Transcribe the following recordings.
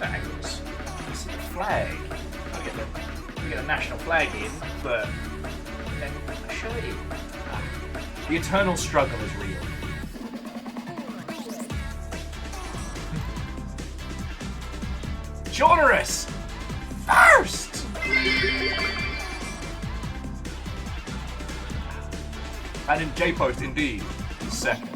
bangers. This is the flag. We get the national flag in, but then a shirt in. The eternal struggle is real. Jonerus! First! And in J-Post, indeed, second.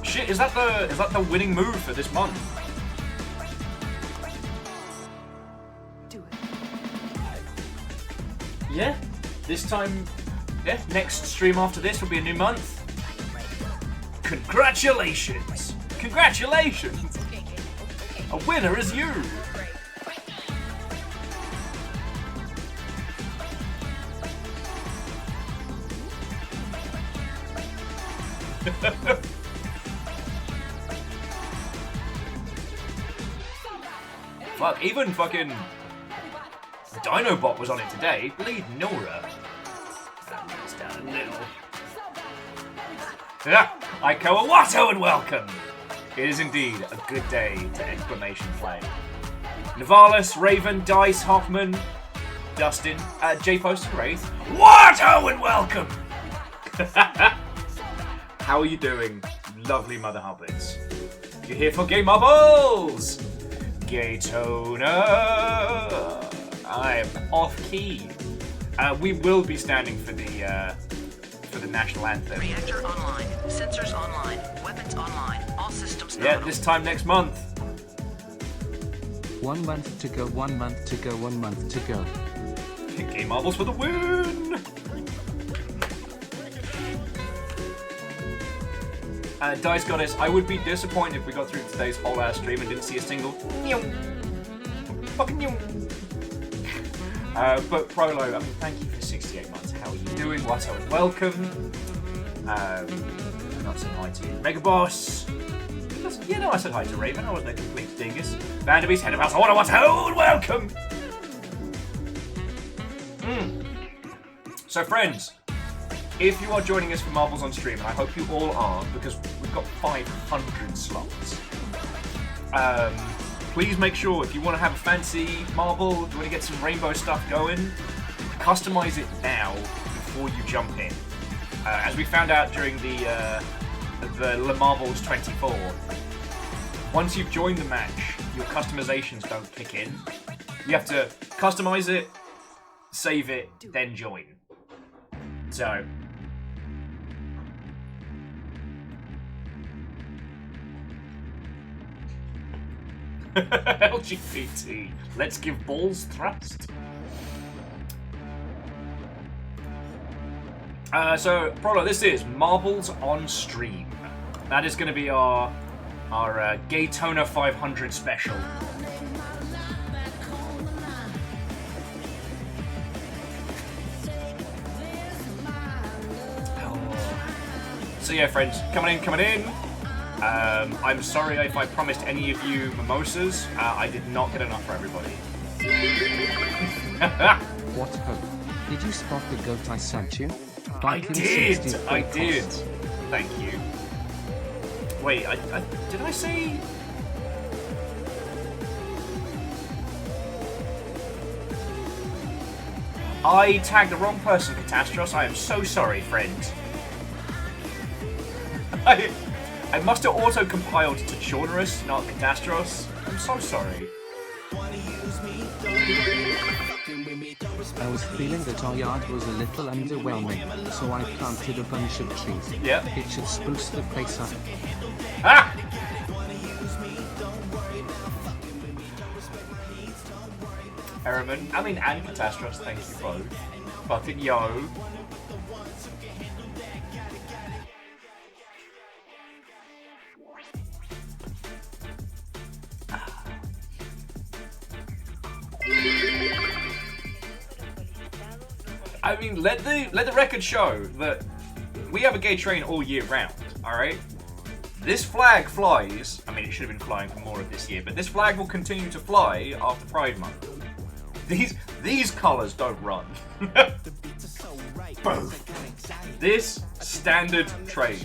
Shit, is that the winning move for this month? Do it. Yeah, this time, yeah, next stream after this will be a new month. Congratulations! Congratulations! A winner is you! Fuck, even fucking Dinobot was on it today. Bleed Nora. That goes down a little. Yeah, Aiko Awato and welcome! It is indeed a good day to exclamation play. Navalis, Raven, Dice, Hoffman, Dustin, J-Post, Wraith. Wato and welcome! How are you doing, lovely Mother Hobbits? You're here for Gay Marbles! Gaytona! I'm off-key. We will be standing for the national anthem. Reactor online. Sensors online. Weapons online. All systems Yeah, nominal. this time next month. 1 month to go, 1 month to go, 1 month to go. Gay Marbles for the win! Dice Goddess, I would be disappointed if we got through today's whole ass stream and didn't see a single fucking but Prolo, I mean, thank you for 68 months. How are you doing? Watto and welcome. I'm not saying hi to you. Mega Boss. You know I said hi to Raven. I wasn't a complete dingus. Vanderbeest, Head of House, Watto and welcome. So friends, if you are joining us for Marbles on stream, and I hope you all are, because we've got 500 slots, please make sure, if you want to have a fancy marble, if you want to get some rainbow stuff going, customize it now before you jump in. As we found out during the Le Marbles 24, once you've joined the match, your customizations don't kick in. You have to customize it, save it, then join. So... LGBT. Let's give balls thrust. So, Prolo, this is Marbles on Stream. That is going to be our Gaytona 500 special. So yeah, friends, coming in. I'm sorry if I promised any of you mimosas. I did not get enough for everybody. What hope? Did you spot the goat I sent you? I Viking did! 64 I did! costs. Thank you. Wait, did I say... I tagged the wrong person, Catastros. I am so sorry, friend. I must have auto-compiled to Jonerus, not Catastros. I'm so sorry. I was feeling that our yard was a little underwhelming, so I planted a bunch of trees. Yep. It should spruce the place up. Ah! Harriman, I mean, and Catastros, thank you both. Fucking yo. I mean, let the record show that we have a gay train all year round, alright? This flag flies, I mean it should have been flying for more of this year, but this flag will continue to fly after Pride Month. These colours don't run. Boom. This standard train.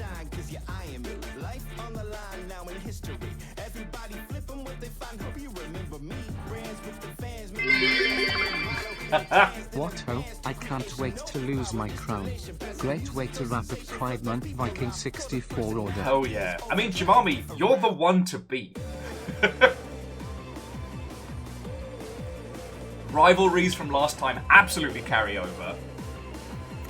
What ho, I can't wait to lose my crown. Great way to wrap up Pride Month Viking 64 order. Hell yeah. I mean, Jemami, you're the one to beat. Rivalries from last time absolutely carry over.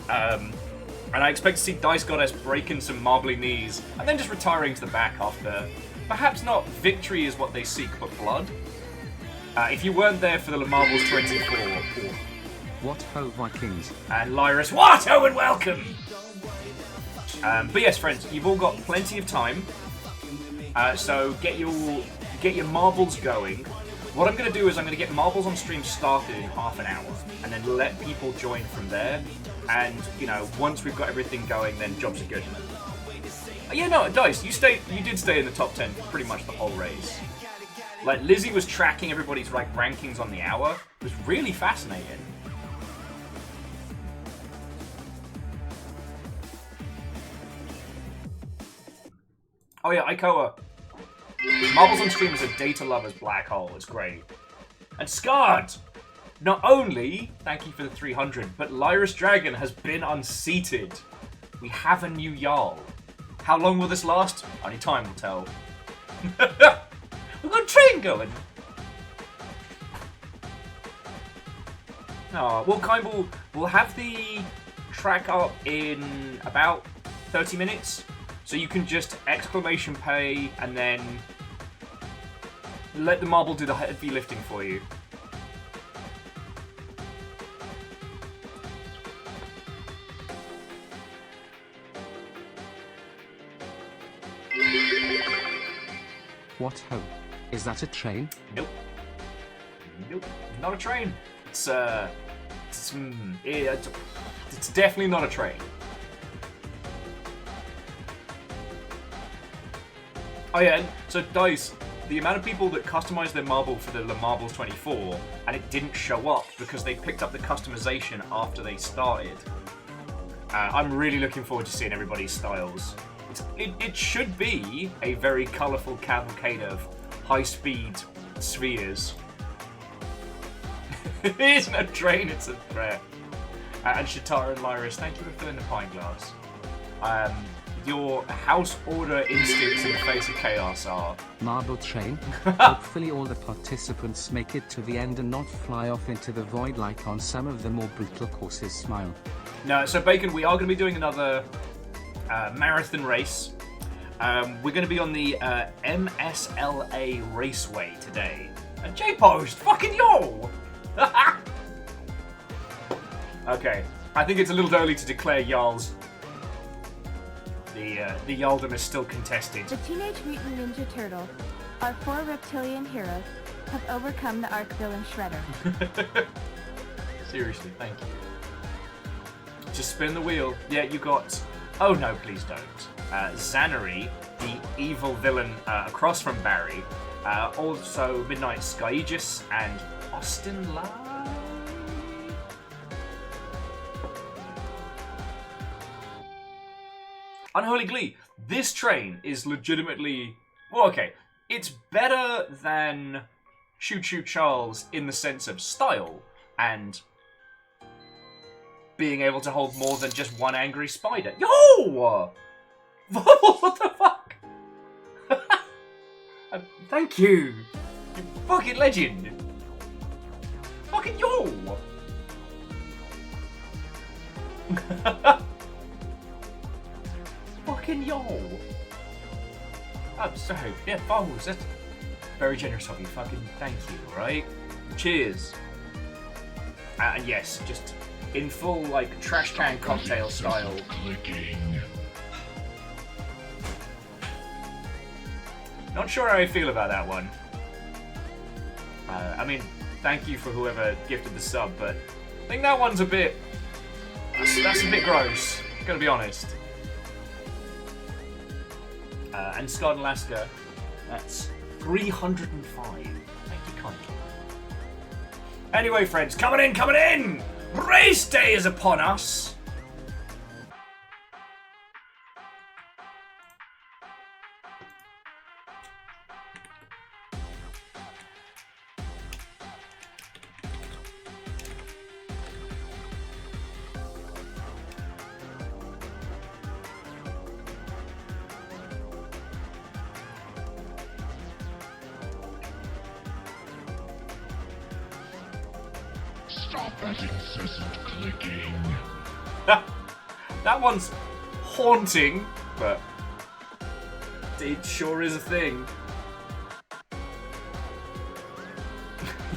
And I expect to see Dice Goddess breaking some marbly knees and then just retiring to the back after perhaps not victory is what they seek, but blood. If you weren't there for the Le Marbles 24, What ho, Vikings. and Lyris, what? Oh, and welcome! But yes, friends, you've all got plenty of time. So get your marbles going. What I'm going to do is I'm going to get marbles on stream started in half an hour, and then let people join from there. And you know, once we've got everything going, then jobs are good. Yeah, no, Dice, you did stay in the top 10 for pretty much the whole race. Like, Lizzie was tracking everybody's like rankings on the hour. It was really fascinating. Oh yeah, Ikoa. Marbles on stream is a data lover's black hole. It's great. And Scarred! Not only, thank you for the 300, but Lyris Dragon has been unseated. We have a new Jarl. How long will this last? Only time will tell. We've got a train going. Oh, well, we'll have the track up in about 30 minutes. So you can just exclamation pay and then let the marble do the heavy lifting for you. What ho? Is that a train? Nope. Nope. Not a train. It's definitely not a train. Oh yeah, and so Dice, the amount of people that customized their marble for the Le Marbles 24 and it didn't show up because they picked up the customization after they started. I'm really looking forward to seeing everybody's styles. It should be a very colourful cavalcade of high-speed spheres. It isn't a train, it's a threat. And Shatara and Lyris, thank you for filling the pint glass. Your house order instincts in the face of chaos are... Marble train. Hopefully all the participants make it to the end and not fly off into the void like on some of the more brutal courses. Smile. No, so Bacon, we are going to be doing another marathon race. We're going to be on the MSLA Raceway today. And J-Post, fucking yo! Okay, I think it's a little early to declare Jarls. The Jarldom is still contested. The Teenage Mutant Ninja Turtle, our 4 reptilian heroes, have overcome the Arch-Villain Shredder. Seriously, thank you. Just spin the wheel. Yeah, you got... Oh no, please don't. Xanary, the evil villain across from Barry. Also Midnight Skyegis and Austin Lai. Unholy Glee. This train is legitimately... Well, okay. It's better than Choo Choo Charles in the sense of style and being able to hold more than just one angry spider. Yo! What the fuck? Thank you. You fucking legend. Fucking yo! Fucking yo! I'm sorry. Yeah, Bubbles, that's very generous of you. Fucking thank you, alright? Cheers. And yes, just in full, like, trash can cocktail style. Not sure how I feel about that one. I mean, thank you for whoever gifted the sub, but I think that one's a bit... That's a bit gross, gotta be honest. And Scott Alaska, that's 305. Thank you kindly. Anyway, friends, coming in! Race day is upon us! Stop that incessant clicking. That one's haunting, but it sure is a thing.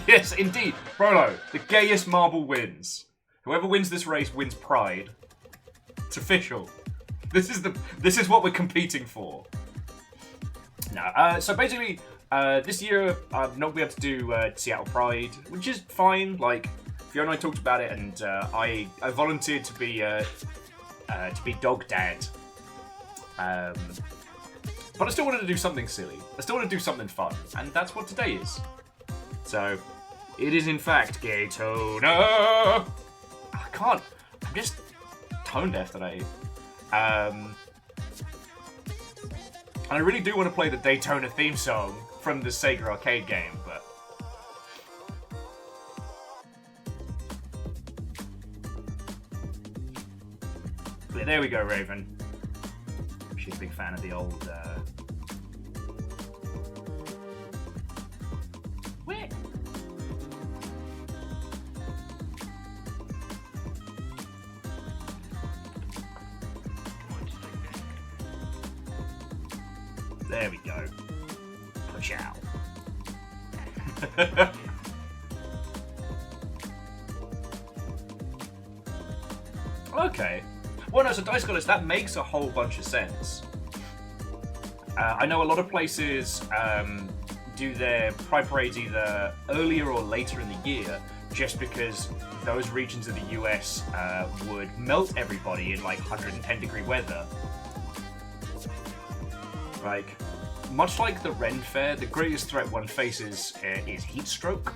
Yes, indeed. Brolo, the gayest marble wins. Whoever wins this race wins pride. It's official. This is what we're competing for. No, so basically, this year I'm not going to be able to do Seattle Pride, which is fine. Like, Fiona and I talked about it, and I volunteered to be dog dad. But I still wanted to do something silly. I still want to do something fun, and that's what today is. So, it is in fact Gaytona. I can't. I'm just tone deaf today. And I really do want to play the Daytona theme song from the Sega arcade game, but there we go, Raven. She's a big fan of the old. Where? There we go. Push out. Okay. Well, no, so Dice Scholars, that makes a whole bunch of sense. I know a lot of places do their Pride Parades either earlier or later in the year, just because those regions of the US would melt everybody in like 110-degree weather. Like, much like the Ren Fair, the greatest threat one faces is heat stroke.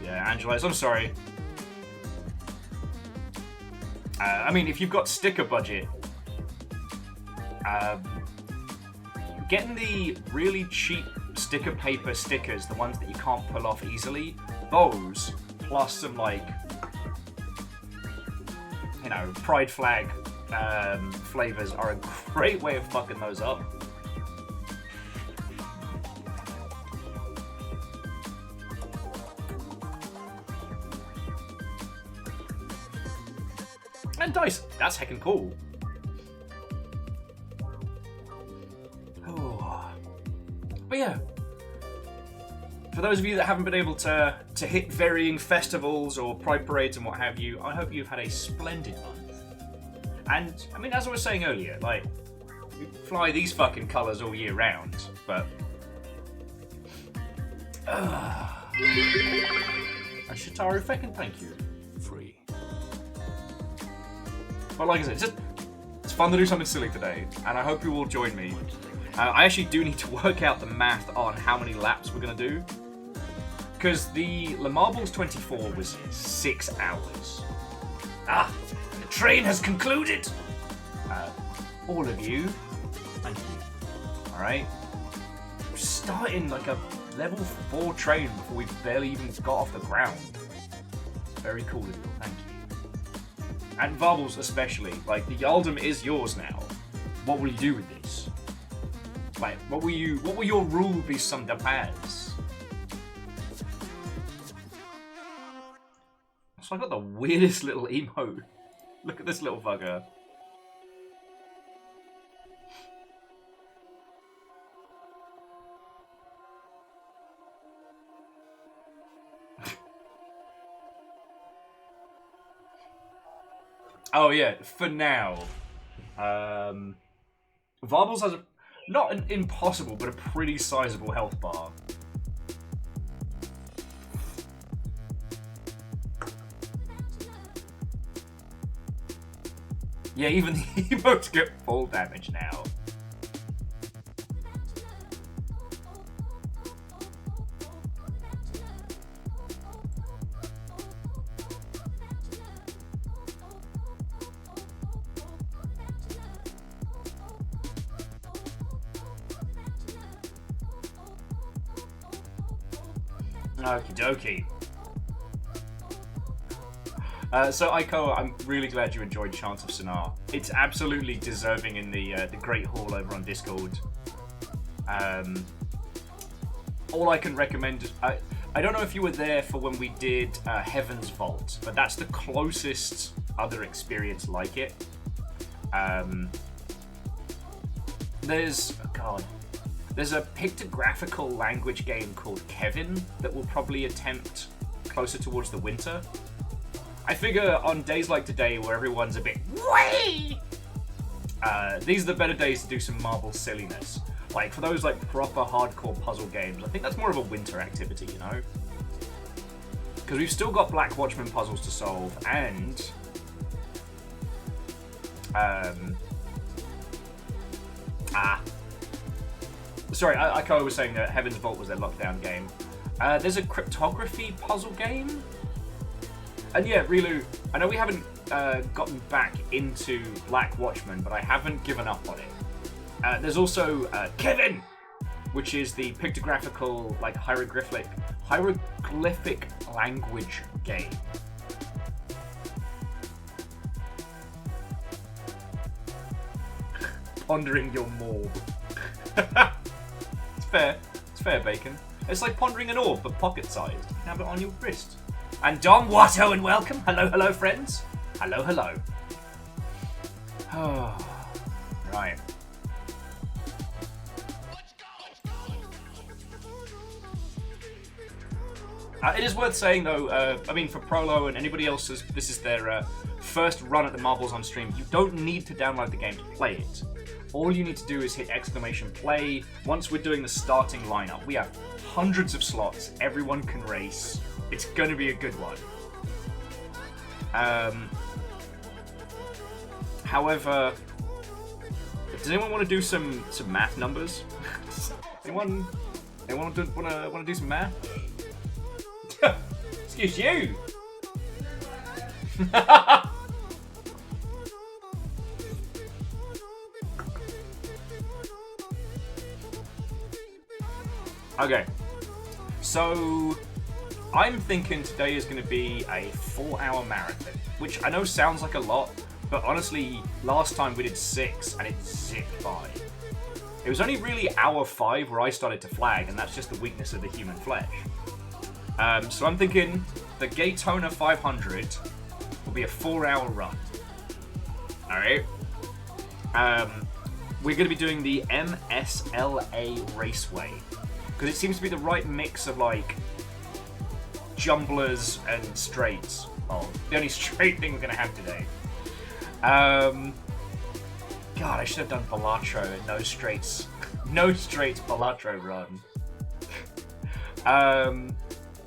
Yeah, Angela, I'm sorry. I mean, if you've got sticker budget, getting the really cheap sticker paper stickers, the ones that you can't pull off easily, those, plus some, like, you know, pride flag flavors are a great way of fucking those up. And dice, that's heckin' cool. Oh. But yeah, for those of you that haven't been able to hit varying festivals or pride parades and what have you, I hope you've had a splendid month. And, I mean, as I was saying earlier, like, we fly these fucking colours all year round, but... And Shitaru, feckin' thank you. Free. But like I said, it's fun to do something silly today, and I hope you will join me. I actually do need to work out the math on how many laps we're going to do. Because the Le Marbles 24 was 6 hours. Ah, the train has concluded! All of you, thank you. Alright? We're starting like a level 4 train before we barely even got off the ground. Very cool of you, thank you. And Varbles especially, like, the Yaldum is yours now. What will you do with this? Like, what will your rule be summed up as? So I got the weirdest little emote. Look at this little bugger. Oh yeah, for now. Varbles has not an impossible, but a pretty sizable health bar. Yeah, even the emotes get full damage now. Okie dokie. So Aiko, I'm really glad you enjoyed Chants of Sonar. It's absolutely deserving in the Great Hall over on Discord. All I can recommend, I don't know if you were there for when we did Heaven's Vault, but that's the closest other experience like it. There's a pictographical language game called Kevin that will probably attempt closer towards the winter. I figure on days like today where everyone's a bit way, these are the better days to do some marble silliness. Like for those like proper hardcore puzzle games, I think that's more of a winter activity, you know? Because we've still got Black Watchman puzzles to solve, and sorry, Aiko was saying that Heaven's Vault was their lockdown game. There's a cryptography puzzle game. And yeah, Rilu, I know we haven't gotten back into Black Watchman, but I haven't given up on it. There's also Kevin, which is the pictographical, like hieroglyphic language game. Pondering your morb. It's fair. It's fair, Bacon. It's like pondering an orb, but pocket-sized. You can have it on your wrist. And Dom Watto, and welcome. Hello, hello, friends. Hello, hello. Oh, right. It is worth saying, though, I mean, for Prolo and anybody else, this is their first run at the Marbles on stream, you don't need to download the game to play it. All you need to do is hit !play. Once we're doing the starting lineup, we have hundreds of slots. Everyone can race. It's going to be a good one. However, does anyone want to do some math numbers? Anyone want to do some math? Excuse you. Okay, so I'm thinking today is going to be a 4-hour marathon, which I know sounds like a lot, but honestly, last time we did 6 and it zipped by. It was only really hour 5 where I started to flag, and that's just the weakness of the human flesh. So I'm thinking the Gaytona 500 will be a 4-hour run. Alright? We're going to be doing the MSLA Raceway, because it seems to be the right mix of, like, jumblers and straights. Oh, the only straight thing we're going to have today. God, I should have done Balatro and no straights. No straights Balatro run.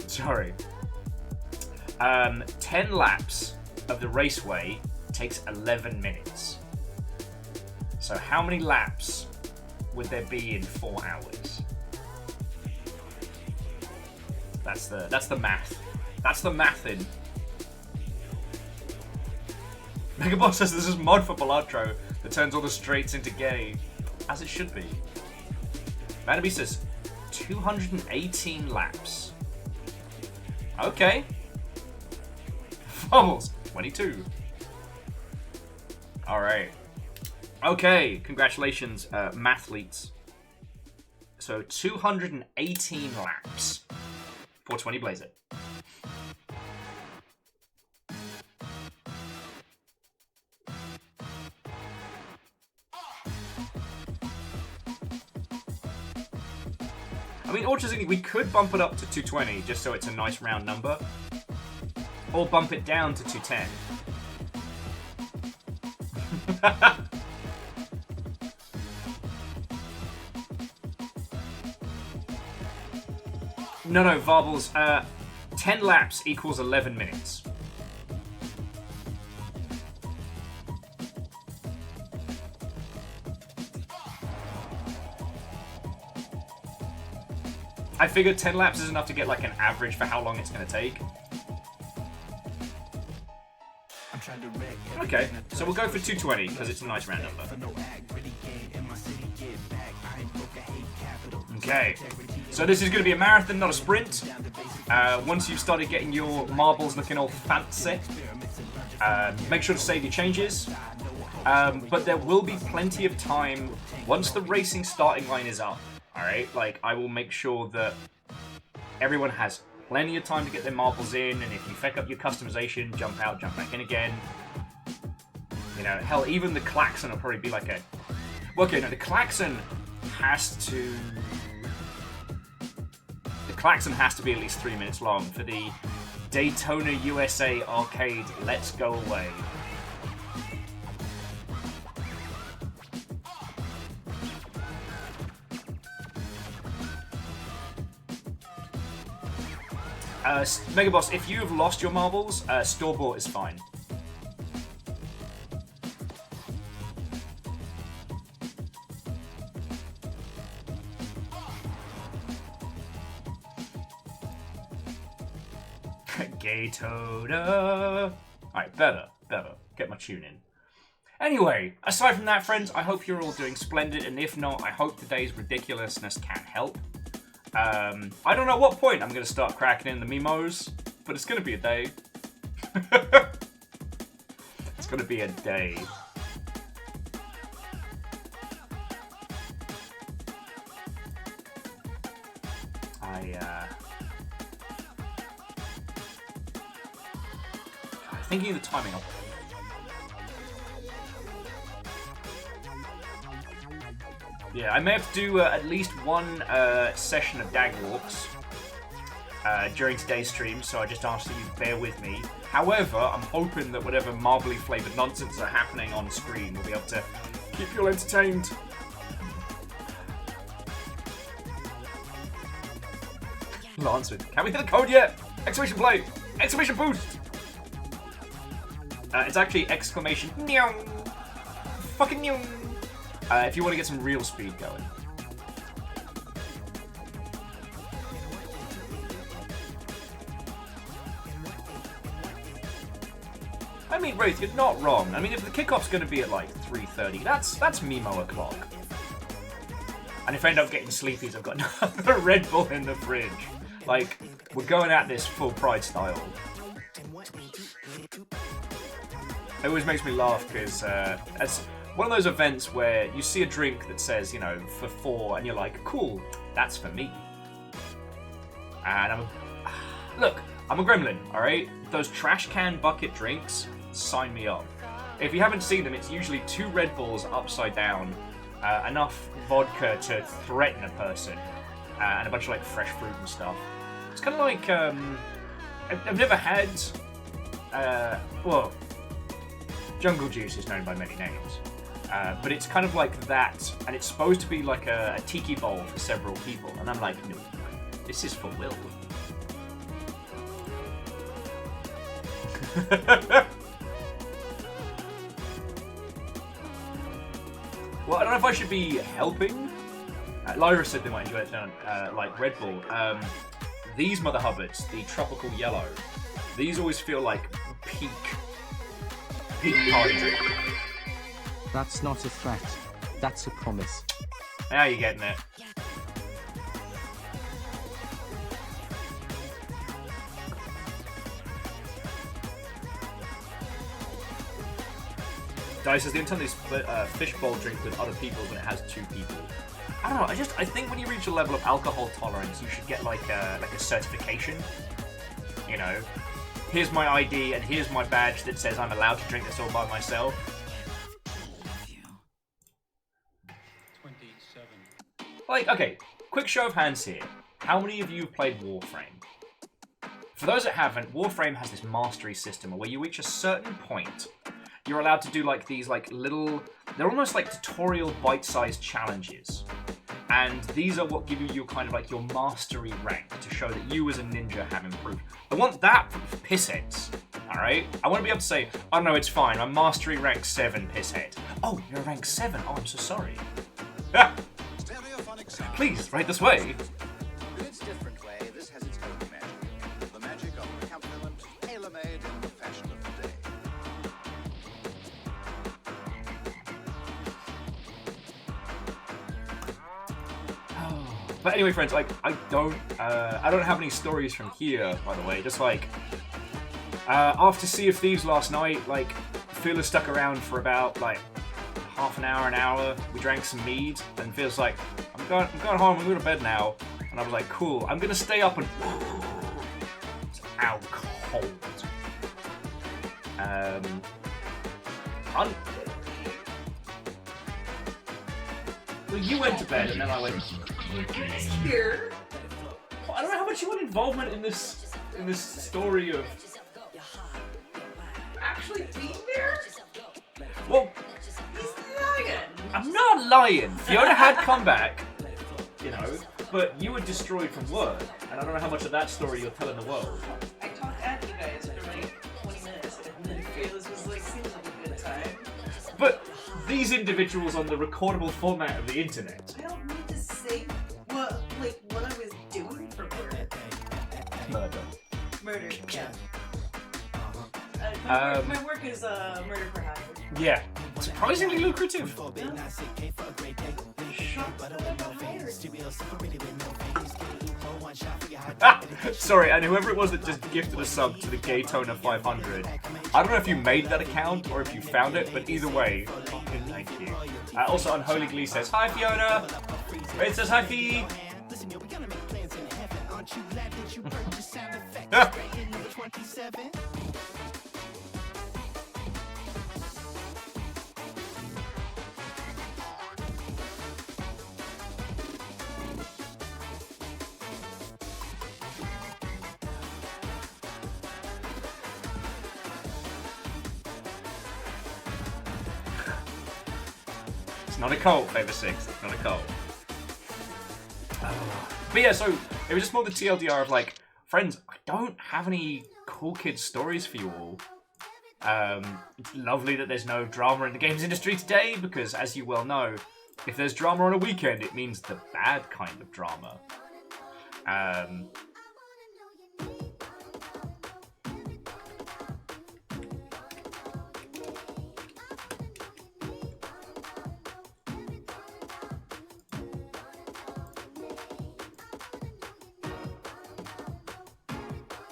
Sorry. 10 laps of the raceway takes 11 minutes. So how many laps would there be in 4 hours? That's the math. That's the mathin'. Megaboss says this is mod for Balatro that turns all the straights into gay. As it should be. Manabe says 218 laps. Okay. Fumbles 22. Alright. Okay, congratulations, mathletes. So 218 laps. 420 blaze it. I mean, Orchard's, we could bump it up to 220 just so it's a nice round number. Or bump it down to 210. No, Varbles. 10 laps equals 11 minutes. I figured 10 laps is enough to get like an average for how long it's going to take. Okay, so we'll go for 220 because it's a nice round number. Okay, so this is going to be a marathon, not a sprint. Once you've started getting your marbles looking all fancy, make sure to save your changes. But there will be plenty of time once the racing starting line is up. Alright, like, I will make sure that everyone has plenty of time to get their marbles in, and if you feck up your customization, jump out, jump back in again. You know, hell, even the klaxon will probably be like a... Well, okay, no, the klaxon has to... The klaxon has to be at least 3 minutes long for the Daytona USA arcade Let's Go Away. Mega Boss, if you have lost your marbles, store-bought is fine. Gaytona. Alright, better. Get my tune in. Anyway, aside from that, friends, I hope you're all doing splendid, and if not, I hope today's ridiculousness can help. I don't know what point I'm going to start cracking in the memos, but it's going to be a day. It's going to be a day. Thinking of the timing of it. Yeah, I may have to do at least one session of dag walks during today's stream, so I just ask that you bear with me. However, I'm hoping that whatever marbly flavoured nonsense are happening on screen will be able to keep you all entertained. Not answered. Can we hit the code yet? Exclamation play! Exclamation boost! It's actually exclamation meow! Fucking meow! If you want to get some real speed going. I mean, Wraith, you're not wrong. I mean, if the kickoff's going to be at like 3:30, that's Mimo o'clock. And if I end up getting sleepy, I've got another Red Bull in the fridge. Like, we're going at this full Pride style. It always makes me laugh because it's one of those events where you see a drink that says, you know, for 4, and you're like, cool, that's for me. And look, I'm a gremlin, alright? Those trash can bucket drinks, sign me up. If you haven't seen them, it's usually 2 Red Bulls upside down, enough vodka to threaten a person, and a bunch of like fresh fruit and stuff. It's kind of like, I've never had, well, Jungle Juice is known by many names, but it's kind of like that, and it's supposed to be like a tiki bowl for several people, and I'm like, no, this is for Will. Well, I don't know if I should be helping. Lyra said they might enjoy it down like Red Bull. These Mother Hubbards, the tropical yellow, these always feel like peak party drink. That's not a threat. That's a promise. Now you're getting it. Dice says the only time they split a fishbowl drink with other people when it has 2 people. I don't know. I think when you reach a level of alcohol tolerance, you should get like a certification. You know, here's my ID and here's my badge that says I'm allowed to drink this all by myself. 27. Like, okay, quick show of hands here. How many of you have played Warframe? For those that haven't, Warframe has this mastery system where you reach a certain point, you're allowed to do like these like little, they're almost like tutorial bite-sized challenges. And these are what give you kind of like your mastery rank to show that you as a ninja have improved. I want that for pissheads, alright? I want to be able to say, oh no, it's fine, I'm mastery rank 7, pisshead. Oh, you're rank 7, oh, I'm so sorry. Please, right this way. In its different way, this has its own magic. The magic of the compliment, tailor-made in the fashion of the day. But anyway, friends, like I don't have any stories from here, by the way. Just like after Sea of Thieves last night, like Phil stuck around for about like half an hour. We drank some mead, and Phil's like, I'm going home. I'm going to bed now. And I was like, cool. I'm gonna stay up and it's out cold. Well, you went to bed, and then I went here. I don't know how much you want involvement in this story of actually being there. Well, he's lying. I'm not lying. Fiona had come back, you know, but you were destroyed from work, and I don't know how much of that story you're telling the world. I talked at you guys for like 20 minutes, and then Fearless was like, seems like a good time. But these individuals on the recordable format of the internet. I don't need to say what I was doing for work. Murder, yeah. My work is murder for hire. Yeah, surprisingly lucrative. Sorry, and whoever it was that just gifted a sub to the Gaytona 500, I don't know if you made that account or if you found it, but either way, thank you. Also, Unholy Glee says, hi Fiona! Red says, hi Fee! Not a cult, Favor 6. Not a cult. But yeah, so it was just more the TLDR of like, friends, I don't have any cool kids stories for you all. It's lovely that there's no drama in the games industry today, because as you well know, if there's drama on a weekend, it means the bad kind of drama.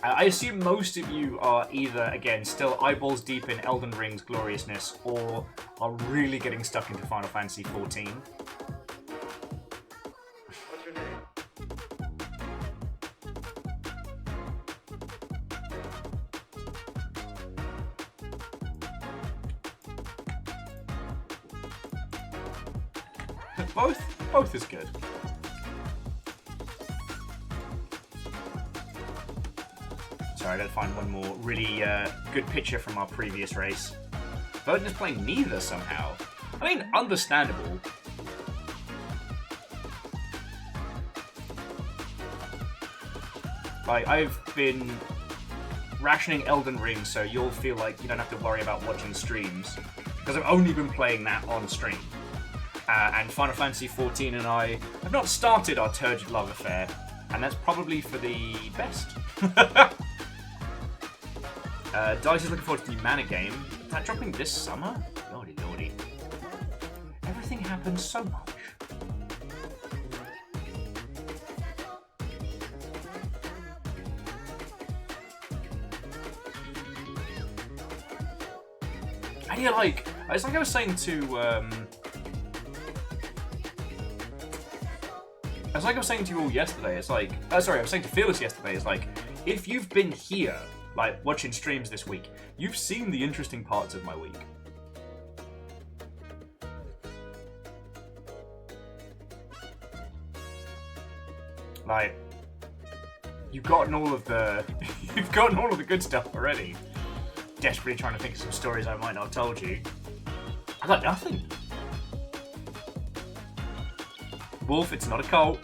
I assume most of you are either, again, still eyeballs deep in Elden Ring's gloriousness, or are really getting stuck into Final Fantasy XIV. What's your name? Both is good. Sorry, I gotta find one more really good picture from our previous race. Burden is playing neither somehow. I mean, understandable. Like, I've been rationing Elden Ring so you'll feel like you don't have to worry about watching streams, because I've only been playing that on stream. And Final Fantasy XIV and I have not started our turgid love affair, and that's probably for the best. Dice is looking forward to the Mana game. Is that dropping this summer? Lordy lordy. Everything happens so much. And yeah, like, it's like I was saying to, it's like I was saying to you all yesterday, it's like, sorry, I was saying to Fearless yesterday, it's like, if you've been here, like, watching streams this week, you've seen the interesting parts of my week. Like, you've gotten all of the, you've gotten all of the good stuff already. Desperately trying to think of some stories I might not have told you. I got nothing. Wolf, it's not a cult.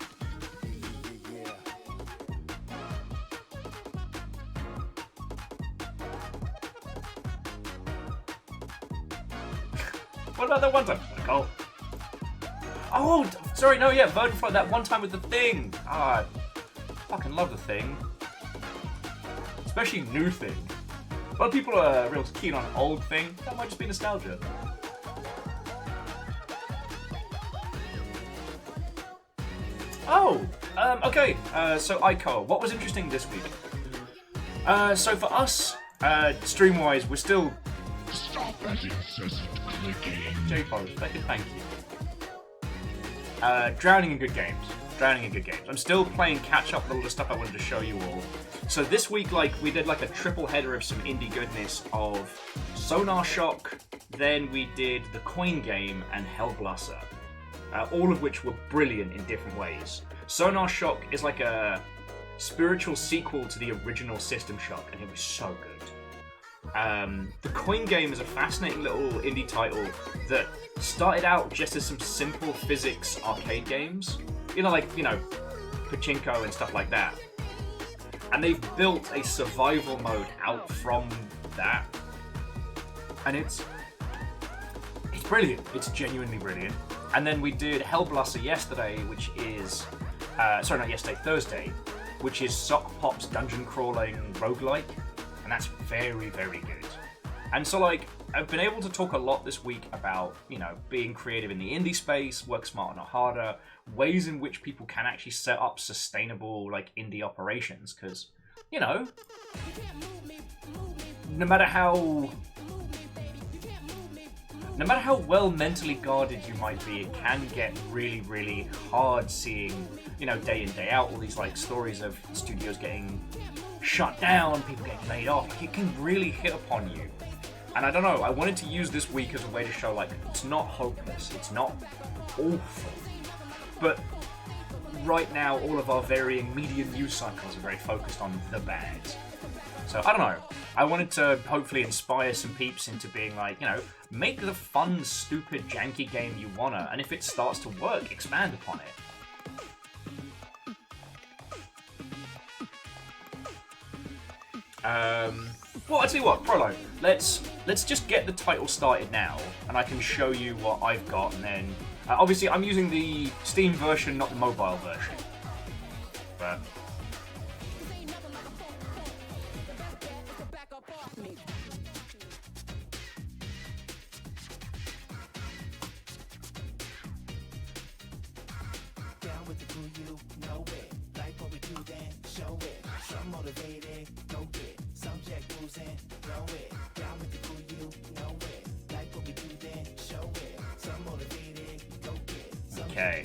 What about that one time? A cult. Oh, sorry, no, yeah, Verdanfly, that one time with the thing. Ah, I fucking love the thing. Especially new thing. A lot of people are real keen on old thing. That might just be nostalgia. Oh, okay. So Ico, what was interesting this week? So for us, stream-wise, we're still... Stop that incessant clicking. J-Pose, thank you. Drowning in good games. Drowning in good games. I'm still playing catch-up with all the stuff I wanted to show you all. So this week, we did a triple header of some indie goodness of Sonar Shock, then we did the Coin Game and Hellblasser. All of which were brilliant in different ways. Sonar Shock is like a spiritual sequel to the original System Shock, and it was so good. The Coin Game is a fascinating little indie title that started out just as some simple physics arcade games. Pachinko and stuff like that. And they've built a survival mode out from that. And it's brilliant. It's genuinely brilliant. And then we did Hellblasser yesterday, which is... Thursday, which is Sock Pop's dungeon crawling roguelike. And that's very, very good. And so, I've been able to talk a lot this week about, being creative in the indie space, work smarter, not harder, ways in which people can actually set up sustainable, indie operations. Because, no matter how well mentally guarded you might be, it can get really, really hard seeing, day in, day out, all these, stories of studios getting shut down, people getting laid off. It can really hit upon you. And I don't know, I wanted to use this week as a way to show, it's not hopeless, it's not awful. But right now, all of our varying media news cycles are very focused on the bad. So, I don't know. I wanted to hopefully inspire some peeps into being make the fun, stupid, janky game you wanna, and if it starts to work, expand upon it. Well, I'll tell you what, Prolo, let's just get the title started now, and I can show you what I've got, and then... obviously, I'm using the Steam version, not the mobile version. But... Okay,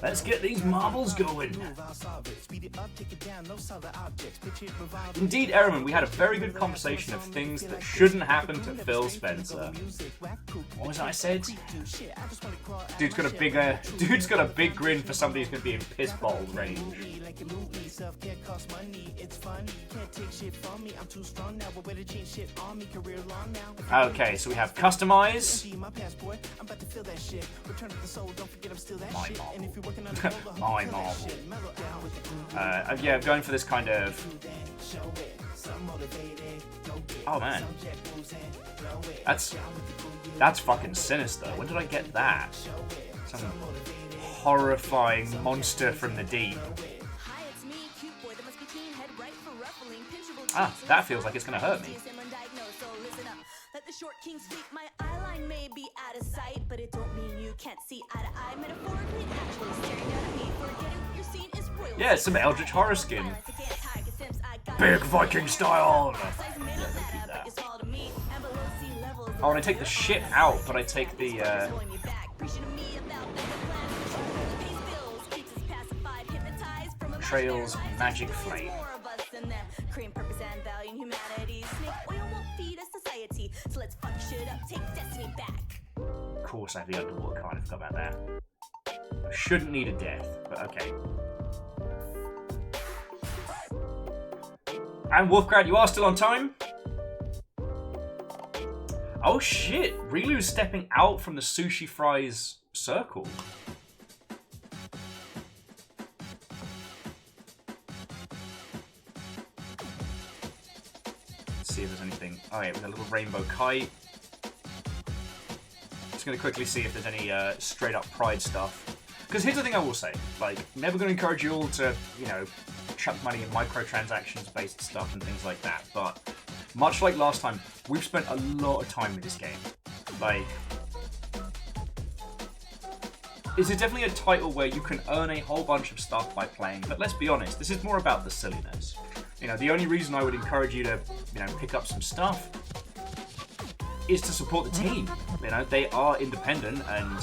let's get these marbles going. Indeed, Ehrman, we had a very good conversation of things that shouldn't happen to Phil Spencer. What was it I said? Dude's got a big grin for somebody who's going to be in piss bottle range. Okay, so we have customize. My marble. My marble. Yeah, I'm going for this kind of... Oh man. That's fucking sinister. When did I get that? Some horrifying monster from the deep. Ah, that feels like it's gonna hurt me. Let the short king speak. My eyeline may be out of sight, but it don't mean you can't see eye to eye. Metaphorically, actually staring at me. Forgetting what you're seeing is royal. Yeah, some Eldritch horror skin. Big Viking style. Yeah, they keep that. Oh, and I take the shit out, but I take the Trails Magic Flame. Cream purpose and value in humanity. Snake oil won't feed a society, so let's fuck shit up, take destiny back. Of course I have the underwater card, I forgot about that. I shouldn't need a death, but okay. And Wolfgrad, you are still on time? Oh shit, Rilu's stepping out from the Sushi Fries circle. See if there's anything. Oh yeah, with a little rainbow kite. Just gonna quickly see if there's any straight up Pride stuff. Because here's the thing I will say, never gonna encourage you all to, chuck money in microtransactions based stuff and things like that, but much like last time, we've spent a lot of time with this game. this is definitely a title where you can earn a whole bunch of stuff by playing, but let's be honest, this is more about the silliness. You know, the only reason I would encourage you to, you know, pick up some stuff is to support the team. You know, they are independent and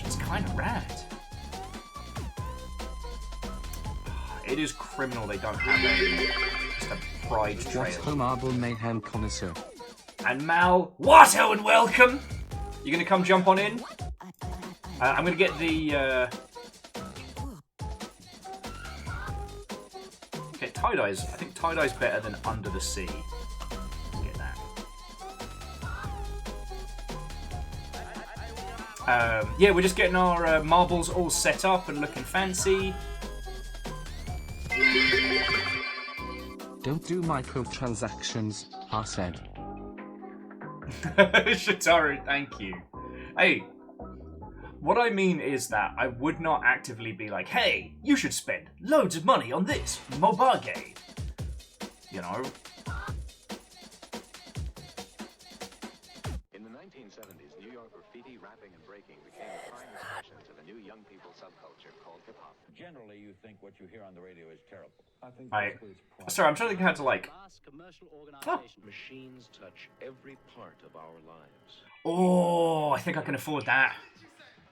it's kind of rad. It is criminal they don't have just a Pride trail. Watto Marble Mayhem Connoisseur. And Mal, Watto and welcome! You gonna come jump on in? I'm gonna get the, okay, tie-dyes. I think tie-dye's better than Under the Sea. Get that. Yeah, we're just getting our marbles all set up and looking fancy. Don't do microtransactions, I said. Shitaru, thank you. Hey, what I mean is that I would not actively be like, hey, you should spend loads of money on this mobile game. You know? In the 1970s, New York graffiti, rapping, and breaking became the prime expressions of a new young people subculture called hip-hop. Generally, you think what you hear on the radio is terrible. I think Sorry, I'm trying to think how to like... Machines touch every part of our lives. Oh, I think I can afford that.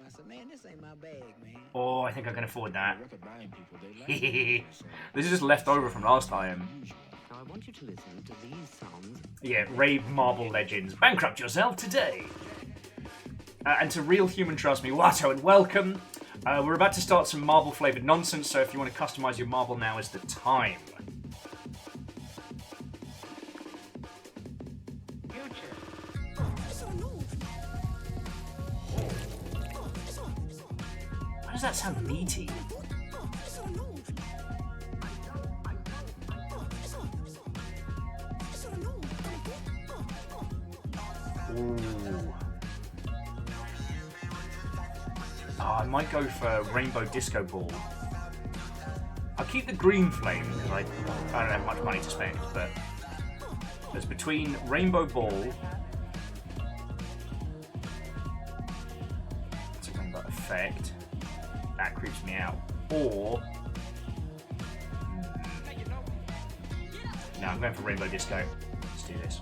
I said, man, this ain't my bag, man. Oh, I think I can afford that. This is just left over from last time. Now I want you to listen to these songs. Yeah, Rave Marble Legends. Bankrupt yourself today. And to Real Human Trust Me, Watto and welcome. We're about to start some marble-flavoured nonsense, so if you want to customise your marble, now is the time. Why does that sound meaty? Ooh. Oh, I might go for Rainbow Disco Ball. I'll keep the green flame because I don't have much money to spend, but there's between Rainbow Ball. It's a rainbow effect. That creeps me out. Or no, I'm going for Rainbow Disco. Let's do this.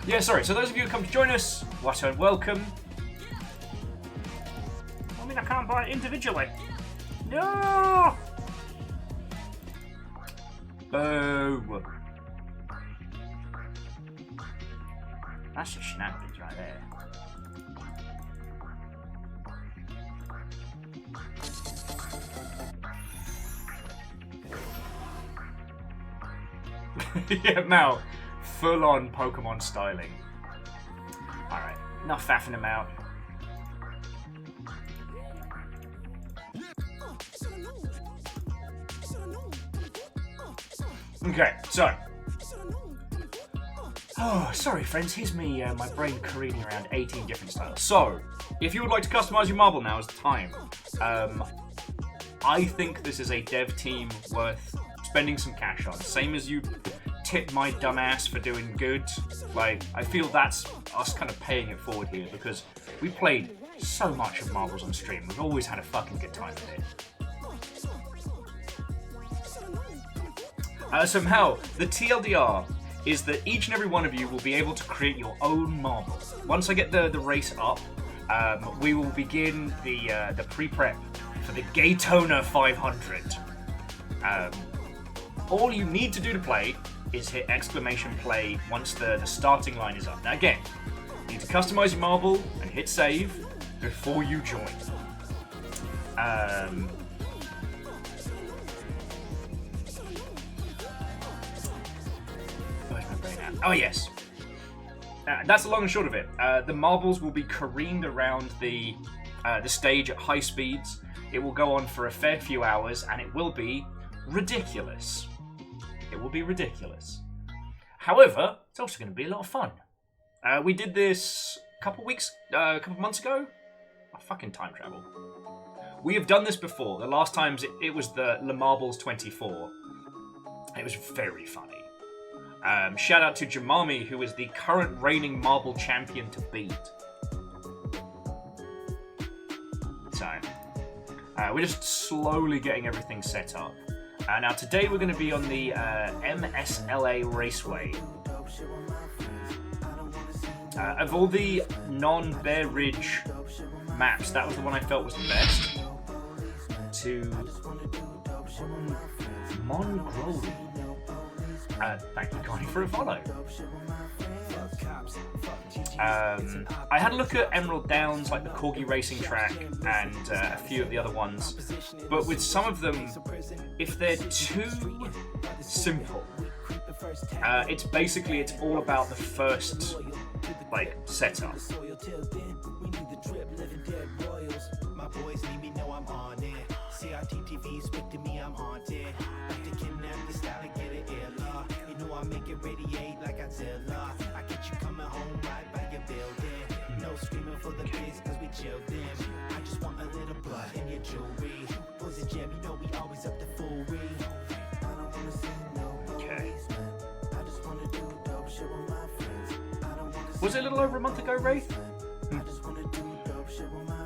Yeah, sorry. So those of you who come to join us, Watto and welcome. I mean, I can't buy it individually. No! Boo! That's just shenanigans right there. Yeah, Mal, full-on Pokemon styling. Alright, enough faffing him out. Okay, so. Oh, sorry friends, here's me, my brain careening around 18 different styles. So, if you would like to customize your marble, now is the time. I think this is a dev team worth spending some cash on. Same as you tip my dumbass for doing good. Like, I feel that's us kind of paying it forward here because we played so much of marbles on stream. We've always had a fucking good time with it. Somehow, the TLDR is that each and every one of you will be able to create your own marble. Once I get the race up, we will begin the pre-prep for the Gaytona 500. All you need to do to play is hit !play once the starting line is up. Now again, you need to customize your marble and hit save before you join. Oh yes, that's the long and short of it. The marbles will be careened around the stage at high speeds. It will go on for a fair few hours, and it will be ridiculous. It will be ridiculous. However, it's also going to be a lot of fun. We did this a couple months ago. Oh, fucking time travel. We have done this before. The last times it was the Le Marbles 24. It was very funny. Shout out to Jamami, who is the current reigning marble champion to beat. We're just slowly getting everything set up. Now today we're going to be on the MSLA Raceway. Of all the non-Bear Ridge maps, that was the one I felt was the best. To Mongroli. Thank you kindly for a follow. I had a look at Emerald Downs, like the Corgi Racing Track, and a few of the other ones. But with some of them, if they're too simple, it's all about the first like setup. Okay. Was it a little over a month ago, Wraith?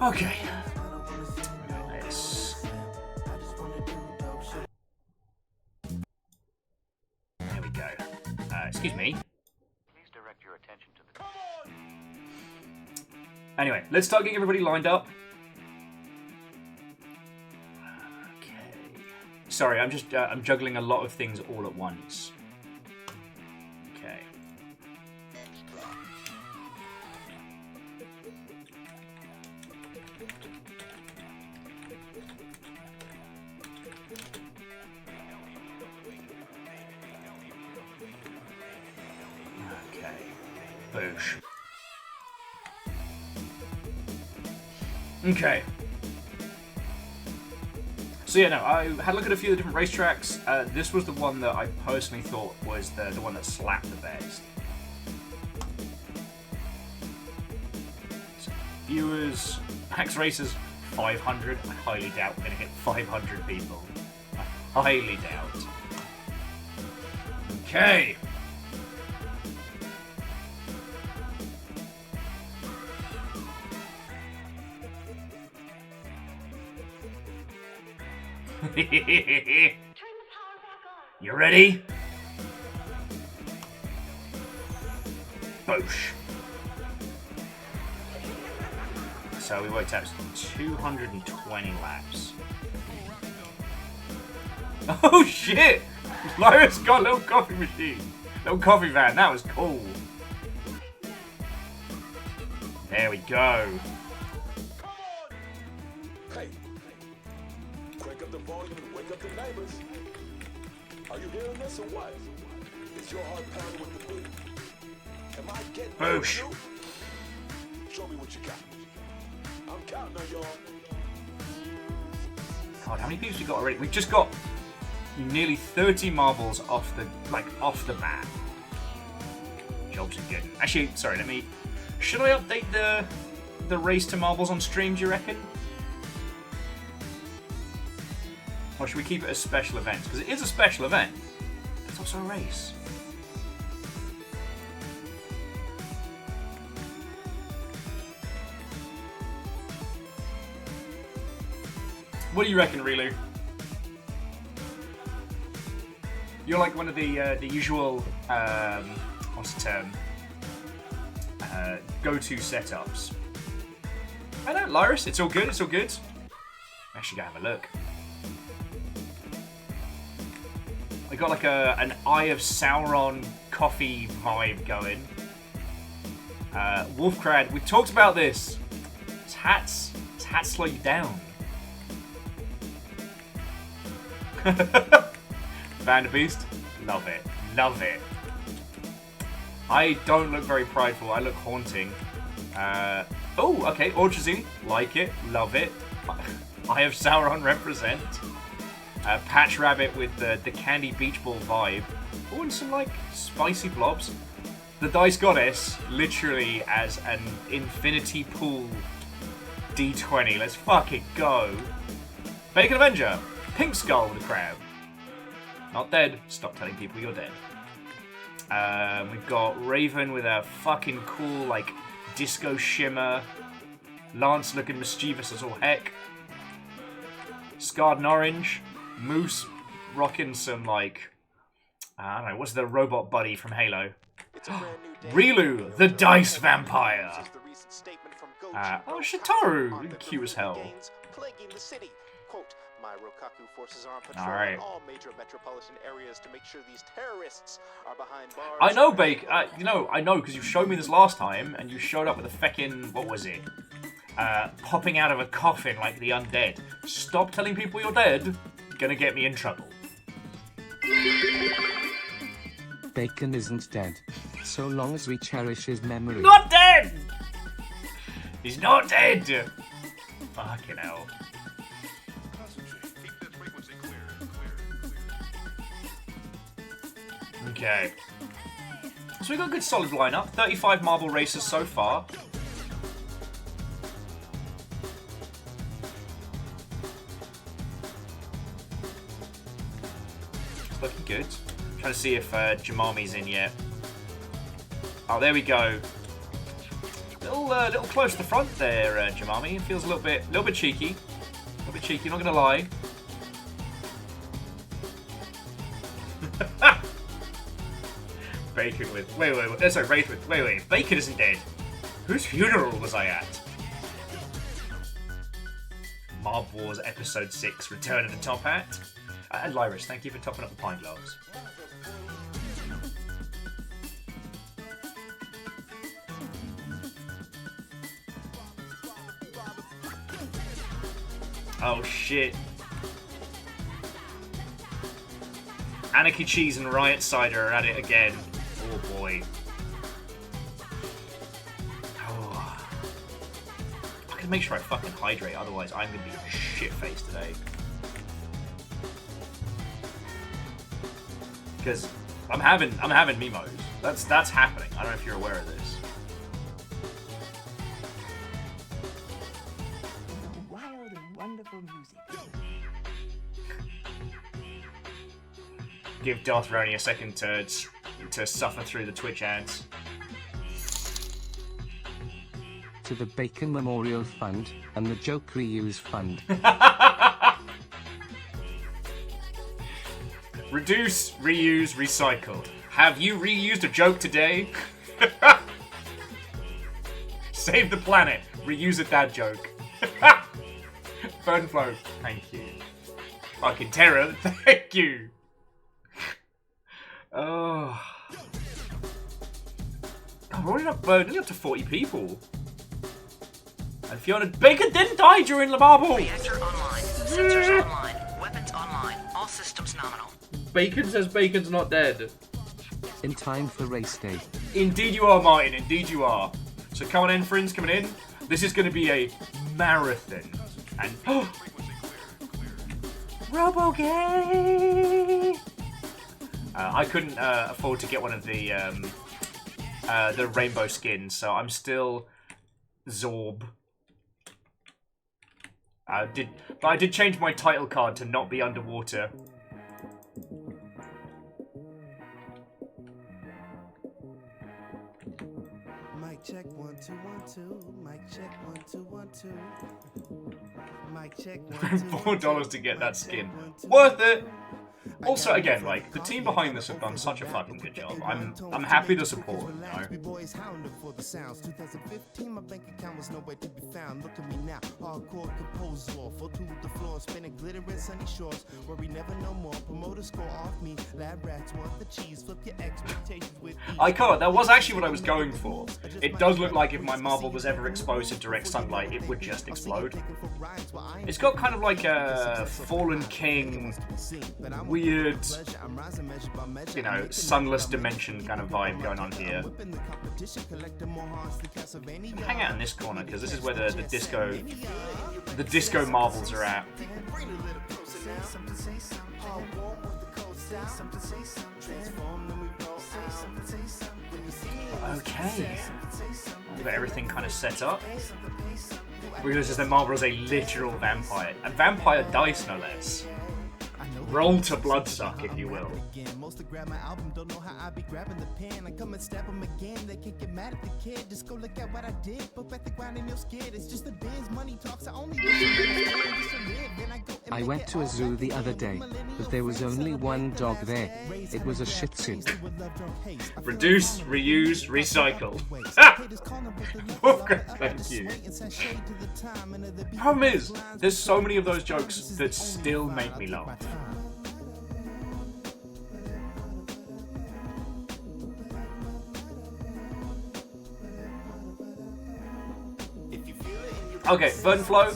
Okay. Let's... There we go. Excuse me. Please direct your attention to the... Anyway, let's start getting everybody lined up. Okay. Sorry, I'm just I'm juggling a lot of things all at once. Okay. Okay. Boosh. Okay. So yeah, no, I had a look at a few of the different racetracks. This was the one that I personally thought was the one that slapped the best. So, viewers, Max Racers, 500. I highly doubt we're going to hit 500 people. I highly doubt. Okay. You ready? Boosh. So we worked out 220 laps. Oh shit! Lyra's got a little coffee machine. Little coffee van, that was cool. There we go. Hey, crank up the volume and wake up the neighbors. Are you hearing this or what? Is your heart pounding with the beat? Am I getting Boosh. you? Show me what you got. I'm counting on y'all. God, how many people we got already? We've just got nearly 30 marbles off the bat. Jobs are good. Actually, sorry, should I update the race to marbles on stream, do you reckon? Or should we keep it as special events? Because it is a special event. It's also a race. What do you reckon, Rilu? You're like one of the usual what's the term? Go-to setups. I know, Lyris. It's all good. It's all good. Actually, go have a look. I got like an Eye of Sauron coffee vibe going. Wolfcrad, we've talked about this. His hats slow you down. Vanderbeest, love it, love it. I don't look very prideful. I look haunting. Oh, okay, Orchesy, like it, love it. Eye of Sauron represent. Patch Rabbit with the candy beach ball vibe. Oh, and some like spicy blobs. The Dice Goddess, literally as an infinity pool D20. Let's fucking go. Bacon Avenger, Pink Skull with a crab. Not dead. Stop telling people you're dead. We've got Raven with a fucking cool like disco shimmer. Lance looking mischievous as all heck. scarred and orange. Moose rocking some, like, I don't know, what's the robot buddy from Halo? Rilu, the dice vampire. Oh, Shitaru, cute as hell. My Rokaku forces are on patrol Alright. in all major metropolitan areas to make sure these terrorists are behind bars. I know, Bake. I know, because you showed me this last time, and you showed up with a feckin', what was it? Popping out of a coffin like the undead. Stop telling people you're dead. Gonna get me in trouble. Bacon isn't dead, so long as we cherish his memory. Not dead! He's not dead! Fucking hell. Okay. So we got a good solid lineup. 35 marble races so far. It's looking good. Trying to see if Jamami's in yet. Oh, there we go. Little close to the front there, Jamami. It feels a little bit cheeky. A little bit cheeky, not gonna lie. Bacon with wait. Sorry, Wraith with wait. Bacon isn't dead. Whose funeral was I at? Mob Wars Episode 6: Return of the Top Hat. And Lyris, thank you for topping up the pine globes. Oh shit. Anarchy Cheese and Riot Cider are at it again. Oh boy. Oh. I can make sure I fucking hydrate, otherwise I'm gonna be shit-faced today. Because I'm having Mimos. That's happening. I don't know if you're aware of this. Wild and wonderful music. Give Darth Roni a second to suffer through the Twitch ads. To the Bacon Memorial Fund and the Joke Reuse Fund. Reduce, reuse, recycle. Have you reused a joke today? Save the planet. Reuse a dad joke. Burn flow. Thank you. Fucking terror. Thank you. Oh. God, we're only up to 40 people. And Fiona Bacon didn't die during the marble. Reactor online. Sensors online. Weapons online. All systems nominal. Bacon says Bacon's not dead. In time for race day. Indeed you are, Martin. Indeed you are. So come on in, friends, coming in. This is going to be a marathon. And Robo-gay! I couldn't afford to get one of the rainbow skins, so I'm still Zorb. But I did change my title card to not be underwater. Mic check 1 2 1 2. Mic check 1 2 1 2. Mic check 1 2. $4 to get that skin. Worth it. Also, again, like, the team behind this have done such a fucking good job. I'm happy to support, you know. I can't. That was actually what I was going for. It does look like if my marble was ever exposed to direct sunlight, it would just explode. It's got kind of like a Fallen King, weird, you know, sunless dimension kind of vibe going on here. Hang out in this corner because this is where the disco marbles are at. Okay. We've got everything kind of set up. We realize that Marlborough is a literal vampire. A vampire dice, no less. Roll to bloodsuck, if you will. Most grab my album, don't know how I be grabbing the pen. I come and stab them again, they can't get mad at the kid. Just go look at what I did, put back the grind in your skid. It's just the biz, money talks, I only live, then I go I went to a zoo the other day, but there was only one dog there. It was a Shih Tzu. Reduce, reuse, recycle. Thank you. Problem is, there's so many of those jokes that still make me laugh. Okay, Burn Flow,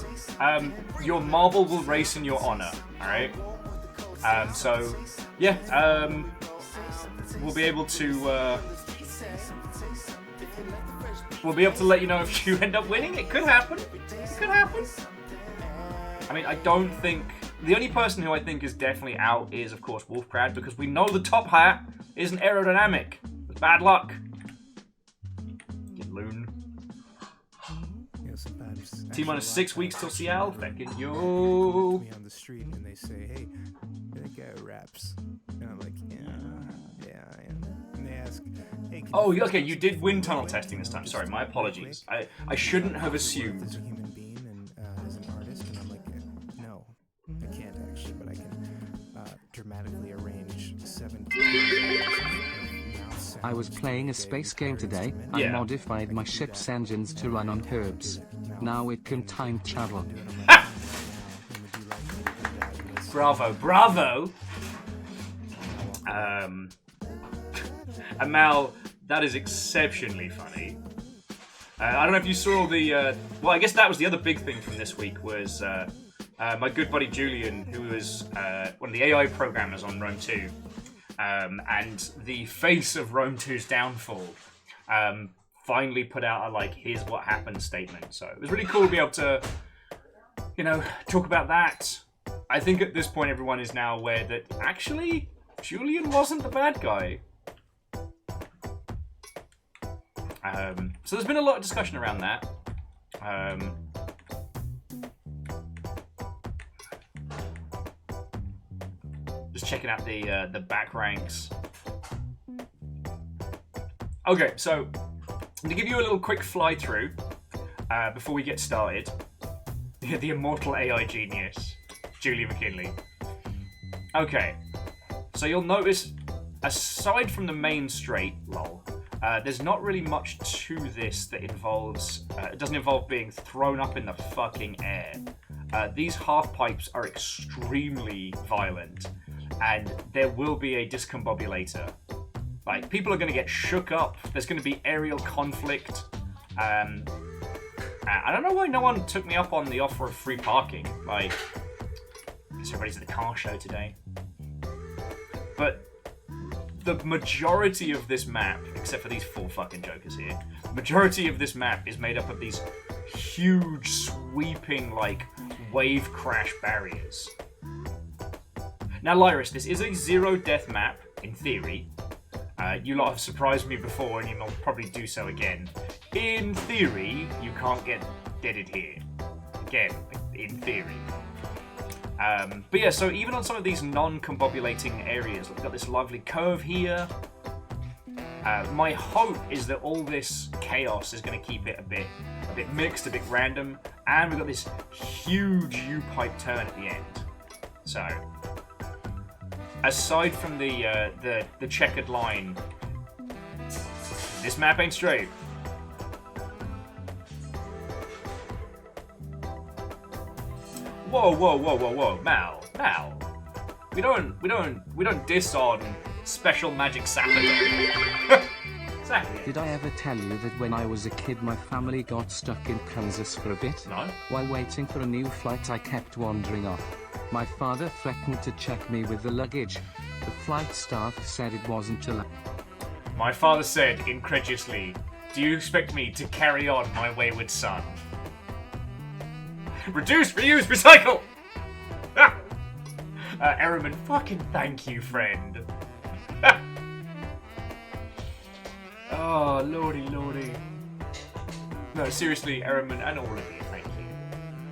your marble will race in your honor, alright? So, yeah, we'll be able to, let you know if you end up winning. It could happen. It could happen. I mean, I don't think... The only person who I think is definitely out is, of course, Wolfcrad, because we know the top hat isn't aerodynamic. It's bad luck. You loon. T-minus 6 weeks till Seattle. Thanking you. Me on the street and they say, "Hey, that guy raps," and I'm like, "Yeah, I am." And they ask, "Hey." Oh, okay. You did wind tunnel testing this time. Sorry, my apologies. I shouldn't have assumed. As a human being and as an artist, and I'm like, "No, I can't actually, but I can dramatically arrange 7 I was playing a space game today. I modified my ship's engines to run on herbs. Now it can time travel. Bravo, bravo! Amal, that is exceptionally funny. I don't know if you saw the... well, I guess that was the other big thing from this week was my good buddy Julian, who was one of the AI programmers on Rome 2. And the face of Rome 2's downfall finally put out a, like, here's what happened statement. So it was really cool to be able to, you know, talk about that. I think at this point everyone is now aware that actually Julian wasn't the bad guy. So there's been a lot of discussion around that. Just checking out the back ranks. Okay, so to give you a little quick fly through before we get started, the immortal AI genius, Julie McKinley. Okay, so you'll notice, aside from the main straight, lol, there's not really much to this that involves, it doesn't involve being thrown up in the fucking air. These half pipes are extremely violent, and there will be a discombobulator. Like, people are going to get shook up, there's going to be aerial conflict. I don't know why no one took me up on the offer of free parking. Like, I guess everybody's at the car show today. But the majority of this map, except for these 4 fucking jokers here, the majority of this map is made up of these huge, sweeping, like, wave crash barriers. Now, Lyris, this is a zero-death map, in theory. You lot have surprised me before, and you'll probably do so again. In theory, you can't get deaded here. Again, in theory. But yeah, so even on some of these non-combobulating areas, we've got this lovely curve here. My hope is that all this chaos is going to keep it a bit mixed, a bit random, and we've got this huge U-pipe turn at the end. So, aside from the checkered line, this map ain't straight. Whoa, whoa, whoa, whoa, whoa, Mal. We don't diss on special magic sapphire. Exactly. Did I ever tell you that when I was a kid my family got stuck in Kansas for a bit? No. While waiting for a new flight I kept wandering off. My father threatened to check me with the luggage. The flight staff said it wasn't allowed. My father said, incredulously, "Do you expect me to carry on, my wayward son?" Reduce, reuse, recycle! Ehrman, fucking thank you, friend. Oh, lordy, lordy. No, seriously, Ehrman, and all of you, thank you.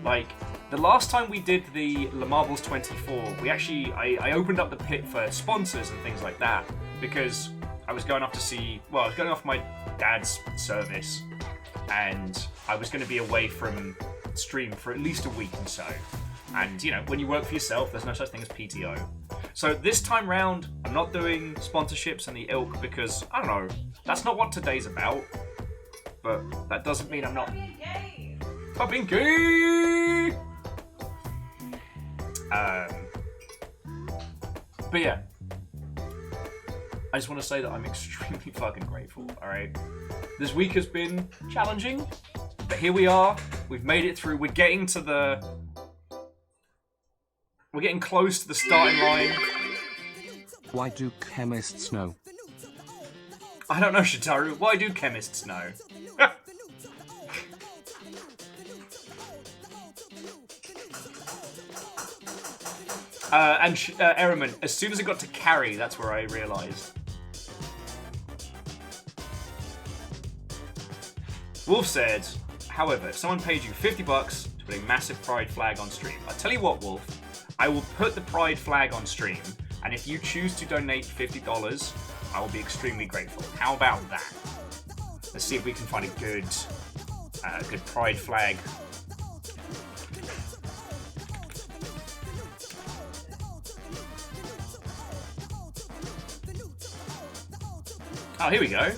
Like, the last time we did the Le Marbles 24, we actually, I opened up the pit for sponsors and things like that, because I was going off to see, well, I was going off my dad's service, and I was going to be away from stream for at least a week or so. And, you know, when you work for yourself, there's no such thing as PTO. So this time round, I'm not doing sponsorships and the ilk because, I don't know, that's not what today's about. But that doesn't mean I'm not... Stop being gay! But yeah. I just want to say that I'm extremely fucking grateful, alright? This week has been challenging, but here we are. We've made it through. We're getting to the... We're getting close to the starting line. Why do chemists know? I don't know, Shitaru. Why do chemists know? And Ehrman, as soon as it got to carry, that's where I realised. Wolf said, however, if someone paid you $50 to put a massive pride flag on stream, I tell you what, Wolf, I will put the pride flag on stream, and if you choose to donate $50, I will be extremely grateful. How about that? Let's see if we can find a good pride flag. Oh, here we go.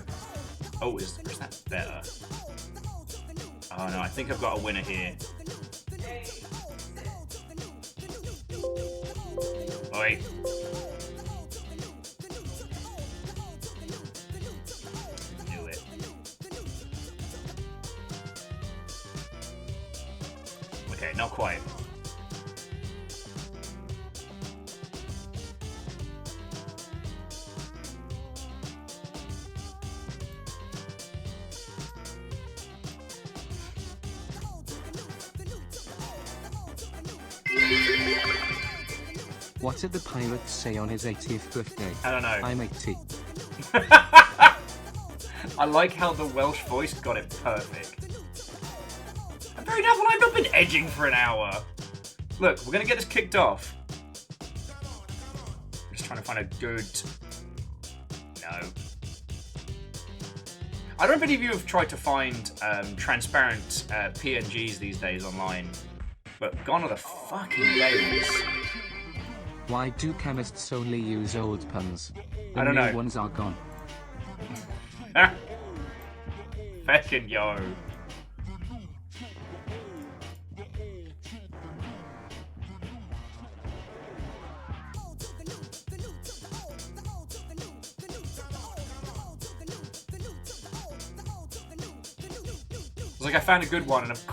Oh, is that better? Oh no, I think I've got a winner here. Oi. Do it. Okay, not quite. What did the pirate say on his 80th birthday? I don't know. I'm 80. I like how the Welsh voice got it perfect. I'm very doubtful I've not been edging for an hour. Look, we're going to get this kicked off. I'm just trying to find a good... No. I don't know if any of you have tried to find transparent PNGs these days online, but gone are the fucking days. Why do chemists only use old puns? I don't know. The new ones are gone. Feckin' yo. It's like I found a good one, and of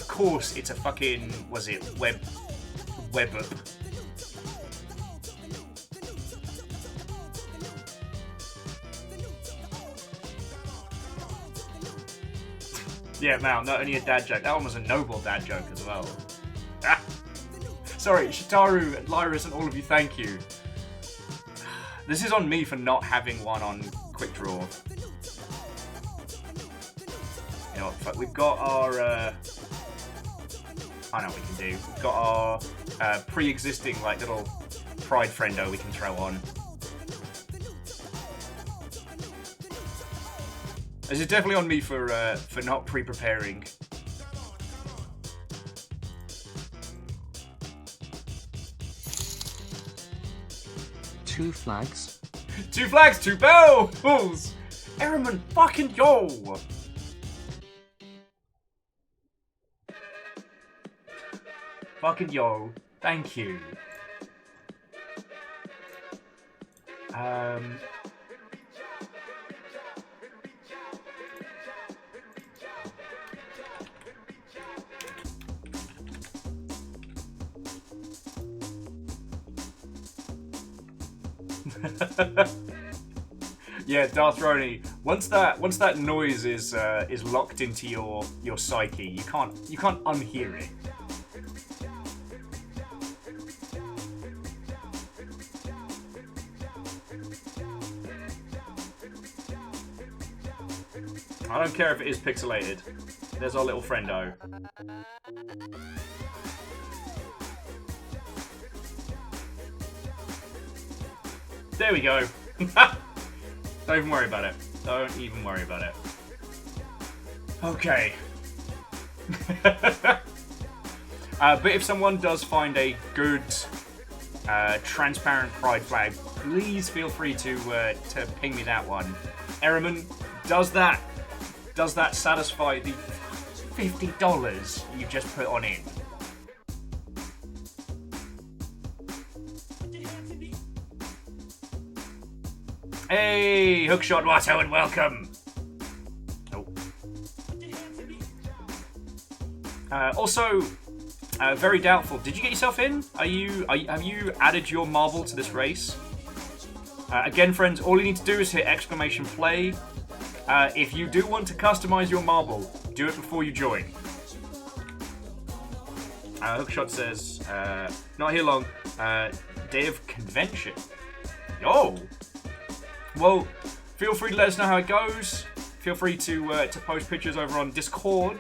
course it's a fucking, was it web up. Yeah, Mal, not only a dad joke, that one was a noble dad joke as well. Ah. Sorry, Shitaru, and Lyris, and all of you, thank you. This is on me for not having one on Quick Draw. You know what, fuck, we've got our... I know what we can do. We've got our pre-existing, like, little pride friendo we can throw on. This is definitely on me for not pre-preparing. Two flags. 2 flags, 2 bells! Ehrman, fucking yo! Fucking yo. Thank you. Yeah, Darth Roni. Once that noise is locked into your psyche, you can't unhear it. I don't care if it is pixelated. There's our little friendo. There we go. Don't even worry about it. Don't even worry about it. Okay. But if someone does find a good transparent pride flag, please feel free to ping me that one. Ehrman, does that satisfy the $50 you just put on in? Hey, Hookshot Watto, and welcome. Oh. Also, very doubtful. Did you get yourself in? Have you added your marble to this race? Again, friends, all you need to do is hit !play. If you do want to customize your marble, do it before you join. Hookshot says, not here long. Day of convention. Oh! Well, feel free to let us know how it goes. Feel free to post pictures over on Discord.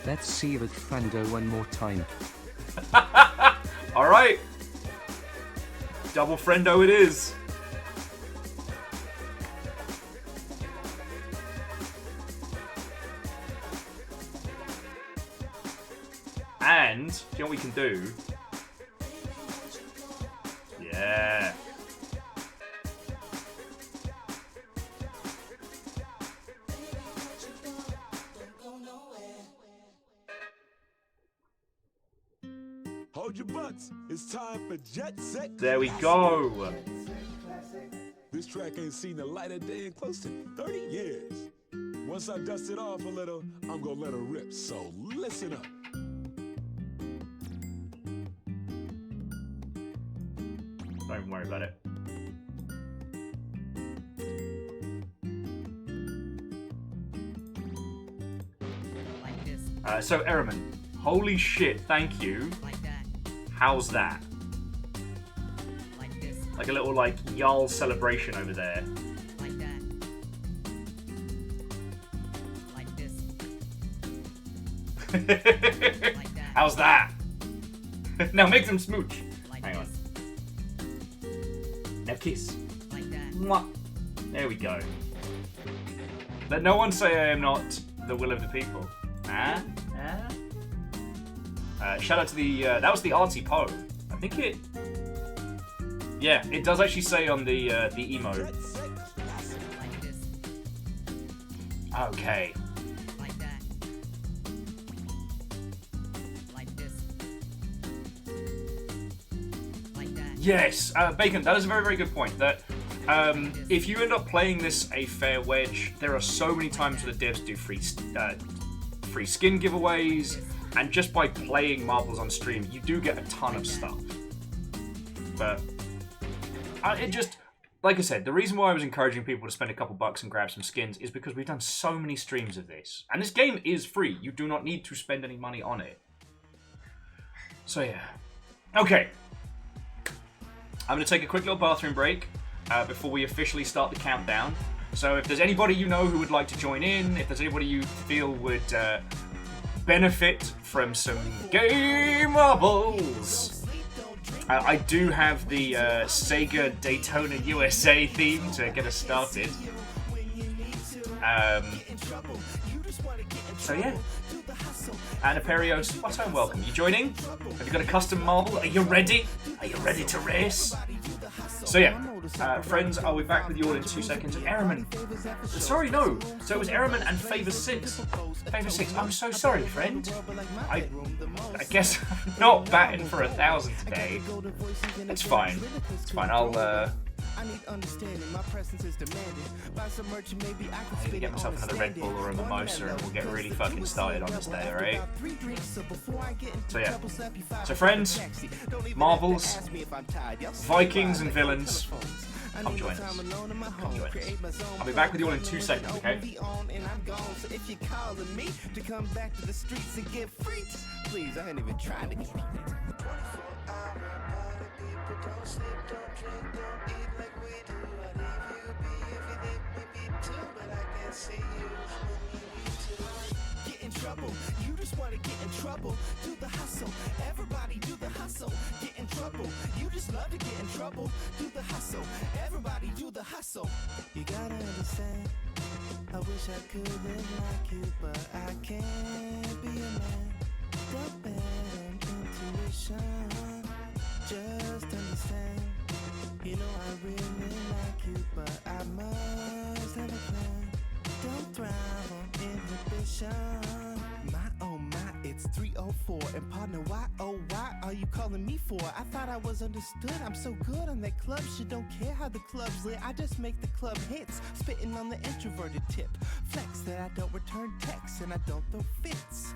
Let's see with Friendo one more time. Alright. Double Friendo it is. And, do you know what we can do? Yeah. Hold your butts. It's time for Jet Set. There we go. This track ain't seen the light of day in close to 30 years. Once I dust it off a little, I'm gonna let her rip, so listen up. Don't even worry about it. So, Ehrman, holy shit, thank you. How's that? Like a little, like, Jarl celebration over there. How's that? Now make them smooch. Hang on. Now kiss. Mwah. There we go. Let no one say I am not the will of the people. Ah? Shout out to the, that was the artsy Poe. I think it, yeah, it does actually say on the emote. Okay. Yes, Bacon, that is a very, very good point. That if you end up playing this a fair wedge, there are so many times where the devs do free skin giveaways, and just by playing marbles on stream, you do get a ton of stuff. But it just, like I said, the reason why I was encouraging people to spend a couple bucks and grab some skins is because we've done so many streams of this. And this game is free. You do not need to spend any money on it. So yeah. Okay. I'm going to take a quick little bathroom break before we officially start the countdown. So if there's anybody you know who would like to join in, if there's anybody you feel would benefit from some game marbles, I do have the Sega Daytona USA theme to get us started. So yeah. And Aperios, what time welcome? You joining? Have you got a custom marble? Are you ready? Are you ready to race? So yeah, friends, I'll be back with you all in 2 seconds. Ehrman, sorry, no. So it was Ehrman and Favor 6. Favor 6, I'm so sorry, friend. I guess I'm not batting for 1,000 today. It's fine. It's fine. I need to get myself another Red Bull or a mimosa and we'll get really fucking started on this day, alright? So yeah. So friends, marbles, Vikings and villains, come join us. Come join us. I'll be back with you all in 2 seconds, okay? Please, I ain't even trying to keep it. Don't sleep, don't drink, don't eat like we do. I'd leave you be if you leave me be too, but I can't see you when you be too. Getting trouble. You just wanna get in trouble. Do the hustle. Everybody do the hustle. Get in trouble. You just love to get in trouble. Do the hustle. Everybody do the hustle. You gotta understand. I wish I could live like you, but I can't be a man. Don't bet on intuition. Just understand. You know I really like you, but I must have a plan. Don't thrive on inhibition. My oh my, it's 3:04. And partner, why oh why are you calling me for? I thought I was understood. I'm so good on that club shit. Don't care how the club's lit. I just make the club hits. Spitting on the introverted tip. Flex that I don't return texts and I don't throw fits.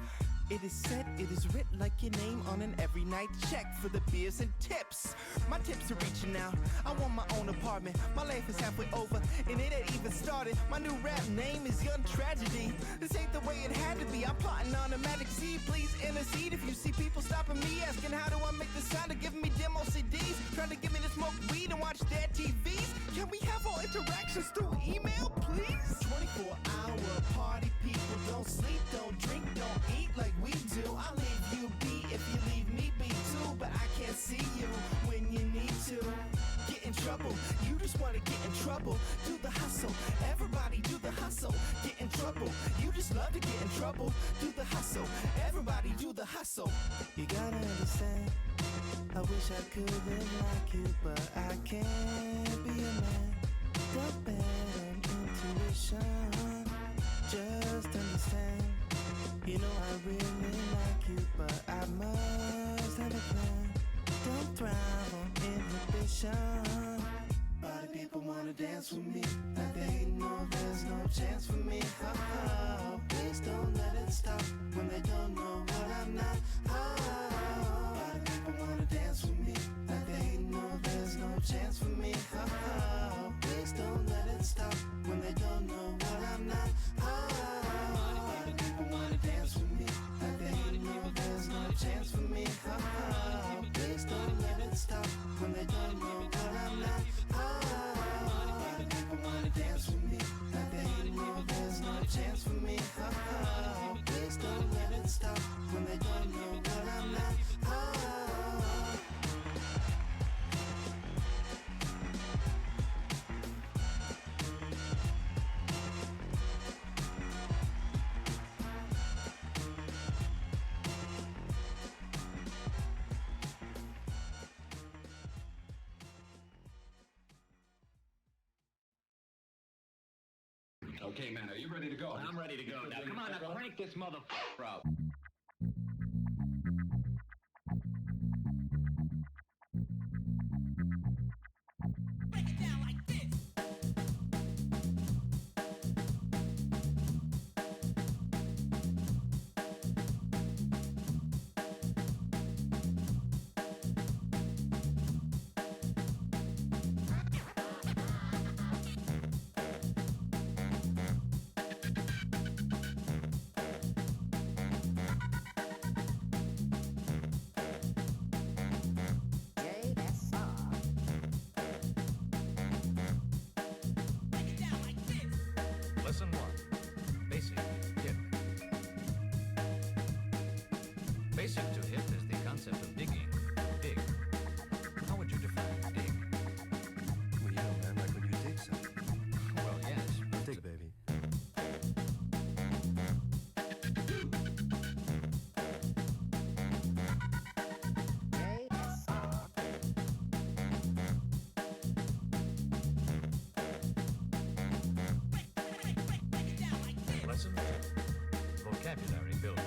It is said, it is writ like your name on an every night check for the beers and tips. My tips are reaching out. I want my own apartment. My life is halfway over, and it ain't even started. My new rap name is Young Tragedy. This ain't the way it had to be. I'm plotting on a magic seed. Please intercede if you see people stopping me, asking how do I make the sound of giving me demo CDs, trying to get me to smoke weed and watch their TVs. Can we have all interactions through email, please? 24-hour party people. Don't sleep, don't drink, don't eat like we do. I'll leave you be if you leave me be too, but I can't see you when you need to. Get in trouble, you just wanna get in trouble. Do the hustle, everybody do the hustle. Get in trouble, you just love to get in trouble. Do the hustle, everybody do the hustle. You gotta understand, I wish I could live like you, but I can't be a man. Don't bet on intuition, just understand. You know I really like you, but I must have a plan. Don't thrive on inhibition. Body people wanna dance with me, but they know there's no chance for me. Oh, please don't let it stop when they don't know what I'm not. Oh, body people wanna dance with me, but they know there's no chance for me. Oh, please don't let it stop when they don't know what I'm not. Body people wanna dance with me, but they know there's no chance for me. Oh, please don't let it stop when they don't know what I'm not. Body people wanna dance with me, but they know there's no chance for me. Oh, please don't let it stop when they don't know what I'm not. Okay, man, are you ready to go? I'm ready to go. Now, come on, now crank this motherfucker up. Lesson 1. Basic hip. Basic to hip is the concept of digging. Dig. How would you define dig? Well, you know, man, like when you dig something. Well, yes. Dig, baby. Lesson 2. Vocabulary building.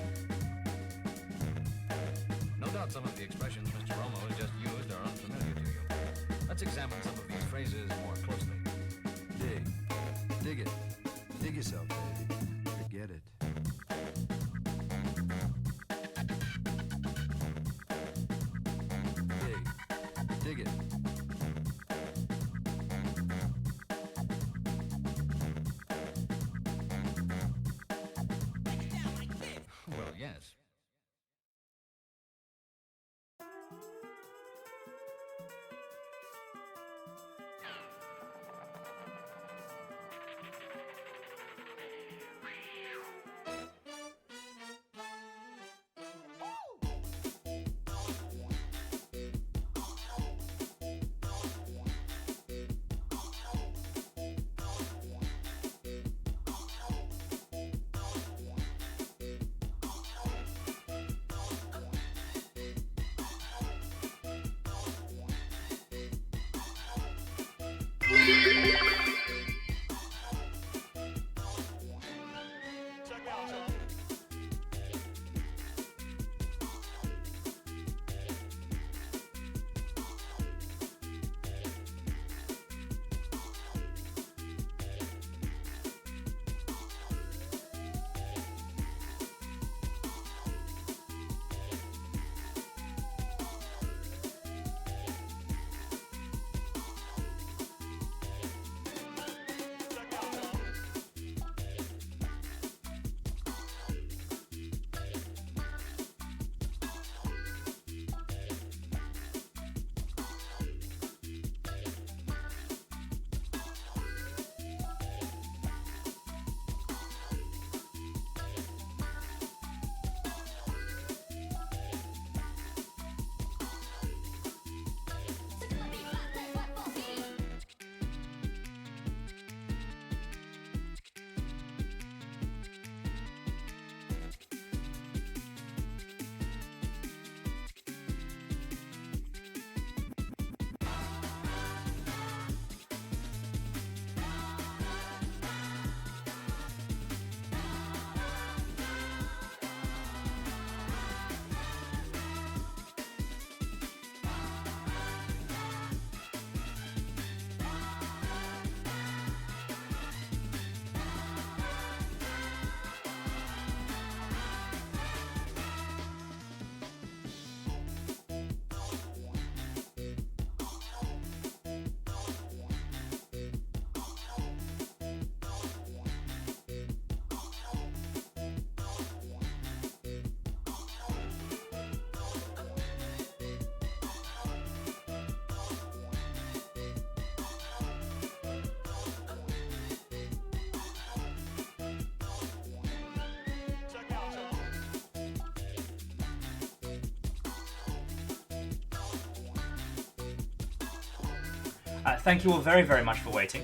Thank you all very, very much for waiting.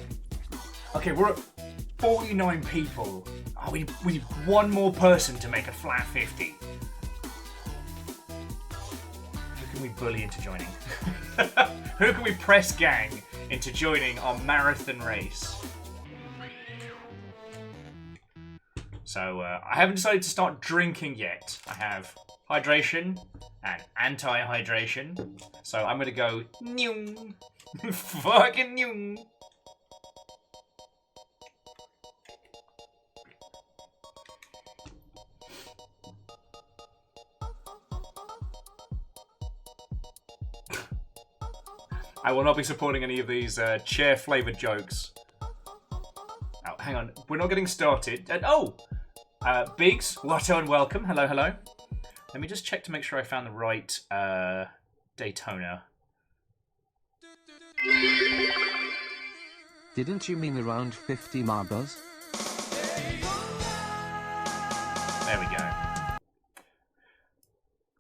Okay, we're at 49 people. Oh, we need one more person to make a flat 50. Who can we bully into joining? Who can we press gang into joining our marathon race? So, I haven't decided to start drinking yet. I have hydration and anti-hydration. So I'm gonna go nyung. Fucking nyung. I will not be supporting any of these chair-flavoured jokes. Oh, hang on. We're not getting started. Biggs, Watto and welcome. Hello, hello. Let me just check to make sure I found the right Daytona. Didn't you mean around 50 marbles? There we go.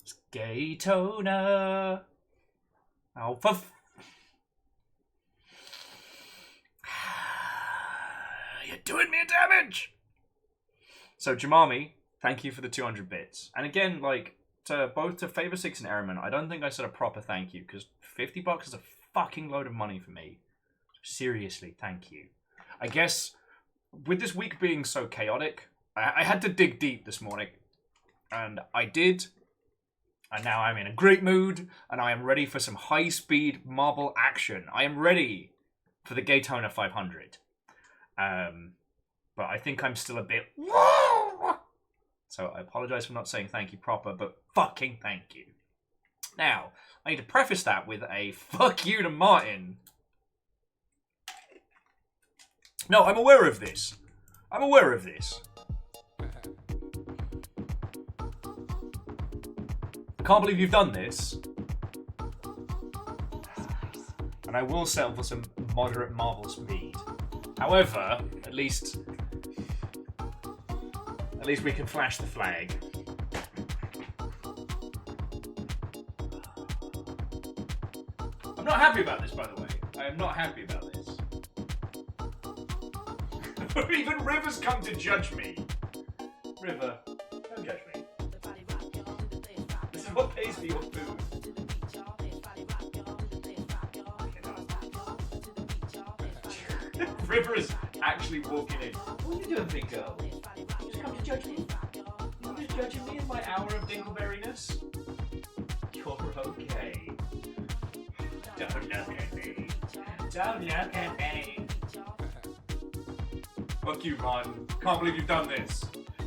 It's Gaytona. Oh, for you're doing me a damage! So, Jamami, thank you for the 200 bits. And again, like, both to Favor 6 and Airman, I don't think I said a proper thank you, because $50 is a fucking load of money for me. Seriously, thank you. I guess, with this week being so chaotic, I had to dig deep this morning. And I did. And now I'm in a great mood, and I am ready for some high-speed marble action. I am ready for the Gaytona 500. But I think I'm still a bit... So I apologize for not saying thank you proper, but fucking thank you. Now, I need to preface that with a fuck you to Martin. No, I'm aware of this. I'm aware of this. I can't believe you've done this. And I will settle for some moderate marble speed. However, at least we can flash the flag. I'm not happy about this, by the way. I am not happy about this. Even River's come to judge me. River, don't judge me. This is what pays for your food. River is actually walking in. What are you doing, big girl? You just come to judge me? You're just judging me in my hour of dingleberryness? You're okay. Don't look at me. Don't look at me. Fuck you, man. Can't believe you've done this.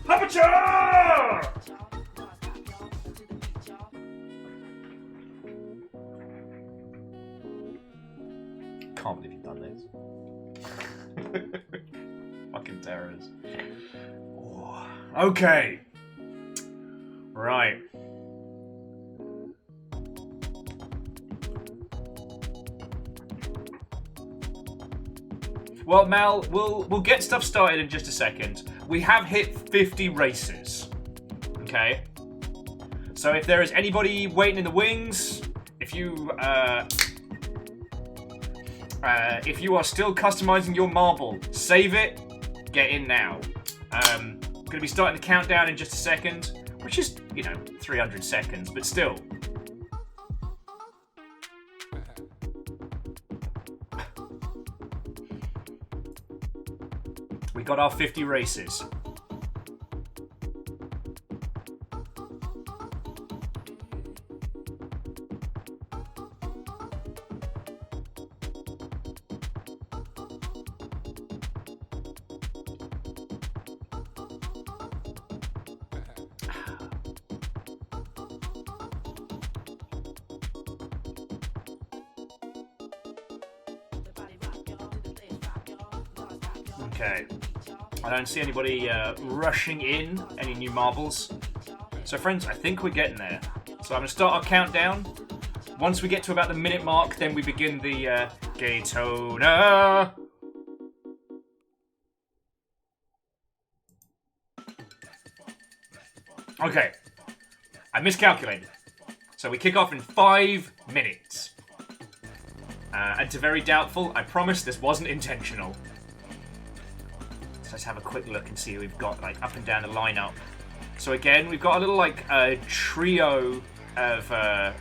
Aperture! Can't believe you've done this. Fucking terrors. Oh. Okay. Right. Well, Mal, we'll get stuff started in just a second. We have hit 50 races. Okay. So if there is anybody waiting in the wings, if you are still customizing your marble, save it, get in now. Gonna be starting the countdown in just a second, which is, 300 seconds, but still. We got our 50 races. Okay. I don't see anybody rushing in, any new marbles. So friends, I think we're getting there. So I'm going to start our countdown. Once we get to about the minute mark, then we begin the Gaytona. Okay. I miscalculated. So we kick off in 5 minutes. And to very doubtful, I promise this wasn't intentional. Let's have a quick look and see who we've got up and down the lineup. So again, we've got a little trio of a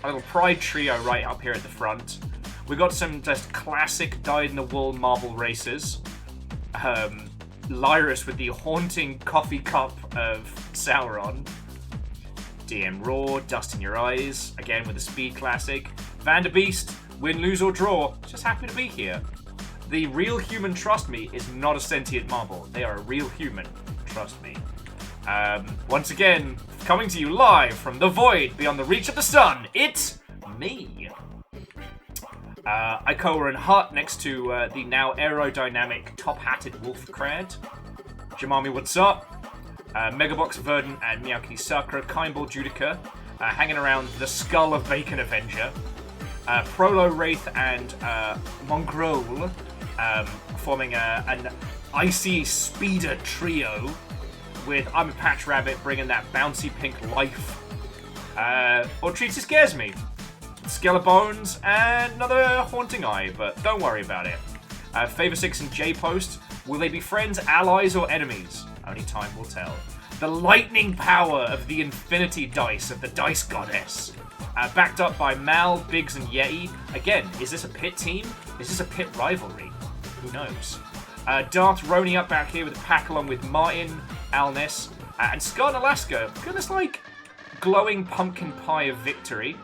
little pride trio right up here at the front. We've got some just classic dyed-in-the-wool marble racers. Lyrus with the haunting coffee cup of Sauron. DM Raw, Dust in Your Eyes, again with the speed classic. Vanderbeest, win, lose or draw, just happy to be here. The real human, trust me, is not a sentient marble. They are a real human, trust me. Once again, coming to you live from the void beyond the reach of the sun, it's me. Ikoa and Hut next to the now aerodynamic top-hatted Wolfcrad. Jamami, what's up? Megabox Verdant and Meowkini Sakura, Kindball Judica, hanging around the Skull of Bacon Avenger. Prolo Wraith and Mongrel forming an icy speeder trio with I'm a Patch Rabbit bringing that bouncy pink life. Ortreaty scares me. Skellebones and another Haunting Eye, but don't worry about it. Favor 6 and J-Post, will they be friends, allies, or enemies? Only time will tell. The lightning power of the infinity dice of the Dice Goddess. Backed up by Mal, Biggs, and Yeti. Again, is this a pit team? Is this a pit rivalry? Who knows? Darth Roni up back here with a pack along with Martin, Alness, and Scar in Alaska. Look at this, glowing pumpkin pie of victory.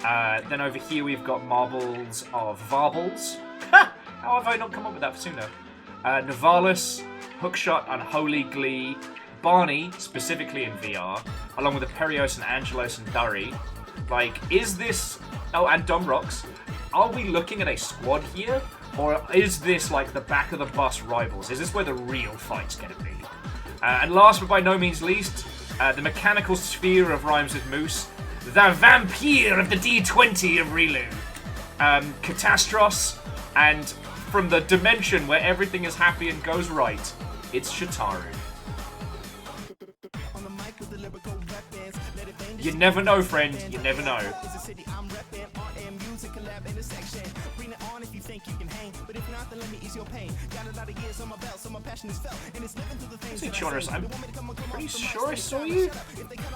Then over here we've got marbles of Varbles. Ha! How have I not come up with that sooner? Navalis, Hookshot, Unholy Glee, Barney, specifically in VR, along with the Perios and Angelos and Durry. Is this... Oh, and Dom Rocks. Are we looking at a squad here? Or is this, the back of the bus rivals? Is this where the real fight's going to be? And last but by no means least, the mechanical sphere of Rhymes with Moose, the vampire of the D20 of Rilu, Catastros, and from the dimension where everything is happy and goes right, it's Shitaru. You never know, friend. You never know. Chorus, I'm pretty sure I saw you.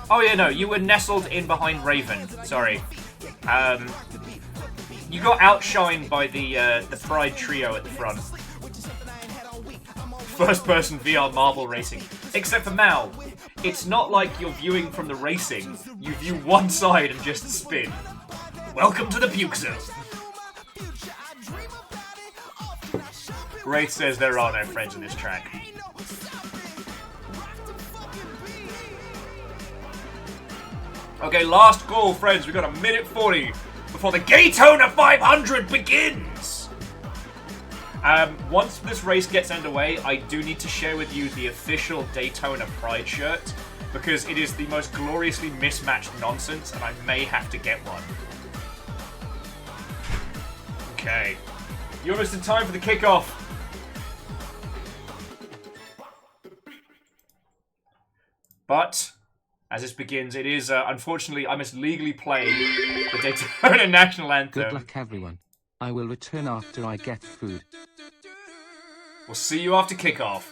Oh yeah, no, you were nestled in behind Raven. Sorry. You got outshined by the Pride trio at the front. First-person VR marble racing. Except for Mal, it's not like you're viewing from the racing. You view one side and just spin. Welcome to the puke zone. Wraith says there are no friends in this track. Okay, last goal, friends. We've got a minute 40 before the Gaytona 500 begins. Once this race gets underway, I do need to share with you the official Daytona Pride shirt because it is the most gloriously mismatched nonsense, and I may have to get one. Okay. You're almost in time for the kickoff. But as this begins, it is, unfortunately, I must legally play the Daytona National Anthem. Good luck, everyone. I will return after I get food. We'll see you after kickoff.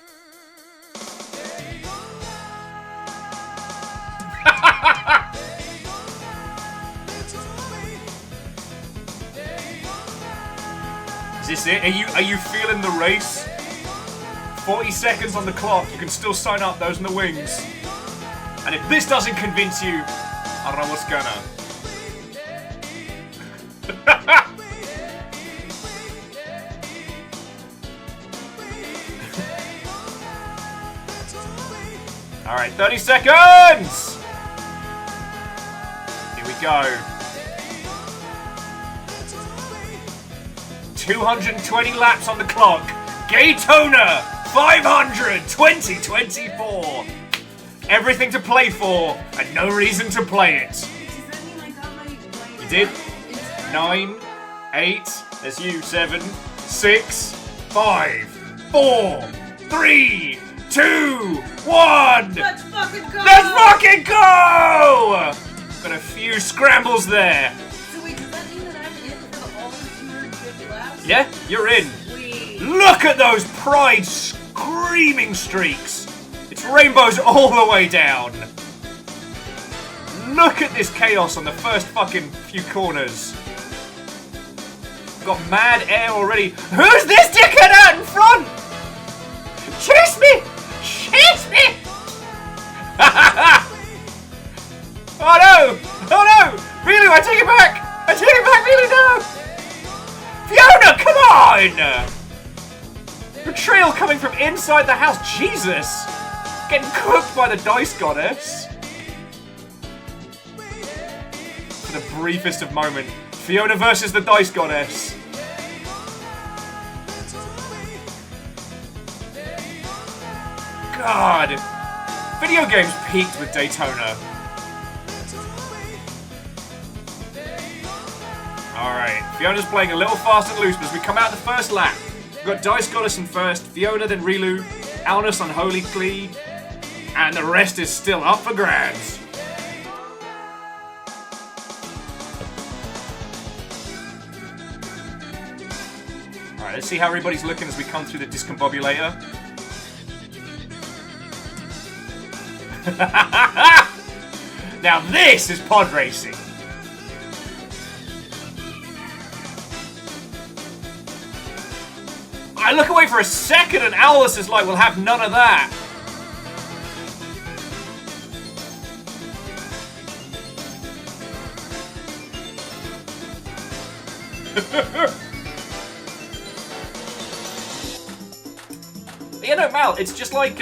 Is this it? Are you feeling the race? 40 seconds on the clock. You can still sign up. Those in the wings. And if this doesn't convince you, I don't know what's gonna. Alright, 30 seconds! Here we go. 220 laps on the clock. Gaytona 500 2024. Everything to play for, and no reason to play it. You did? 9, 8, there's you, 7, 6, 5, 4, 3, 2, 1! Let's fucking go! Let's fucking go! Got a few scrambles there. So wait, does that mean that I'm in for all 250 laps? Yeah, you're in. Sweet. Look at those Pride screaming streaks. It's rainbows all the way down. Look at this chaos on the first fucking few corners. Got mad air already. Who's this dickhead out in front? Chase me! Chase me! Oh no! Oh no! Really, I take it back! I take it back, really, no! Fiona, come on! Betrayal coming from inside the house, Jesus! Getting cooked by the Dice Goddess. For the briefest of moments, Fiona versus the Dice Goddess. God, video games peaked with Daytona. Alright, Fiona's playing a little fast and loose as we come out the first lap. We've got Dice Goddess in first, Fiona then Rilu, Alnus on Holy Clee, and the rest is still up for grabs. Alright, let's see how everybody's looking as we come through the discombobulator. Now this is pod racing. I look away for a second and Owlus is like, we'll have none of that. You know, Mal, it's just like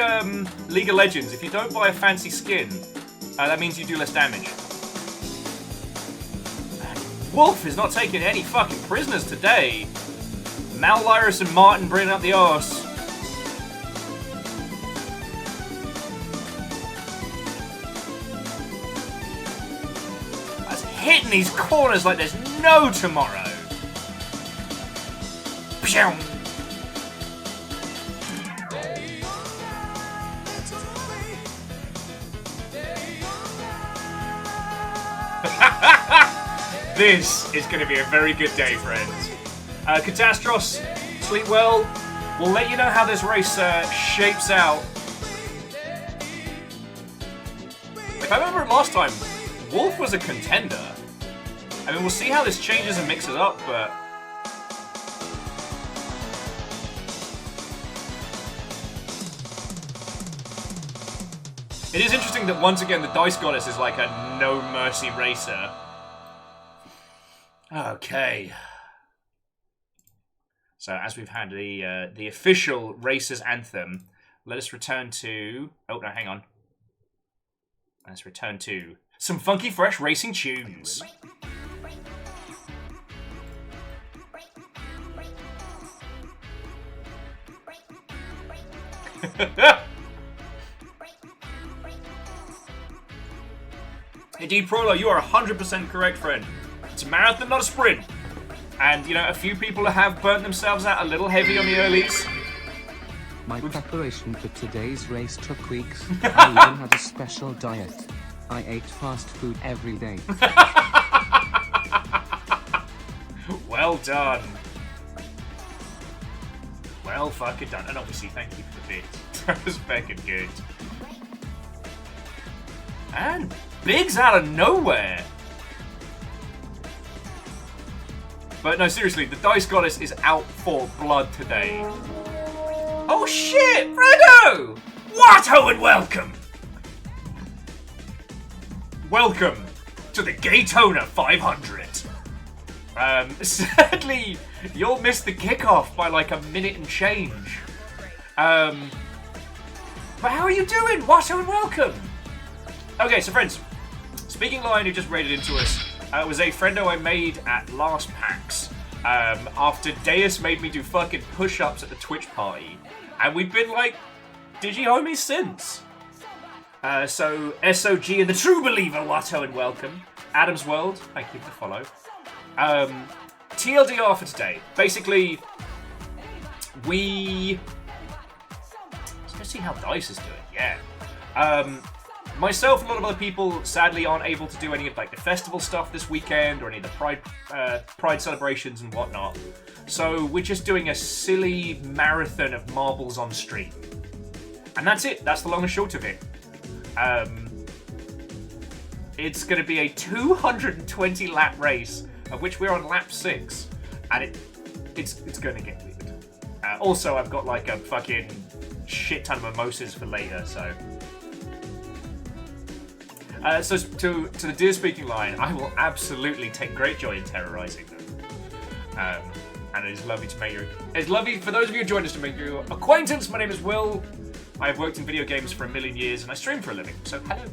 League of Legends. If you don't buy a fancy skin, that means you do less damage. Wolf is not taking any fucking prisoners today. Mal, Lyris, and Martin bringing up the arse. That's hitting these corners like there's no tomorrow. Pshow. This is going to be a very good day, friends. Catastros, sleep well. We'll let you know how this race shapes out. If I remember last time, Wolf was a contender. I mean, we'll see how this changes and mixes up, but... It is interesting that once again the Dice Goddess is like a no mercy racer. Okay. So as we've had the official Racers Anthem, let us return to... Oh, no, hang on. Let's return to some funky, fresh racing tunes. Indeed, Prolo, you are 100% correct, friend. It's a marathon, not a sprint. And, you know, a few people have burnt themselves out a little heavy on the earlies. My preparation for today's race took weeks. I even had a special diet. I ate fast food every day. Well done. Well fucking done. And obviously, thank you for the bit. That was fucking good. And Big's out of nowhere. But no, seriously, the Dice Goddess is out for blood today. Oh shit, Fredo! What-ho and welcome! Welcome to the Gaytona 500. Sadly, you'll miss the kickoff by like a minute and change. But how are you doing? What-ho and welcome! Okay, so friends, Speaking Lion, who just raided into us, was a friendo I made at last PAX. After Deus made me do fucking push-ups at the Twitch party. And we've been like digi-homies since. So, SOG and the True Believer, Watto and welcome. Adam's World, thank you for the follow. TLDR for today. Basically, let's go see how Dice is doing, yeah. Myself and a lot of other people, sadly, aren't able to do any of like the festival stuff this weekend or any of the Pride celebrations and whatnot. So we're just doing a silly marathon of marbles on stream. And that's it. That's the long and short of it. It's going to be a 220 lap race, of which we're on lap 6. And it's going to get weird. Also, I've got like a fucking shit ton of mimosas for later, so... So to the Dear Speaking Lion, I will absolutely take great joy in terrorizing them. And it is lovely to make you... It's lovely for those of you who joined us to make your acquaintance. My name is Will. I have worked in video games for a million years and I stream for a living, so hello.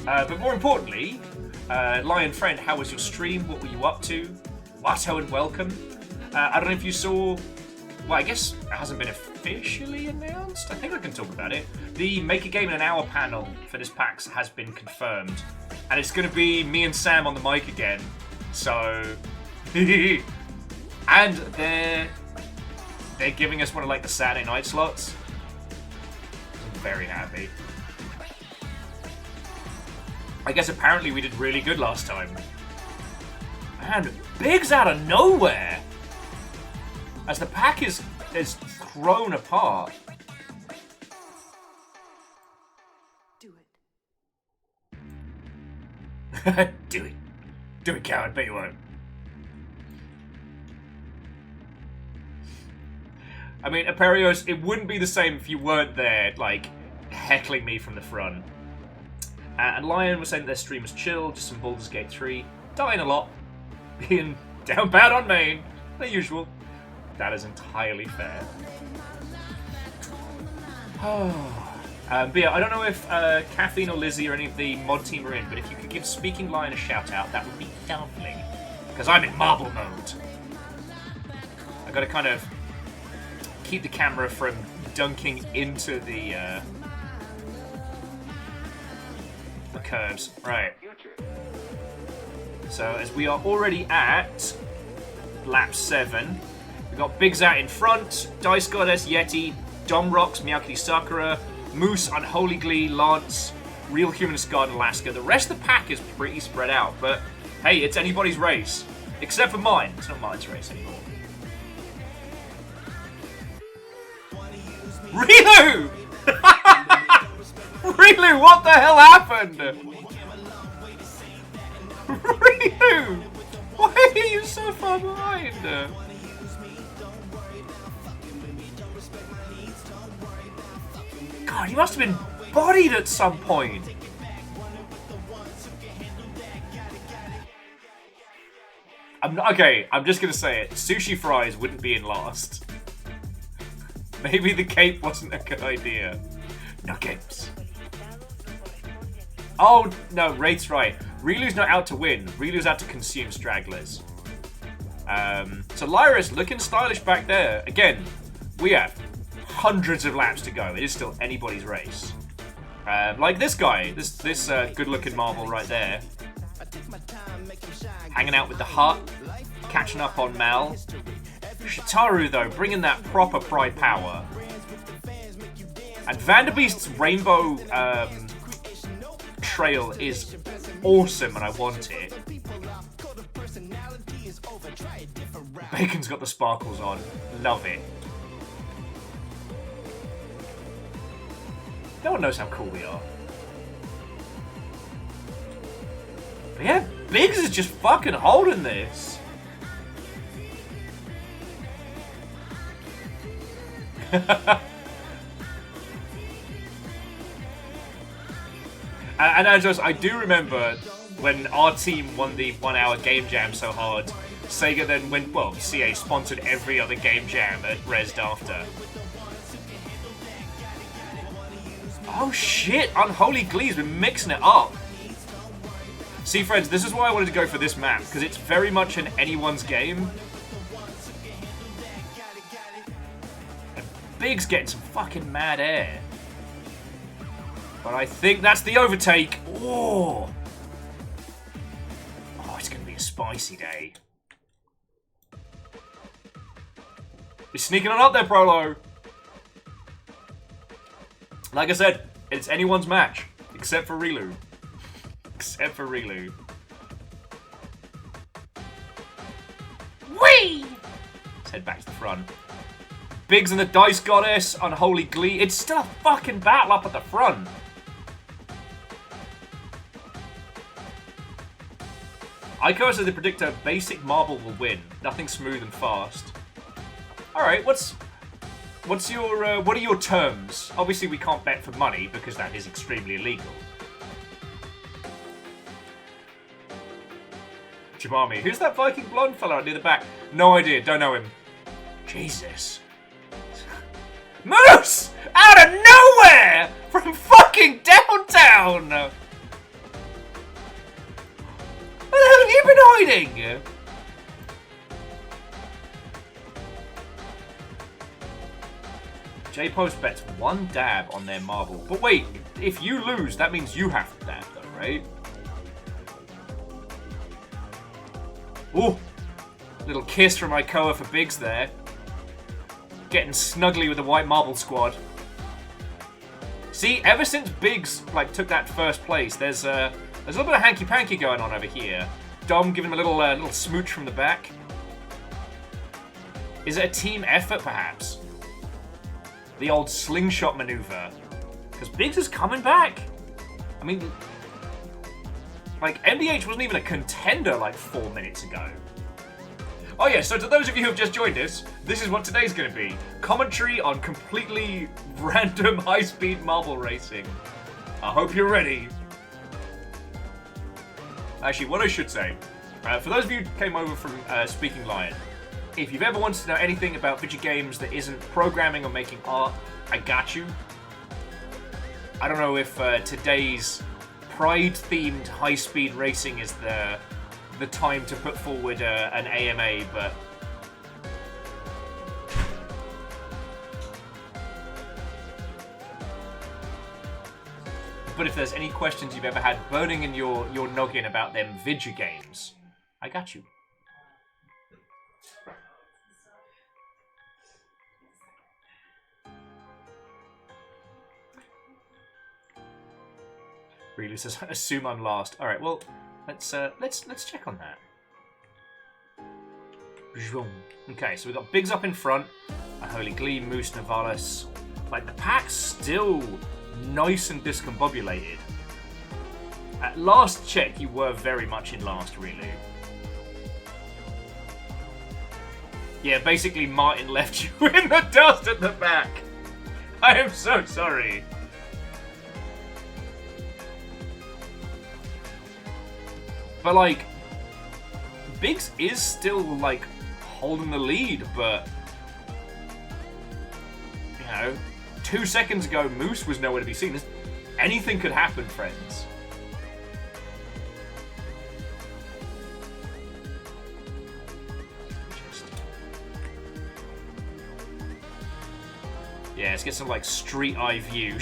But more importantly, Lion friend, how was your stream? What were you up to? Watto and welcome. I don't know if you saw... Well, I guess it hasn't been officially announced. I think I can talk about it. The Make a Game in an Hour panel for this PAX has been confirmed. And it's going to be me and Sam on the mic again. So... and they're giving us one of like the Saturday night slots. I'm very happy. I guess apparently we did really good last time. Man, Big's out of nowhere! As the pack is thrown apart. Do it. Do it. Do it, coward. Bet you won't. I mean, Aperios, it wouldn't be the same if you weren't there, like, heckling me from the front. And Lion was saying their stream was chill, just some Baldur's Gate 3. Dying a lot. Being down bad on main. The usual. That is entirely fair. But yeah, I don't know if Caffeine or Lizzie or any of the mod team are in, but if you could give Speaking Lion a shout out, that would be lovely. Because I'm in marble mode. I gotta kind of keep the camera from dunking into the curves. Right. So as we are already at lap 7, we've got Biggs out in front, Dice Goddess, Yeti, Dom Rocks, Meowkity Sakura, Moose, Unholy Glee, Lance, Real Human Scarred, and Alaska. The rest of the pack is pretty spread out, but hey, it's anybody's race. Except for mine. It's not mine's race anymore. Rilu! Rilu, what the hell happened? Ryu! Why are you so far behind? God, you must have been bodied at some point. Okay, I'm just gonna say it. Sushi Fries wouldn't be in last. Maybe the cape wasn't a good idea. No capes. Oh, no, Wraith's right. Ryu's not out to win. Ryu's out to consume stragglers. So Lyris looking stylish back there. Again, we have hundreds of laps to go. It is still anybody's race. Like this guy, this good-looking marble right there. Hanging out with the Hut, catching up on Mal. Shitaru, though, bringing that proper Pride power. And Vanderbeest's rainbow trail is awesome, and I want it. Bacon's got the sparkles on. Love it. No one knows how cool we are. But yeah, Biggs is just fucking holding this. And I do remember when our team won the 1 hour game jam so hard, Sega then went, well, CA sponsored every other game jam at Rezzed after. Oh shit, Unholy Glee's been mixing it up. See friends, this is why I wanted to go for this map, because it's very much an anyone's game. And Big's getting some fucking mad air. But I think that's the overtake. Oh, it's going to be a spicy day. You're sneaking on up there, Prolo. Like I said, it's anyone's match, except for Relu. Except for Relu. Whee! Let's head back to the front. Biggs and the Dice Goddess, Unholy Glee. It's still a fucking battle up at the front. Ico as the predictor, basic marble will win. Nothing smooth and fast. Alright, what are your terms? Obviously we can't bet for money because that is extremely illegal. Jabami, who's that Viking blonde fella near the back? No idea, don't know him. Jesus. Moose! Out of nowhere! From fucking downtown! Where the hell have you been hiding? J-Post bets 1 dab on their marble. But wait, if you lose, that means you have to dab though, right? Ooh! Little kiss from Ikoa for Biggs there. Getting snuggly with the white marble squad. See, ever since Biggs took that first place, there's a little bit of hanky-panky going on over here. Dom giving him a little smooch from the back. Is it a team effort, perhaps? The old slingshot maneuver. Because Biggs is coming back. I mean, MDH wasn't even a contender 4 minutes ago. Oh yeah, so to those of you who have just joined us, this is what today's going to be. Commentary on completely random high-speed marble racing. I hope you're ready. Actually, what I should say, for those of you who came over from Speaking Lion, if you've ever wanted to know anything about video games that isn't programming or making art, I got you. I don't know if today's Pride-themed high-speed racing is the time to put forward an AMA, but if there's any questions you've ever had burning in your noggin about them video games, I got you. Really says, assume I'm last. All right, well, let's check on that. Okay, so we've got Biggs up in front, Unholy Glee, Moose, Navalis. The pack's still nice and discombobulated. At last check, you were very much in last, really. Yeah, basically Martin left you in the dust at the back. I am so sorry. But, like, Biggs is still, like, holding the lead, but, you know, 2 seconds ago, Moose was nowhere to be seen. Anything could happen, friends. Yeah, let's get some, like, street eye view.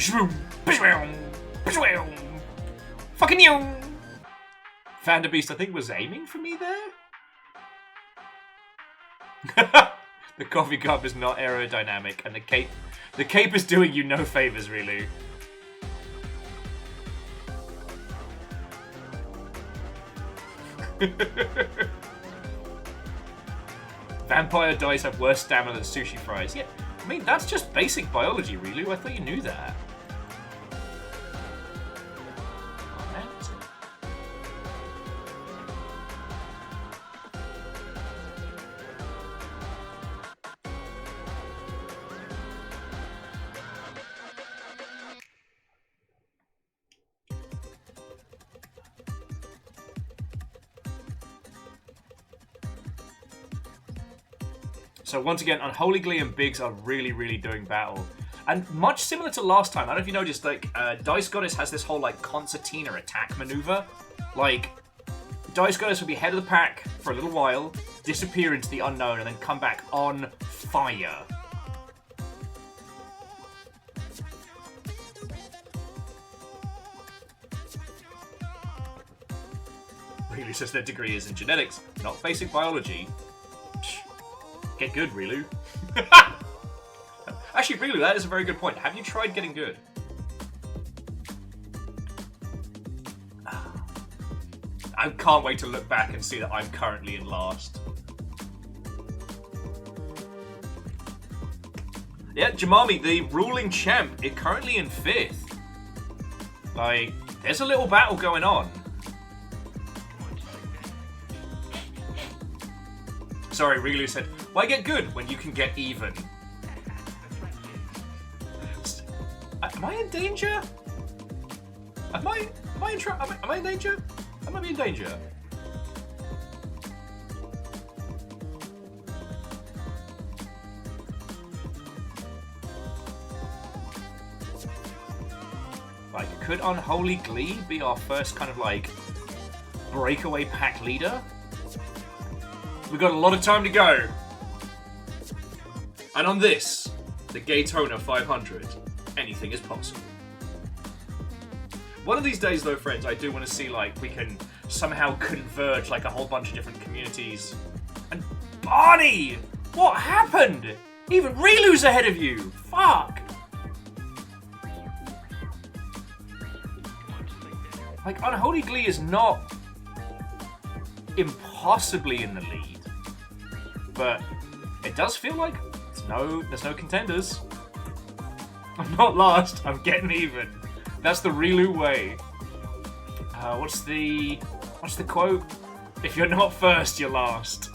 Fucking you! Vanderbeest, I think, was aiming for me there? The coffee cup is not aerodynamic, and the cape is doing you no favors, really. Vampire dice have worse stamina than sushi fries. Yeah, I mean, that's just basic biology, really. I thought you knew that. So once again, Unholy Glee and Biggs are really, really doing battle. And much similar to last time, I don't know if you noticed, like, Dice Goddess has this whole, like, concertina attack maneuver. Like, Dice Goddess will be head of the pack for a little while, disappear into the unknown, and then come back on fire. Really says their degree is in genetics, not basic biology. Get good, Rilu. Actually, Rilu, that is a very good point. Have you tried getting good? I can't wait to look back and see that I'm currently in last. Yeah, Jamami, the ruling champ, is currently in 5th. Like, there's a little battle going on. Sorry, Rilu said, why get good when you can get even? Am I in danger? Am I in danger? I might be in danger. Like, could Unholy Glee be our first kind of, like, breakaway pack leader? We've got a lot of time to go. And on this, the Gaytona 500, anything is possible. One of these days, though, friends, I do want to see, like, we can somehow converge, like, a whole bunch of different communities. And Barney! What happened? Even Rilu's ahead of you! Fuck! Like, Unholy Glee is not impossibly in the lead. But it does feel like there's no contenders. I'm not last, I'm getting even. That's the Rilu way. What's the quote? If you're not first, you're last.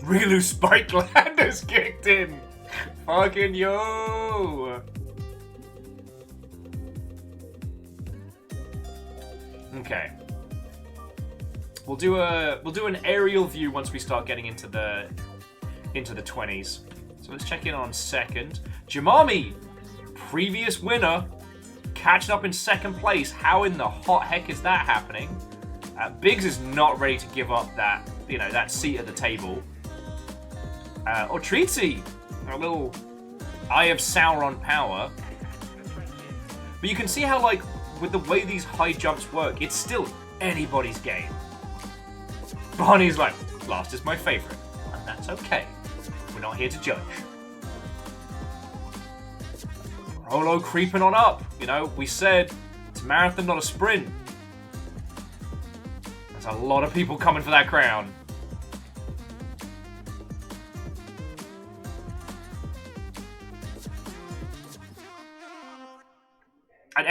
Rilu Spike Landers kicked in. Fucking yo. Okay. We'll do an aerial view once we start getting into the 20s. So let's check in on second. Jamami, previous winner, catching up in second place. How in the hot heck is that happening? Biggs is not ready to give up that, you know, that seat at the table. Treatsy, a little Eye of Sauron power. But you can see how, like, with the way these high jumps work, it's still anybody's game. Barney's like, last is my favorite, and that's okay. We're not here to judge. Rolo creeping on up. You know, we said it's a marathon, not a sprint. There's a lot of people coming for that crown.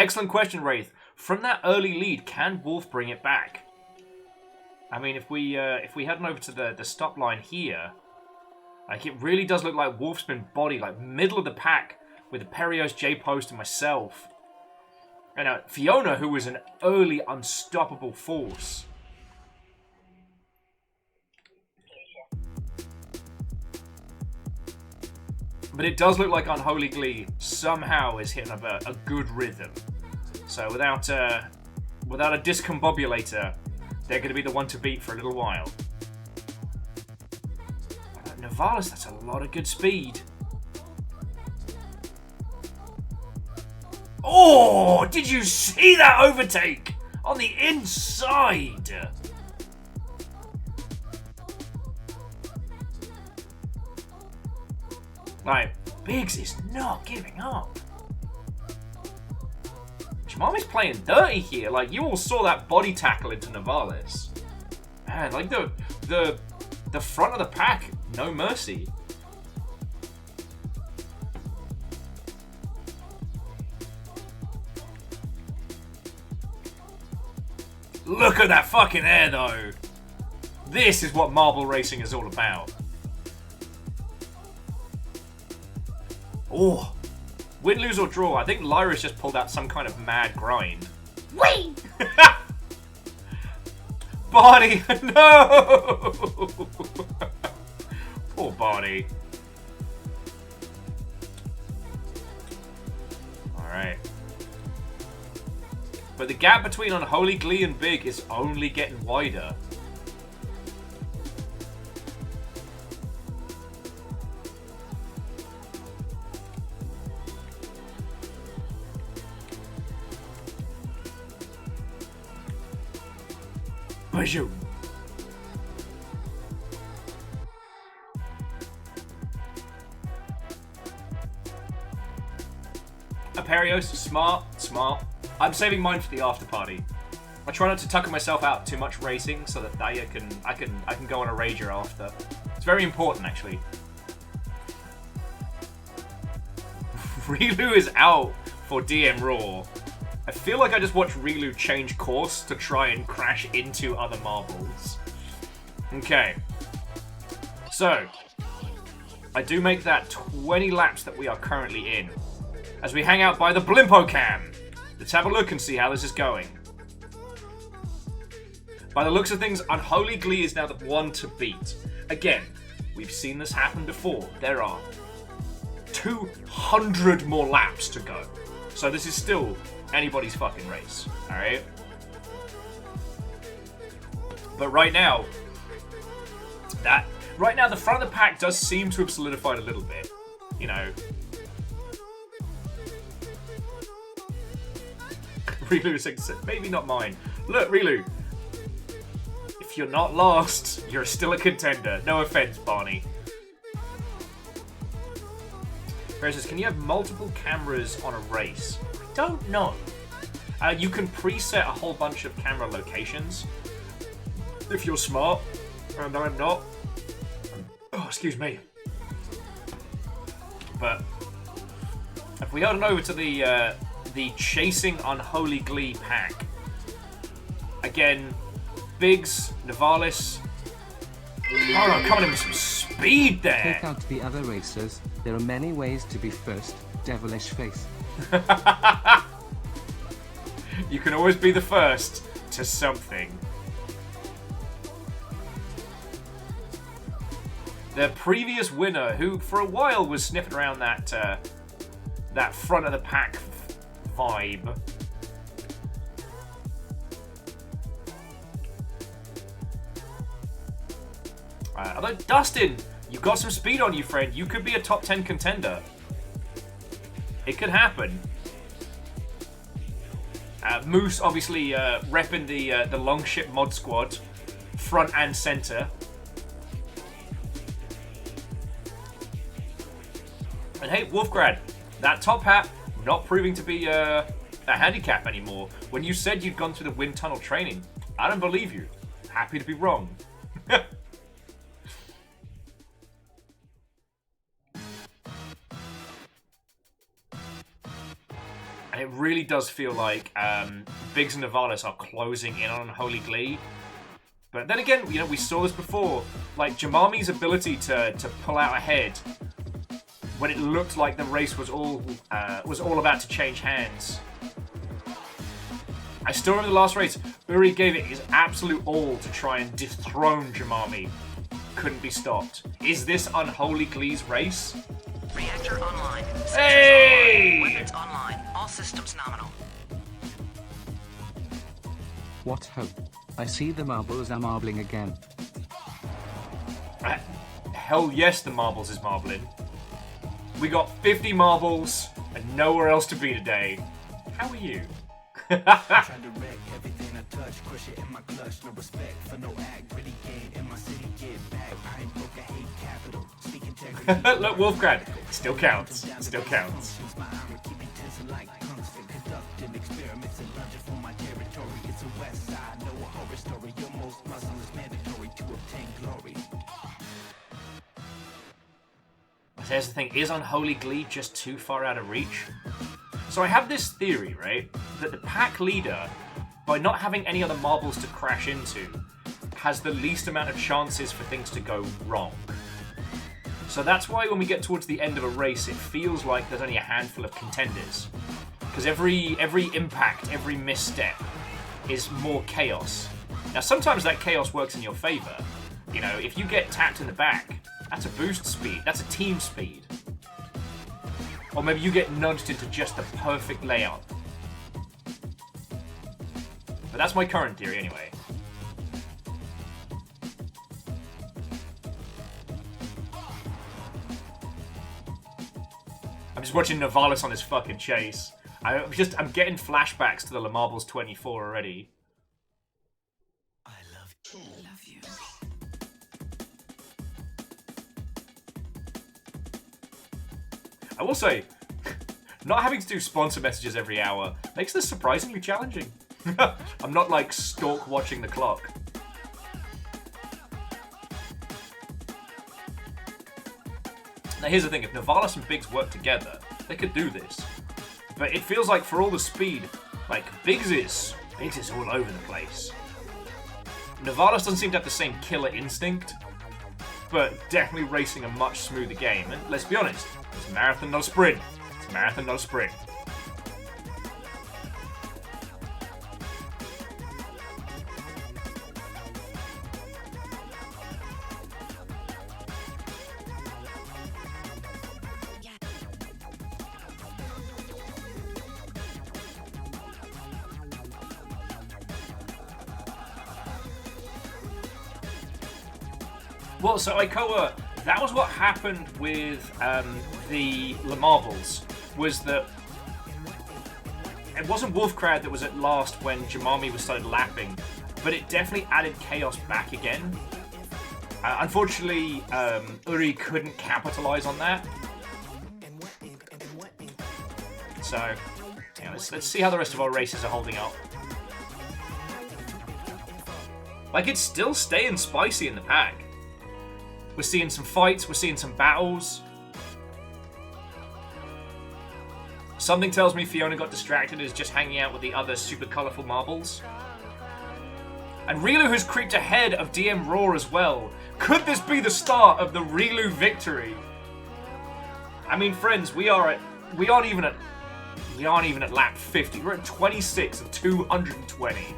Excellent question, Wraith. From that early lead, can Wolf bring it back? I mean, if we head on over to the stop line here, like, it really does look like Wolf's been bodied, like, middle of the pack with Perios, J-Post, and myself. And Fiona, who was an early unstoppable force. But it does look like Unholy Glee somehow is hitting a good rhythm. So without a discombobulator, they're going to be the one to beat for a little while. Navalis, that's a lot of good speed. Oh, did you see that overtake on the inside? Like, Biggs is not giving up. Jemami's playing dirty here. Like, you all saw that body tackle into Navalis. Man, like, the front of the pack, no mercy. Look at that fucking air, though. This is what marble racing is all about. Oh, win, lose, or draw. I think Lyra's just pulled out some kind of mad grind. Wait! Barney, no! Poor Barney. Alright. But the gap between Unholy Glee and Big is only getting wider. Bonjour. Aperios, smart. I'm saving mine for the after party. I try not to tucker myself out too much racing so that I can go on a rager after. It's very important, actually. Rilu is out for DM Raw. I feel like I just watched Rilu change course to try and crash into other marbles. Okay. So, I do make that 20 laps that we are currently in. As we hang out by the Blimpo Cam. Let's have a look and see how this is going. By the looks of things, Unholy Glee is now the one to beat. Again, we've seen this happen before. There are 200 more laps to go. So this is still anybody's fucking race, alright? But right now, the front of the pack does seem to have solidified a little bit. You know. Rilu says, maybe not mine. Look, Rilu, if you're not last, you're still a contender. No offense, Barney. Ferris says, can you have multiple cameras on a race? I don't know. You can preset a whole bunch of camera locations. If you're smart, and I'm not. Oh, excuse me. But if we head on over to the Chasing Unholy Glee pack. Again, Biggs, Navalis. Oh no, coming in with some speed there. Take out the other racers. There are many ways to be first. Devilish face. You can always be the first to something. The previous winner, who for a while was sniffing around that front of the pack vibe. Although, Dustin, you got some speed on you, friend. You could be a top 10 contender. It could happen. Moose, obviously, repping the Longship mod squad, front and center. And hey, Wolfgrad, that top hat not proving to be a handicap anymore. When you said you'd gone through the wind tunnel training, I don't believe you. Happy to be wrong. And it really does feel like Biggs and Navalis are closing in on Unholy Glee. But then again, you know, we saw this before. Like, Jamami's ability to pull out ahead when it looked like the race was all about to change hands. I still remember the last race. Uri gave it his absolute all to try and dethrone Jamami. Couldn't be stopped. Is this Unholy Glee's race? Reactor online. Sensors Hey! online. Weapons online. All systems nominal. What hope? I see the marbles are marbling again. Hell yes, the marbles is marbling. We got 50 marbles and nowhere else to be today. How are you? Trying to wreck everything I touch, crush it in my clutch, no respect for no act, pretty game in my city, get back. I ain't broke, I hate capital. Speak integrity. Look, Wolfgrad, still counts. Still counts. My armor keep me tense like tungsten, conducting experiments and lunging for my territory. It's a west side, no a horror story. Your most muscle is mandatory to obtain glory. Here's the thing, is Unholy Glee just too far out of reach? So I have this theory, right, that the pack leader, by not having any other marbles to crash into, has the least amount of chances for things to go wrong. So that's why when we get towards the end of a race, it feels like there's only a handful of contenders. Because every impact, every misstep is more chaos. Now sometimes that chaos works in your favor. You know, if you get tapped in the back, that's a boost speed, that's a team speed. Or maybe you get nudged into just the perfect layout. But that's my current theory anyway. I'm just watching Navalis on his fucking chase. I'm getting flashbacks to the Le Marbles 24 already. I love you. I will say, not having to do sponsor messages every hour makes this surprisingly challenging. I'm not like stalk watching the clock. Now here's the thing, if Navalis and Biggs work together, they could do this. But it feels like for all the speed, like Biggs is all over the place. Navalis doesn't seem to have the same killer instinct, but definitely racing a much smoother game. And let's be honest, it's a marathon, not a sprint. It's a marathon, not a sprint. Well, so Ikoa, that was what happened with the Le Marbles, was that it wasn't Wolfcrad that was at last when Jamami was started lapping, but it definitely added chaos back again. Unfortunately, Uri couldn't capitalize on that. So, yeah, let's see how the rest of our races are holding up. Like, it's still staying spicy in the pack. We're seeing some fights, we're seeing some battles. Something tells me Fiona got distracted and is just hanging out with the other super colourful marbles. And Rilu has creeped ahead of DM Raw as well. Could this be the start of the Rilu victory? I mean, friends, we aren't even at lap 50. We're at 26 of 220.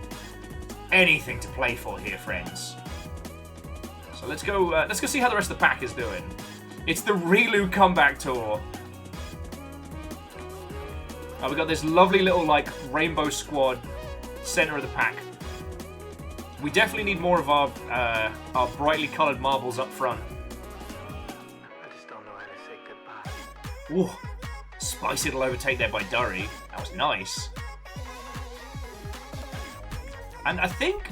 Anything to play for here, friends. So let's go see how the rest of the pack is doing. It's the Rilu comeback tour. We got this lovely little like rainbow squad center of the pack. We definitely need more of our brightly coloured marbles up front. I just don't know how to say goodbye. Ooh, spicy little overtake there by Durry. That was nice. And I think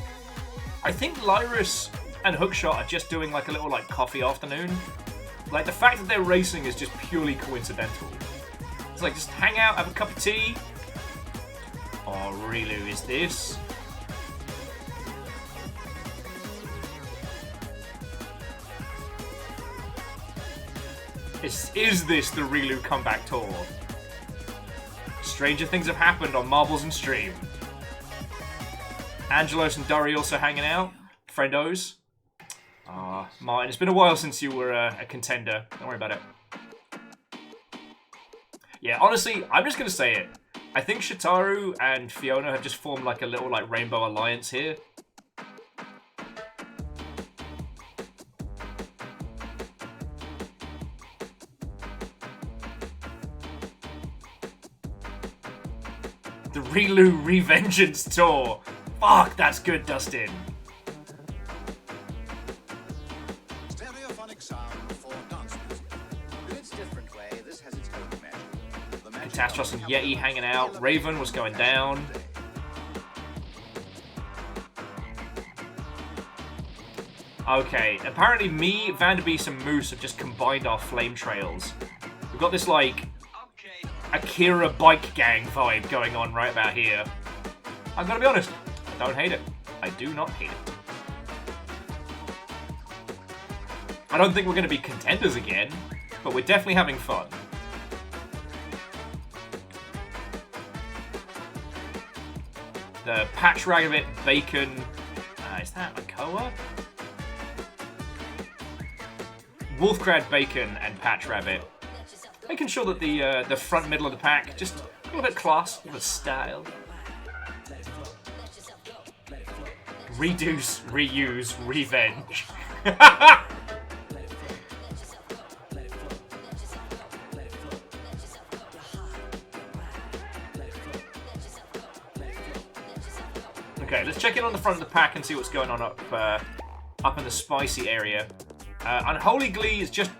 Lyrus and Hookshot are just doing like a little like coffee afternoon. Like the fact that they're racing is just purely coincidental. It's like just hang out, have a cup of tea. Oh, Rilu, is this? Is this the Rilu comeback tour? Stranger things have happened on Marbles and Stream. Angelos and Durry also hanging out. Friendos. Martin, it's been a while since you were a contender. Don't worry about it. Yeah, honestly, I'm just gonna say it. I think Shitaru and Fiona have just formed like a little like rainbow alliance here. The Relu Revengeance Tour. Fuck, that's good, Dustin. Stereophonic sound for dance music. In its different way, this has its own magic. The magic Tastros and Yeti hanging out. Raven was going down. Okay, apparently me, Vanderbeest, and Moose have just combined our flame trails. We've got this, like, Akira bike gang vibe going on right about here. I'm gonna be honest, I don't hate it. I do not hate it. I don't think we're gonna be contenders again, but we're definitely having fun. The Patch Rabbit Bacon... is that Akoa? Wolfcrad Bacon and Patch Rabbit. Making sure that the front middle of the pack, just a little bit class, a little bit style. Reduce, reuse, revenge. Okay, let's check in on the front of the pack and see what's going on up in the spicy area. Unholy Glee is just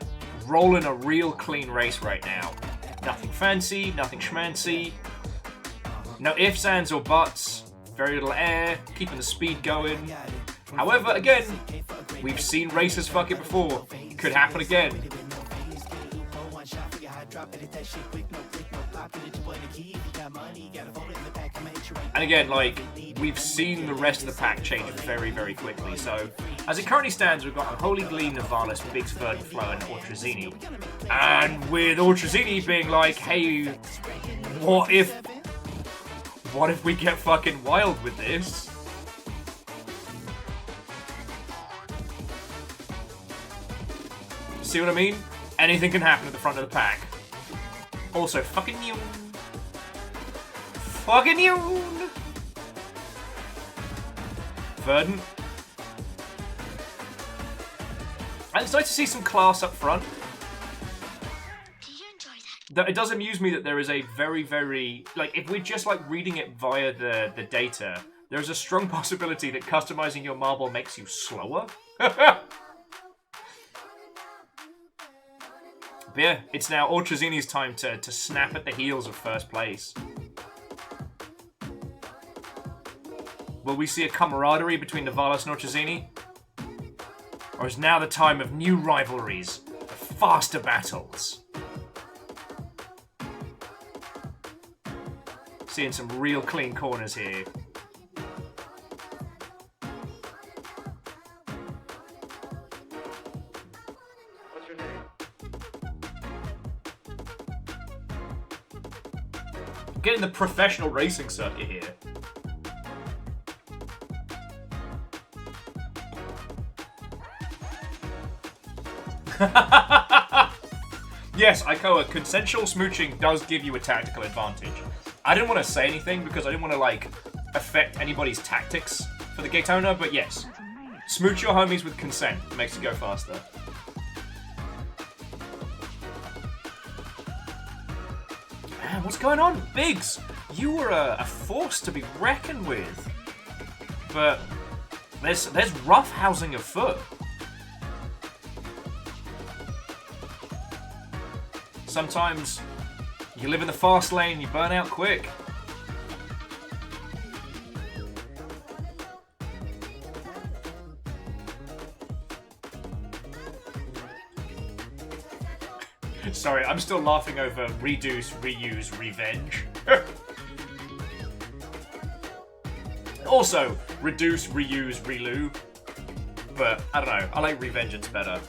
rolling a real clean race right now. Nothing fancy, nothing schmancy. No ifs, ands, or buts. Very little air, keeping the speed going. However, again, we've seen races fuck it before. It could happen again. And again, like, we've seen the rest of the pack change very, very quickly. So, as it currently stands, we've got Unholy Glee, Navalis, Biggs, Verdant Flow, and Ultrazini. And with Ultrazini being like, hey, what if we get fucking wild with this? See what I mean? Anything can happen at the front of the pack. Also, fucking Yoon. Fucking Yoon! Verdant. And it's nice to see some class up front. It does amuse me that there is a very, very... Like, if we're just, like, reading it via the data, there's a strong possibility that customizing your marble makes you slower. But yeah, it's now Ultrazini's time to snap at the heels of first place. Will we see a camaraderie between Navalis and Ultrazini? Or is now the time of new rivalries, of faster battles? Seeing some real clean corners here. What's your name? Getting the professional racing circuit here. Yes, Ikoa, consensual smooching does give you a tactical advantage. I didn't want to say anything because I didn't want to, like, affect anybody's tactics for the Gaytona, but yes. Smooch your homies with consent. It makes it go faster. Man, what's going on? Biggs, you were a force to be reckoned with. But there's rough housing afoot. Sometimes you live in the fast lane, you burn out quick. Sorry, I'm still laughing over reduce, reuse, revenge. Also, reduce, reuse, relu. But, I don't know, I like revengeance better.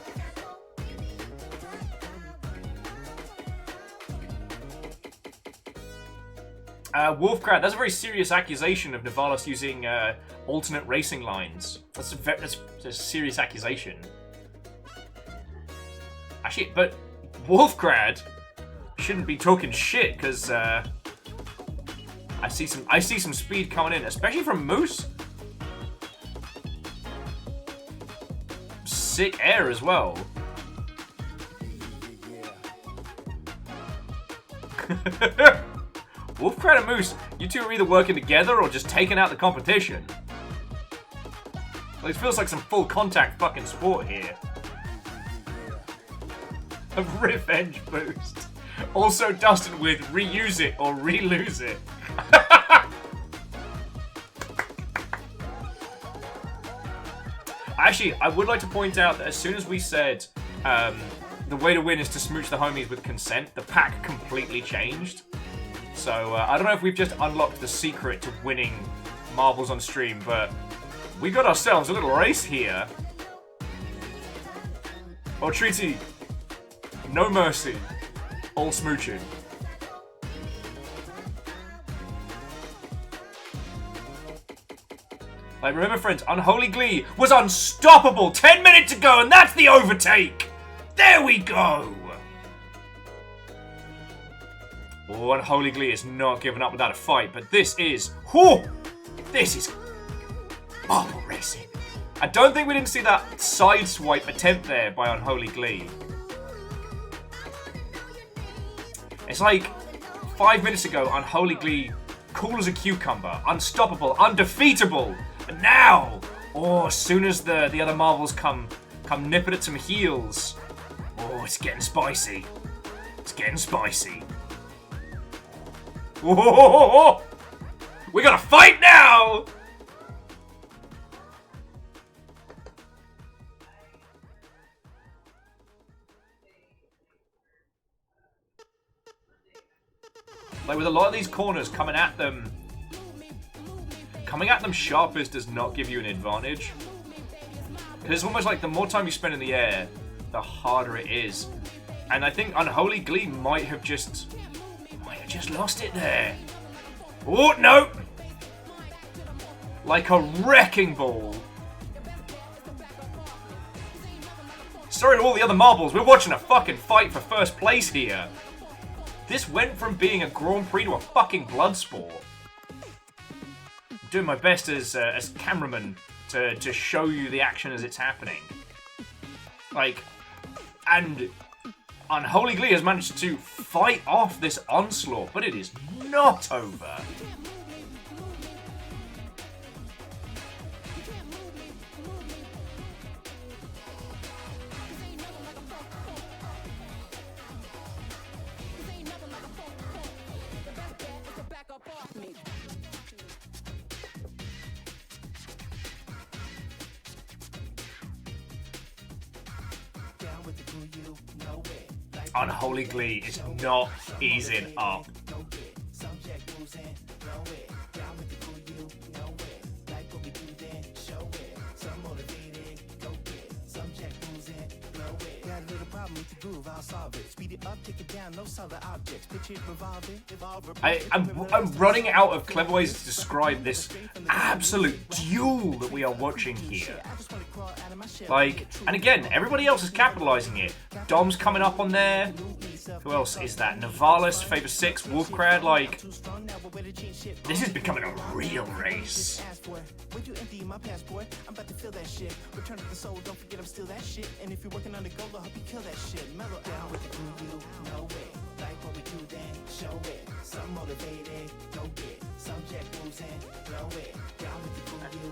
Wolfcrad, that's a very serious accusation of Nivalis using alternate racing lines. That's a serious accusation. Actually, but Wolfcrad shouldn't be talking shit because I see some speed coming in, especially from Moose. Sick air as well. Wolfcrad and Moose, you two are either working together or just taking out the competition. Well, it feels like some full contact fucking sport here. A revenge boost. Also dusted with reuse it or re-lose it. Actually, I would like to point out that as soon as we said the way to win is to smooch the homies with consent, the pack completely changed. So, I don't know if we've just unlocked the secret to winning marbles on stream, but we got ourselves a little race here. Oh, Treaty. No mercy. All smooching. Like, remember, friends, Unholy Glee was unstoppable 10 minutes ago, and that's the overtake! There we go! Oh, Unholy Glee is not giving up without a fight, but this is... Whew! This is... marble racing. I don't think we didn't see that sideswipe attempt there by Unholy Glee. It's like 5 minutes ago, Unholy Glee, cool as a cucumber, unstoppable, undefeatable. And now, oh, as soon as the other marbles come nipping at some heels, oh, it's getting spicy. It's getting spicy. Whoa! We gotta fight now! Like, with a lot of these corners coming at them sharpest does not give you an advantage. Because it's almost like the more time you spend in the air, the harder it is. And I think Unholy Glee might have just lost it there. Oh, no! Like a wrecking ball. Sorry to all the other marbles, we're watching a fucking fight for first place here. This went from being a Grand Prix to a fucking blood sport. I'm doing my best as cameraman to show you the action as it's happening. Like, and Unholy Glee has managed to fight off this onslaught, but it is not over. Unholy Glee is not easing up. I'm running out of clever ways to describe this absolute duel that we are watching here. Like, and again, everybody else is capitalizing it. Dom's coming up on there. Who else is that? Nivalis, Favor 6, Wolfcrad. Like, this is becoming a real race.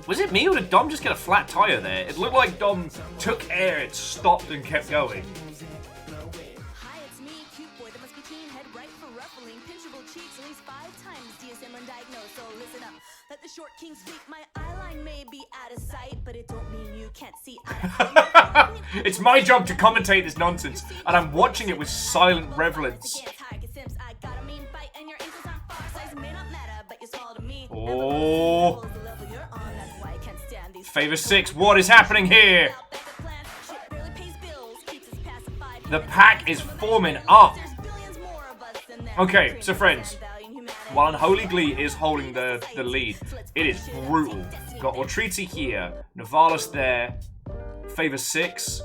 Was it me or did Dom just get a flat tire there? It looked like Dom took air, it stopped and kept going. Hi, it's me, cute boy that must be teen, head right for ruffling, pinchable cheeks at least 5 times, DSM undiagnosed, so listen up. Let the short king speak, my eyeline may be out of sight, but it don't mean you can't see. It's my job to commentate this nonsense, and I'm watching it with silent reverence. Oh. Favor 6, what is happening here? The pack is forming up. Okay, so friends, while Unholy Glee is holding the lead. It is brutal. Got Ortriti here, Novalis there, Favor 6.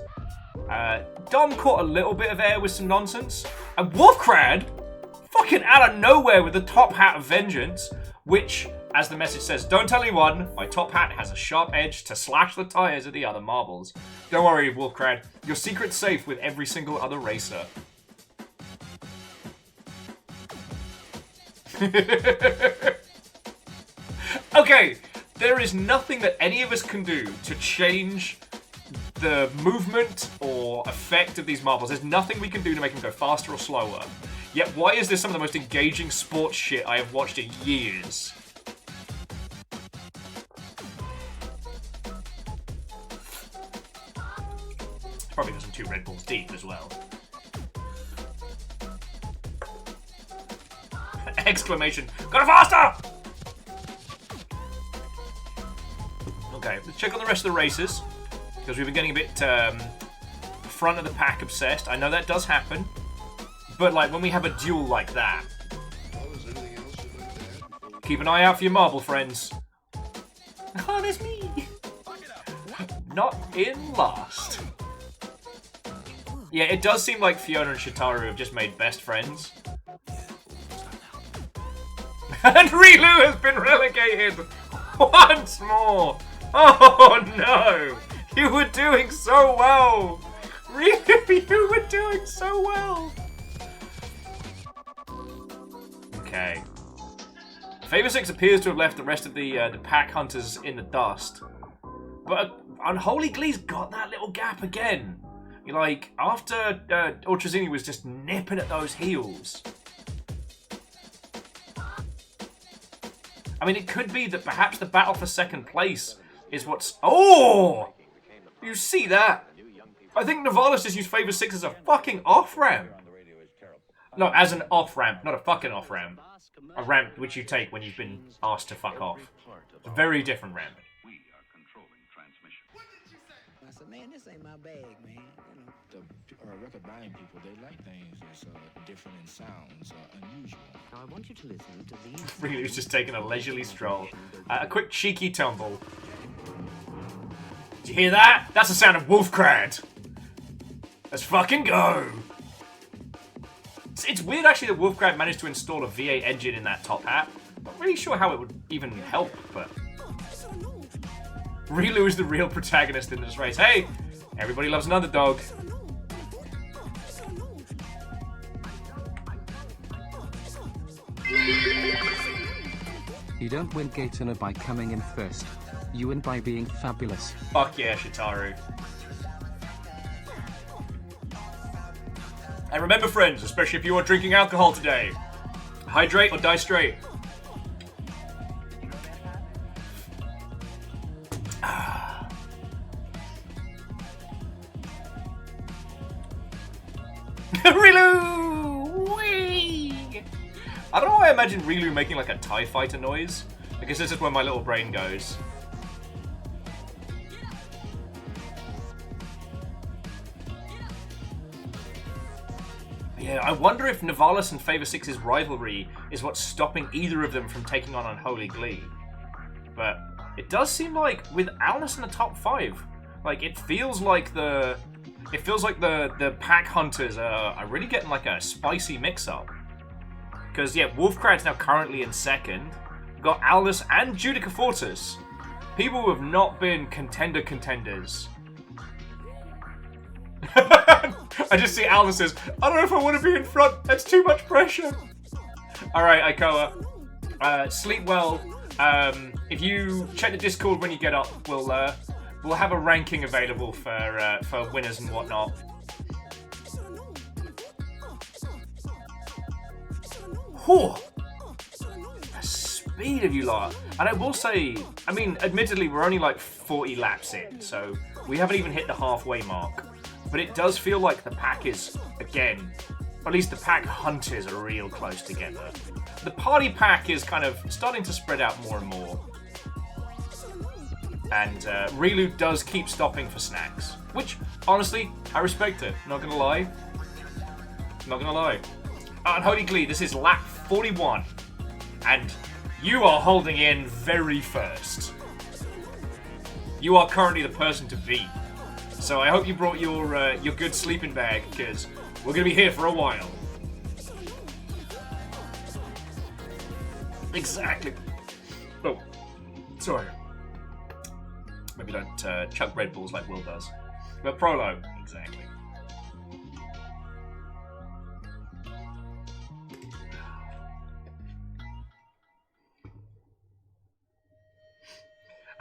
Dom caught a little bit of air with some nonsense. And Wolfcrad, fucking out of nowhere with the top hat of vengeance, which, as the message says, don't tell anyone, my top hat has a sharp edge to slash the tires of the other marbles. Don't worry, Wolfcrad, your secret's safe with every single other racer. Okay, there is nothing that any of us can do to change the movement or effect of these marbles. There's nothing we can do to make them go faster or slower. Yet why is this some of the most engaging sports shit I have watched in years? Probably got some 2 Red Bulls deep as well. Exclamation, go faster! Okay, let's check on the rest of the races, because we've been getting a bit front of the pack obsessed. I know that does happen, but like when we have a duel like that, keep an eye out for your marble friends. Oh, there's me! Not in last. Yeah, it does seem like Fiona and Shitaru have just made best friends. And Rilu has been relegated once more. Oh no! You were doing so well! Rilu, you were doing so well! Okay. Favor 6 appears to have left the rest of the pack hunters in the dust. But Unholy Glee's got that little gap again. Like, after Ultrazini was just nipping at those heels. I mean, it could be that perhaps the battle for second place is what's... Oh! You see that? I think Novalis just used Favor 6 as a fucking off-ramp. No, as an off-ramp, not a fucking off-ramp. A ramp which you take when you've been asked to fuck off. It's a very different ramp. I said, man, this ain't my bag, man. The record buying people, they like things that's different in sounds, unusual. Now I want you to listen to these. Really, was just taking a leisurely stroll. A quick cheeky tumble. Did you hear that? That's the sound of Wolfcrad. Let's fucking go. It's weird actually that Wolfcrad managed to install a V8 engine in that top hat. Not really sure how it would even help, but Rilu is the real protagonist in this race. Hey, everybody loves an underdog. You don't win Gaytona by coming in first. You win by being fabulous. Fuck yeah, Shitaru. And remember, friends, especially if you are drinking alcohol today, hydrate or die straight. Rilu! Whee! I don't know why I imagine Rilu making like a TIE fighter noise. I guess this is where my little brain goes. Yeah, I wonder if Novalis and Favor 6's rivalry is what's stopping either of them from taking on Unholy Glee. But it does seem like with Alnus in the top 5, like it feels like the pack hunters are really getting like a spicy mix-up. Because yeah, Wolfcrad's now currently in second. We've got Alnus and Judica Fortis. People who have not been contenders. I just see Alnus says, I don't know if I want to be in front. That's too much pressure. Alright, Ikoa. Sleep well. If you check the Discord when you get up, we'll have a ranking available for winners and whatnot. Whew. The speed of you lot. And I will say, I mean, admittedly, we're only like 40 laps in, so we haven't even hit the halfway mark. But it does feel like the pack is, again, at least the pack hunters are real close together. The party pack is kind of starting to spread out more and more. And Rilu does keep stopping for snacks. Which, honestly, I respect it. Not gonna lie. Not gonna lie. Unholy Glee, this is lap 41. and you are holding in very first. You are currently the person to beat. So I hope you brought your good sleeping bag, because we're going to be here for a while. Exactly. Oh, sorry. Maybe don't chug Red Bulls like Will does. But Prolo, exactly.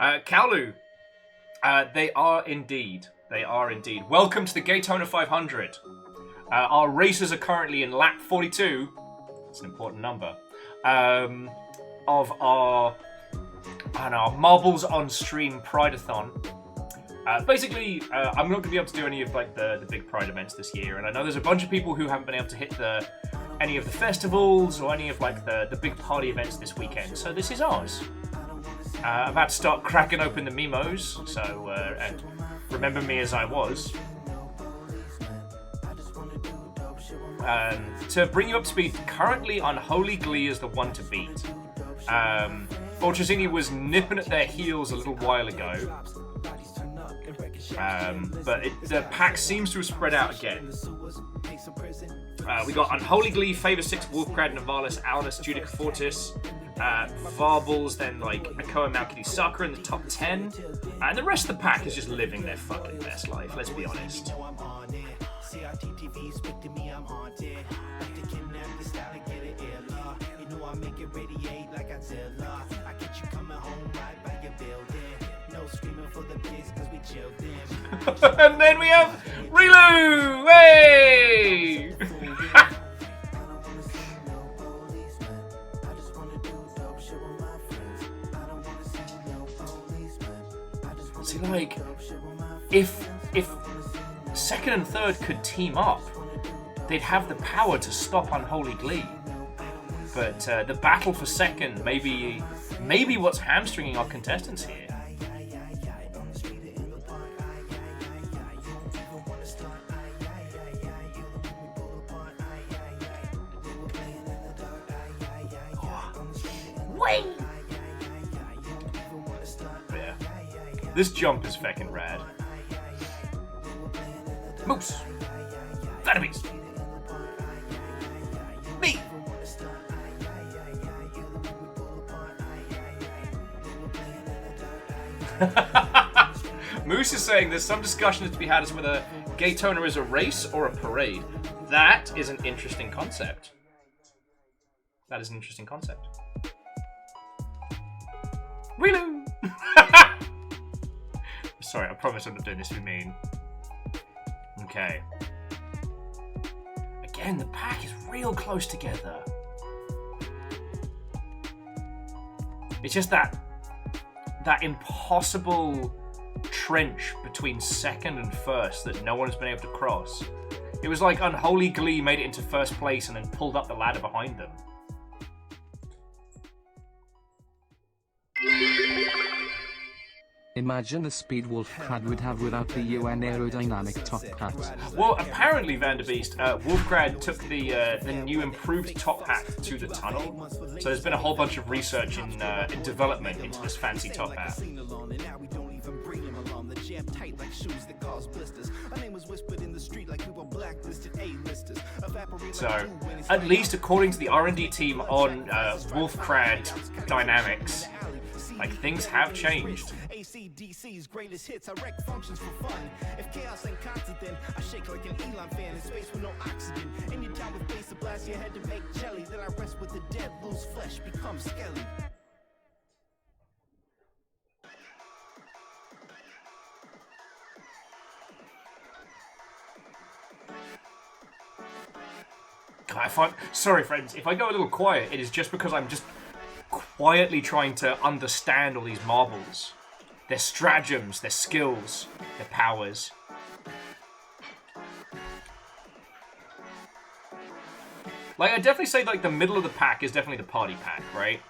Kaolu, they are indeed. They are indeed. Welcome to the Gaytona 500. Our racers are currently in lap 42. That's an important number. Of our Marbles on Stream Prideathon. Basically, I'm not going to be able to do any of like the big Pride events this year, and I know there's a bunch of people who haven't been able to hit any of the festivals or any of like the big party events this weekend. So this is ours. I'm about to start cracking open the Mimos, so and remember me as I was. To bring you up to speed, currently Unholy Glee is the one to beat. Fortressini was nipping at their heels a little while ago. But the pack seems to have spread out again. We got Unholy Glee, Favor 6, Wolfcrad, Navalis, Alnus, Judica Fortis, Varbles, then like Akoa, Malkity, Sakura in the top 10. And the rest of the pack is just living their fucking best life, let's be honest. And then we have Rilu! Hey! See, like, if second and third could team up, they'd have the power to stop Unholy Glee. But the battle for second may be what's hamstringing our contestants here. Wait! Yeah. This jump is fucking rad. Moose! Vanities! Me! Moose is saying there's some discussion to be had as whether Gaytona is a race or a parade. That is an interesting concept. That is an interesting concept. Wheeloo! Sorry, I promise I'm not doing this for mean. Okay. Again, the pack is real close together. It's just that impossible trench between second and first that no one has been able to cross. It was like Unholy Glee made it into first place and then pulled up the ladder behind them. Imagine the speed Wolfcrad would have without the UN aerodynamic top hat. Well, apparently, Vanderbeest, Wolfcrad took the new improved top hat to the tunnel. So there's been a whole bunch of research in development into this fancy top hat. So, at least according to the R&D team on Wolfcrad Dynamics, like, things have changed. ACDC's greatest hits, I wreck functions for fun. If chaos ain't constant, then I shake like an Elon fan in space with no oxygen. In your time with base to blast your head to make jelly. Then I rest with the dead, lose flesh, become skelly. Sorry, friends, if I go a little quiet, it is just because I'm just quietly trying to understand all these marbles. Their stratagems, their skills, their powers. Like, I definitely say, like, the middle of the pack is definitely the party pack, right?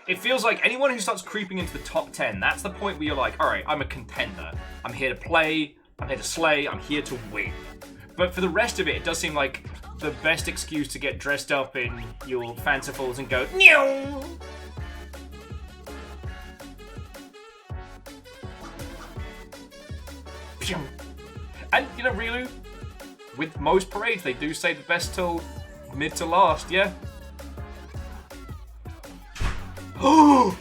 It feels like anyone who starts creeping into the top 10, that's the point where you're like, alright, I'm a contender. I'm here to play, I'm here to slay, I'm here to win. But for the rest of it, it does seem like the best excuse to get dressed up in your fancifuls and go, Meow! And, you know, Rilu, with most parades, they do say the best till mid to last, yeah? Oh!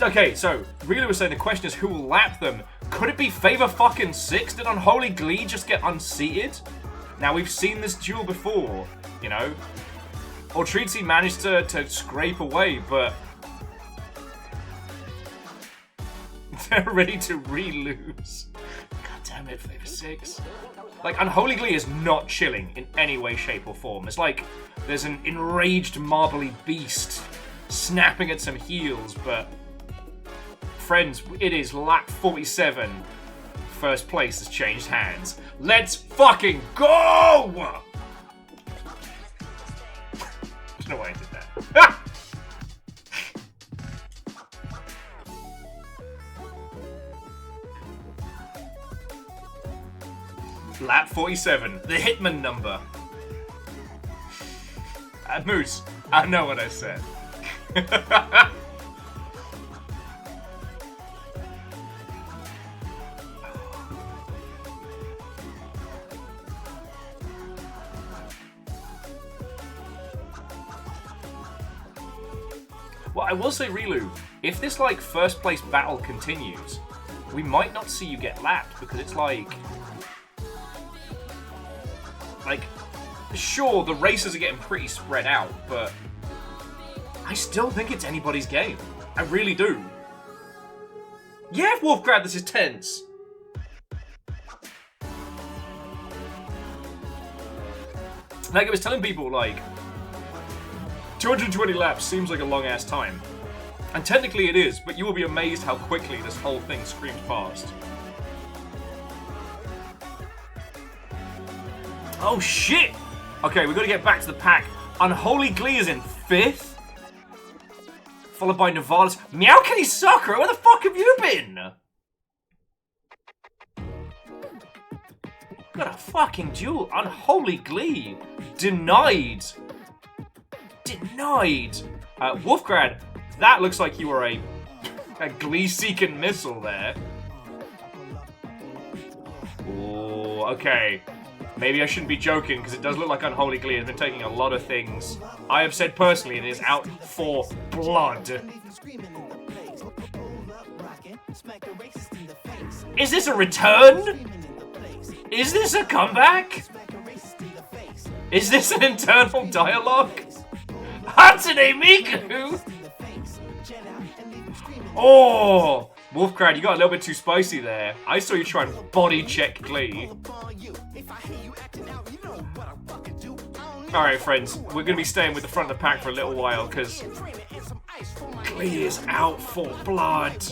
Okay, so, Rilu was saying the question is who will lap them. Could it be Favor fucking 6? Did Unholy Glee just get unseated? Now, we've seen this duel before, you know? Ortrizzi managed to scrape away, but they're ready to re-lose. God damn it, Favor 6. Like, Unholy Glee is not chilling in any way, shape, or form. It's like there's an enraged marbly beast snapping at some heels, but friends, it is lap 47. First place has changed hands. Let's fucking go! There's no way I did that. Lap 47, the Hitman number. Moose, I know what I said. Well, I will say, Rilu, if this, like, first place battle continues, we might not see you get lapped, because it's like, sure, the races are getting pretty spread out, but I still think it's anybody's game. I really do. Yeah, Wolfgrad, this is tense. Like I was telling people, like, 220 laps seems like a long-ass time. And technically it is, but you will be amazed how quickly this whole thing screams past. Oh, shit! Okay, we've got to get back to the pack. Unholy Glee is in 5th. Followed by Navalis. Meow Kitty Sakura, where the fuck have you been? Got a fucking duel. Unholy Glee. Denied. Denied. Wolfgrad, that looks like you are a Glee-seeking missile there. Oh, okay. Maybe I shouldn't be joking, because it does look like Unholy Glee has been taking a lot of things I have said personally and is out for blood. Is this a return? Is this a comeback? Is this an internal dialogue? Hatsune Miku! Oh! Wolfgrad, you got a little bit too spicy there. I saw you try and body check Glee. Alright, friends, we're going to be staying with the front of the pack for a little while, because Glee is out for blood.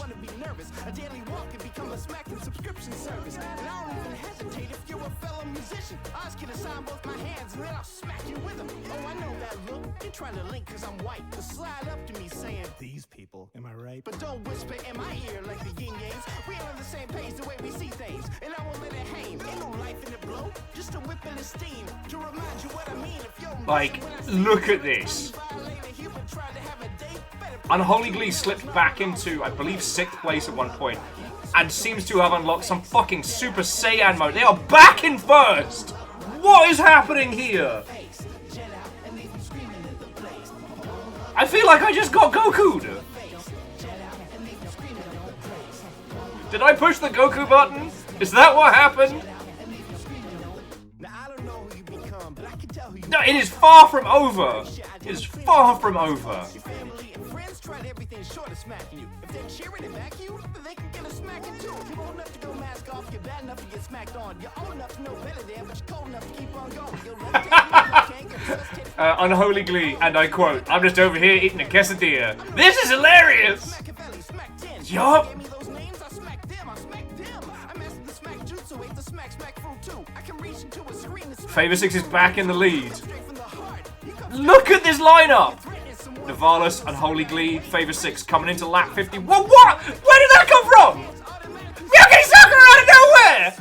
Trying to link cause I'm white, but slide up to me saying these people, am I right? But don't whisper in my ear like the yin yangs. We on the same page the way we see things, and I won't let it hang. Ain't no life in the blow, just a whip in the steam to remind you what I mean. If you're like, look at this. Unholy Glee slipped back into, I believe, 6th place at one point, and seems to have unlocked some fucking Super Saiyan mode. They are back in 1st! What is happening here? I feel like I just got Goku'd! Did I push the Goku button? Is that what happened? No, it is far from over! It is far from over! Tried everything short of smacking you. If they're cheering and back you, they can get a smacking too. You old enough to go mask off, you're bad enough to get smacked on. You're old enough to know better than, but you're cold enough to keep on going. Unholy Glee, and I quote, "I'm just over here eating a quesadilla. This is hilarious!" Yup! Favor 6 is back in the lead. Look at this lineup! Navalis, Unholy Glee, Favor 6 coming into lap 50. What? Where did that come from? Yuki Sakura out of nowhere!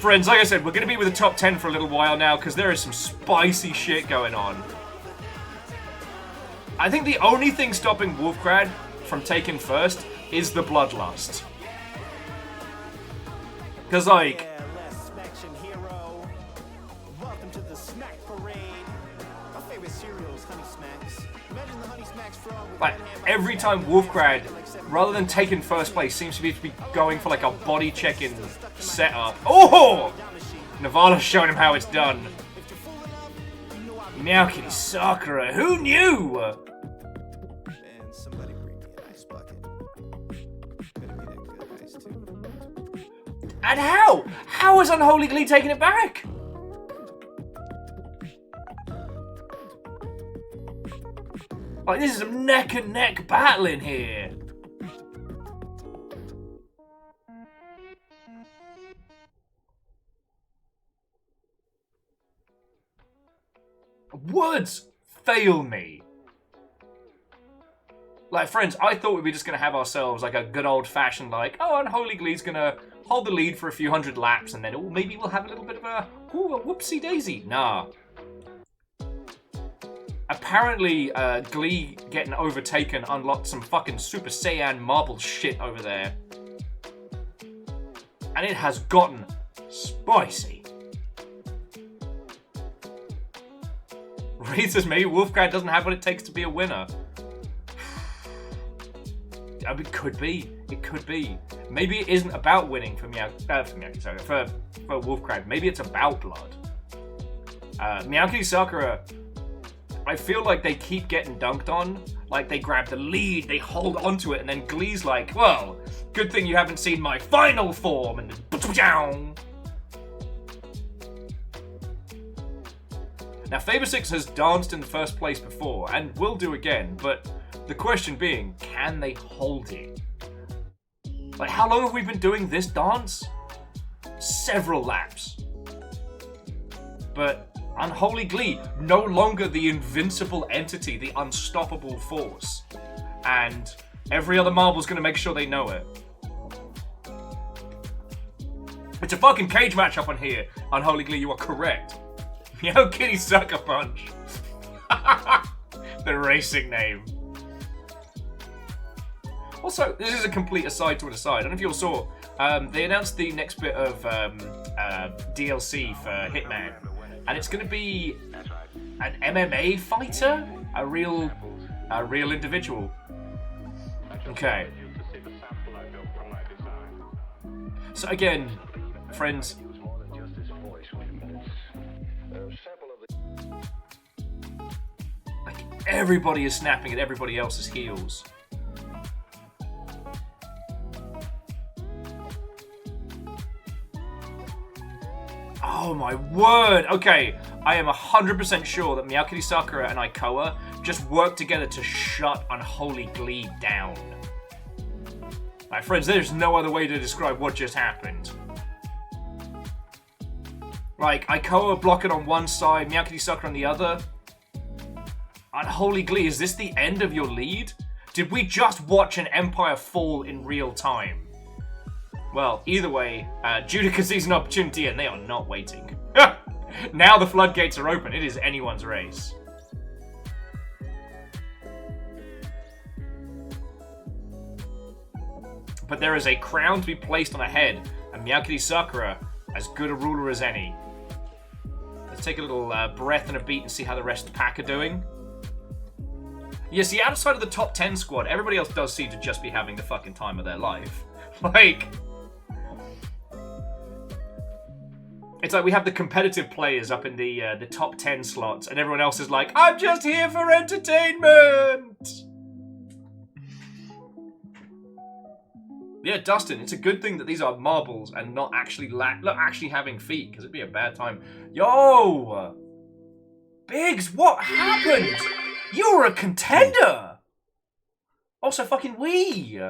friends, like I said, we're going to be with the top 10 for a little while now because there is some spicy shit going on. I think the only thing stopping Wolfcrad from taking first is the bloodlust. Because, like... Welcome to the snack parade. My favorite cereal is Honey Smacks. Imagine the Honey Smacks frog with Like, every time Wolfcrad, rather than taking first place, seems to be going for like a body checking setup. Oh! Navala's showing him how it's done. Meowkity Sakura, who knew? And somebody bring me an ice bucket. Better be that good ice too. And how? How is Unholy Glee taking it back? Like, this is some neck and neck battling here. Words fail me. Like, friends, I thought we were just going to have ourselves like a good old-fashioned, like, oh, Unholy Glee's going to hold the lead for a few hundred laps, and then, oh, maybe we'll have a little bit of a whoopsie-daisy. Nah. Apparently, Glee getting overtaken unlocked some fucking Super Saiyan marble shit over there. And it has gotten spicy. Reed says maybe Wolfcrad doesn't have what it takes to be a winner. I mean, it could be. It could be. Maybe it isn't about winning for Wolfcrad. Maybe it's about blood. Meowkity Sakura, I feel like they keep getting dunked on. Like, they grab the lead, they hold onto it, and then Glee's like, well, good thing you haven't seen my final form, and then... Now, Faber6 has danced in the first place before, and will do again, but the question being, can they hold it? Like, how long have we been doing this dance? Several laps. But Unholy Glee, no longer the invincible entity, the unstoppable force. And every other marble's gonna make sure they know it. It's a fucking cage match up on here. Unholy Glee, you are correct. Yo, Kitty Sucker Punch. The racing name. Also, this is a complete aside to an aside. I don't know if you all saw. They announced the next bit of DLC for Hitman. And it's going to be an MMA fighter? A real individual. Okay. So again, friends... Like, everybody is snapping at everybody else's heels. Oh my word! Okay, I am 100% sure that Meowkity Sakura and Aikoa just worked together to shut Unholy Glee down. My friends, there's no other way to describe what just happened. Like, Aikoa blocking on one side, Meowkity Sakura on the other. Unholy Glee, is this the end of your lead? Did we just watch an empire fall in real time? Well, either way, Judica sees an opportunity and they are not waiting. Now the floodgates are open. It is anyone's race. But there is a crown to be placed on a head, and Meowkity Sakura, as good a ruler as any. Let's take a little breath and a beat and see how the rest of the pack are doing. Yeah, see, outside of the top 10 squad, everybody else does seem to just be having the fucking time of their life. Like... It's like we have the competitive players up in the top 10 slots, and everyone else is like, I'm just here for entertainment! Yeah, Dustin, it's a good thing that these are marbles and not actually actually having feet, because it'd be a bad time. Yo! Biggs, what happened? You were a contender! Also fucking we!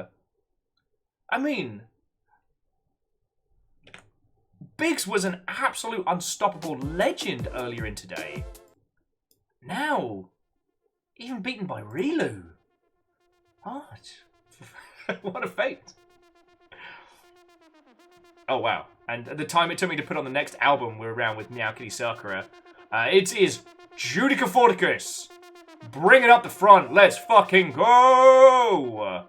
I mean... Biggs was an absolute unstoppable legend earlier in today. Now, even beaten by Rilu. What? What a fate. Oh, wow. And at the time it took me to put on the next album we're around with Meow Kitty Sakura, it is Judica Forticus. Bring it up the front. Let's fucking go!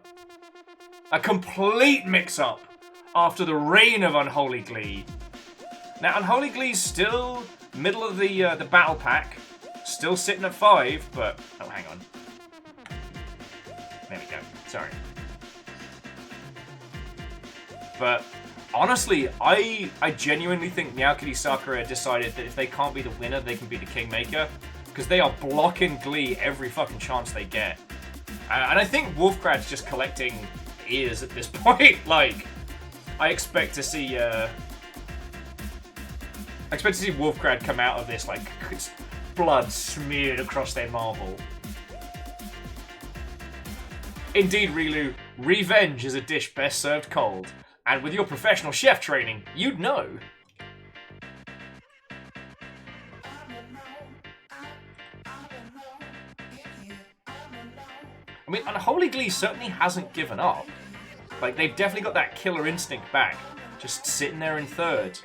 A complete mix-up after the reign of Unholy Glee. Now, Unholy Glee's still middle of the battle pack. Still sitting at 5, but... Oh, hang on. There we go. Sorry. But... honestly, I genuinely think Meow Kitty Sakura decided that if they can't be the winner, they can be the Kingmaker. Because they are blocking Glee every fucking chance they get. And I think Wolfcrad's just collecting ears at this point. Like, I expect to see Wolfcrad come out of this, like, blood smeared across their marble. Indeed, Rilu, revenge is a dish best served cold. And with your professional chef training, you'd know. I mean, Unholy Glee certainly hasn't given up. Like, they've definitely got that killer instinct back, just sitting there in 3rd.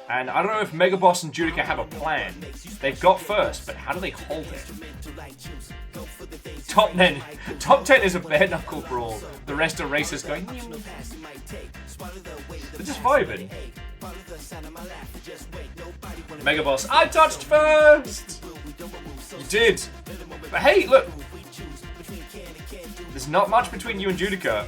And I don't know if Megaboss and Judica have a plan. They've got 1st, but how do they hold it? Top 10 is a bare knuckle brawl. The rest are racers going. They're just vibing. Megaboss, I touched 1st! You did. But hey, look. There's not much between you and Judica.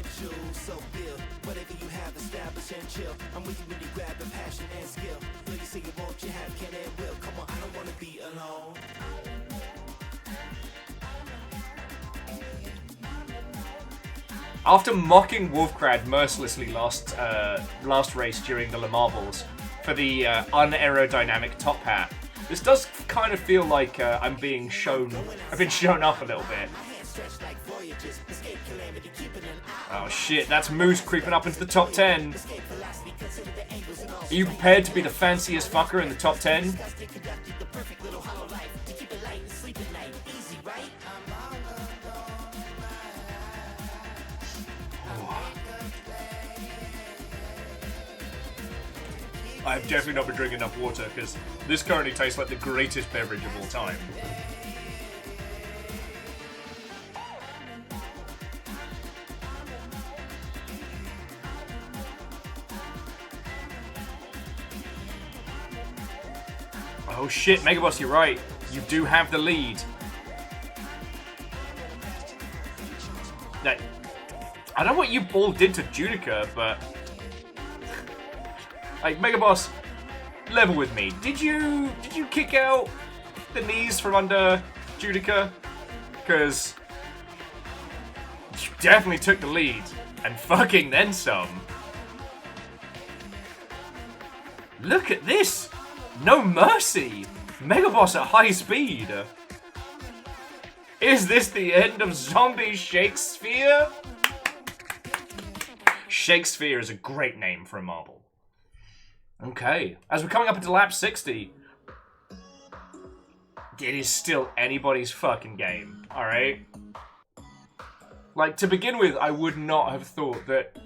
After mocking Wolfcrad mercilessly last race during the Le Marbles for the unaerodynamic top hat, this does kind of feel like I've been shown up a little bit. Oh shit, that's Moose creeping up into the top 10. Are you prepared to be the fanciest fucker in the top 10? I've definitely not been drinking enough water, because this currently tastes like the greatest beverage of all time. Oh shit, Megaboss, you're right. You do have the lead. Now, I don't know what you all did to Judica, but... like, Megaboss, level with me. Did you kick out the knees from under Judica? Because you definitely took the lead, and fucking then some. Look at this! No mercy! Megaboss at high speed! Is this the end of Zombie Shakespeare? Shakespeare is a great name for a marble. Okay, as we're coming up into lap 60, it is still anybody's fucking game, alright? Like, to begin with, I would not have thought that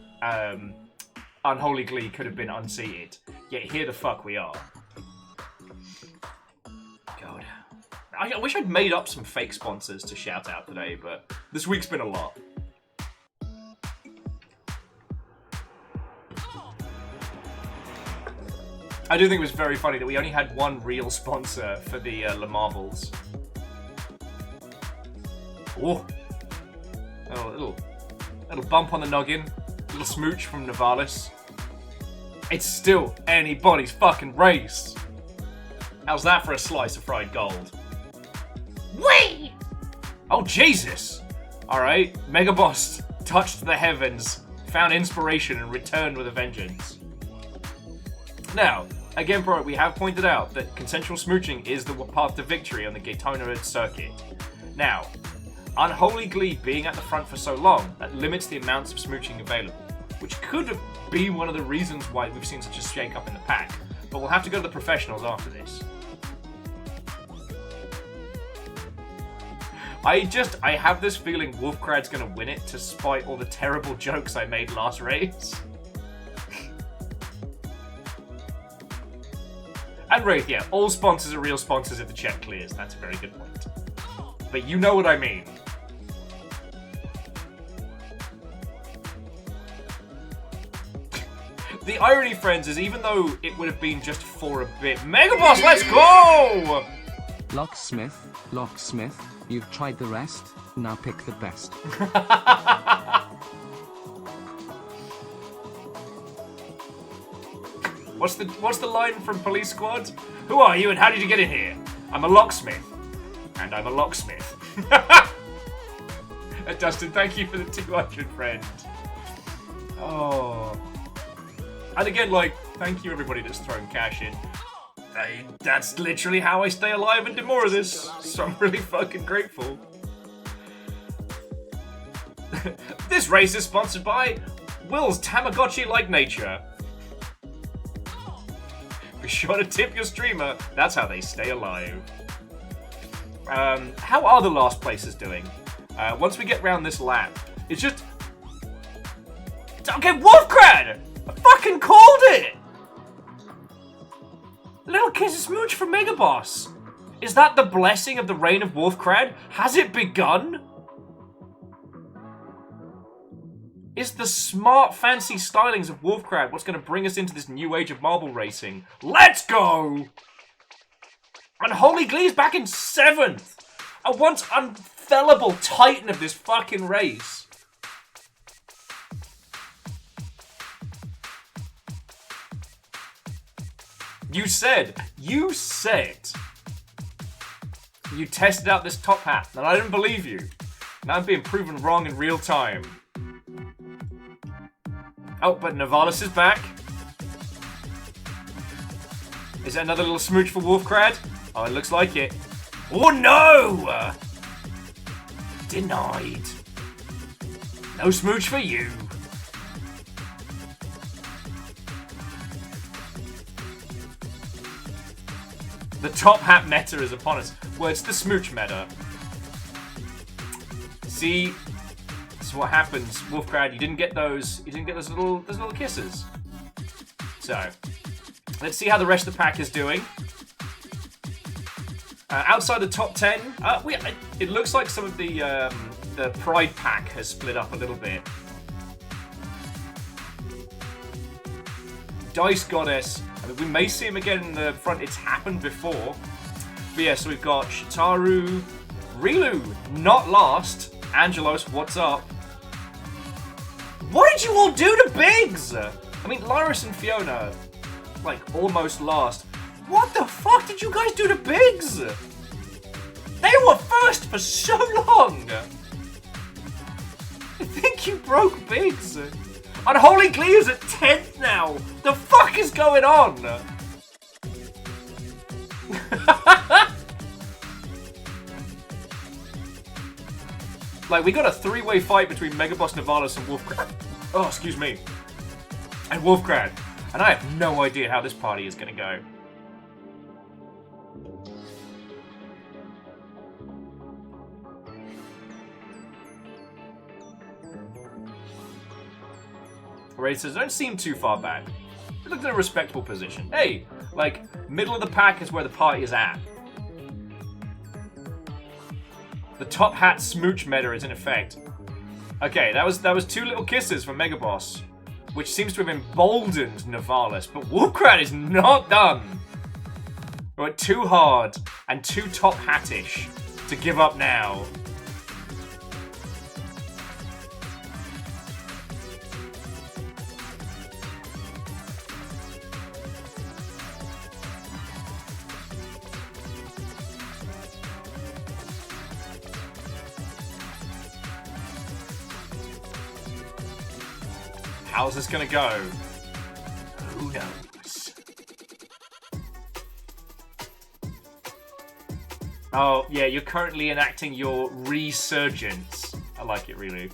Unholy Glee could have been unseated, yet here the fuck we are. God. I wish I'd made up some fake sponsors to shout out today, but this week's been a lot. I do think it was very funny that we only had one real sponsor for the Le Marbles. Oh, little bump on the noggin, little smooch from Navalis. It's still anybody's fucking race. How's that for a slice of fried gold? Whee! Oh Jesus! All right, Megaboss touched the heavens, found inspiration, and returned with a vengeance. Now, again, bro, we have pointed out that consensual smooching is the path to victory on the Gaytona circuit. Now, Unholy Glee being at the front for so long, that limits the amounts of smooching available, which could be one of the reasons why we've seen such a shake-up in the pack, but we'll have to go to the professionals after this. I have this feeling Wolfcrad's gonna win it to spite all the terrible jokes I made last race. And Wraith, yeah, all sponsors are real sponsors if the check clears. That's a very good point. But you know what I mean. The irony, friends, is even though it would have been just for a bit... Megaboss, let's go! Locksmith, you've tried the rest, now pick the best. What's the line from Police Squad? Who are you and how did you get in here? I'm a locksmith. And I'm a locksmith. Dustin, thank you for the 200, friend. Oh... And again, like, thank you everybody that's thrown cash in. That's literally how I stay alive and do more of this. So I'm really fucking grateful. This race is sponsored by Will's Tamagotchi-like nature. Be sure to tip your streamer. That's how they stay alive. How are the last places doing? Once we get round this lap, it's just... Okay, Wolfcrad! I fucking called it! Little kiss of smooch from Megaboss. Is that the blessing of the reign of Wolfcrad? Has it begun? Is the smart, fancy stylings of Wolfcrad what's going to bring us into this new age of marble racing? Let's go! And Holy Glee's back in 7th! A once unfellable titan of this fucking race. You said you tested out this top hat, and I didn't believe you. Now I'm being proven wrong in real time. Oh, but Navalis is back. Is that another little smooch for Wolfcrad? Oh, it looks like it. Oh no! Denied. No smooch for you. The top hat meta is upon us. Well, it's the smooch meta. See, this is what happens, Wolfcrad. You didn't get those. You didn't get those little kisses. So, let's see how the rest of the pack is doing. Outside the top 10, it looks like some of the Pride pack has split up a little bit. Dice Goddess. I mean, we may see him again in the front. It's happened before. But yeah, so we've got Shitaru, Rilu, not last. Angelos, what's up? What did you all do to Biggs? I mean, Lyris and Fiona, like, almost last. What the fuck did you guys do to Biggs? They were first for so long. I think you broke Biggs. Unholy Glee is at 10th now. The fuck is going on? Like, we got a three-way fight between Megaboss, Navalis, and Wolfcrad. Oh, excuse me. And Wolfcrad. And I have no idea how this party is going to go. Racers don't seem too far back. They look in a respectable position. Hey, like, middle of the pack is where the party is at. The top hat smooch meta is in effect. Okay, that was two little kisses from Megaboss, which seems to have emboldened Navalis, but Wolfcrad is not done. We're too hard and too top hattish to give up now. How's this gonna go? Who knows? Oh, yeah, you're currently enacting your resurgence. I like it, really.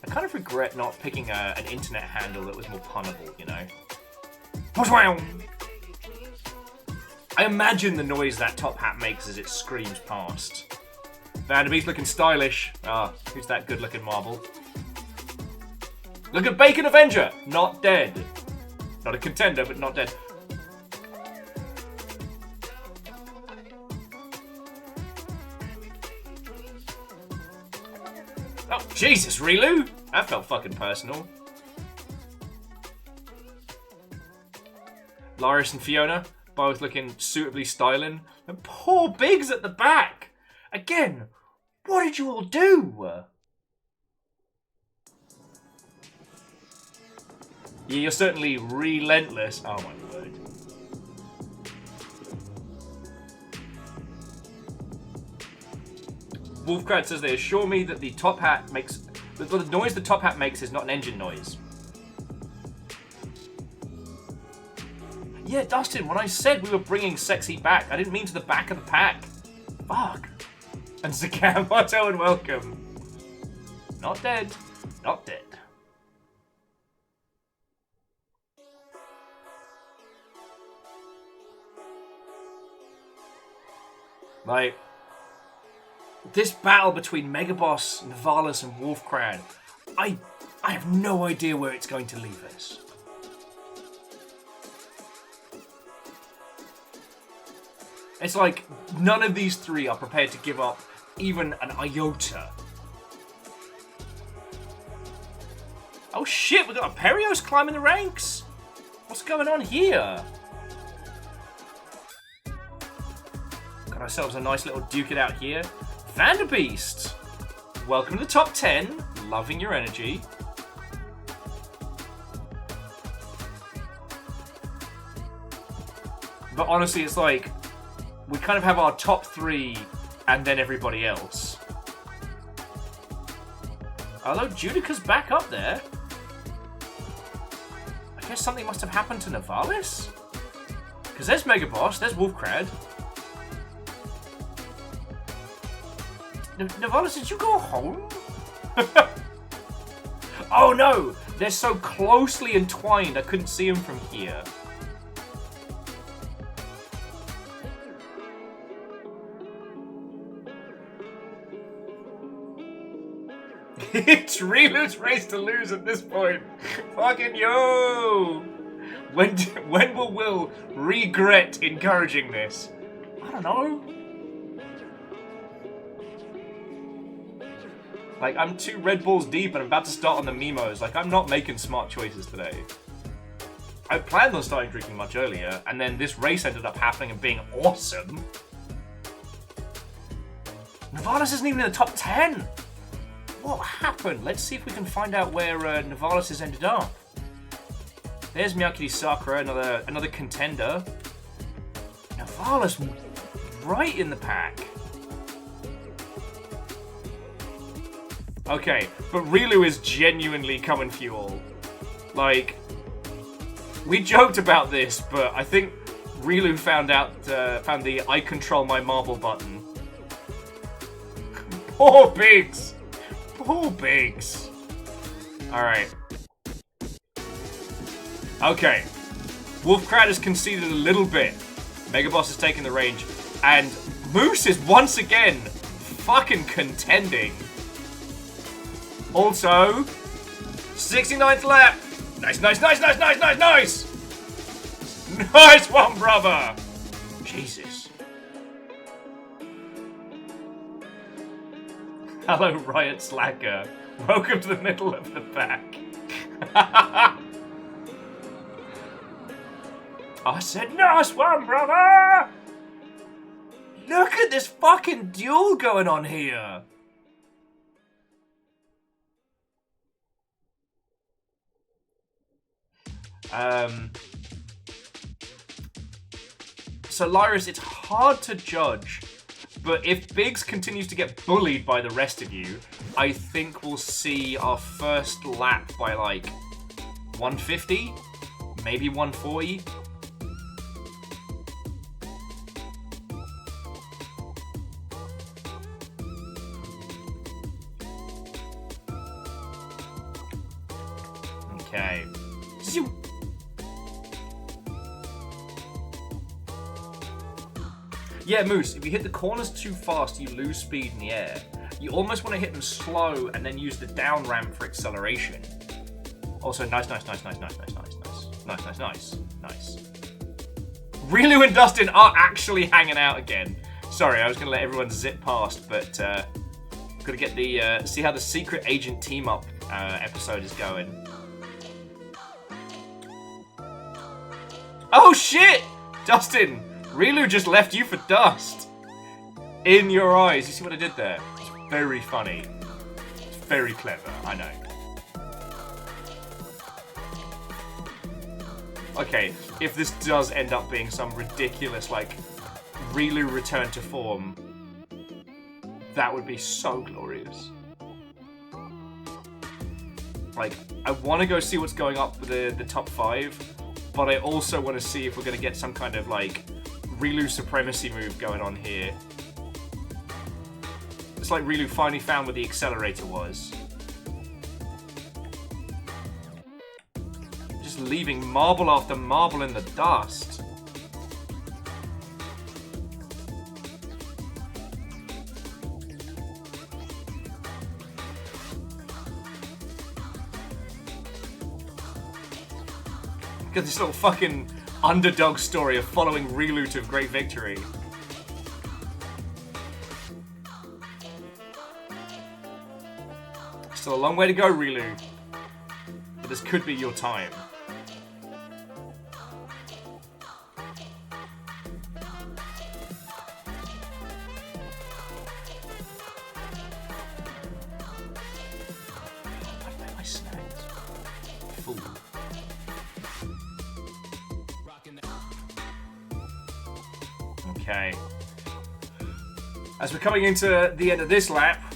I kind of regret not picking an internet handle that was more punnable, you know? I imagine the noise that top hat makes as it screams past. Vanderbeest looking stylish. Ah, who's that good-looking marble? Look at Bacon Avenger! Not dead. Not a contender, but not dead. Oh, Jesus, Rilu! That felt fucking personal. Laris and Fiona, both looking suitably styling. And poor Biggs at the back! Again, what did you all do? Yeah, you're certainly relentless. Oh my word. Wolfcrat says they assure me that the top hat makes... the noise the top hat makes is not an engine noise. Yeah, Dustin, when I said we were bringing sexy back, I didn't mean to the back of the pack. Fuck. And Sakamoto and welcome. Not dead. Not dead. Like, this battle between Megaboss, Nivalis, and Wolfcrad, I have no idea where it's going to leave us. It's like, none of these three are prepared to give up even an iota. Oh shit, we got a Perios climbing the ranks! What's going on here? Got ourselves a nice little duke it out here. Vanderbeest! Welcome to the top 10. Loving your energy. But honestly, it's like, we kind of have our top 3 and then everybody else. Although Judica's back up there. I guess something must have happened to Nivalis? Because there's Megaboss, there's Wolfcrad. Nivalis, did you go home? Oh no! They're so closely entwined, I couldn't see them from here. It's Rilu's race to lose at this point. Fucking yo! When will Will regret encouraging this? I don't know. Like, I'm 2 Red Bulls deep and I'm about to start on the Mimos. Like, I'm not making smart choices today. I planned on starting drinking much earlier, and then this race ended up happening and being awesome. Nivalis isn't even in the top 10! What happened? Let's see if we can find out where Nivalis has ended up. There's Miyakiri Sakura, another contender. Nivalis right in the pack. Okay, but Rilu is genuinely coming for you all. Like, we joked about this, but I think Rilu found the I control my marble button. Poor Biggs! Poor Biggs! Alright. Okay. Wolfcrad has conceded a little bit. Megaboss has taken the range. And Moose is once again fucking contending. Also, 69th lap. Nice, nice, nice, nice, nice, nice, nice! Nice one, brother! Jesus. Hello, Riot Slacker. Welcome to the middle of the pack. I said, nice one, brother! Look at this fucking duel going on here. So Lyris, it's hard to judge, but if Biggs continues to get bullied by the rest of you, I think we'll see our first lap by like 150, maybe 140. Okay. Yeah, Moose, if you hit the corners too fast, you lose speed in the air. You almost want to hit them slow and then use the down ramp for acceleration. Also, nice. Rilu and Dustin are actually hanging out again. Sorry, I was going to let everyone zip past, but got to get the see how the secret agent team up episode is going. Oh shit, Dustin! Rilu just left you for dust. In your eyes. You see what I did there? It's very funny. It's very clever. I know. Okay, if this does end up being some ridiculous, like, Rilu return to form, that would be so glorious. Like, I want to go see what's going up with the top 5, but I also want to see if we're going to get some kind of, like, Rilu supremacy move going on here. It's like Rilu finally found where the accelerator was. Just leaving marble after marble in the dust. Look at this little fucking underdog story of following Rilu to great victory. Still a long way to go, Rilu. But this could be your time. I snapped. Fool. Okay. As we're coming into the end of this lap,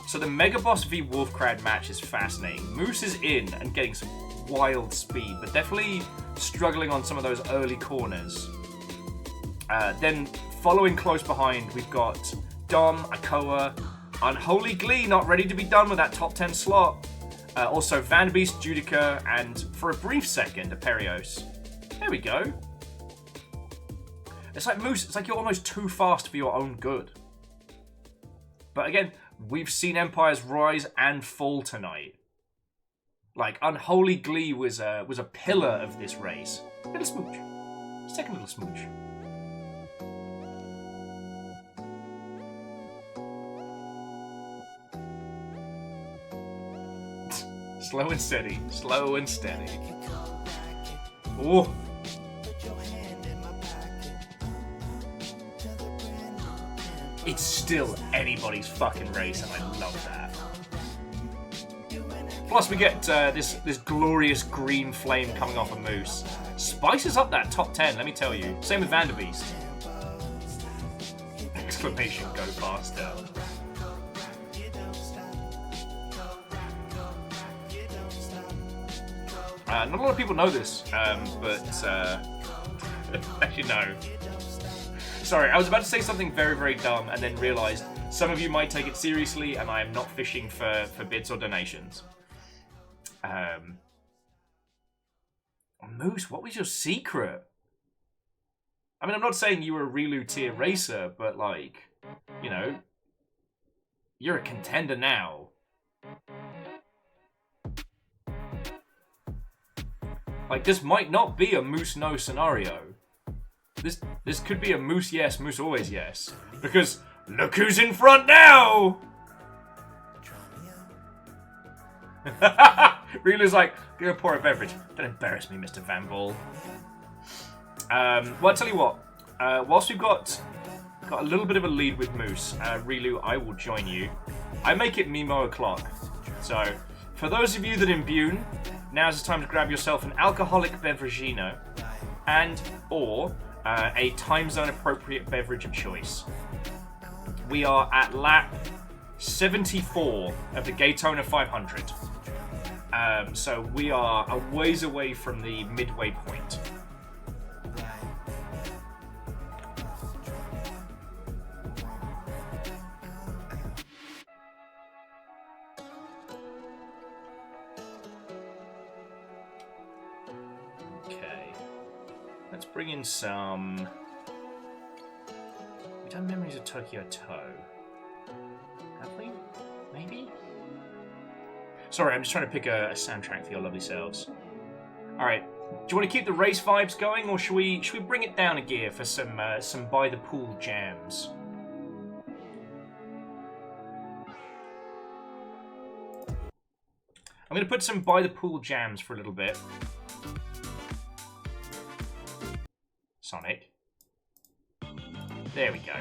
so the Mega Boss v Wolfcrad match is fascinating. Moose is in and getting some wild speed, but definitely struggling on some of those early corners. Then following close behind, we've got Dom, Akoa, Unholy Glee not ready to be done with that top 10 slot. Also Vanderbeest, Judica, and for a brief second, Aperios. There we go. It's like Moose, it's like you're almost too fast for your own good. But again, we've seen Empires rise and fall tonight. Like, Unholy Glee was a pillar of this race. Little smooch. Let's take a little smooch. Slow and steady. Slow and steady. Ooh. It's still anybody's fucking race, and I love that. Plus, we get this glorious green flame coming off a Moose. Spices up that top 10, let me tell you. Same with Vanderbeest. Exclamation, go faster. Not a lot of people know this, but actually no. Sorry, I was about to say something very, very dumb and then realised some of you might take it seriously and I am not fishing for bids or donations. Moose, what was your secret? I mean, I'm not saying you were a Rilu tier racer, but like, you know, you're a contender now. Like, this might not be a Moose no scenario. This could be a Moose yes, Moose always yes. Because look who's in front now! Rilu's like, go pour a beverage. Don't embarrass me, Mr. Van Ball. Well, I'll tell you what. Whilst we've got a little bit of a lead with Moose, Rilu, I will join you. I make it Mimo o'clock. So, for those of you that imbue, now's the time to grab yourself an alcoholic beveragino and or a time zone appropriate beverage of choice. We are at lap 74 of the Gaytona 500. So we are a ways away from the midway point. Okay. Let's bring in some done Memories of Tokyo Toe. Have we? Maybe? Sorry, I'm just trying to pick a soundtrack for your lovely selves. Alright, do you want to keep the race vibes going, or should we bring it down a gear for some by the pool jams? I'm going to put some by the pool jams for a little bit. Sonic. There we go.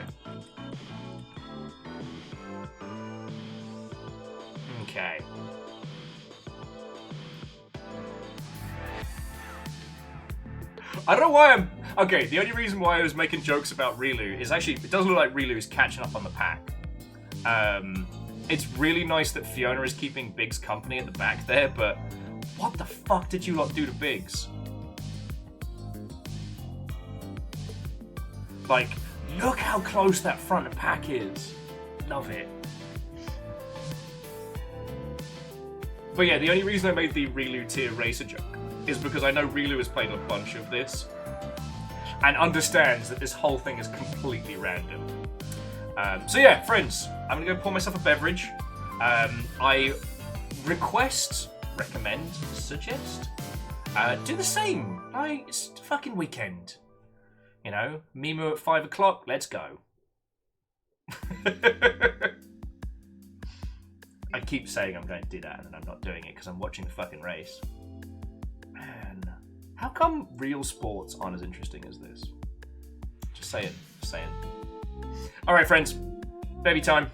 Okay. I don't know why I'm... Okay, the only reason why I was making jokes about Rilu is actually, it does look like Rilu is catching up on the pack. It's really nice that Fiona is keeping Biggs company at the back there, but what the fuck did you lot do to Biggs? Like, look how close that front pack is. Love it. But yeah, the only reason I made the Rilu tier racer joke is because I know Rilu has played a bunch of this and understands that this whole thing is completely random. So yeah, friends, I'm gonna go pour myself a beverage. I recommend, suggest, do the same. It's the fucking weekend. You know, Mimu at 5 o'clock, let's go. I keep saying I'm going to do that and then I'm not doing it because I'm watching the fucking race. Man, how come real sports aren't as interesting as this? Just saying, just saying. Alright friends, baby time.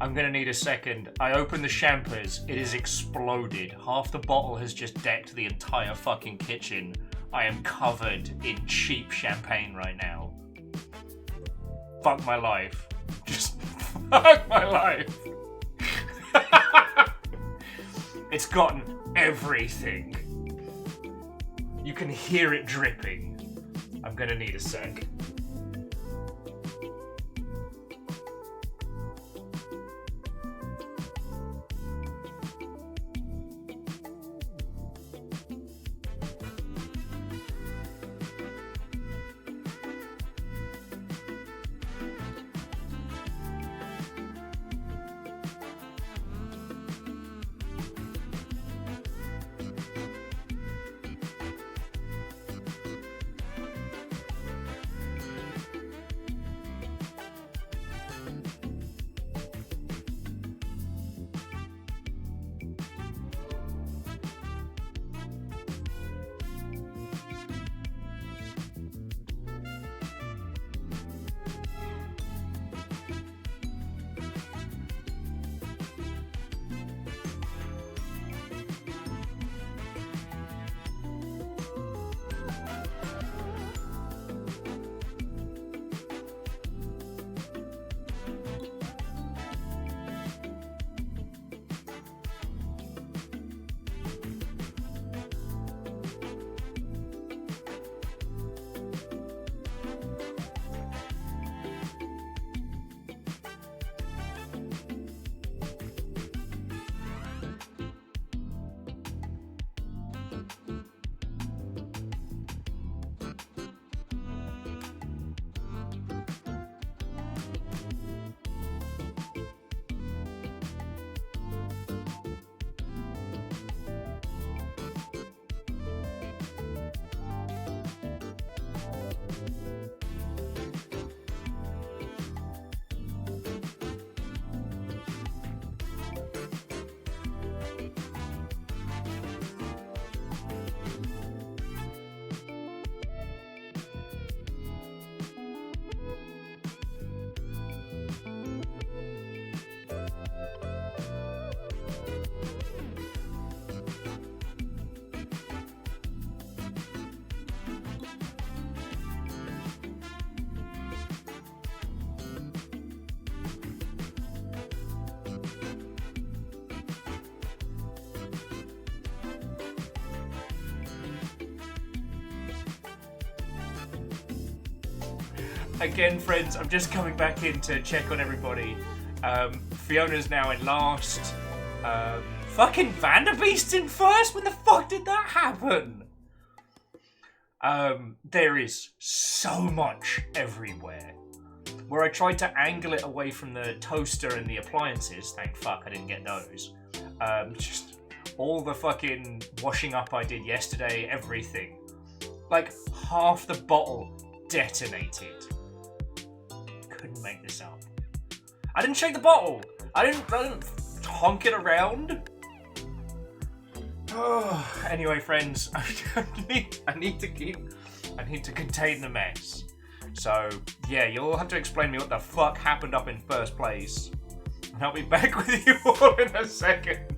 I'm gonna need a second. I opened the champers, it is exploded. Half the bottle has just decked the entire fucking kitchen. I am covered in cheap champagne right now. Fuck my life. Just fuck my life. It's gotten everything. You can hear it dripping. I'm gonna need a sec. Again, friends, I'm just coming back in to check on everybody. Fiona's now in last. Fucking Vanderbeest's in first? When the fuck did that happen? There is so much everywhere. Where I tried to angle it away from the toaster and the appliances, thank fuck I didn't get those. Just all the fucking washing up I did yesterday, everything. Like, half the bottle detonated. Couldn't make this up. I didn't shake the bottle. I didn't honk it around. Oh, anyway, friends, I need to contain the mess. So yeah, you'll have to explain to me what the fuck happened up in first place, and I'll be back with you all in a second.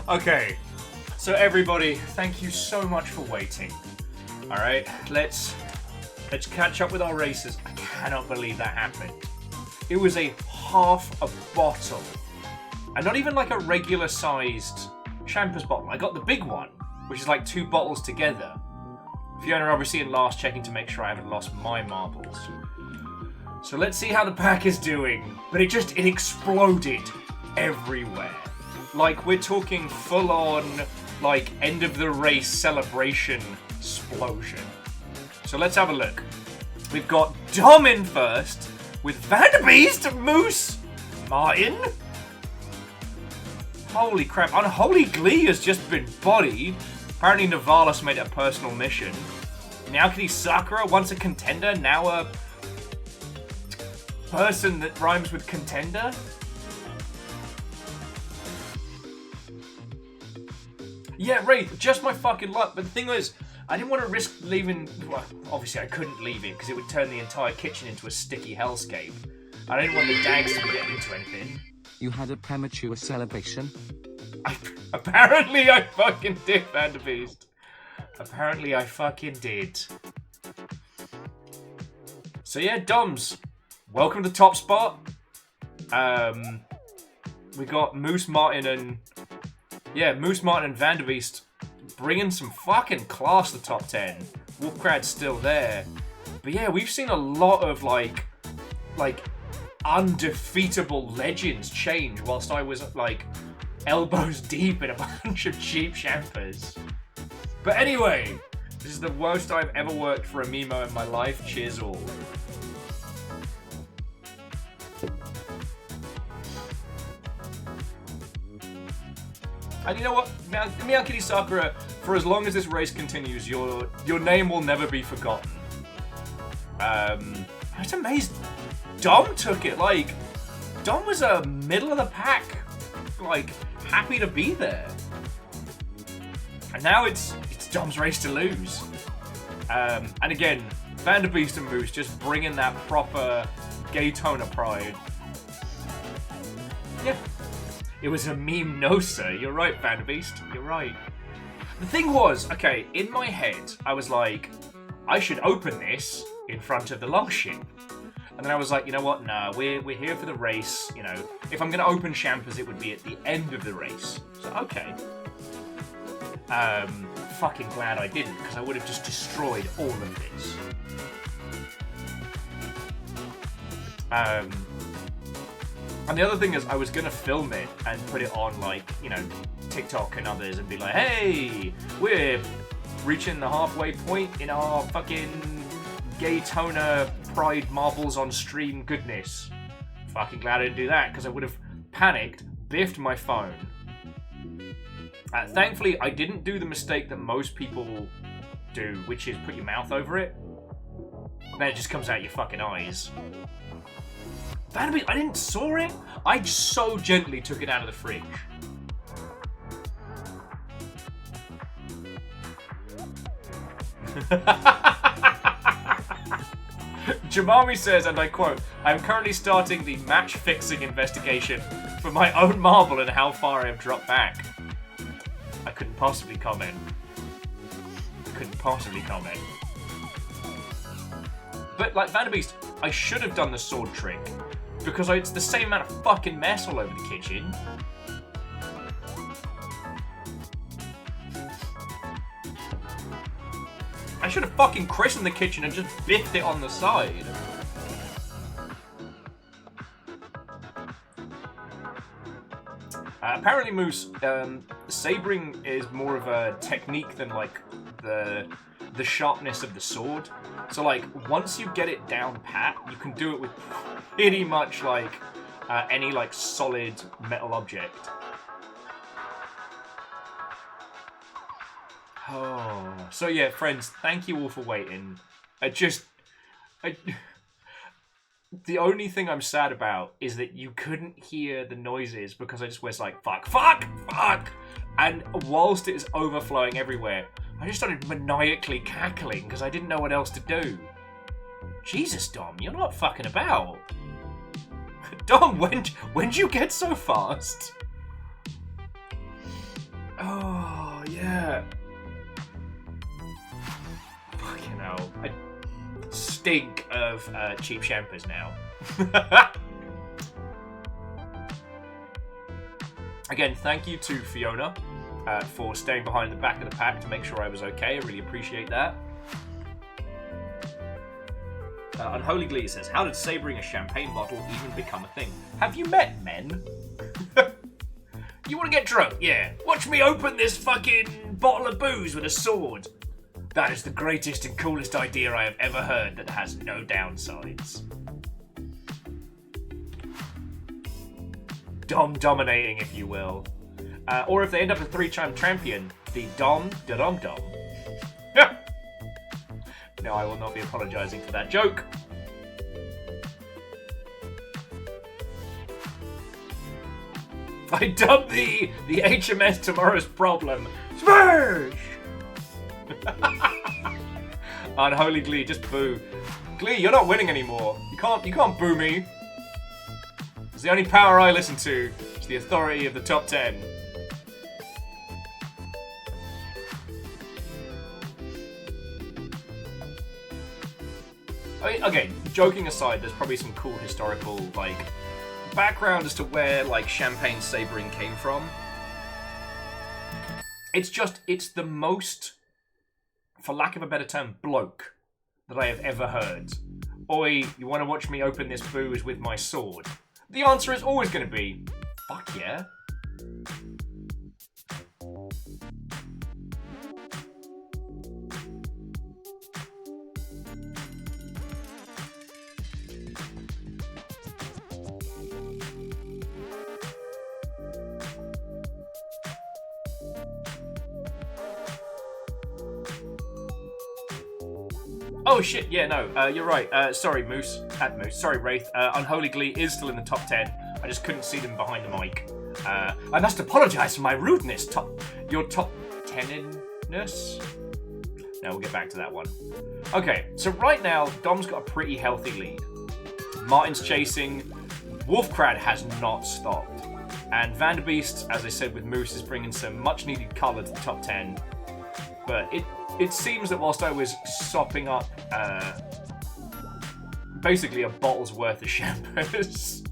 Okay, so everybody, thank you so much for waiting. All right, let's catch up with our races. I cannot believe that happened. It was a half a bottle, and not even like a regular sized Champers bottle. I got the big one, which is like 2 bottles together. Fiona obviously in last, checking to make sure I haven't lost my marbles. So let's see how the pack is doing. But it exploded everywhere. Like, we're talking full-on, like, end of the race celebration explosion. So let's have a look. We've got Dom in first, with Vanderbeest, Moose, Martin. Holy crap, Unholy Glee has just been bodied. Apparently Navalis made it a personal mission. Naokini Sakura, once a contender, now a person that rhymes with contender. Yeah, Wraith, just my fucking luck. But the thing was, I didn't want to risk leaving. Well, obviously I couldn't leave it because it would turn the entire kitchen into a sticky hellscape. I didn't want the dags to be getting into anything. You had a premature celebration? Apparently I fucking did, Vanderbeest. Apparently I fucking did. So yeah, Doms, welcome to top spot. We got Moose Martin and Vanderbeest bringing some fucking class to top 10. Wolfcrad's still there. But yeah, we've seen a lot of like undefeatable legends change whilst I was like elbows deep in a bunch of cheap champers. But anyway, this is the worst I've ever worked for a Mimo in my life. Cheers all. And you know what, Miyakiri Sakura, for as long as this race continues, your name will never be forgotten. It's amazing. Dom took it. Like, Dom was a middle of the pack, like happy to be there. And now it's Dom's race to lose. And again, Vanderbeest and Moose just bringing that proper Gaytona pride. Yeah. It was a meme, no sir. You're right, Vanderbeest. You're right. The thing was, okay, in my head, I was like, I should open this in front of the last ship. And then I was like, you know what? Nah, we're here for the race. You know, if I'm going to open Champers, it would be at the end of the race. So, okay. Fucking glad I didn't, because I would have just destroyed all of this. And the other thing is, I was going to film it and put it on, like, you know, TikTok and others and be like, hey, we're reaching the halfway point in our fucking Gaytona Pride marbles on stream goodness. Fucking glad I didn't do that, because I would have panicked, biffed my phone. Thankfully, I didn't do the mistake that most people do, which is put your mouth over it. Then it just comes out your fucking eyes. Vanderbeek, I didn't saw it. I so gently took it out of the fridge. Jamami says, and I quote, I am currently starting the match-fixing investigation for my own marble and how far I have dropped back. I couldn't possibly comment. But, like, Vanderbeest, I should have done the sword trick, because it's the same amount of fucking mess all over the kitchen. I should have fucking christened the kitchen and just biffed it on the side. Apparently, Moose, sabering is more of a technique than, like, the sharpness of the sword. So, like, once you get it down pat, you can do it with pretty much, like, any, like, solid metal object. Oh, so yeah, friends, thank you all for waiting. The only thing I'm sad about is that you couldn't hear the noises because I just was like, fuck. And whilst it was overflowing everywhere, I just started maniacally cackling because I didn't know what else to do. Jesus, Dom, you're not fucking about. Dom, when'd you get so fast? Oh, yeah. Fucking hell. I stink of cheap champers now. Again, thank you to Fiona for staying behind the back of the pack to make sure I was okay. I really appreciate that. Unholy Glee says, how did sabering a champagne bottle even become a thing? Have you met men? You want to get drunk? Yeah. Watch me open this fucking bottle of booze with a sword. That is the greatest and coolest idea I have ever heard that has no downsides. Dom dominating, if you will. Or if they end up a 3-time champion, the Dom. No, I will not be apologising for that joke. I dubbed the HMS Tomorrow's Problem. Smash! Unholy Glee, just boo. Glee, you're not winning anymore. You can't boo me. It's the only power I listen to. It's the authority of the top 10. I mean, okay, joking aside, there's probably some cool historical, like, background as to where, like, champagne sabering came from. It's the most, for lack of a better term, bloke that I have ever heard. Oi, you want to watch me open this booze with my sword? The answer is always going to be, fuck yeah. Oh shit, yeah, no, you're right. Sorry, Moose. Sorry, Wraith. Unholy Glee is still in the top 10. I just couldn't see them behind the mic. I must apologise for my rudeness. Your top 10-ness? No, we'll get back to that one. Okay, so right now, Dom's got a pretty healthy lead. Martin's chasing. Wolfcrad has not stopped. And Vanderbeest, as I said with Moose, is bringing some much-needed colour to the top 10. But it seems that whilst I was sopping up basically a bottle's worth of shampoos.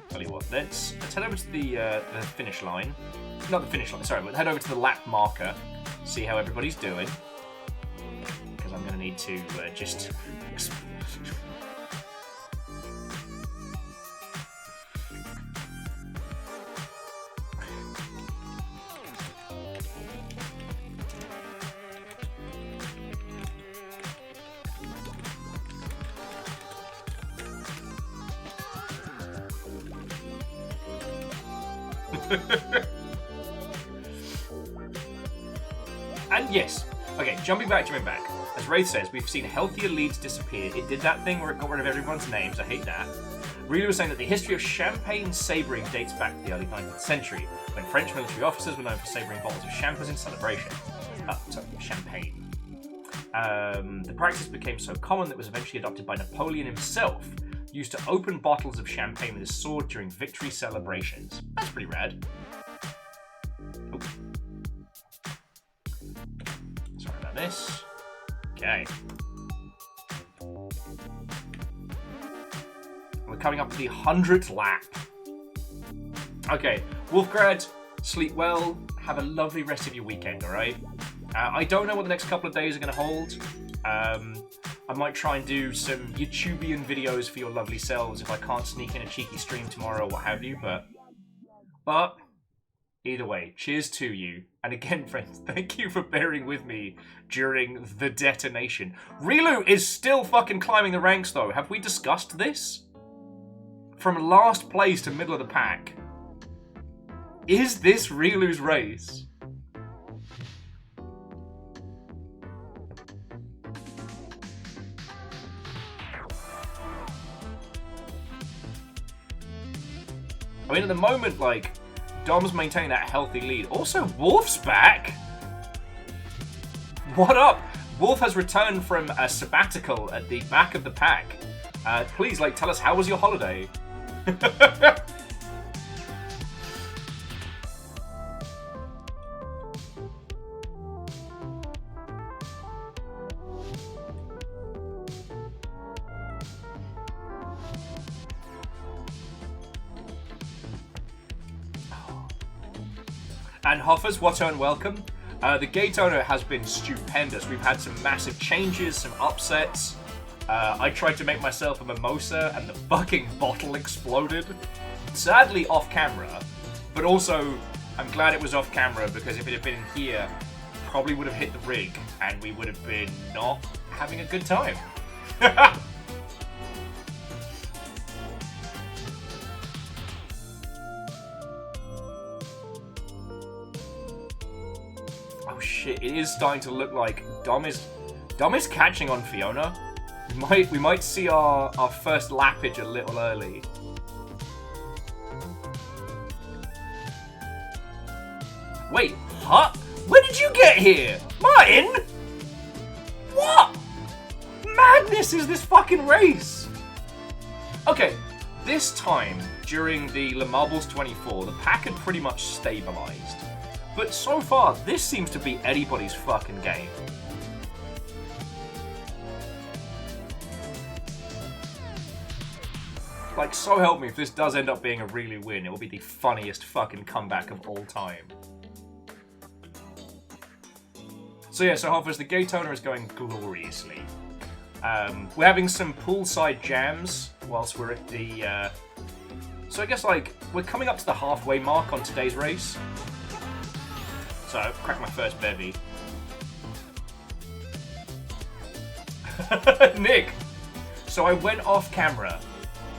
Tell you what, let's head over to the finish line. Not the finish line, sorry, but head over to the lap marker, see how everybody's doing. Because I'm going to need to just... And yes, okay, jumping back. As Wraith says, we've seen healthier leads disappear. It did that thing where it got rid of everyone's names. I hate that. Really was saying that the history of champagne sabering dates back to the early 19th century, when French military officers were known for sabering bottles of champers in celebration. Champagne. The practice became so common that it was eventually adopted by Napoleon himself, used to open bottles of champagne with his sword during victory celebrations. That's pretty rad. Ooh. Sorry about this. Okay. We're coming up to the 100th lap. Okay, Wolfgrad, sleep well. Have a lovely rest of your weekend, alright? I don't know what the next couple of days are going to hold. I might try and do some YouTubian videos for your lovely selves if I can't sneak in a cheeky stream tomorrow or what have you, but either way, cheers to you. And again, friends, thank you for bearing with me during the detonation. Rilu is still fucking climbing the ranks though. Have we discussed this? From last place to middle of the pack. Is this Rilu's race? I mean, at the moment, like, Dom's maintaining that healthy lead. Also, Wolf's back! What up? Wolf has returned from a sabbatical at the back of the pack. Please, like, tell us, how was your holiday? And Hoffers, what and welcome. The Gaytona has been stupendous. We've had some massive changes, some upsets. I tried to make myself a mimosa and the fucking bottle exploded. Sadly off camera, but also I'm glad it was off camera because if it had been here, probably would have hit the rig and we would have been not having a good time. Oh shit, it is starting to look like Dom is catching on Fiona. We might see our first lappage a little early. Wait, huh? When did you get here? Martin? What? Madness is this fucking race? Okay, this time during the Le Marbles 24, the pack had pretty much stabilized. But so far, this seems to be anybody's fucking game. Like, so help me, if this does end up being a really win, it will be the funniest fucking comeback of all time. So yeah, so Hoffers, the Gaytona is going gloriously. We're having some poolside jams whilst we're at the... So I guess, like, we're coming up to the halfway mark on today's race. So, I cracked my first bevy. Nick! So I went off camera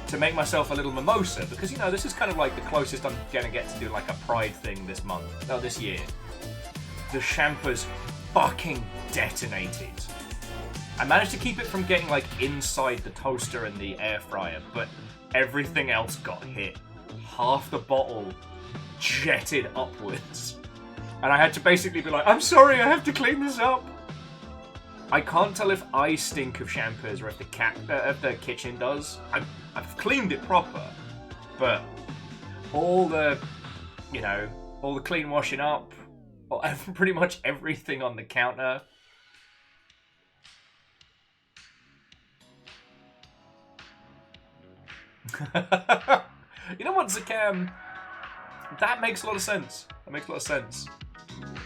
to make myself a little mimosa, because, you know, this is kind of like the closest I'm gonna get to do like a pride thing this month. No, this year. The champers fucking detonated. I managed to keep it from getting like inside the toaster and the air fryer, but everything else got hit. Half the bottle jetted upwards. And I had to basically be like, I'm sorry, I have to clean this up. I can't tell if I stink of champers or if the kitchen does. I've cleaned it proper, but all the, you know, all the clean washing up, pretty much everything on the counter. You know what, Zakam? That makes a lot of sense. That makes a lot of sense.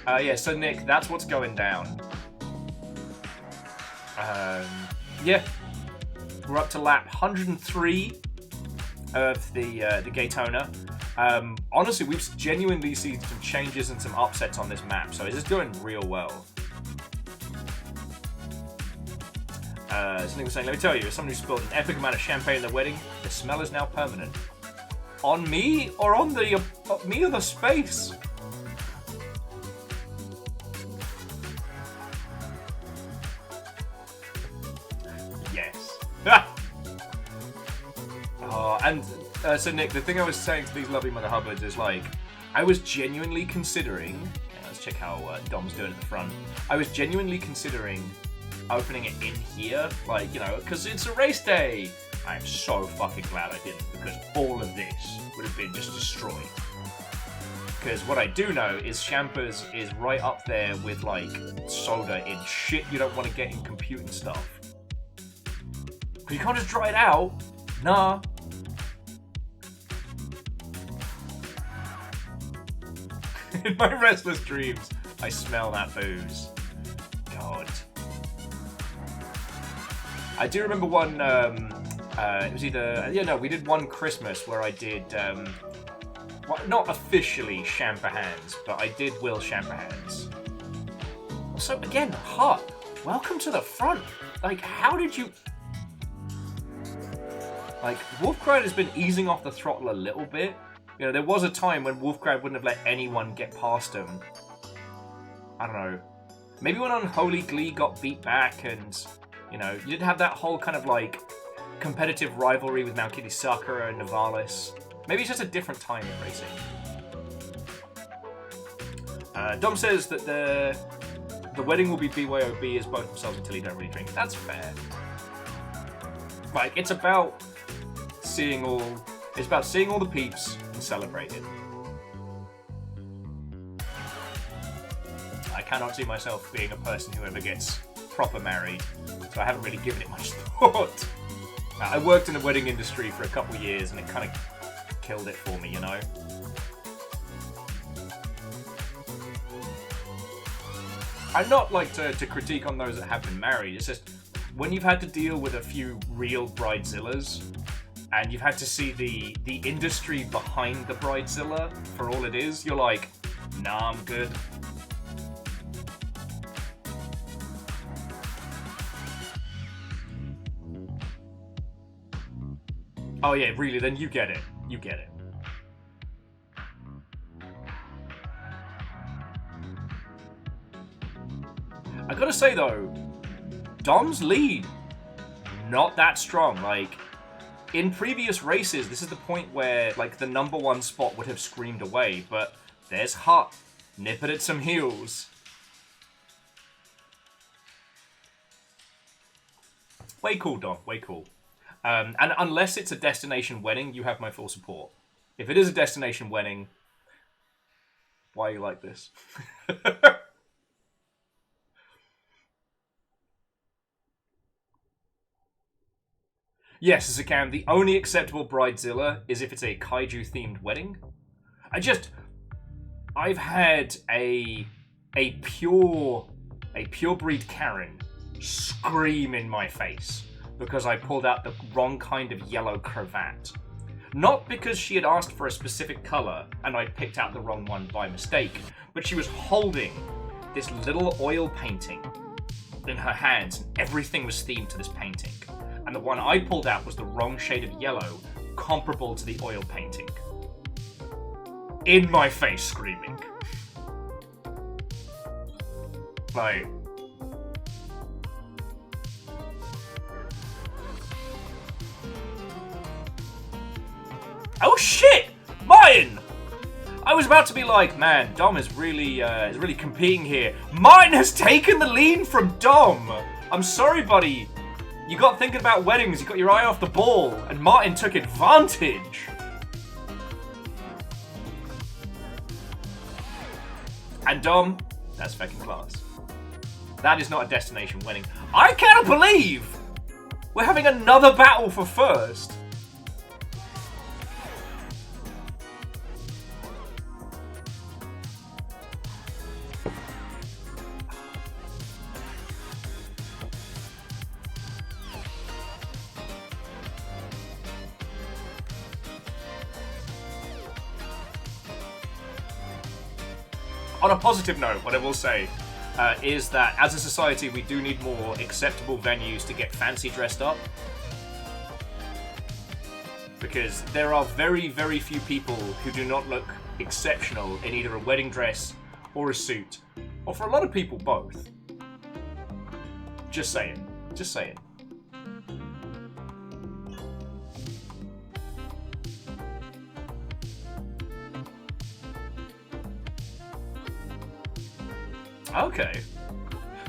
Yeah, so Nick, that's what's going down. Yeah. We're up to lap 103 of the Gaytona. Honestly, we've genuinely seen some changes and some upsets on this map, so it's going real well. Something was saying, let me tell you, as someone who spilled an epic amount of champagne in their wedding, the smell is now permanent. On me or on the me or the space? Yes. Oh, and so Nick, the thing I was saying to these lovely Mother Hubbards is like, I was genuinely considering. Let's check how Dom's doing at the front. I was genuinely considering opening it in here, like, you know, because it's a race day. I am so fucking glad I didn't, because all of this would have been just destroyed. Because what I do know is Champers is right up there with, like, soda in shit you don't want to get in computing stuff. But you can't just dry it out. Nah. In my restless dreams, I smell that booze. God. I do remember one, it was either, yeah, no, we did one Christmas where I did, well, not officially Champer Hands, but I did Will Champer Hands. So again, Hut, welcome to the front. Like, how did you... Like, Wolfcried has been easing off the throttle a little bit. You know, there was a time when Wolfcried wouldn't have let anyone get past him. I don't know. Maybe when Unholy Glee got beat back and... You know, you didn't have that whole kind of, like, competitive rivalry with Mount Kitty Sakura and Navalis. Maybe it's just a different time in racing. Dom says that the wedding will be BYOB as both themselves until you don't really drink. That's fair. Like, it's about seeing all the peeps and celebrating. I cannot see myself being a person who ever gets proper married, so I haven't really given it much thought. I worked in the wedding industry for a couple of years and it kind of killed it for me, you know? I'm not like to critique on those that have been married, it's just when you've had to deal with a few real bridezillas and you've had to see the industry behind the bridezilla for all it is, you're like, nah, I'm good. Oh yeah, really, then you get it. You get it. I gotta say though, Dom's lead, not that strong. Like, in previous races, this is the point where, like, the #1 spot would have screamed away, but there's Hut, nipping at some heels. Way cool, Dom, way cool. And unless it's a destination wedding, you have my full support. If it is a destination wedding, why are you like this? Yes, Zakam, the only acceptable bridezilla is if it's a kaiju-themed wedding. I've had a pure breed Karen scream in my face because I pulled out the wrong kind of yellow cravat. Not because she had asked for a specific colour and I'd picked out the wrong one by mistake, but she was holding this little oil painting in her hands and everything was themed to this painting. And the one I pulled out was the wrong shade of yellow, comparable to the oil painting. In my face screaming. Like... Oh shit! Mine! I was about to be like, man, Dom is really competing here. Mine has taken the lead from Dom! I'm sorry, buddy. You got thinking about weddings, you got your eye off the ball, and Martin took advantage. And Dom, that's fucking class. That is not a destination wedding. I cannot believe we're having another battle for first. On a positive note, what I will say is that as a society, we do need more acceptable venues to get fancy dressed up. Because there are very, very few people who do not look exceptional in either a wedding dress or a suit. Or for a lot of people, both. Just saying. Just saying. Okay.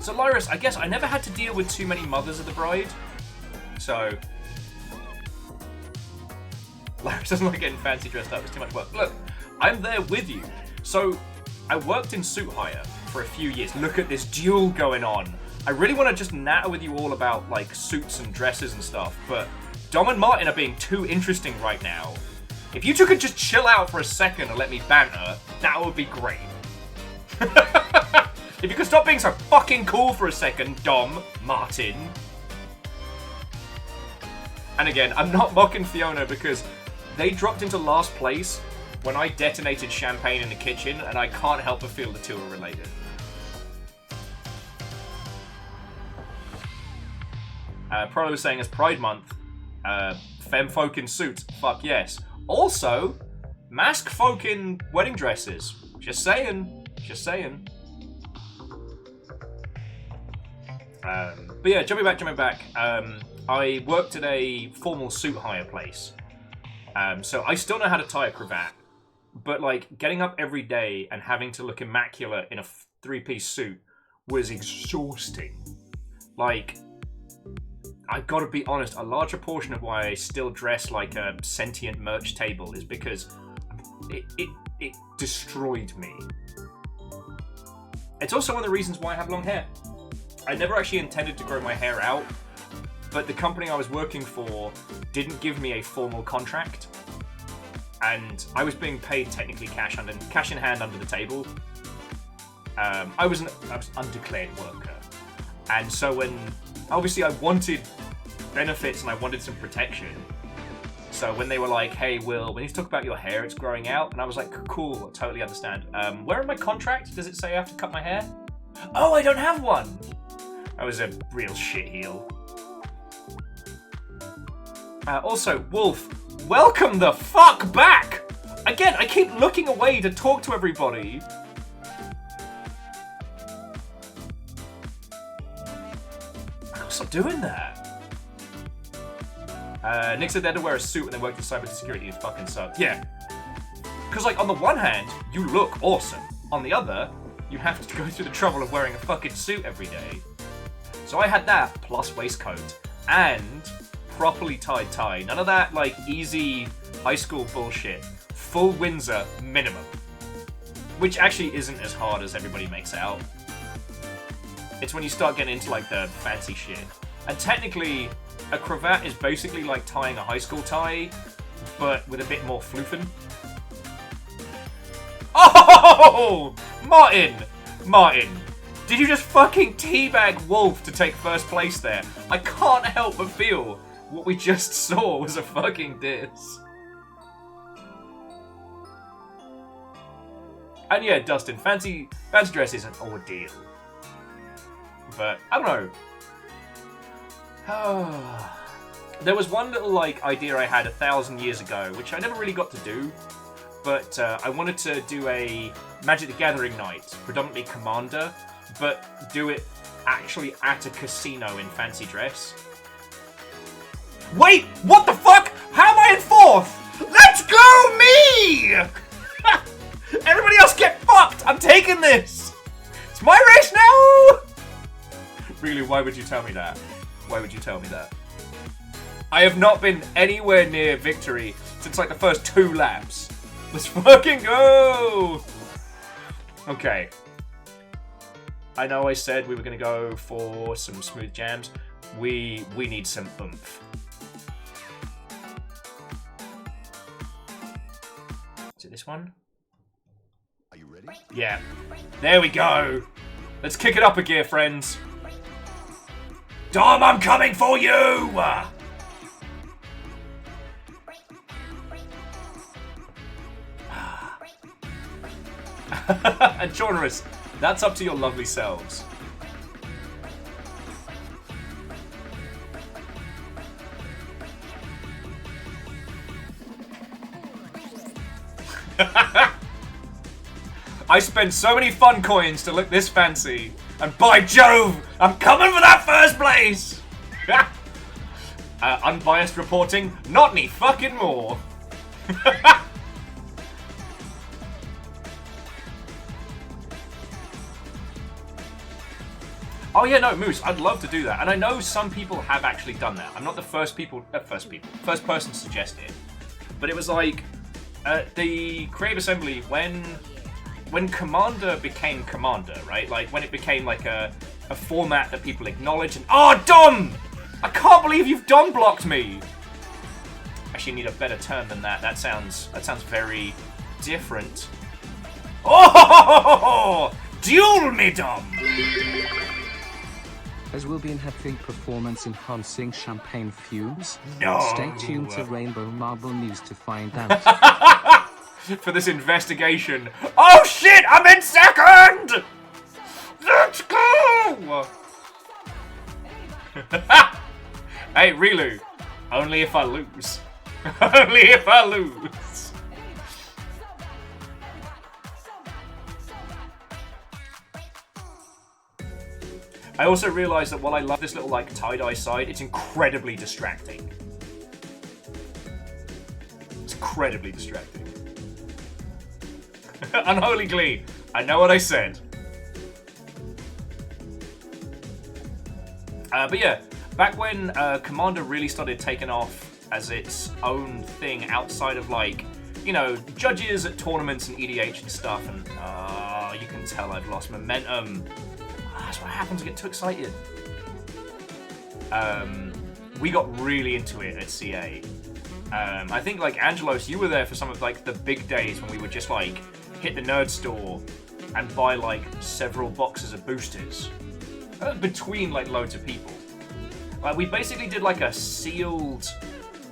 So, Lyris, I guess I never had to deal with too many mothers of the bride. So... Lyris doesn't like getting fancy dressed up. It's too much work. Look, I'm there with you. So, I worked in suit hire for a few years. Look at this duel going on. I really want to just natter with you all about, like, suits and dresses and stuff, but Dom and Martin are being too interesting right now. If you two could just chill out for a second and let me banter, that would be great. If you could stop being so fucking cool for a second, Dom, Martin. And again, I'm not mocking Fiona because they dropped into last place when I detonated champagne in the kitchen, and I can't help but feel the two are related. Prolo was saying it's Pride Month. Femme folk in suits. Fuck yes. Also, mask folk in wedding dresses. Just saying. Just saying. But yeah, jumping back. I worked at a formal suit hire place. So I still know how to tie a cravat. But like, getting up every day and having to look immaculate in a three-piece suit was exhausting. Like, I gotta be honest, a larger portion of why I still dress like a sentient merch table is because it destroyed me. It's also one of the reasons why I have long hair. I never actually intended to grow my hair out, but the company I was working for didn't give me a formal contract, and I was being paid technically cash in hand under the table. I was an undeclared worker, and so when obviously I wanted benefits and I wanted some protection. So when they were like, "Hey, Will, we need to talk about your hair, it's growing out," and I was like, "Cool, I totally understand. Where in my contract does it say I have to cut my hair?" "Oh, I don't have one." I was a real shitheel. Also, Wolf, welcome the fuck back! Again, I keep looking away to talk to everybody. Stop doing that. Nick said they had to wear a suit when they worked in cybersecurity. It fucking sucked. Yeah. Because, like, on the one hand, you look awesome. On the other, you have to go through the trouble of wearing a fucking suit every day. So I had that, plus waistcoat, and properly tied tie. None of that, like, easy high school bullshit. Full Windsor minimum. Which actually isn't as hard as everybody makes it out. It's when you start getting into, like, the fancy shit. And technically, a cravat is basically like tying a high school tie, but with a bit more floofing. Oh! Martin! Did you just fucking teabag Wolf to take first place there? I can't help but feel what we just saw was a fucking diss. And yeah, Dustin, fancy dress is an ordeal. But, I don't know. There was one little, like, idea I had 1,000 years ago, which I never really got to do. But I wanted to do a Magic the Gathering night, predominantly Commander, but do it actually at a casino in fancy dress. Wait! What the fuck? How am I in 4th? Let's go me! Everybody else get fucked! I'm taking this! It's my race now! Really, why would you tell me that? Why would you tell me that? I have not been anywhere near victory since like the first 2 laps. Let's fucking go! Okay. I know I said we were gonna go for some smooth jams. We need some oomph. Is it this one? Are you ready? Yeah. There we go. Let's kick it up a gear, friends. Dom, I'm coming for you! And Chaunerus, that's up to your lovely selves. I spent so many fun coins to look this fancy, and by Jove, I'm coming for that first place! Unbiased reporting, not any fucking more. Oh yeah, no, Moose, I'd love to do that. And I know some people have actually done that. I'm not the first person to suggest it. But it was like, the Creative Assembly, when Commander became Commander, right? Like, when it became like a format that people acknowledge and— Oh, Dom! I can't believe you've Dom blocked me! Actually, need a better term than that. That sounds very different. Oh! Duel me, Dom! As we'll be having performance-enhancing champagne fumes. No. Stay tuned to Rainbow Marble News to find out. For this investigation. Oh shit! I'm in second! Let's go! Hey, Rilu. Only if I lose. Only if I lose. I also realised that while I love this little like tie-dye side, it's incredibly distracting. It's incredibly distracting. Unholy Glee. I know what I said. But yeah, back when Commander really started taking off as its own thing outside of like, you know, judges at tournaments and EDH and stuff, and you can tell I've lost momentum. That's what happens to get too excited. We got really into it at CA. I think like Angelos, you were there for some of like the big days when we would just like hit the nerd store and buy like several boxes of boosters between like loads of people. Like we basically did like a sealed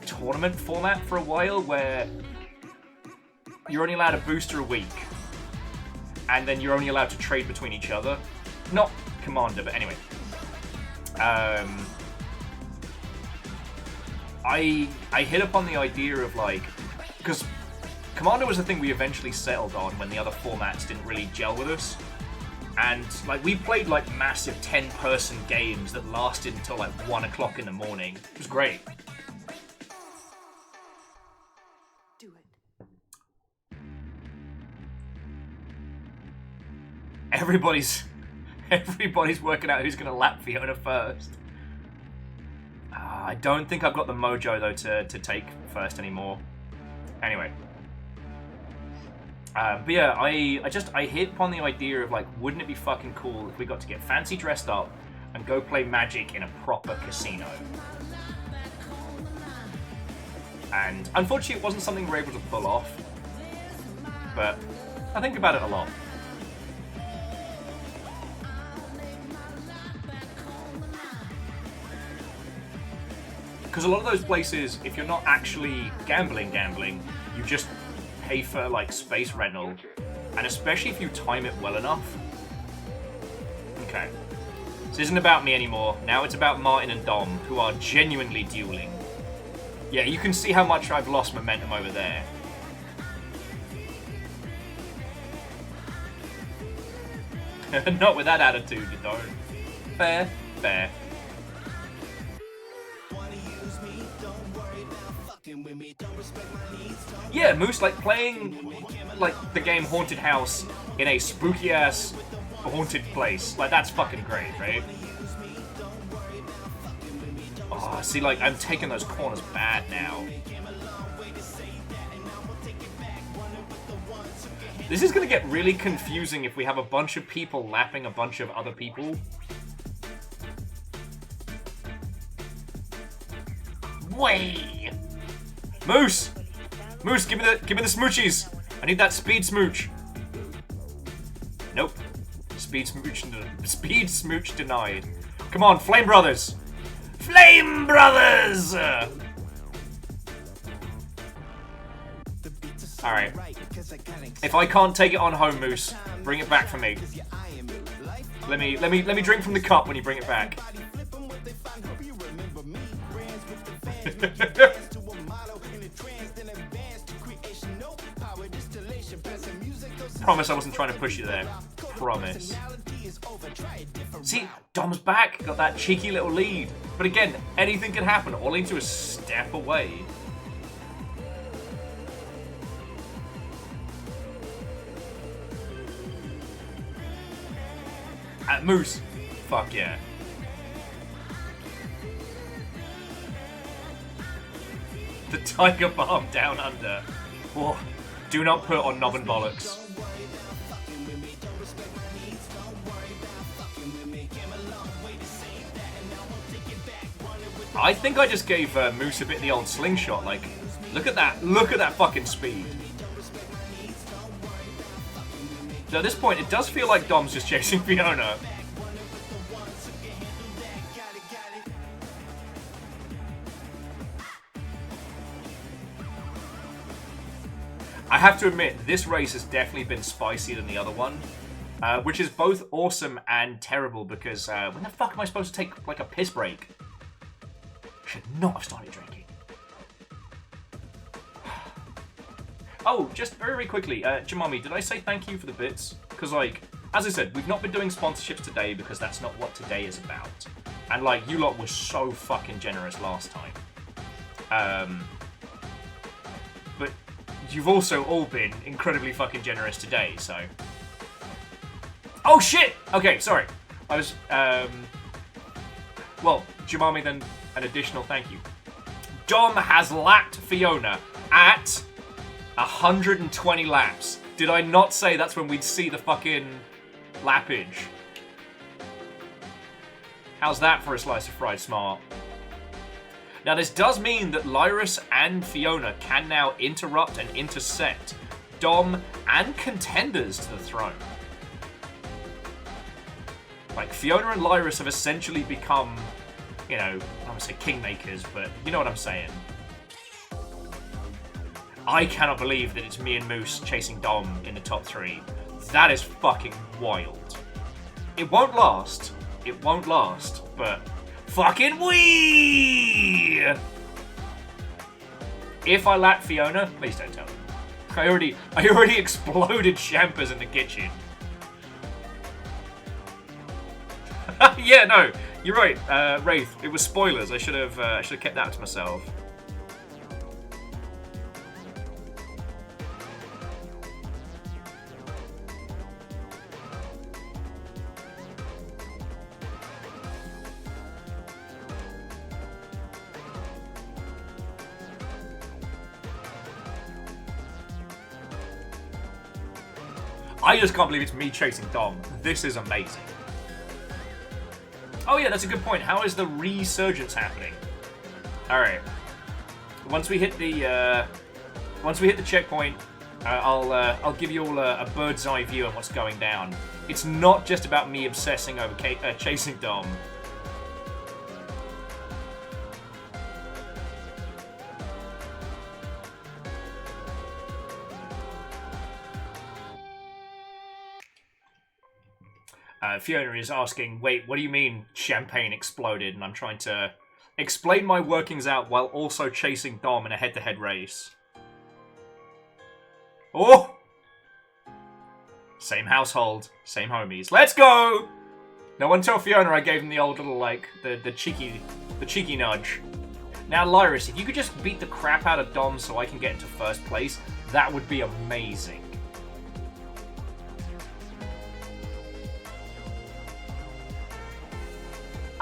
tournament format for a while where you're only allowed a booster a week, and then you're only allowed to trade between each other. Not Commander, but anyway. I hit upon the idea of like, because Commander was the thing we eventually settled on when the other formats didn't really gel with us. And like we played like massive 10-person games that lasted until like 1 o'clock in the morning. It was great. Do it. Everybody's working out who's gonna lap Fiona first. I don't think I've got the mojo though to take first anymore. Anyway. But yeah, I hit upon the idea of like, wouldn't it be fucking cool if we got to get fancy dressed up and go play Magic in a proper casino? And unfortunately it wasn't something we were able to pull off, but I think about it a lot. Because a lot of those places, if you're not actually gambling, you just pay for like space rental, and especially if you time it well enough. Okay, this isn't about me anymore. Now it's about Martin and Dom, who are genuinely dueling. Yeah, you can see how much I've lost momentum over there. Not with that attitude, you don't. Fair, fair. Yeah, Moose, like playing like the game Haunted House in a spooky ass haunted place. Like that's fucking great, right? Oh, see, like, I'm taking those corners bad now. This is going to get really confusing if we have a bunch of people lapping a bunch of other people. Way! Moose! Moose, give me the smoochies! I need that speed smooch. Nope. Speed smooch denied. Come on, Flame Brothers! Flame Brothers! Alright. If I can't take it on home, Moose, bring it back for me. Let me drink from the cup when you bring it back. Promise I wasn't trying to push you there. Promise. See, Dom's back. Got that cheeky little lead. But again, anything can happen. All I need to do is step away. Moose. Fuck yeah. The Tiger Balm down under. Oh, do not put on knob and bollocks. I think I just gave Moose a bit of the old slingshot. Like, look at that. Look at that fucking speed. So at this point, it does feel like Dom's just chasing Fiona. I have to admit, this race has definitely been spicier than the other one, which is both awesome and terrible because when the fuck am I supposed to take like a piss break? Should not have started drinking. Oh, just very, very quickly, Jamami, did I say thank you for the bits? Because, like, as I said, we've not been doing sponsorships today because that's not what today is about. And, like, you lot were so fucking generous last time. But you've also all been incredibly fucking generous today, so... Oh, shit! Okay, sorry. I was, well, Jamami, then an additional thank you. Dom has lapped Fiona at 120 laps. Did I not say that's when we'd see the fucking lappage? How's that for a slice of fried smart? Now this does mean that Lyris and Fiona can now interrupt and intercept Dom and contenders to the throne. Like, Fiona and Lyris have essentially become, you know, I don't want to say kingmakers, but you know what I'm saying. I cannot believe that it's me and Moose chasing Dom in the top 3. That is fucking wild. It won't last. It won't last, but fucking wee! If I lap Fiona, please don't tell me. I already exploded Champers in the kitchen. Yeah, no, you're right, Wraith. It was spoilers. I should have kept that to myself. I just can't believe it's me chasing Dom. This is amazing. Oh yeah, that's a good point. How is the resurgence happening? All right. Once we hit the checkpoint, I'll give you all a bird's eye view on what's going down. It's not just about me obsessing over chasing Dom. Fiona is asking, wait, what do you mean champagne exploded? And I'm trying to explain my workings out while also chasing Dom in a head-to-head race. Oh! Same household, same homies. Let's go! No one tell Fiona I gave him the old little, like, the cheeky nudge. Now, Lyris, if you could just beat the crap out of Dom so I can get into first place, that would be amazing.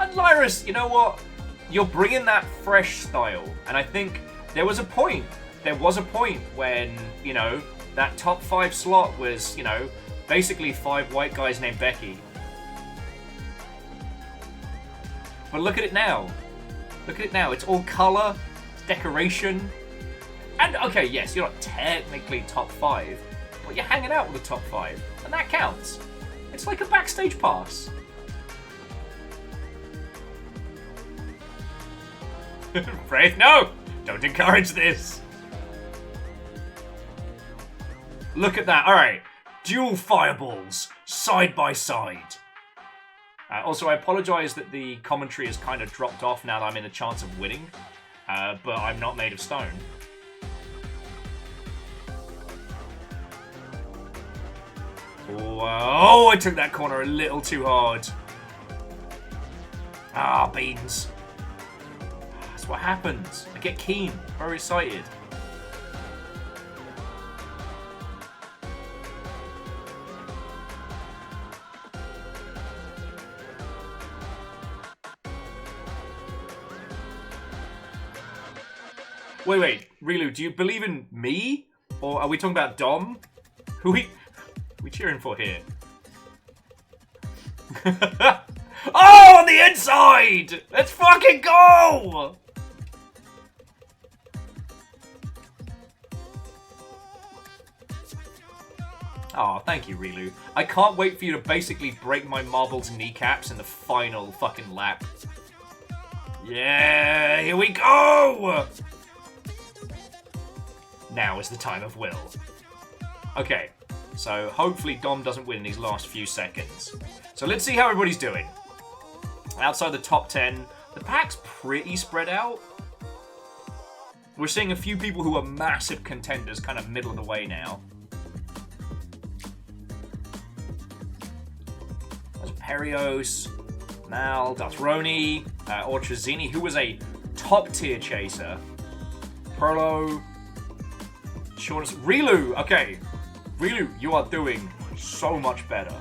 And Lyris, you know what? you're bringing that fresh style, and I think there was a point when, you know, that top 5 slot was, you know, basically 5 white guys named Becky. But look at it now. Look at it now. It's all color, it's decoration. And, okay, yes, you're not technically top 5, but you're hanging out with the top 5, and that counts. It's like a backstage pass. Brave, no! Don't encourage this! Look at that, alright. Dual fireballs, side by side. Also, I apologise that the commentary has kind of dropped off now that I'm in a chance of winning. But I'm not made of stone. Oh, I took that corner a little too hard. Ah, beans. That's what happens. I get keen, very excited. Wait, Rilu, do you believe in me? Or are we talking about Dom? Who we cheering for here? Oh, on the inside! Let's fucking go! Oh, thank you, Rilu. I can't wait for you to basically break my Marble's kneecaps in the final fucking lap. Yeah, here we go! Now is the time of will. Okay, so hopefully Dom doesn't win in these last few seconds. So let's see how everybody's doing. Outside the top 10, the pack's pretty spread out. We're seeing a few people who are massive contenders kind of middle of the way now. There's Perios, Mal, Datroni, Ortrazini, who was a top tier chaser. Prolo, Shortest. Rilu! Okay. Rilu, you are doing so much better.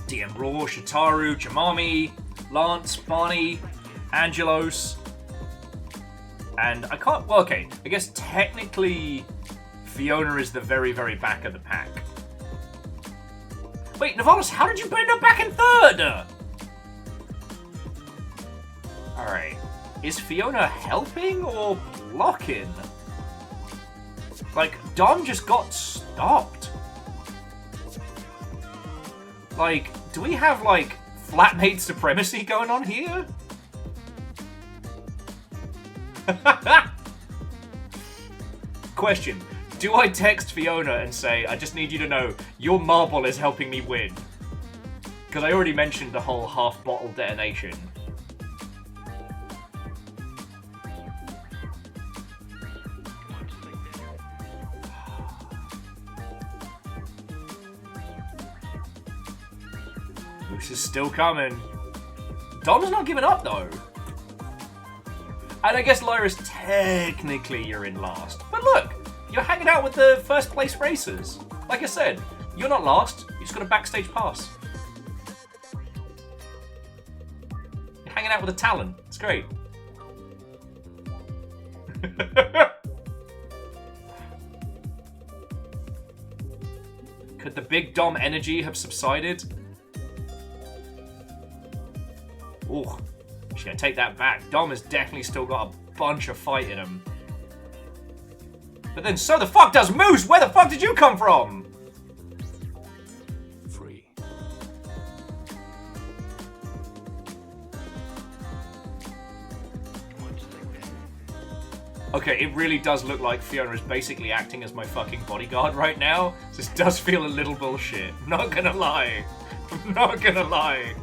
DM Raw, Shitaru, Jamami, Lance, Barney, Angelos. And I can't... Well, okay. I guess technically Fiona is the very, very back of the pack. Wait, Navalis, how did you end up back in third? Alright. Is Fiona helping or blocking? Like, Dom just got stopped. Like, do we have, like, flatmate supremacy going on here? Question. Do I text Fiona and say, I just need you to know, your marble is helping me win? Because I already mentioned the whole half-bottle detonation. This is still coming. Dom's not giving up, though. And I guess Lyra's technically you're in last. But look, you're hanging out with the first place racers. Like I said, you're not last. You just got a backstage pass. You're hanging out with a talent. It's great. Could the big Dom energy have subsided? Ooh, she's gonna take that back. Dom has definitely still got a bunch of fight in him. But then so the fuck does Moose! Where the fuck did you come from? Free. Okay, it really does look like Fiona is basically acting as my fucking bodyguard right now. This does feel a little bullshit. Not gonna lie. I'm not gonna lie.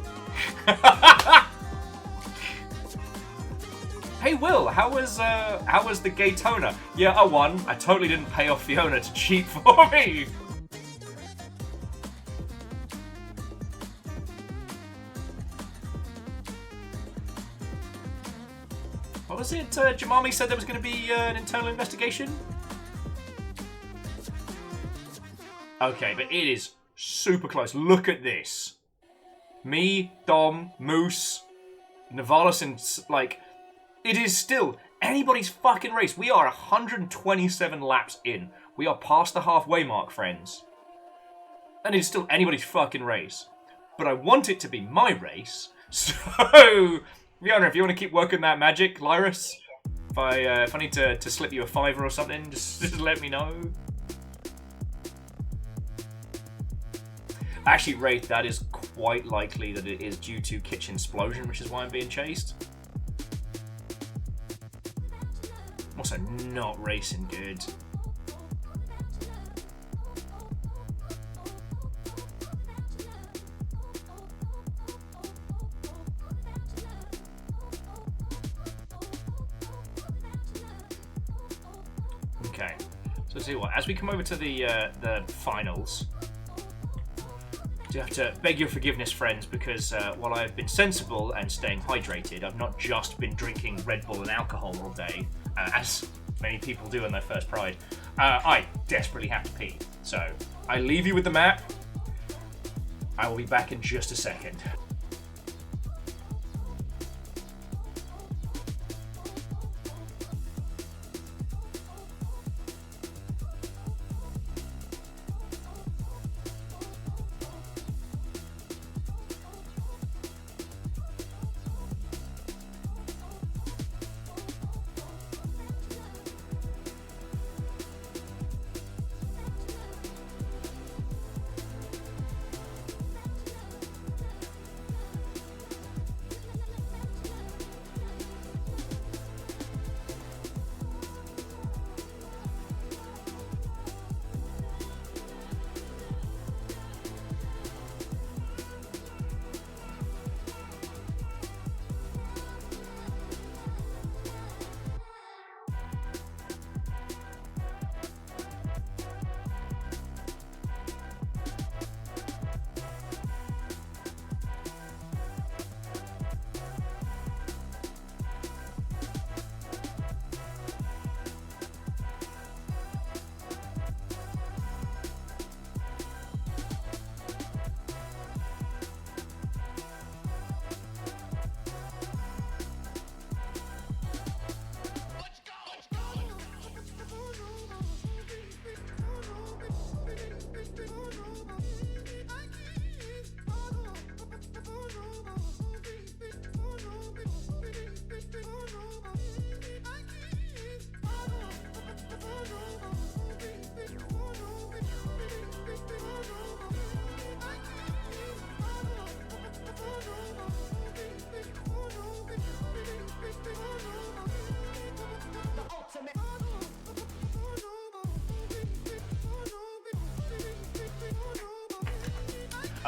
Hey Will, how was the Gaytona? Yeah, I won. I totally didn't pay off Fiona to cheat for me. What was it? Jamami said there was going to be an internal investigation? Okay, but it is super close. Look at this. Me, Dom, Moose. Nivalis and, like, it is still anybody's fucking race. We are 127 laps in. We are past the halfway mark, friends. And it's still anybody's fucking race. But I want it to be my race. So, Fiona, if you want to keep working that magic, Lyris, if I need to slip you a $5 or something, just let me know. Actually, Wraith, that is quite likely that it is due to kitchen explosion, which is why I'm being chased. I'm also not racing good. Okay, so let's see what. As we come over to the finals, I do have to beg your forgiveness, friends, because while I've been sensible and staying hydrated, I've not just been drinking Red Bull and alcohol all day, as many people do in their first Pride. I desperately have to pee, so I leave you with the map. I will be back in just a second.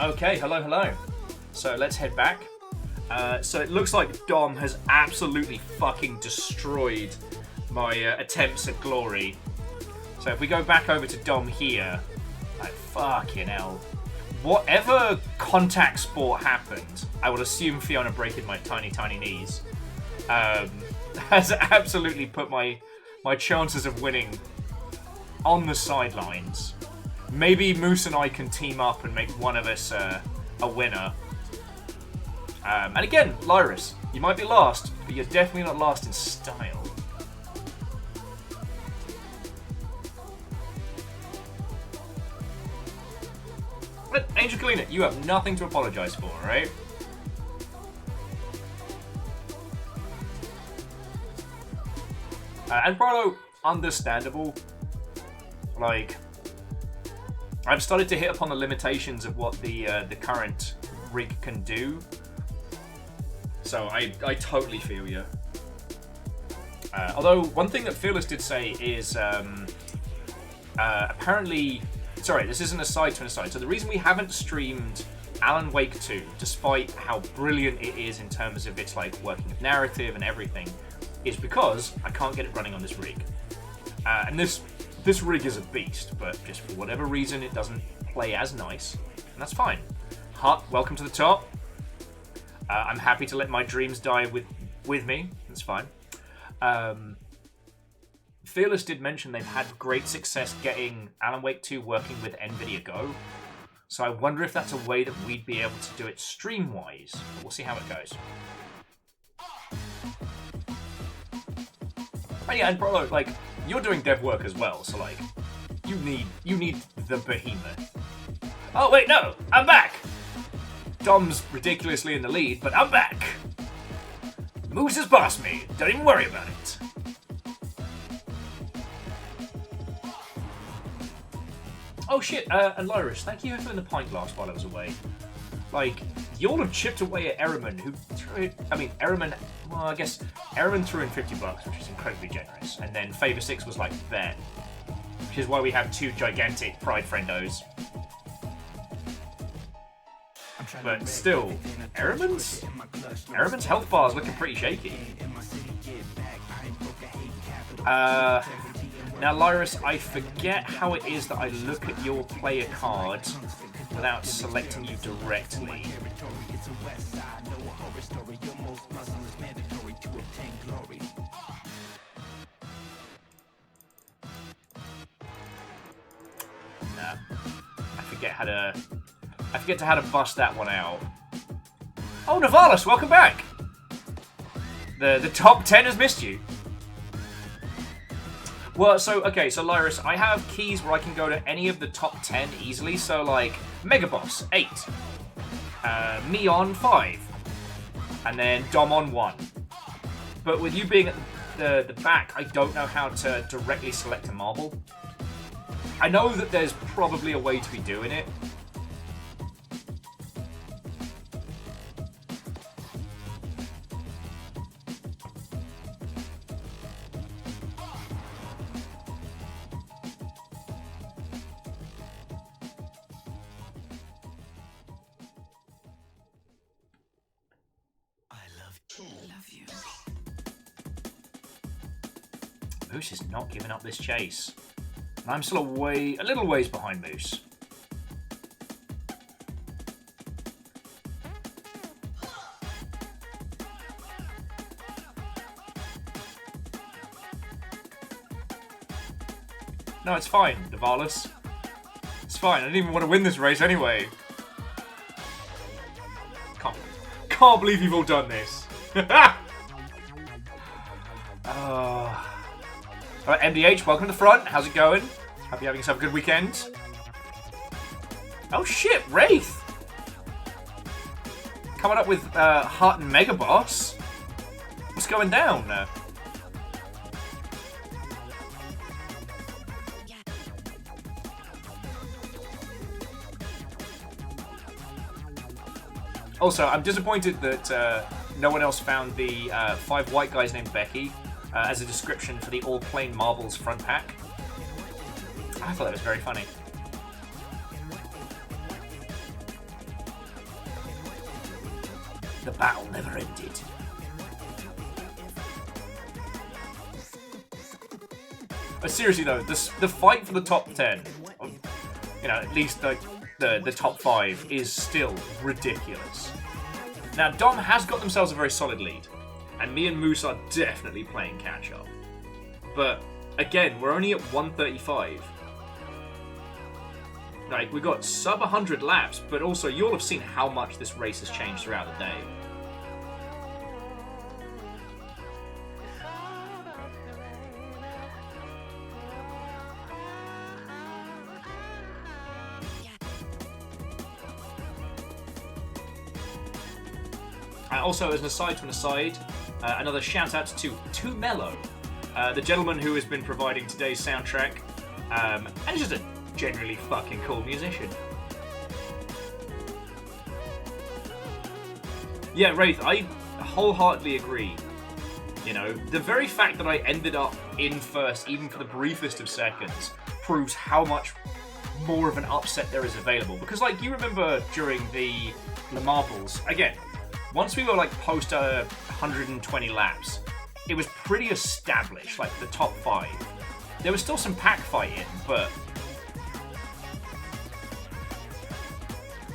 Okay, hello. So let's head back. So it looks like Dom has absolutely fucking destroyed my attempts at glory. So if we go back over to Dom here, like fucking hell. Whatever contact sport happened, I would assume Fiona breaking my tiny knees, has absolutely put my chances of winning on the sidelines. Maybe Moose and I can team up and make one of us a winner. And again, Lyris, you might be last, but you're definitely not last in style. But Angel Kalina, you have nothing to apologise for, alright? And Bravo, understandable. Like, I've started to hit upon the limitations of what the current rig can do. So I totally feel you. Although, one thing that Fearless did say is, apparently... Sorry, this isn't a side to an aside. So the reason we haven't streamed Alan Wake 2, despite how brilliant it is in terms of its like working with narrative and everything, is because I can't get it running on this rig. And this rig is a beast, but just for whatever reason it doesn't play as nice, and that's fine. Hut, welcome to the top. I'm happy to let my dreams die with me. That's fine. Fearless did mention they've had great success getting Alan Wake 2 working with NVIDIA Go. So I wonder if that's a way that we'd be able to do it stream-wise. But we'll see how it goes. And yeah, and bro, like, you're doing dev work as well, so like, you need the behemoth. Oh wait, no, I'm back! Dom's ridiculously in the lead, but I'm back! Moose has passed me, don't even worry about it. Oh shit, and Lyris, thank you for filling the pint glass while I was away. Like, you all have chipped away at Ehrman, who threw it. I mean, Ehrman, well, I guess Ehrman threw in $50, which is incredibly generous. And then Favor 6 was like, bet. Which is why we have two gigantic Pride friendos. But still, Ehrman's health bar is looking pretty shaky. Now, Lyris, I forget how it is that I look at your player card without selecting you directly. Nah, I forget how to bust that one out. Oh, Navalis, welcome back. The top 10 has missed you. Well, so, okay, so Lyris, I have keys where I can go to any of the top 10 easily, so like, Megaboss, 8, me on 5, and then Dom on 1. But with you being at the back, I don't know how to directly select a marble. I know that there's probably a way to be doing it. Moose is not giving up this chase. And I'm still a little ways behind Moose. No, it's fine, Navalis. It's fine, I didn't even want to win this race anyway. Can't believe you've all done this. Alright, MDH, welcome to the front. How's it going? Hope you're having yourself a good weekend. Oh shit, Wraith! Coming up with Heart and Mega Boss. What's going down? Also, I'm disappointed that no one else found the 5 white guys named Becky as a description for the all-plain marbles front pack. I thought that was very funny. The battle never ended. But seriously though, the fight for the top 10, you know, at least the top 5, is still ridiculous. Now, Dom has got themselves a very solid lead, and me and Moose are definitely playing catch-up. But, again, we're only at 135. Like, we got sub 100 laps, but also you'll have seen how much this race has changed throughout the day. Also, as an aside to an aside, another shout out to Too Mellow, the gentleman who has been providing today's soundtrack, and he's just a generally fucking cool musician. Yeah, Wraith, I wholeheartedly agree. You know, the very fact that I ended up in first, even for the briefest of seconds, proves how much more of an upset there is available. Because, like, you remember during the Marbles, again, once we were like post 120 laps, it was pretty established, like the top 5. There was still some pack fighting, but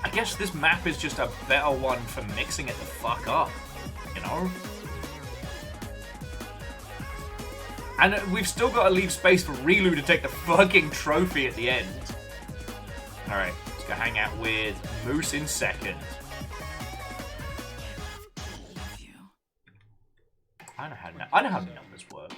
I guess this map is just a better one for mixing it the fuck up, you know? And we've still got to leave space for Relu to take the fucking trophy at the end. Alright, let's go hang out with Moose in second. I know how the numbers work.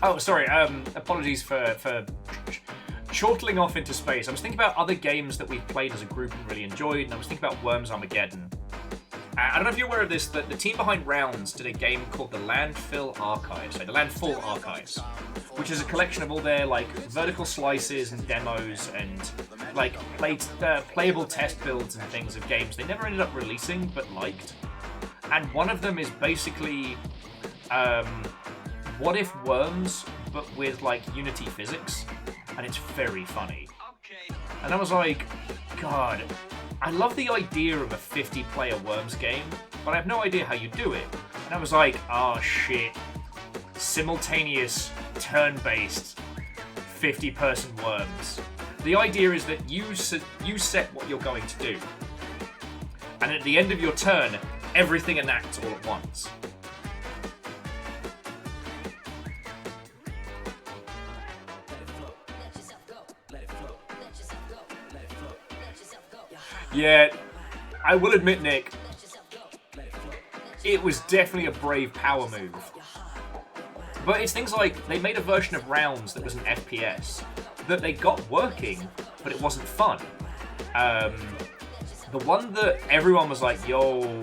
Oh, sorry. Apologies for chortling off into space. I was thinking about other games that we've played as a group and really enjoyed, and I was thinking about Worms Armageddon. I don't know if you're aware of this, but the team behind Rounds did a game called the Landfall Archives, which is a collection of all their like vertical slices and demos and like playable test builds and things of games they never ended up releasing but liked. And one of them is basically What If Worms, but with like Unity physics, and it's very funny. And I was like, God, I love the idea of a 50-player Worms game, but I have no idea how you do it. And I was like, oh shit, simultaneous turn-based 50-person Worms. The idea is that you set what you're going to do, and at the end of your turn, everything enacts all at once. Yeah, I will admit, Nick, it was definitely a brave power move. But it's things like, they made a version of Rounds that was an FPS that they got working, but it wasn't fun. The one that everyone was like, yo,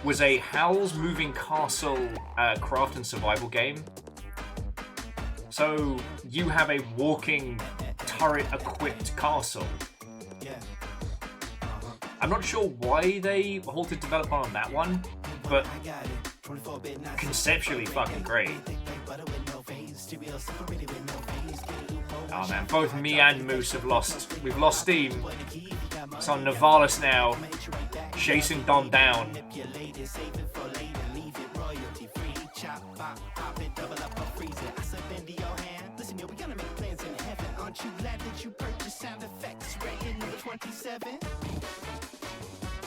was a Howl's Moving Castle craft and survival game. So you have a walking turret-equipped castle. I'm not sure why they halted development on that one, but conceptually fucking great. Oh man, both me and Moose have we've lost steam. It's on Navalis now, chasing Dom down.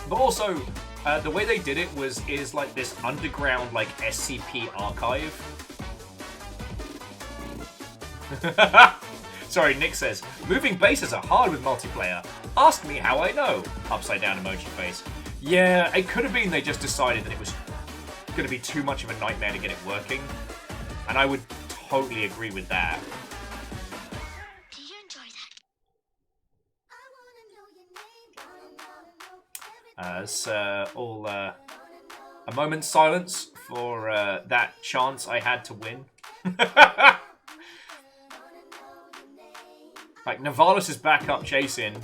But also, the way they did it is like this underground like SCP archive. Sorry, Nick says, moving bases are hard with multiplayer. Ask me how I know. Upside down emoji face. Yeah, it could have been they just decided that it was going to be too much of a nightmare to get it working. And I would totally agree with that. Do you enjoy that? It's all a moment's silence for that chance I had to win. Like, Navalis is back up chasing,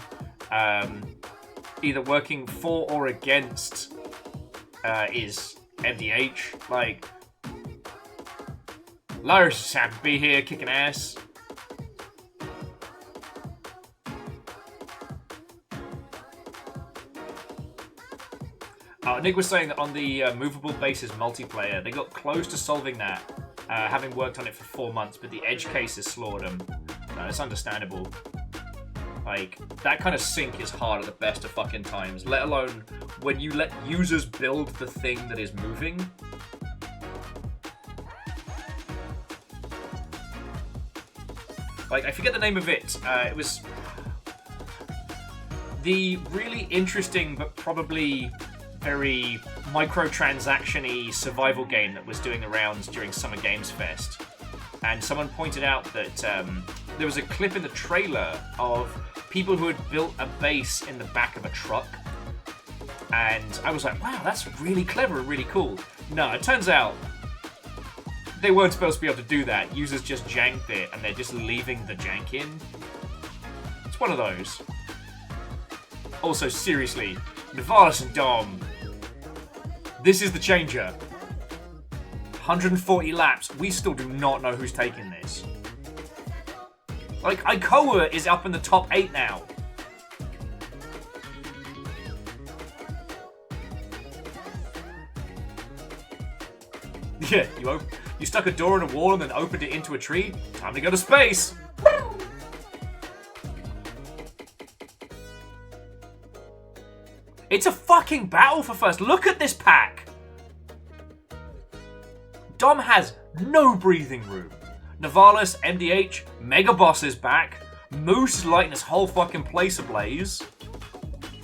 either working for or against is MDH. Like, Lars is happy to be here, kicking ass. Nick was saying that on the movable bases multiplayer, they got close to solving that, having worked on it for 4 months, but the edge cases slaughtered them. No, it's understandable. Like, that kind of sync is hard at the best of fucking times, let alone when you let users build the thing that is moving. Like, I forget the name of it. It was the really interesting but probably very microtransaction-y survival game that was doing the rounds during Summer Games Fest. And someone pointed out that there was a clip in the trailer of people who had built a base in the back of a truck. And I was like, wow, that's really clever and really cool. No, it turns out they weren't supposed to be able to do that. Users just janked it, and they're just leaving the jank in. It's one of those. Also, seriously, Navalis and Dom, this is the changer. 140 laps, we still do not know who's taking this. Like, Ikoa is up in the top 8 now. Yeah, you stuck a door in a wall and then opened it into a tree. Time to go to space. It's a fucking battle for first. Look at this pack. Dom has no breathing room. Navalis, MDH, Mega Boss is back. Moose is lighting this whole fucking place ablaze.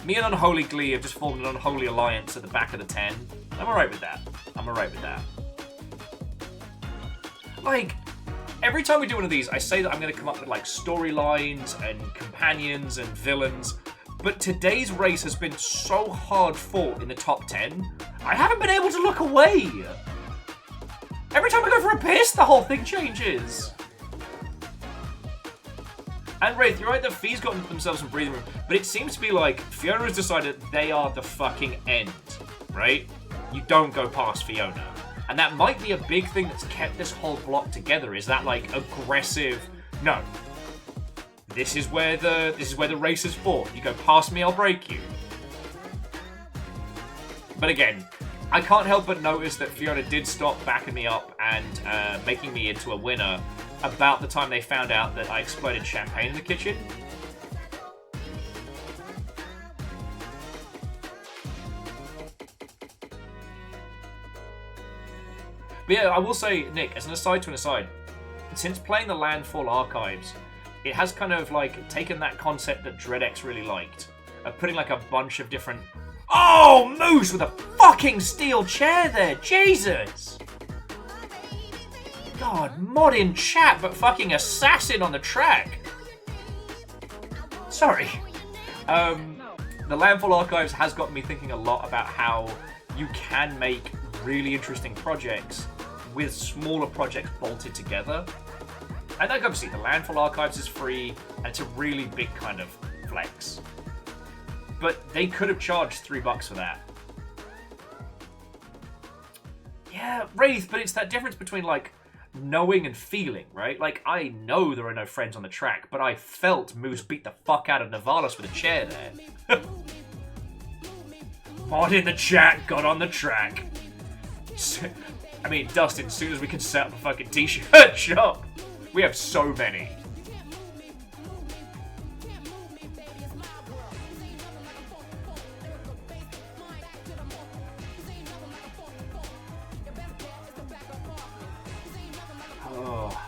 Me and Unholy Glee have just formed an unholy alliance at the back of the 10. I'm alright with that. I'm alright with that. Like, Every time we do one of these, I say that I'm going to come up with like storylines and companions and villains, but today's race has been so hard fought in the top 10, I haven't been able to look away. Every time I go for a piss, the whole thing changes. And Wraith, you're right that Fee's gotten themselves some breathing room, but it seems to be like Fiona has decided they are the fucking end, right? You don't go past Fiona. And that might be a big thing that's kept this whole block together, is that like aggressive, no. This is where the race is fought. You go past me, I'll break you. But again, I can't help but notice that Fiona did stop backing me up and making me into a winner about the time they found out that I exploded champagne in the kitchen. But yeah, I will say, Nick, as an aside to an aside, since playing the Landfall Archives, it has kind of like taken that concept that DreadX really liked, of putting like a bunch of different... Oh, Moose with a fucking steel chair there, Jesus! God, mod in chat, but fucking assassin on the track. Sorry. The Landfall Archives has got me thinking a lot about how you can make really interesting projects with smaller projects bolted together. And like obviously the Landfall Archives is free, and it's a really big kind of flex. But they could have charged $3 for that. Yeah, Wraith, but it's that difference between like knowing and feeling, right? Like I know there are no friends on the track, but I felt Moose beat the fuck out of Navalis with a chair there. Mod in the chat got on the track. I mean, Dustin, as soon as we can set up a fucking t-shirt shop. We have so many. Oh.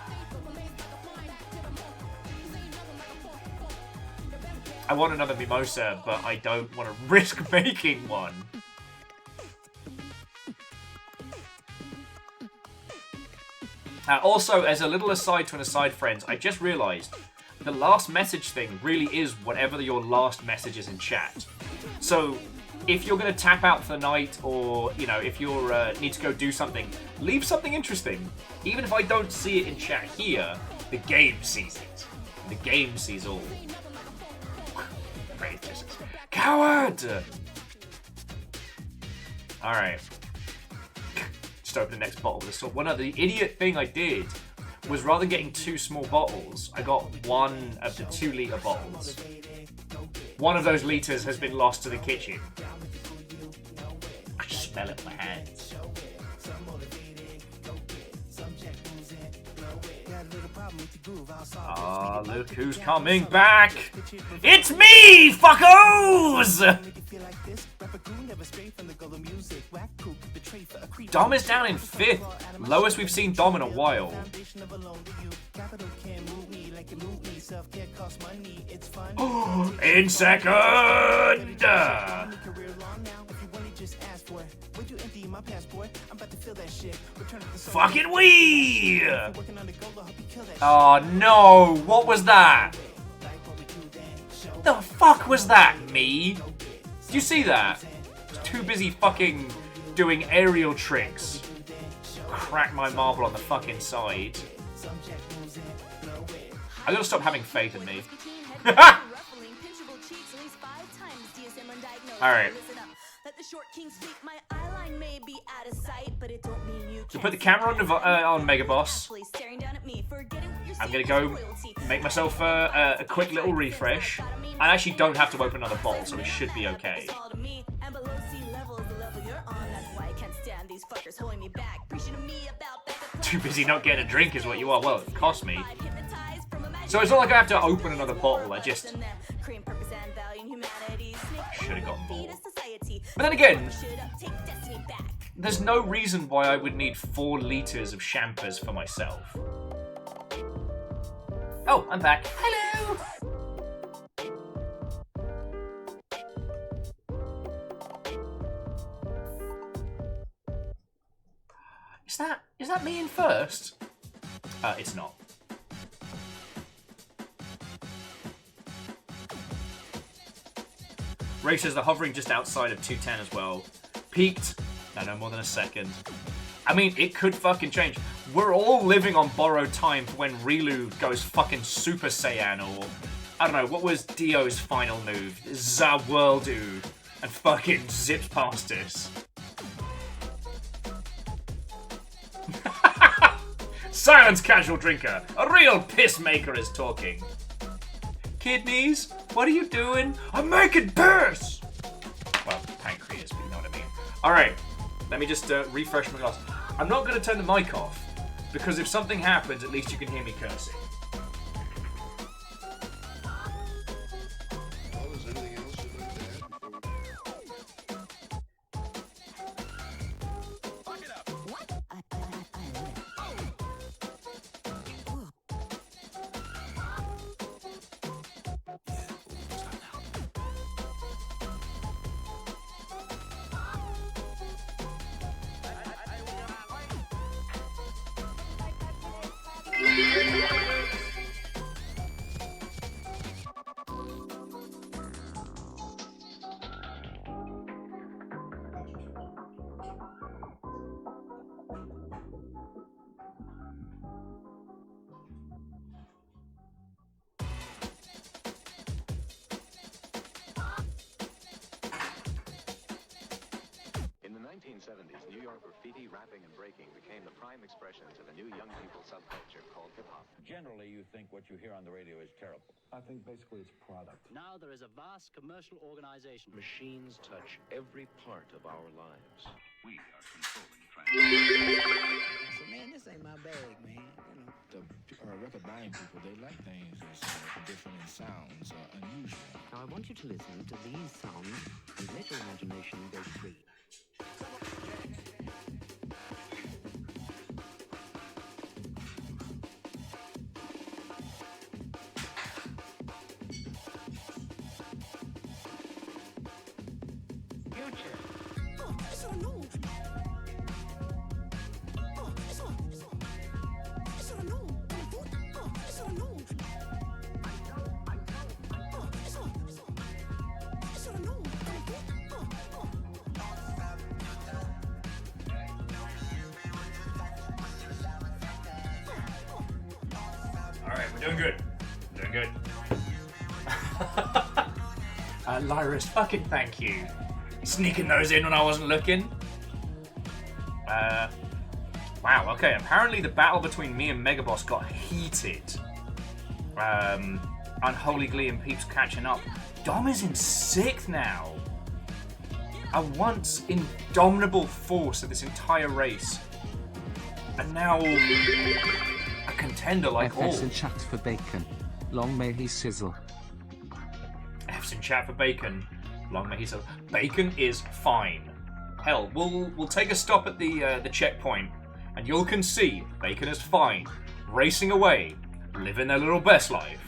I want another mimosa, but I don't want to risk making one. Also, as a little aside to an aside, friends, I just realised the last message thing really is whatever your last message is in chat. So, if you're going to tap out for the night, or, you know, if you need to go do something, leave something interesting. Even if I don't see it in chat here, the game sees it. The game sees all. Coward! Alright. Just open the next bottle with a sword. Well, no, the idiot thing I did was rather than getting 2 small bottles, I got 1 of the 2-litre bottles. One of those litres has been lost to the kitchen. I can smell it with my hands. Ah, look who's coming back! It's me, fuckos! Dom is down in 5th. Lowest we've seen Dom in a while. In 2nd! Fucking wee! Oh no, what was that? The fuck was that, me? Did you see that? I was too busy fucking doing aerial tricks. Crack my marble on the fucking side. I gotta stop having faith in me. Alright. To put the camera on Mega Boss, I'm gonna go make myself a quick little refresh. I actually don't have to open another bottle, so it should be okay. Too busy not getting a drink is what you are. Well, it cost me. So it's not like I have to open another bottle, I just... should have gotten more. But then again, there's no reason why I would need 4 litres of champers for myself. Oh, I'm back. Hello! Is that me in first? It's not. Ray says they're hovering just outside of 210 as well. Peaked, no more than a second. I mean, it could fucking change. We're all living on borrowed time for when Rilu goes fucking Super Saiyan, or I don't know, what was Dio's final move? Zawurldu, and fucking zips past us. Silence, casual drinker. A real piss maker is talking. Kidneys, what are you doing? I'm making piss! Well, pancreas, but you know what I mean. Alright, let me just refresh my glass. I'm not going to turn the mic off, because if something happens, at least you can hear me cursing. In the 1970s, New York graffiti, rapping, and breaking became the prime expressions of a new young people subculture called hip-hop. Generally, you think what you hear on the radio is terrible. I think basically it's product. Now there is a vast commercial organization. Machines touch every part of our lives. We are controlling I said, man, this ain't my bag, man. You know, the record buying people, they like things that's different in sounds, unusual. Now I want you to listen to these sounds and let your imagination go free. Alright, we're doing good. Doing good. Lyris, fucking thank you. Sneaking those in when I wasn't looking. Wow, okay, apparently the battle between me and Megaboss got heated. Unholy Glee and Peeps catching up. Dom is in 6th now. A once indomitable force of this entire race. And now a contender like all. FS in chat for bacon. Long may he sizzle. F's in chat for bacon. Long may he sizzle. Bacon is fine. Hell, we'll take a stop at the checkpoint, and you'll can see Bacon is fine, racing away, living their little best life.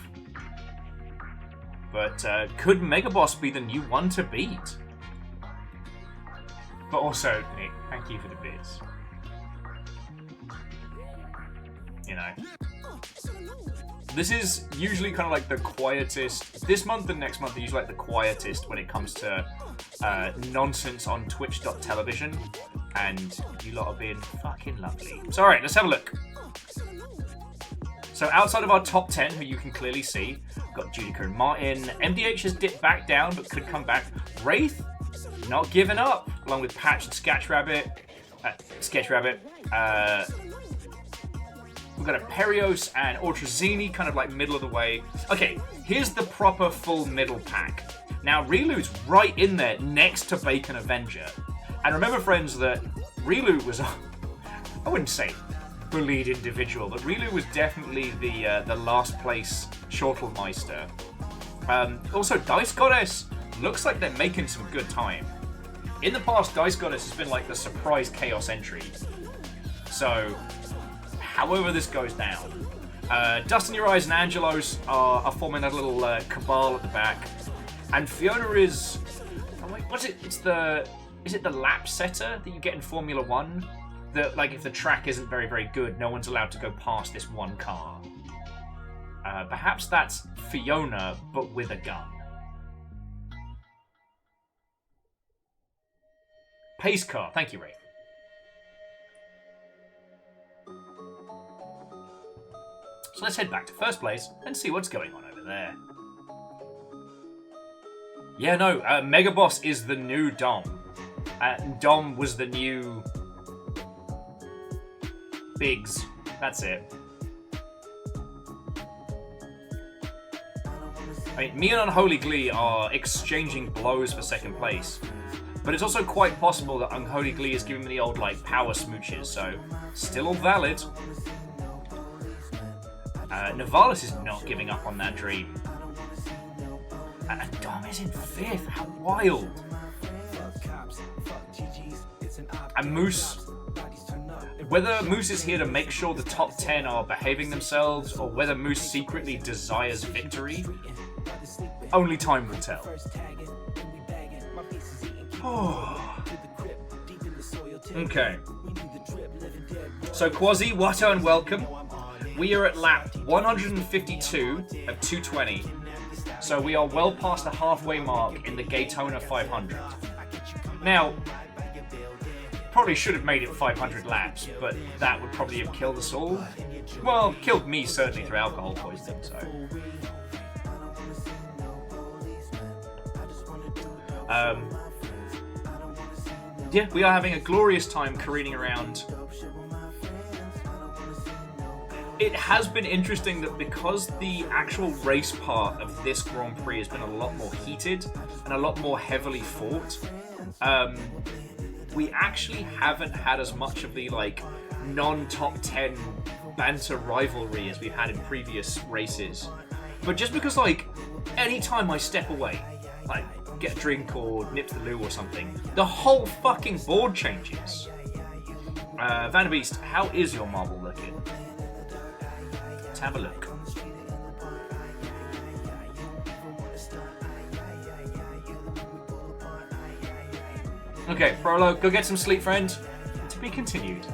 But could Megaboss be the new one to beat? But also, Nick, thank you for the bits. You know. This is usually kind of like the quietest. This month and next month are usually like the quietest when it comes to nonsense on Twitch.television. And you lot are being fucking lovely. So alright, let's have a look. So outside of our top 10, who you can clearly see, we've got Judica and Martin. MDH has dipped back down, but could come back. Wraith, not giving up, along with Patch and Sketchrabbit. We've got a Perios and Ultrazini, kind of like middle of the way. Okay, here's the proper full middle pack. Now, Rilu's right in there next to Bacon Avenger. And remember, friends, that Rilu was, I wouldn't say bullied individual, but Rilu was definitely the last place Chortelmeister. Also, Dice Goddess looks like they're making some good time. In the past, Dice Goddess has been like the surprise Chaos entry. So, however this goes down, Dust in Your Eyes and Angelos are forming a little cabal at the back. And Fiona is, oh wait, what's it? Is it the lap setter that you get in Formula 1? That, like, if the track isn't very, very good, no one's allowed to go past this one car. Perhaps that's Fiona, but with a gun. Pace car. Thank you, Ray. So let's head back to first place and see what's going on over there. Yeah, no, Mega Boss is the new Dom. Dom was the new Biggs. That's it. I mean, me and Unholy Glee are exchanging blows for second place. But it's also quite possible that Unholy Glee is giving me the old, like, power smooches, so still all valid. Navalis is not giving up on that dream. And Dom is in 5th. How wild. And Moose... Whether Moose is here to make sure the top 10 are behaving themselves, or whether Moose secretly desires victory, only time will tell. Okay. So Quasi, Watto, and welcome. We are at lap 152 of 220. So we are well past the halfway mark in the Gaytona 500. Now, probably should have made it 500 laps, but that would probably have killed us all. Well, killed me certainly through alcohol poisoning, so. Yeah, we are having a glorious time careening around. It has been interesting that because the actual race part of this Grand Prix has been a lot more heated and a lot more heavily fought, we actually haven't had as much of the, like, non-top 10 banter rivalry as we've had in previous races. But just because, like, anytime I step away, like, get a drink or nip to the loo or something, the whole fucking board changes. Vanderbeest, how is your marble looking? Let's have a look. Okay, Frollo, go get some sleep, friend. To be continued.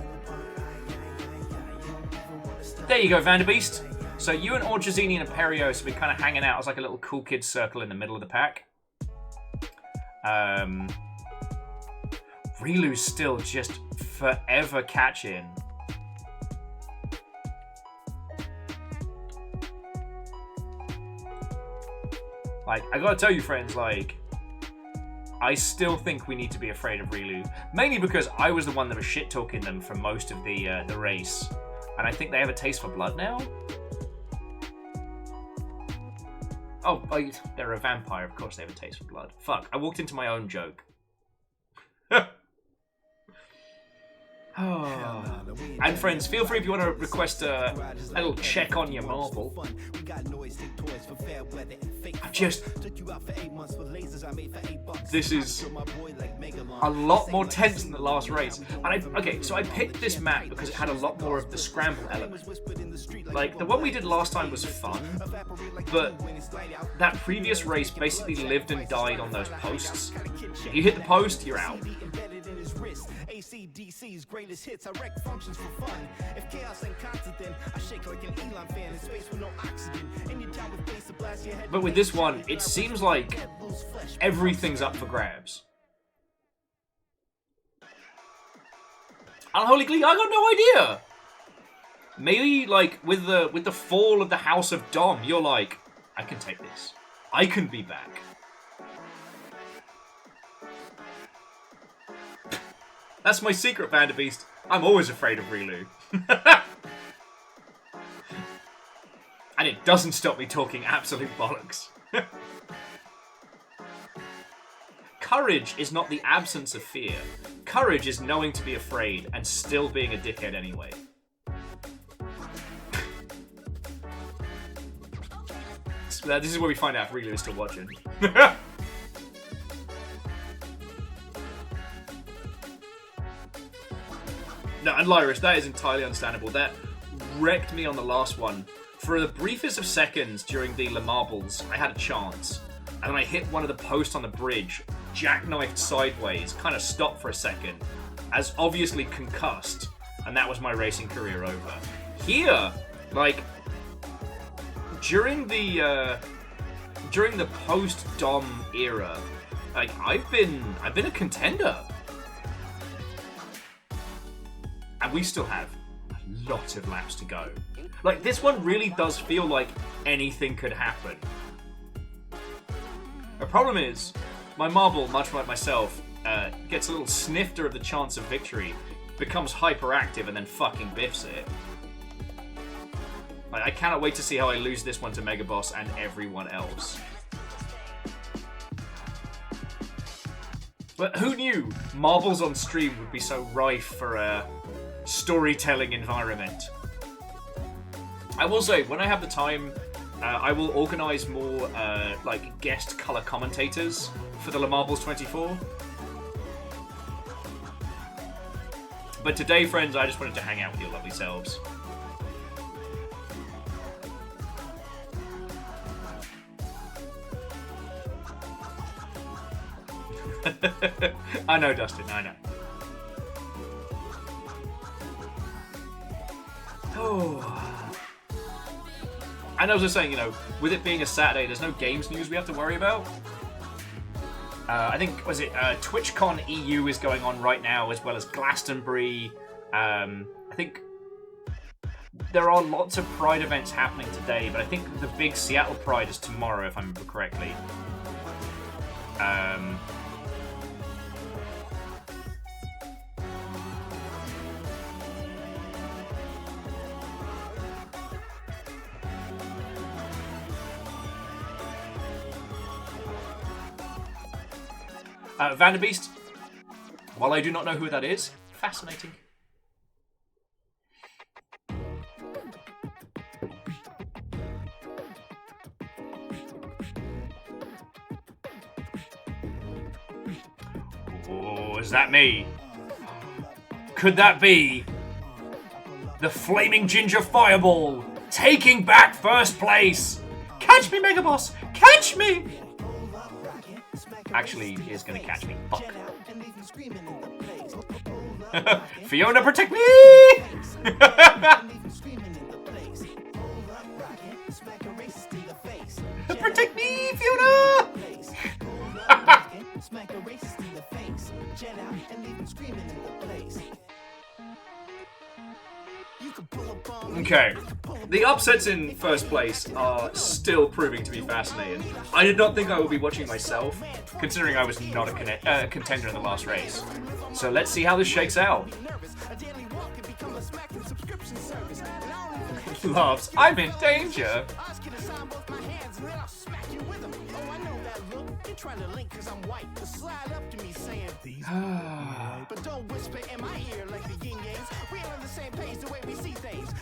There you go, Vanderbeest. So you and Orchazini and Imperios have been kind of hanging out as like a little cool kid circle in the middle of the pack. Rilu's still just forever catching. Like, I gotta tell you, friends, like, I still think we need to be afraid of Rilu. Mainly because I was the one that was shit-talking them for most of the race. And I think they have a taste for blood now? Oh, they're a vampire. Of course they have a taste for blood. Fuck, I walked into my own joke. And friends, feel free if you want to request a little check on your marble. This is a lot more tense than the last race. And okay, so I picked this map because it had a lot more of the scramble element. Like, the one we did last time was fun, but that previous race basically lived and died on those posts. If you hit the post, you're out. ACDC's greatest hits, I wreck functions for fun. If chaos ain't constant, then I shake like an Elon fan in space with no oxygen. Anytime with bass to blast your head. But with this one, it seems like everything's up for grabs. Unholy Glee, I got no idea. Maybe like with the fall of the House of Dom, you're like, I can take this. I can be back. That's my secret, Vanderbeest. I'm always afraid of Rilu. And it doesn't stop me talking absolute bollocks. Courage is not the absence of fear. Courage is knowing to be afraid and still being a dickhead anyway. So this is where we find out if Rilu is still watching. No, and Lyris, that is entirely understandable. That wrecked me on the last one. For the briefest of seconds during the Le Marbles, I had a chance. And then I hit one of the posts on the bridge, jackknifed sideways, kind of stopped for a second, as obviously concussed, and that was my racing career over. Here, like, during the post-Dom era, like, I've been a contender. and we still have a lot of laps to go. Like, this one really does feel like anything could happen. The problem is, my marble, much like myself, gets a little snifter of the chance of victory, becomes hyperactive, and then fucking biffs it. Like, I cannot wait to see how I lose this one to Mega Boss and everyone else. But who knew marbles on stream would be so rife for a storytelling environment? I will say, when I have the time, I will organise more like guest colour commentators for the Le Marbles 24. But today, friends, I just wanted to hang out with your lovely selves. I know, Dustin, I know. Oh. And I was just saying, you know, with it being a Saturday, there's no games news we have to worry about. I think, was it TwitchCon EU is going on right now, as well as Glastonbury. I think there are lots of Pride events happening today, but I think the big Seattle Pride is tomorrow, if I remember correctly. Vanderbeest, while I do not know who that is, fascinating. Oh, is that me? Could that be the Flaming Ginger Fireball taking back first place? Catch me, Mega Boss! Catch me! Actually, he is going to catch me. Fuck. Fiona, protect me! Protect me, Fiona! Okay, the upsets in first place are still proving to be fascinating. I did not think I would be watching myself, considering I was not a contender in the last race. So let's see how this shakes out. Loves, I'm in danger.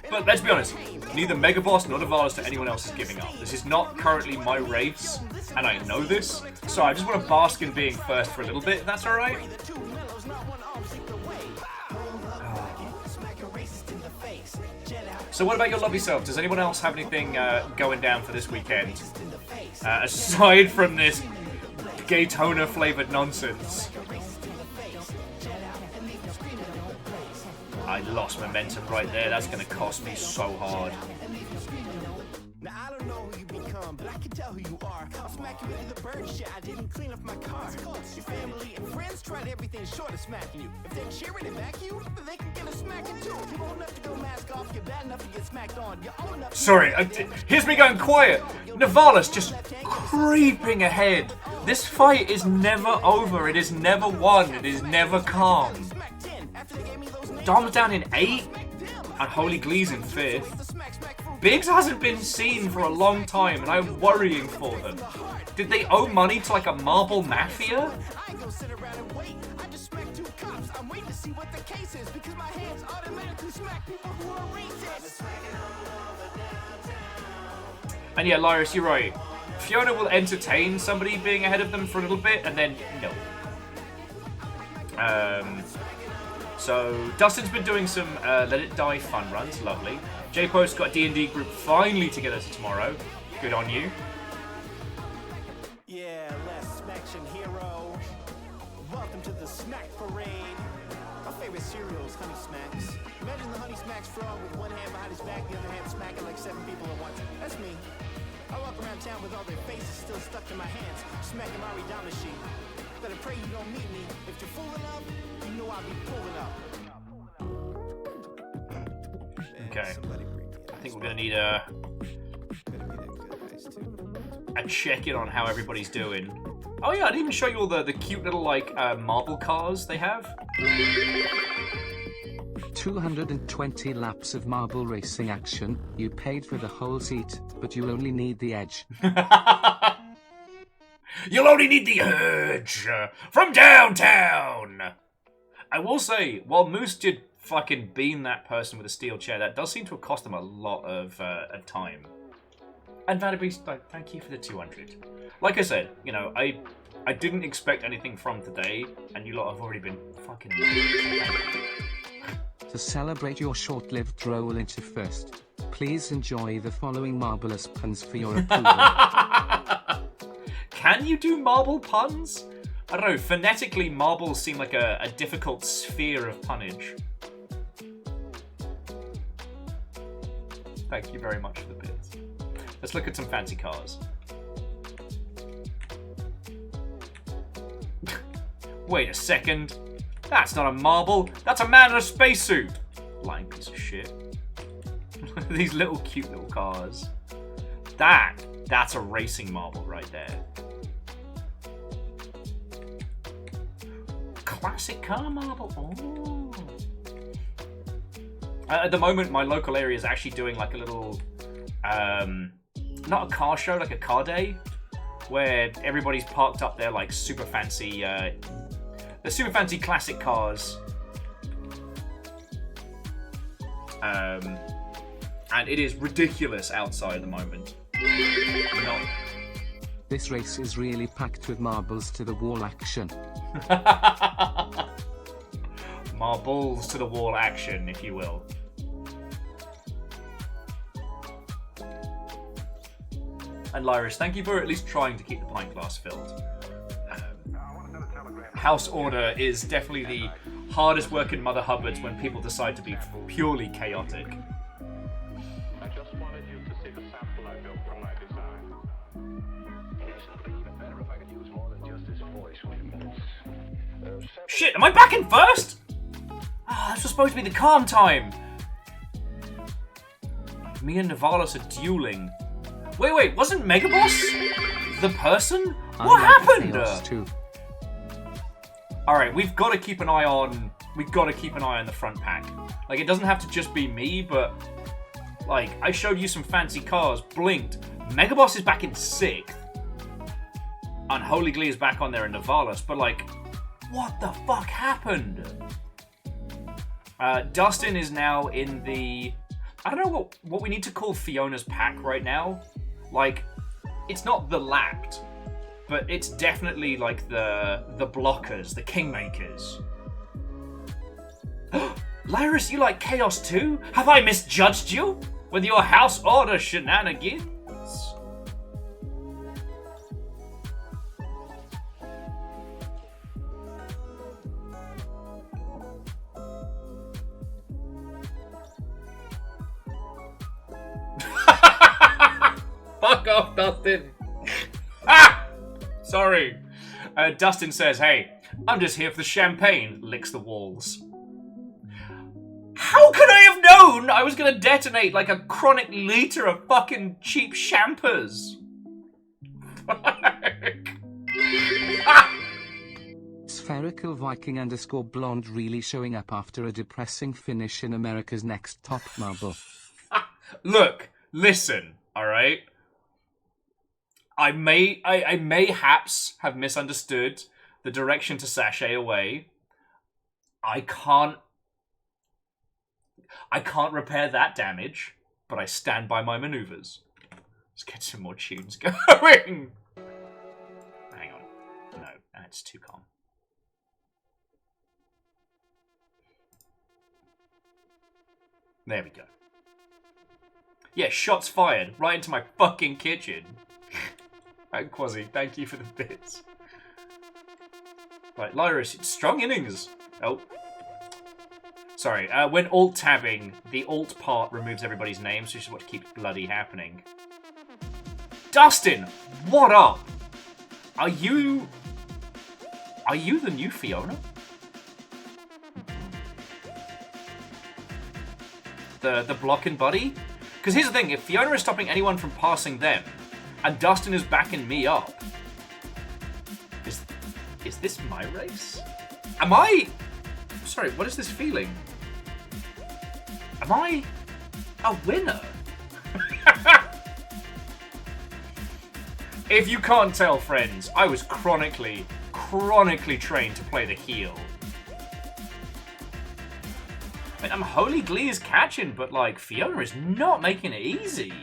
But let's be honest, neither Mega Boss nor Navalis to anyone else is giving up. This is not currently my race, and I know this, so I just want to bask in being first for a little bit, if that's alright. So what about your lovely self? Does anyone else have anything going down for this weekend? Aside from this Gaytona flavoured nonsense. I lost momentum right there. That's going to cost me so hard. Now I don't know who you become, but I can tell who you are. I'll smack you with the bird shit. I didn't clean up my car. Your family and friends tried everything short of smacking you. If they're cheering and back you, then they can get a smacking too. You old enough to go mask off, you're bad enough to get smacked on. You're old enough. Sorry, here's me going quiet. Navalis just creeping ahead. This fight is never over. It is never won. It is never calm. Dom's down in 8, and Holy Glee's in 5th. Biggs hasn't been seen for a long time, and I'm worrying for them. Did they owe money to like a marble mafia? And yeah, Lyris, you're right. Fiona will entertain somebody being ahead of them for a little bit, and then no. So Dustin's been doing some Let It Die fun runs, lovely. J-Post got a D&D group finally together to tomorrow. Good on you. Yeah, less smaction hero. Welcome to the Smack Parade. My favorite cereal is Honey Smacks. Imagine the Honey Smacks frog with one hand behind his back, the other hand smacking like 7 people at once. That's me. I walk around town with all their faces still stuck to my hands, smacking Mari Damashi. Better pray you don't meet me. If you're fool enough, you know I'll be pulling up. Okay. I think we're gonna need a check-in on how everybody's doing. Oh yeah, I didn't even show you all the cute little, like, marble cars they have. 220 laps of marble racing action. You paid for the whole seat, but you only need the edge. You'll only need the edge from downtown. I will say, while Moose did fucking beam that person with a steel chair, that does seem to have cost him a lot of time. And Vanderbeest, thank you for the 200. Like I said, you know, I didn't expect anything from today, and you lot have already been fucking... To celebrate your short-lived roll into first, please enjoy the following marvelous puns for your approval. Can you do marble puns? I don't know, phonetically, marbles seem like a difficult sphere of punnage. Thank you very much for the bits. Let's look at some fancy cars. Wait a second. That's not a marble. That's a man in a spacesuit. Lying piece of shit. These little cute little cars. That's a racing marble right there. Classic car marble. Oh. At the moment, my local area is actually doing like a little, not a car show, like a car day, where everybody's parked up their like super fancy, the super fancy classic cars. And it is ridiculous outside at the moment. This race is really packed with marbles to the wall action. Marbles to the wall action, if you will. And Lyris, thank you for at least trying to keep the pint glass filled. House Order is definitely the hardest working Mother Hubbards when people decide to be purely chaotic. I just wanted you to see the sample I built from my design. It's even better if I could use more than just his voice. Wait a minute. Shit, am I back in first? Ah, this was supposed to be the calm time. Me and Navalis are dueling. Wait, wasn't Megaboss the person? What happened? Alright, we've got to keep an eye on the front pack. Like, it doesn't have to just be me, but like, I showed you some fancy cars, blinked. Megaboss is back in 6th. Unholy Glee is back on there in Navalis, but like, what the fuck happened? Dustin is now in the... I don't know what we need to call Fiona's pack right now. Like, it's not the lapped, but it's definitely like the blockers, the kingmakers. Lyris, you like chaos too? Have I misjudged you with your House Order shenanigans? Fuck off, Dustin. Ah! Sorry. Dustin says, hey, I'm just here for the champagne. Licks the walls. How could I have known I was going to detonate like a chronic liter of fucking cheap champers? Spherical Viking _ blonde really showing up after a depressing finish in America's Next Top Marble. Look, listen, alright? I mayhaps have misunderstood the direction to sashay away. I can't repair that damage, but I stand by my maneuvers. Let's get some more tunes going. Hang on. No, that's too calm. There we go. Yeah, shots fired right into my fucking kitchen. And Quasi, thank you for the bits. Right, Lyris, it's strong innings. Oh. Sorry, when alt-tabbing, the alt part removes everybody's name, so this is what keeps bloody happening. Dustin, what up? Are you the new Fiona? the blocking buddy. Because here's the thing, if Fiona is stopping anyone from passing them, and Dustin is backing me up, is this my race? Am I... Sorry, what is this feeling? Am I a winner? If you can't tell, friends, I was chronically trained to play the heel. I mean, Holy Glee is catching, but, like, Fiona is not making it easy.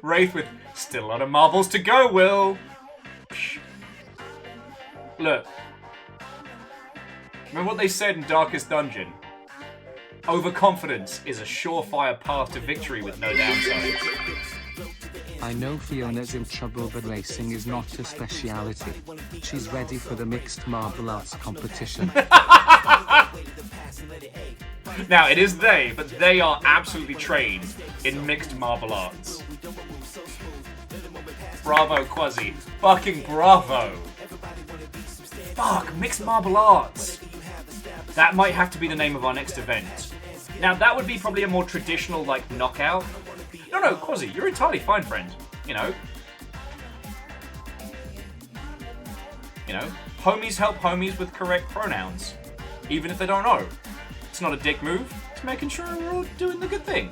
Wraith with still a lot of marbles to go, Will. Look. Remember what they said in Darkest Dungeon? Overconfidence is a surefire path to victory with no downsides. I know Fiona's in trouble, but racing is not her speciality. She's ready for the mixed martial arts competition. Now, it is they, but they are absolutely trained in mixed martial arts. Bravo, Quasi. Fucking bravo. Fuck, mixed martial arts. That might have to be the name of our next event. Now, that would be probably a more traditional, like, knockout. No, Quasi, you're entirely fine, friend. You know, homies help homies with correct pronouns. Even if they don't know. It's not a dick move. It's making sure we're all doing the good thing.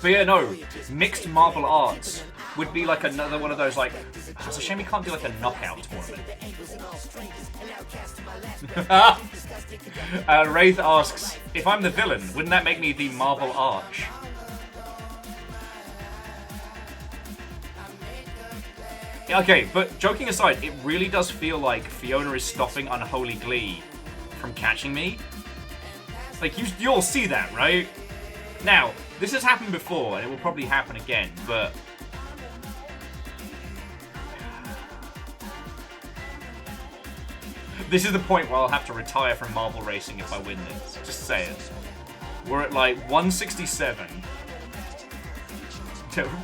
But yeah, no. Mixed martial arts would be like another one of those, like... It's a shame we can't do like a knockout tournament. Wraith asks, if I'm the villain, wouldn't that make me the Marble Arch? Yeah, okay, but joking aside, it really does feel like Fiona is stopping Unholy Glee from catching me. Like, you all see that, right? Now, this has happened before, and it will probably happen again, but... This is the point where I'll have to retire from marble racing if I win this. Just say it. We're at, like, 167.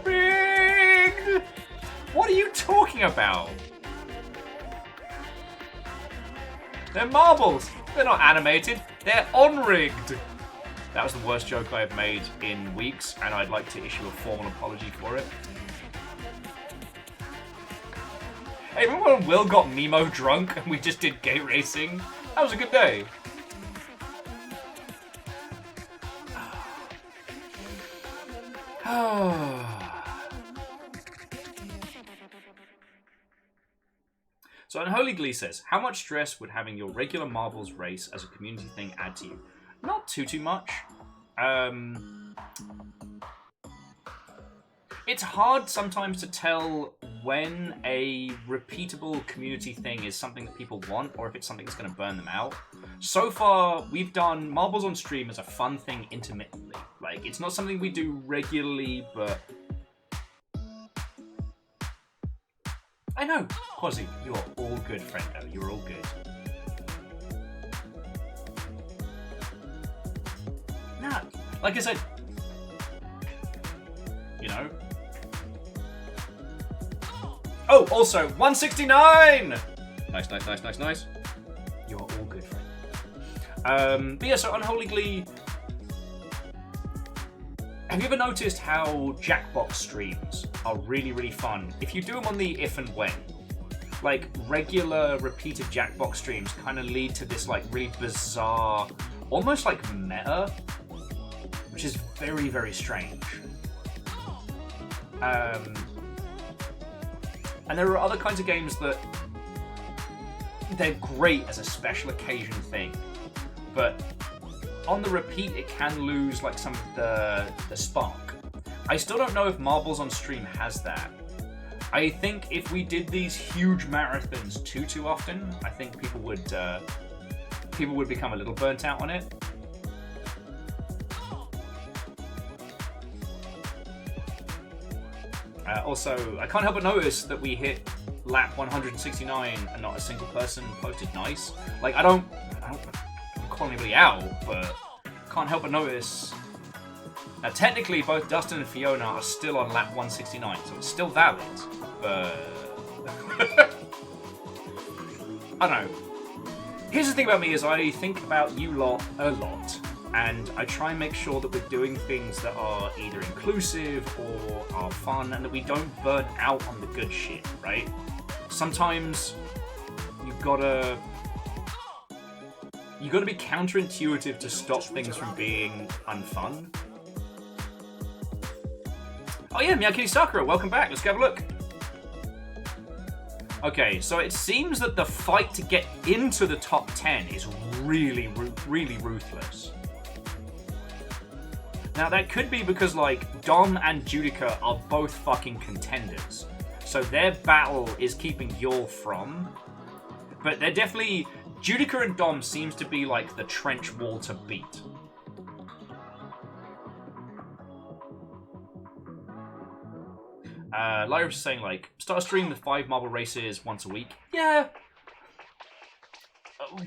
Rigged! What are you talking about? They're marbles! They're not animated. They're on-rigged! That was the worst joke I've made in weeks, and I'd like to issue a formal apology for it. Hey, remember when Will got Nemo drunk and we just did gay racing? That was a good day. So Unholy Glee says, how much stress would having your regular marbles race as a community thing add to you? Not too much. It's hard sometimes to tell when a repeatable community thing is something that people want or if it's something that's going to burn them out. So far, we've done Marbles on stream as a fun thing intermittently. Like, it's not something we do regularly, but... I know, Quasi, you're all good, friendo. You're all good. Nah, like I said, you know. Oh, also, 169! Nice. You're all good, friend. But yeah, so Unholy Glee... Have you ever noticed how Jackbox streams are really, really fun? If you do them on the if and when, like, regular repeated Jackbox streams kind of lead to this, like, really bizarre, almost like meta, which is very, very strange. And there are other kinds of games that they're great as a special occasion thing, but on the repeat it can lose like some of the spark. I still don't know if Marbles on stream has that. I think if we did these huge marathons too often, I think people would become a little burnt out on it. Also, I can't help but notice that we hit lap 169 and not a single person posted nice. Like, I don't call anybody out, but can't help but notice Now, technically, both Dustin and Fiona are still on lap 169, so it's still valid, but... I don't know. Here's the thing about me is I think about you lot a lot, and I try and make sure that we're doing things that are either inclusive or are fun, and that we don't burn out on the good shit, right? Sometimes you gotta be counterintuitive to stop things from being unfun. Oh yeah, Miyaki Sakura, welcome back. Let's go have a look. Okay, so it seems that the fight to get into the top 10 is really ruthless. Now that could be because like Dom and Judica are both fucking contenders. So their battle is keeping Yul from. But they're definitely... Judica and Dom seems to be like the trench wall to beat. Lyra's saying, like, start a stream with 5 marble races once a week. Yeah.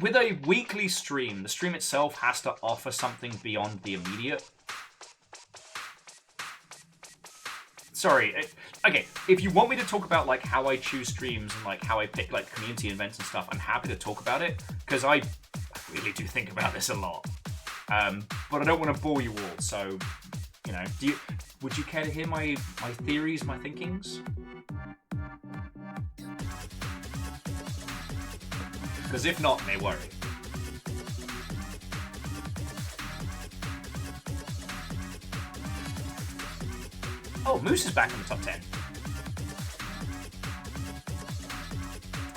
With a weekly stream, the stream itself has to offer something beyond the immediate. Sorry. Okay, if you want me to talk about, like, how I choose streams and, like, how I pick, like, community events and stuff, I'm happy to talk about it, because I really do think about this a lot. But I don't want to bore you all, so... You know, would you care to hear my theories, my thinkings? Because if not, no worry. Oh, Moose is back in the top 10.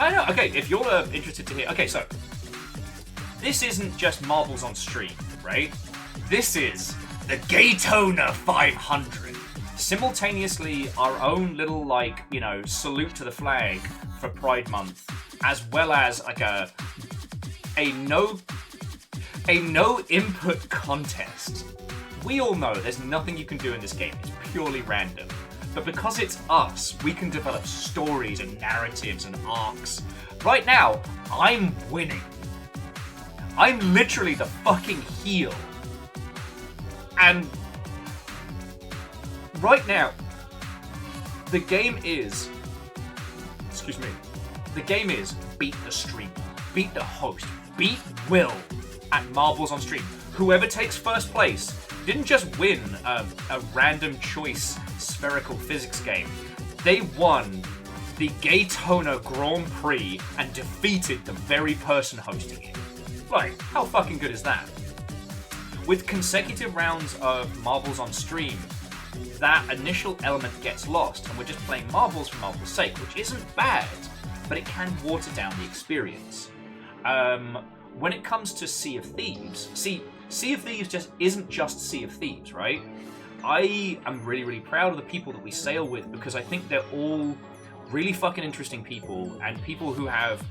I know, okay, if you're interested to hear... Okay, so... This isn't just marbles on stream, right? This is... the Gaytona 500. Simultaneously, our own little, like, you know, salute to the flag for Pride Month, as well as, like, a no input contest. We all know there's nothing you can do in this game. It's purely random. But because it's us, we can develop stories and narratives and arcs. Right now, I'm winning. I'm literally the fucking heel. And right now, the game is, beat the streamer, beat the host, beat Will at Marbles on Stream. Whoever takes first place didn't just win a random choice spherical physics game. They won the Gaytona Grand Prix and defeated the very person hosting it. Like, how fucking good is that? With consecutive rounds of marbles on stream, that initial element gets lost, and we're just playing marbles for marbles' sake, which isn't bad, but it can water down the experience. When it comes to Sea of Thieves, Sea of Thieves just isn't just Sea of Thieves, right? I am really proud of the people that we sail with, because I think they're all really fucking interesting people, and people who have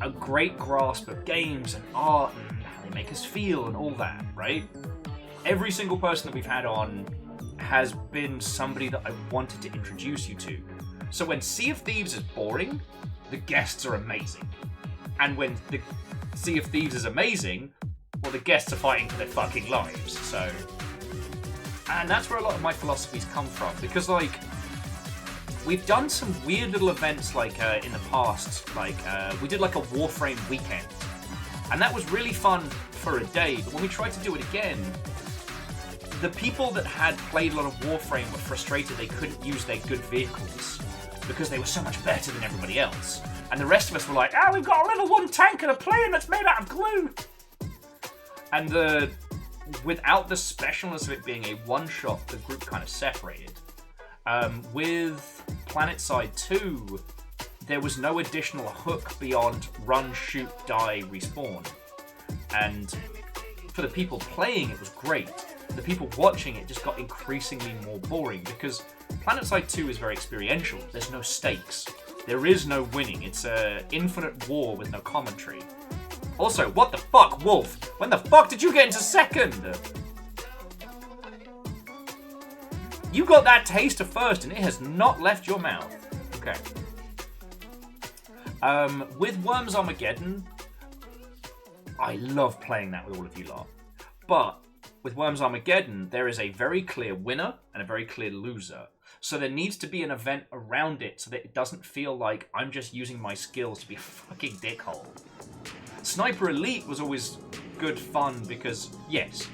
a great grasp of games and art and how they make us feel and all that, right? Every single person that we've had on has been somebody that I wanted to introduce you to. So when Sea of Thieves is boring, the guests are amazing. And when the Sea of Thieves is amazing, well, the guests are fighting for their fucking lives, so... And that's where a lot of my philosophies come from, because, like, we've done some weird little events, like, in the past, like, we did, like, a Warframe weekend, and that was really fun for a day, but when we tried to do it again, the people that had played a lot of Warframe were frustrated they couldn't use their good vehicles, because they were so much better than everybody else, and the rest of us were like, we've got a level 1 tank and a plane that's made out of glue! And without the specialness of it being a one-shot, the group kind of separated. With PlanetSide 2, there was no additional hook beyond run, shoot, die, respawn. And for the people playing, it was great. The people watching it just got increasingly more boring, because PlanetSide 2 is very experiential. There's no stakes. There is no winning. It's an infinite war with no commentary. Also, what the fuck, Wolf? When the fuck did you get into second? You got that taster first, and it has not left your mouth. Okay. With Worms Armageddon, I love playing that with all of you lot. But with Worms Armageddon, there is a very clear winner and a very clear loser. So there needs to be an event around it so that it doesn't feel like I'm just using my skills to be a fucking dickhole. Sniper Elite was always good fun because, yes,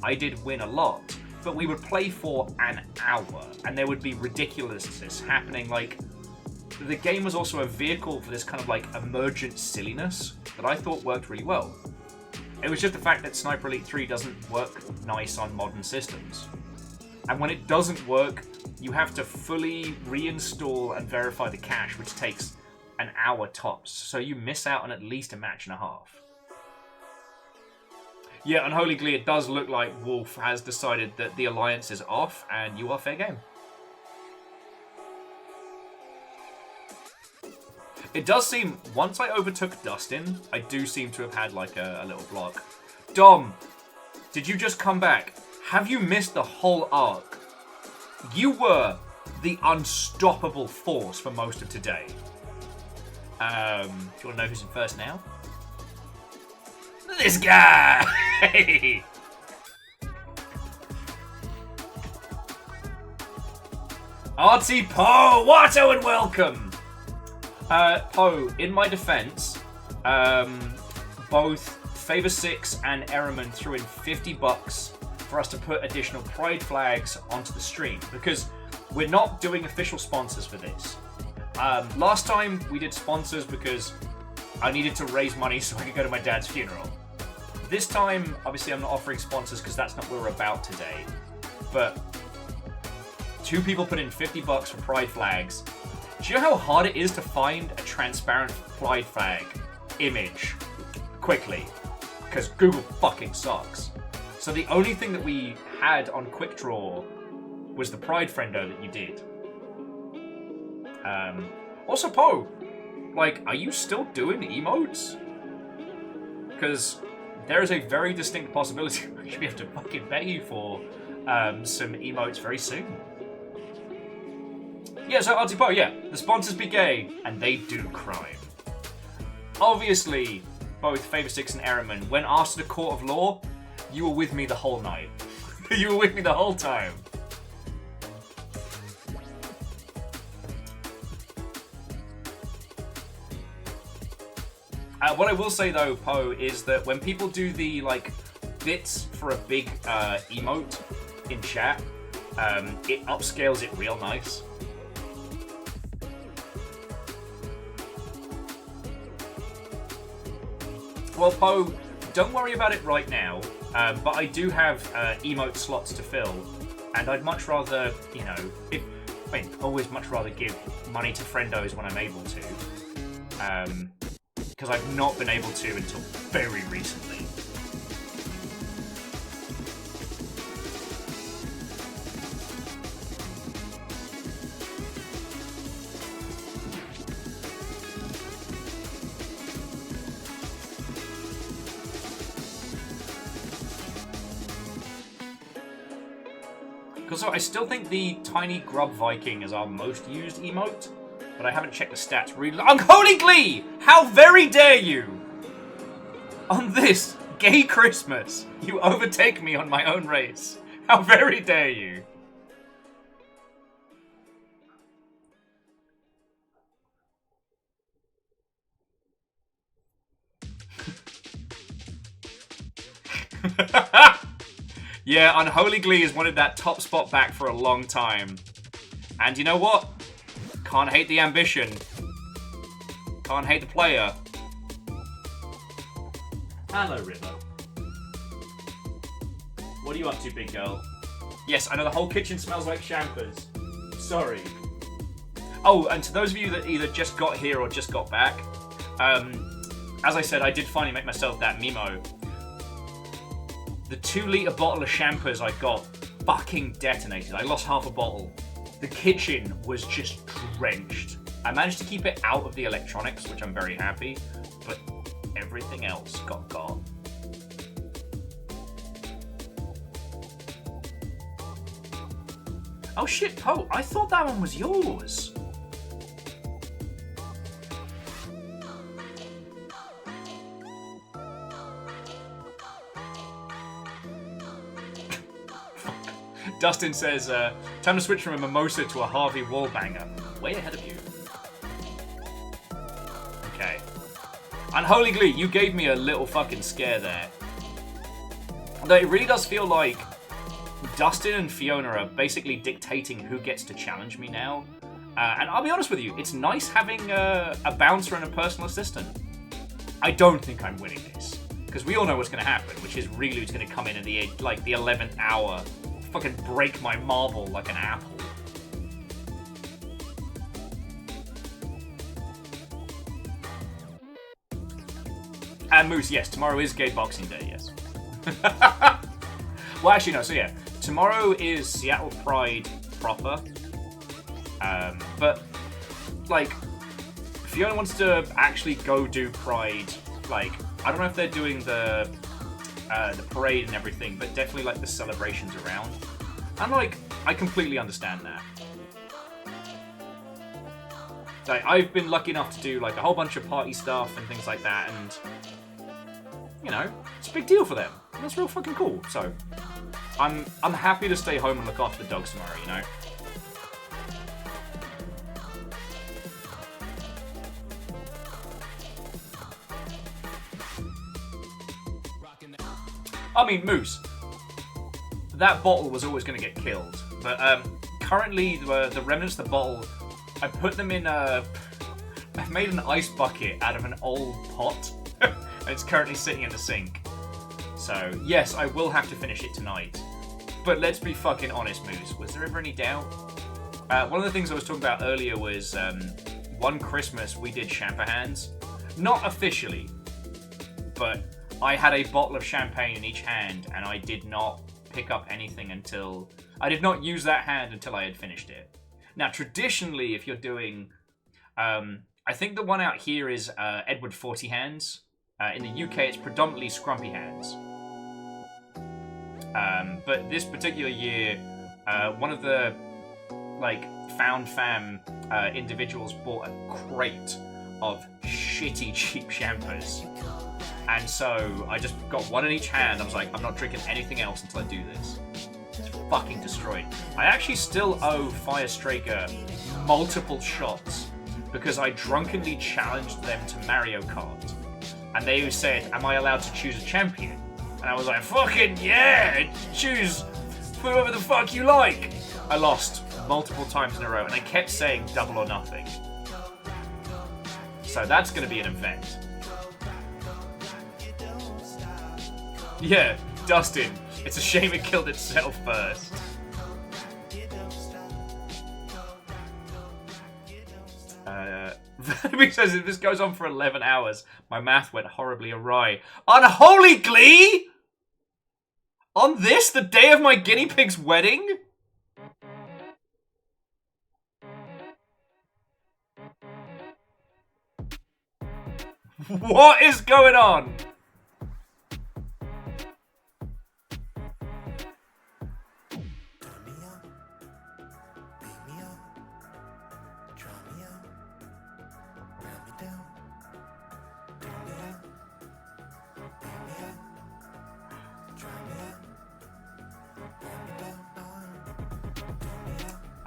I did win a lot, but we would play for an hour and there would be ridiculousness happening. Like, the game was also a vehicle for this kind of like emergent silliness that I thought worked really well. It was just the fact that Sniper Elite 3 doesn't work nice on modern systems. And when it doesn't work, you have to fully reinstall and verify the cache, which takes an hour tops. So you miss out on at least a match and a half. Yeah, Unholy Glee, it does look like Wolf has decided that the alliance is off and you are fair game. It does seem, once I overtook Dustin, I do seem to have had like a little block. Dom, did you just come back? Have you missed the whole arc? You were the unstoppable force for most of today. Do you want to know who's in first now? This guy! Artsy Poe, Watto and welcome! Poe, in my defense, both Favor 6 and Ehrman threw in $50 for us to put additional Pride flags onto the stream, because we're not doing official sponsors for this. Last time we did sponsors because I needed to raise money so I could go to my dad's funeral. This time, obviously I'm not offering sponsors because that's not what we're about today. But 2 people put in $50 for Pride flags. Do you know how hard it is to find a transparent Pride flag image quickly? Because Google fucking sucks. So the only thing that we had on Quick Draw was the Pride friendo that you did. Also, Poe, like, are you still doing emotes? Because there is a very distinct possibility we should be able to fucking pay you for some emotes very soon. Yeah, so Artie Poe, yeah, the sponsors be gay, and they do crime. Obviously, both Favor 6 and Ehrman, when asked to the court of law, you were with me the whole night. You were with me the whole time. What I will say though, Poe, is that when people do the like bits for a big emote in chat, it upscales it real nice. Well, Poe, don't worry about it right now, but I do have emote slots to fill, and I'd much rather, you know, always much rather give money to friendos when I'm able to. Because I've not been able to until very recently. Because I still think the Tiny Grub Viking is our most used emote. But I haven't checked the stats really. Unholy Glee! How very dare you! On this gay Christmas, you overtake me on my own race. How very dare you! Yeah, Unholy Glee has wanted that top spot back for a long time. And you know what? Can't hate the ambition. Can't hate the player. Hello, River. What are you up to, big girl? Yes, I know the whole kitchen smells like champers. Sorry. Oh, and to those of you that either just got here or just got back, as I said, I did finally make myself that Mimo. The 2-litre bottle of champers I got fucking detonated. I lost half a bottle. The kitchen was just drenched. I managed to keep it out of the electronics, which I'm very happy, but everything else got gone. Oh shit, Poe, I thought that one was yours. Dustin says, time to switch from a mimosa to a Harvey wallbanger. Way ahead of you. Okay. Unholy Glee, you gave me a little fucking scare there. Though it really does feel like Dustin and Fiona are basically dictating who gets to challenge me now. And I'll be honest with you, it's nice having a bouncer and a personal assistant. I don't think I'm winning this. Because we all know what's going to happen, which is Rilu's going to come in at the 11th hour, fucking break my marble like an apple. And Moose, yes, tomorrow is Gay Boxing Day, yes. Well, actually, no, so yeah. Tomorrow is Seattle Pride proper. But, like, Fiona wants to actually go do Pride. Like, I don't know if they're doing the parade and everything, but definitely, like, the celebrations around. And, like, I completely understand that. Like, I've been lucky enough to do, like, a whole bunch of party stuff and things like that, and, you know, it's a big deal for them. And that's real fucking cool, so I'm happy to stay home and look after the dogs tomorrow, you know? I mean, Moose, that bottle was always going to get killed, but currently the remnants of the bottle, I put them in I made an ice bucket out of an old pot, and it's currently sitting in the sink. So, yes, I will have to finish it tonight. But let's be fucking honest, Moose. Was there ever any doubt? One of the things I was talking about earlier was one Christmas we did Champagne. Not officially, but I had a bottle of champagne in each hand, and I did not pick up anything until... I did not use that hand until I had finished it. Now, traditionally, if you're doing... I think the one out here is Edward 40 hands. In the UK, it's predominantly Scrumpy hands. But this particular year, one of the found fam individuals bought a crate of shitty cheap champers, and so I just got one in each hand. I was like, I'm not drinking anything else until I do this. It's fucking destroyed. I actually still owe Fire Straker multiple shots because I drunkenly challenged them to Mario Kart, and they said, am I allowed to choose a champion? And I was like, fucking yeah, choose whoever the fuck you like. I lost multiple times in a row, and they kept saying double or nothing. So that's going to be an event. Yeah, Dustin, it's a shame it killed itself first. Vanderbeek says if this goes on for 11 hours, my math went horribly awry. Unholy Glee? On this, the day of my guinea pig's wedding? What is going on?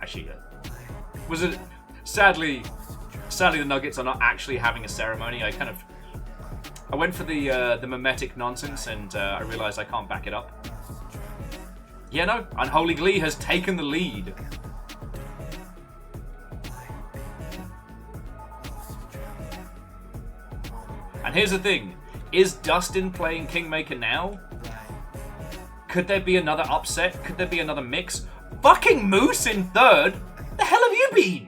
Actually, was it sadly the Nuggets are not actually having a ceremony. I went for the mimetic nonsense, and I realized I can't back it up. Yeah, no, Unholy Glee has taken the lead. And here's the thing, is Dustin playing Kingmaker now? Could there be another upset? Could there be another mix? Fucking Moose in third? The hell have you been?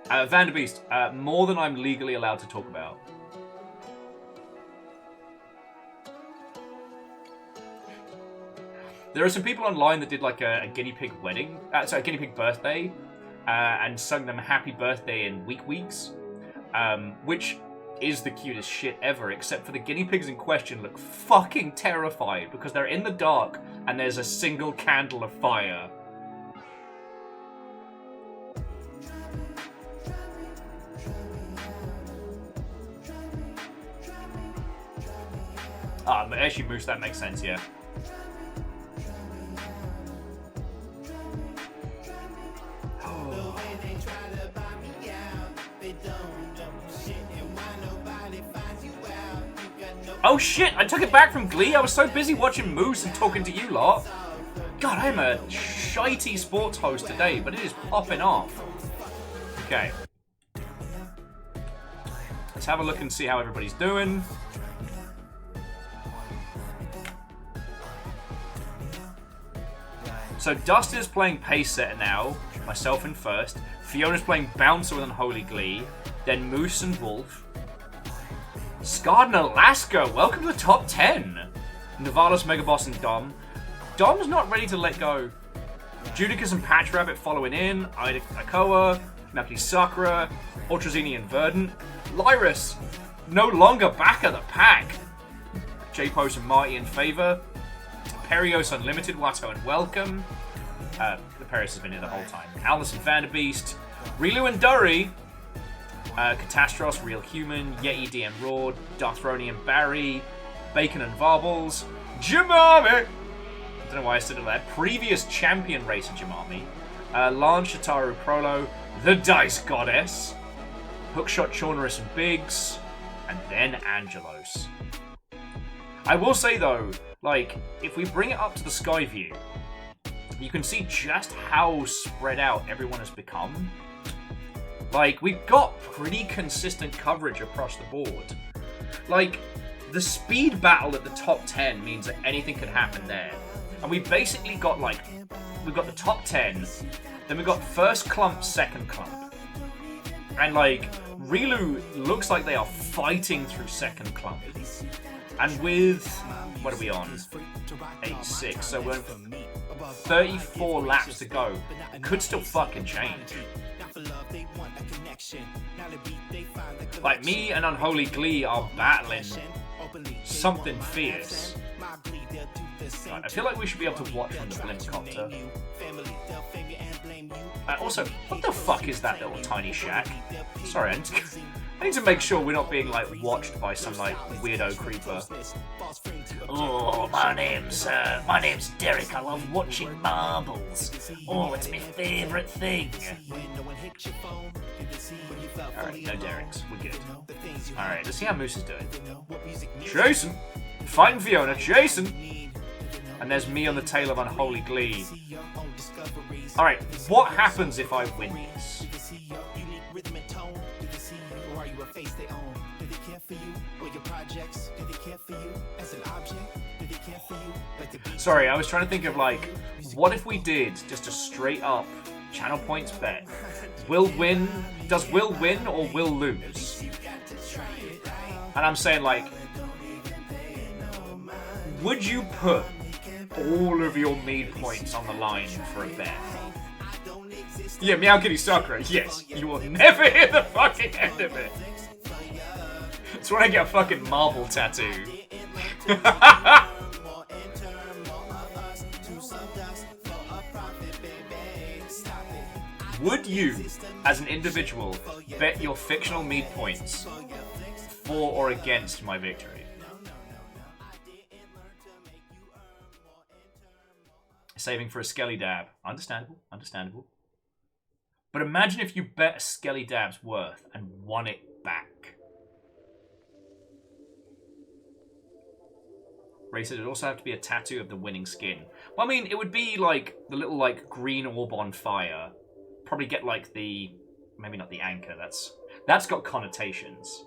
Vanderbeest, more than I'm legally allowed to talk about. There are some people online that did like a guinea pig wedding, sorry, a guinea pig birthday, and sung them happy birthday in weeks, which is the cutest shit ever, except for the guinea pigs in question look fucking terrified because they're in the dark and there's a single candle of fire. Actually, Moose, that makes sense, yeah. Oh shit, I took it back from Glee. I was so busy watching Moose and talking to you lot. God, I'm a shitey sports host today, but it is popping off. Okay. Let's have a look and see how everybody's doing. So Dustin is playing pace setter now, myself in first. Fiona's playing bouncer with Unholy Glee. Then Moose and Wolf. Scarred and Alaska, welcome to the top 10. Navalos, Megaboss, and Dom. Dom's not ready to let go. Judicus and Patch Rabbit following in. Ida Akoa, Nucky Sakura, Ultrazini and Verdant. Lyrus, no longer back at the pack. J-Pose and Marty in favour. Perios Unlimited, Watto and Welcome. The Perios has been here the whole time. Alice and Vanderbeast. Rilu and Durry. Catastros, Real Human. Yeti, DM Raw. Darthroni and Barry. Bacon and Varbles. Jamami! I don't know why I said it like that. Previous champion racer Jamami. Lance, Shitaru Prolo. The Dice Goddess. Hookshot, Chaunerus and Biggs. And then Angelos. I will say though, like, if we bring it up to the sky view, you can see just how spread out everyone has become. Like, we've got pretty consistent coverage across the board. Like, the speed battle at the top 10 means that anything could happen there. And we basically got, like, we've got the top 10, then we've got first clump, second clump. And, like, Rilu looks like they are fighting through second clump. And with, what are we on? 86, so we're 34 laps to go. Could still fucking change. Like, me and Unholy Glee are battling something fierce. Right, I feel like we should be able to watch from the Blimpcopter. Also, what the fuck is that little tiny shack? Sorry, I need to make sure we're not being, like, watched by some, like, weirdo creeper. Oh, my name's Derek. I love watching marbles. Oh, it's my favourite thing. Alright, no Dereks. We're good. Alright, let's see how Moose is doing. Jason! Fighting Fiona, Jason! And there's me on the tail of Unholy Glee. Alright, what happens if I win this? Sorry, I was trying to think of, like, what if we did just a straight up channel points bet? Does Will win or Will lose? And I'm saying, like, would you put all of your mead points on the line for a bet? Yeah, Meow Kitty Sakura, yes. You will never hear the fucking end of it. It's when I get a fucking marble tattoo. Would you, as an individual, bet your fictional mead points for or against my victory? Saving for a Skelly Dab. Understandable, understandable. But imagine if you bet a Skelly Dab's worth and won it back. Ray said it'd also have to be a tattoo of the winning skin. Well, I mean, it would be like the little, like, green orb on fire. Probably get, like, the... Maybe not the anchor. That's got connotations.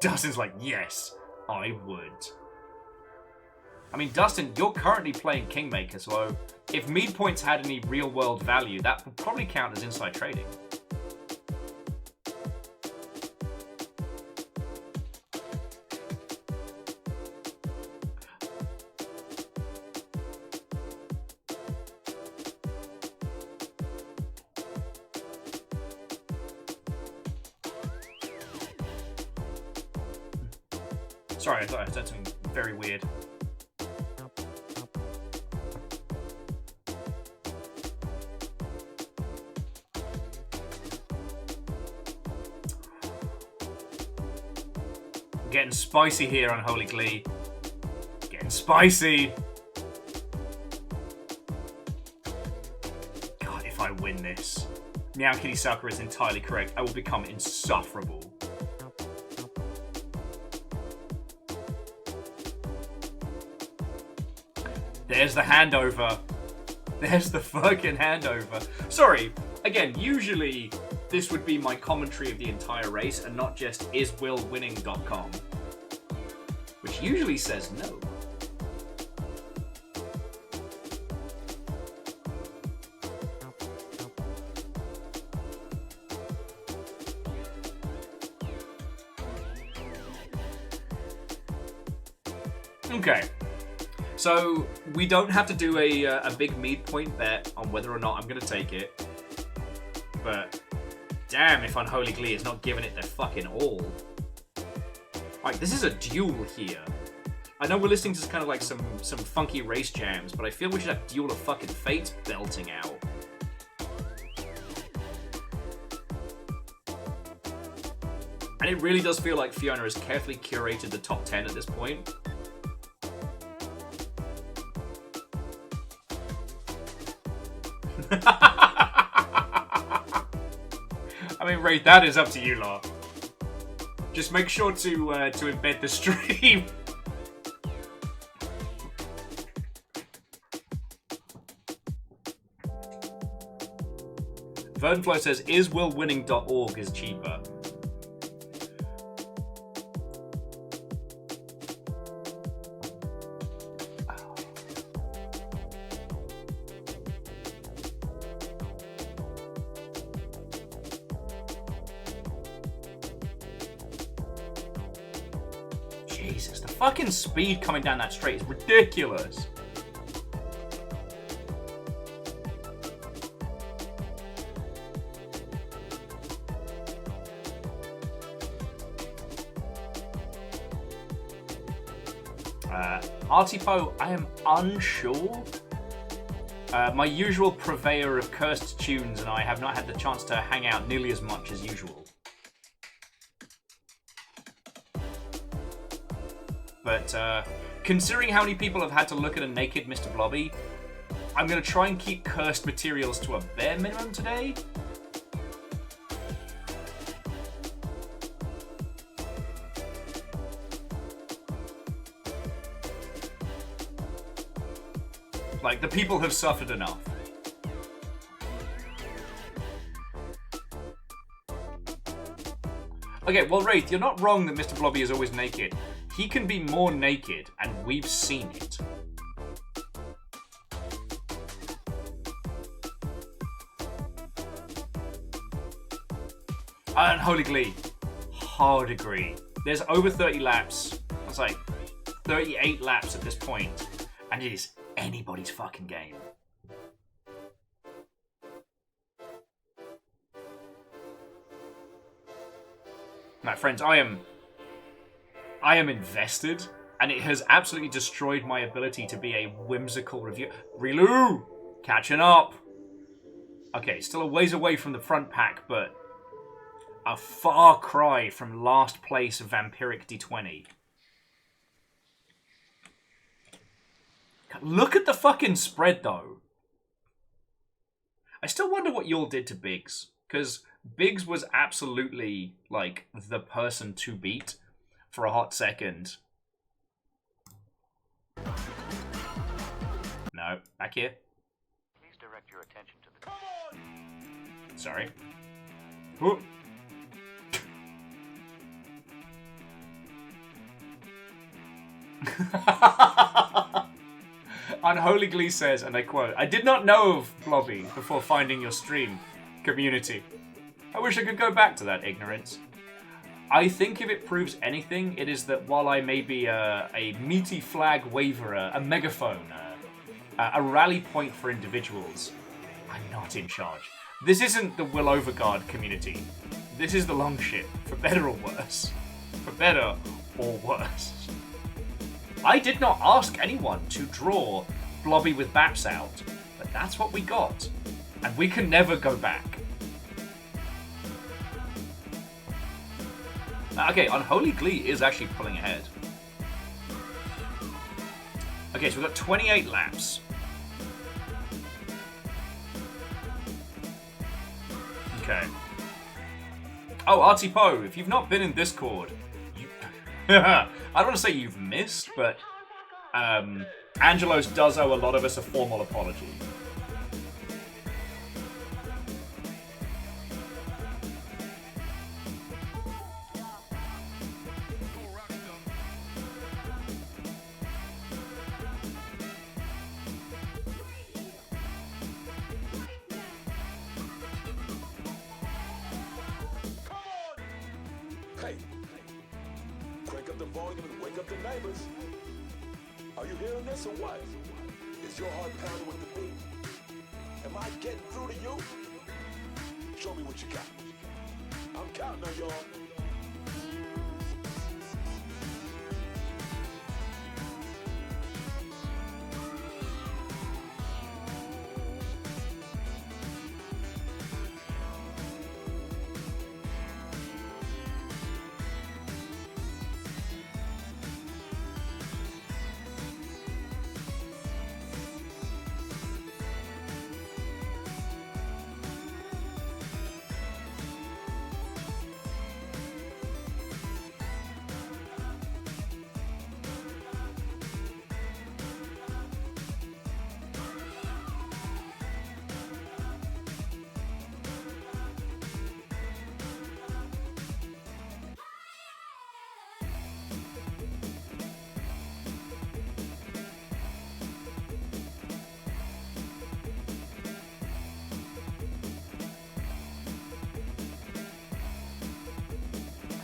Dustin's like, yes, I would. I mean, Dustin, you're currently playing Kingmaker, so if mead points had any real-world value, that would probably count as inside trading. Sorry, I thought I said something very weird. Getting spicy here on Holy Glee. Getting spicy. God, if I win this. Meow Kitty Sakura is entirely correct. I will become insufferable. There's the handover. There's the fucking handover. Sorry, again, usually this would be my commentary of the entire race and not just iswillwinning.com, which usually says no. Okay, so we don't have to do a big midpoint bet on whether or not I'm going to take it, but damn if Unholy Glee is not giving it their fucking all. Like, this is a duel here. I know we're listening to kind of like some funky race jams, but I feel we should have Duel of fucking Fates belting out. And it really does feel like Fiona has carefully curated the top 10 at this point. I mean, Ray, that is up to you lot. Just make sure to embed the stream. Vernflow says, iswillwinning.org is cheaper. Jesus, the fucking speed coming down that straight is ridiculous. Artipo, I am unsure. My usual purveyor of cursed tunes and I have not had the chance to hang out nearly as much as usual. But considering how many people have had to look at a naked Mr. Blobby, I'm going to try and keep cursed materials to a bare minimum today. Like, the people have suffered enough. Okay, well, Wraith, you're not wrong that Mr. Blobby is always naked. He can be more naked, and we've seen it. And Holy Glee. Hard agree. There's over 30 laps. That's like 38 laps at this point, and it is anybody's fucking game. Now, friends, I am invested, and it has absolutely destroyed my ability to be a whimsical review. Rilu! Catching up! Okay, still a ways away from the front pack, but a far cry from last place Vampiric D20. Look at the fucking spread, though. I still wonder what y'all did to Biggs, because Biggs was absolutely, like, the person to beat for a hot second. No, back here. Please direct your attention to the... Sorry. Whoop. Unholy Glee says, and I quote, "I did not know of Blobby before finding your stream, community. I wish I could go back to that ignorance. I think if it proves anything, it is that while I may be a meaty flag waverer, a megaphone, a rally point for individuals, I'm not in charge. This isn't the Will Overguard community. This is the Longship, for better or worse. For better or worse. I did not ask anyone to draw Blobby with Baps out, but that's what we got, and we can never go back." Okay, Unholy Glee is actually pulling ahead. Okay, so we've got 28 laps. Okay. Oh, Artie Poe, if you've not been in Discord, you... I don't want to say you've missed, but Angelos does owe a lot of us a formal apology. Hey, crank up the volume and wake up the neighbors. Are you hearing this or what? Is your heart pounding with the beat? Am I getting through to you? Show me what you got. I'm counting on y'all.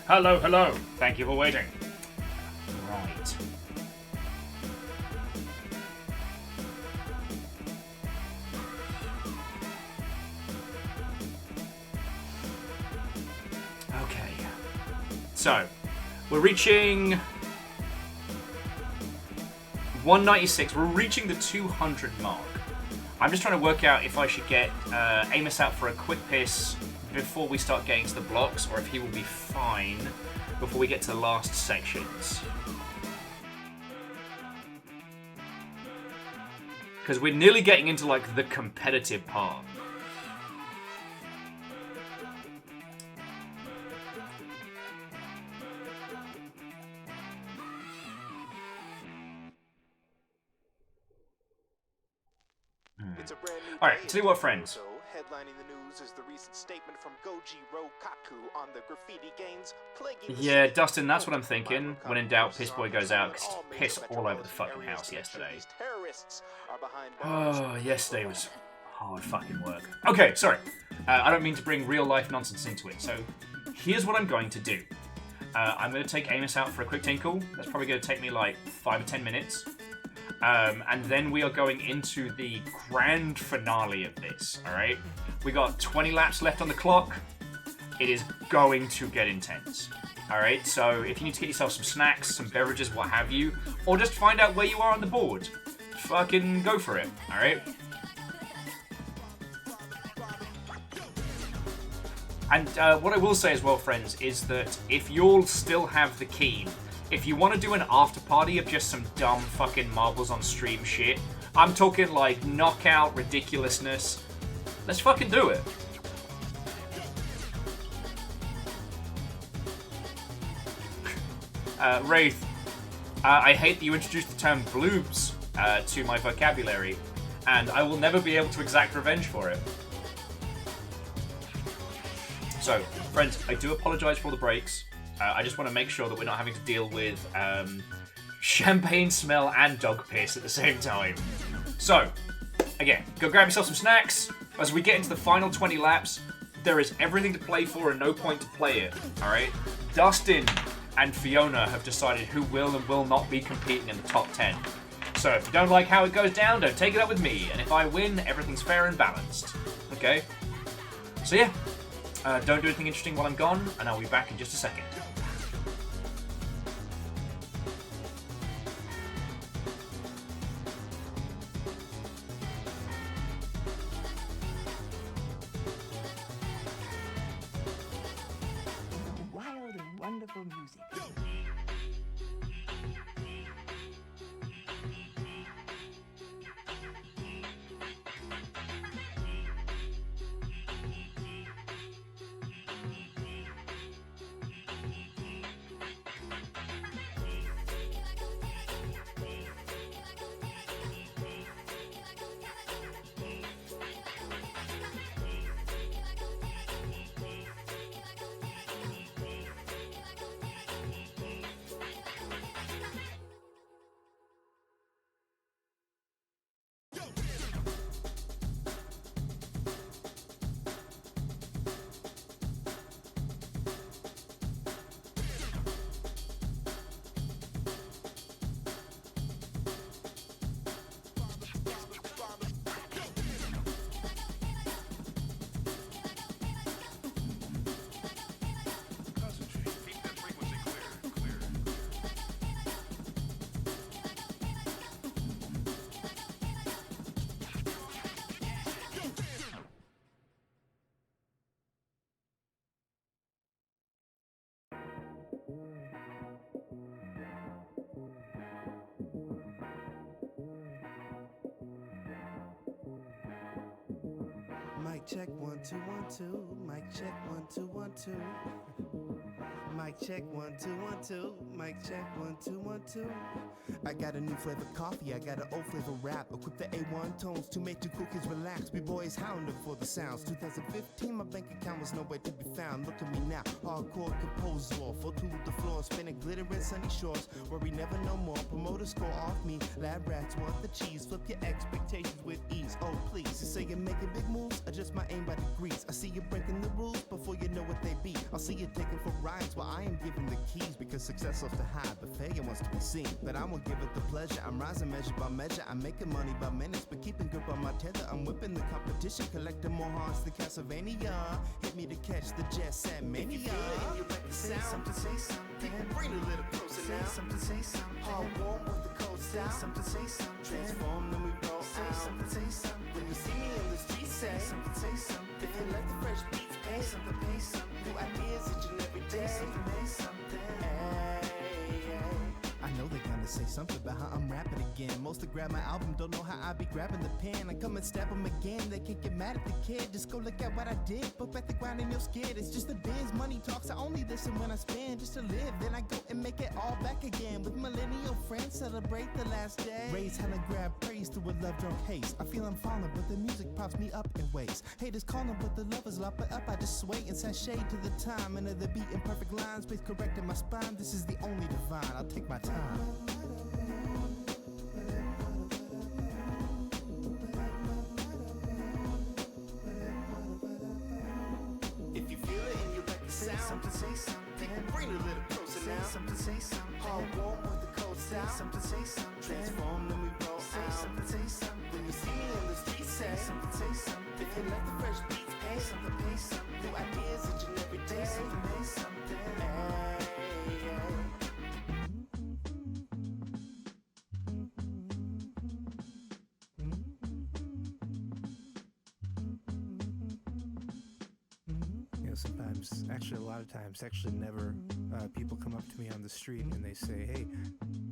Hello, hello. Thank you for waiting. Right. Okay. So, we're reaching 196. We're reaching the 200 mark. I'm just trying to work out if I should get Amos out for a quick piss before we start getting to the blocks, or if he will be fine before we get to the last sections. Because we're nearly getting into, like, the competitive part. Alright, tell you what, friends. Headlining the news is the recent statement from Goji Rokaku on the graffiti gangs plaguing the Yeah, city. Dustin, that's what I'm thinking. When in doubt, Piss Boy goes out, because he pissed all over the fucking house yesterday. Terrorists are behind bars. Oh, yesterday was hard fucking work. Okay, sorry. I don't mean to bring real life nonsense into it, so here's what I'm going to do. I'm going to take Amos out for a quick tinkle. That's probably going to take me like 5 or 10 minutes. And then we are going into the grand finale of this, alright? We got 20 laps left on the clock. It is going to get intense. Alright, so if you need to get yourself some snacks, some beverages, what have you, or just find out where you are on the board, fucking go for it, alright? And what I will say as well, friends, is that if you'll still have the key, if you want to do an after party of just some dumb fucking marbles on stream shit, I'm talking like knockout ridiculousness, let's fucking do it. Wraith, I hate that you introduced the term bloobs to my vocabulary, and I will never be able to exact revenge for it. So, friends, I do apologise for all the breaks. I just want to make sure that we're not having to deal with champagne smell and dog piss at the same time. So, again, go grab yourself some snacks. As we get into the final 20 laps, there is everything to play for and no point to play it, alright? Dustin and Fiona have decided who will and will not be competing in the top 10. So if you don't like how it goes down, don't take it up with me. And if I win, everything's fair and balanced. Okay? So yeah, don't do anything interesting while I'm gone, and I'll be back in just a second. Wild and wonderful music. Mic check 1 2 1 2. Mic check 1 2 1 2. Mic check 1 2 1 2. Mic check 1 2 1 2. I got a new flavor coffee, I got an old flavor rap. Equip the A1 tones to make two cool kids relax. We boys hounding for the sounds. 2015, my bank account was nowhere to be found. Look at me now, hardcore composer. Full to the floor, spinning glitter and sunny shores. Where we never know more, promoters score off me. Lab rats want the cheese, flip your expectations with ease. Oh please, you say you're making big moves, adjust my aim by degrees. I see you breaking the rules before you know what they be. I'll see you taking for rides while I am giving the keys. Because success loves to hide, but failure wants to be seen. But I'm gonna give it the pleasure, I'm rising measure by measure. I'm making money by minutes, but keeping grip on my tether. I'm whipping the competition, collecting more hearts than Castlevania. Hit me to catch the jet set mania. If you feel it in your record Say sound, something, say something. people bring a little closer Say now. something, say something. Hard warm with the cold Say style. something, say something. Transform, then we roll Say out. something, say something. When you see me in the street, say something, say something. If you let the fresh beats pay something, pay something. New ideas each and every day. Say something, say something. I know they're gonna say something about how I'm rapping again. Most that grab my album don't know how I be grabbing the pen. I come and stab them again, they can't get mad at the kid. Just go look at what I did, put back the grind in your skid. It's just a biz, money talks, I only listen when I spend. Just to live, then I go and make it all back again. With millennial friends, celebrate the last day. Raise hell and grab praise to a love drunk haste. I feel I'm falling, but the music props me up in ways. Haters calling, but the love is lopping up. I just sway and sashay to the time. And the beat in perfect lines, space correcting my spine. This is the only divine, I'll take my time. If you feel it in your record Say sound, something, say something. bring a little closer Say now. something, say something. Hard warm with the cold Say style. something, say something. Transform, then we roll Say out. something, say something. When you see me in the street, say something, say something. If you let the fresh beats pay something, pay something. New ideas each and every day. Say something, pay something. Sometimes, actually a lot of times, actually never, people come up to me on the street and they say, hey,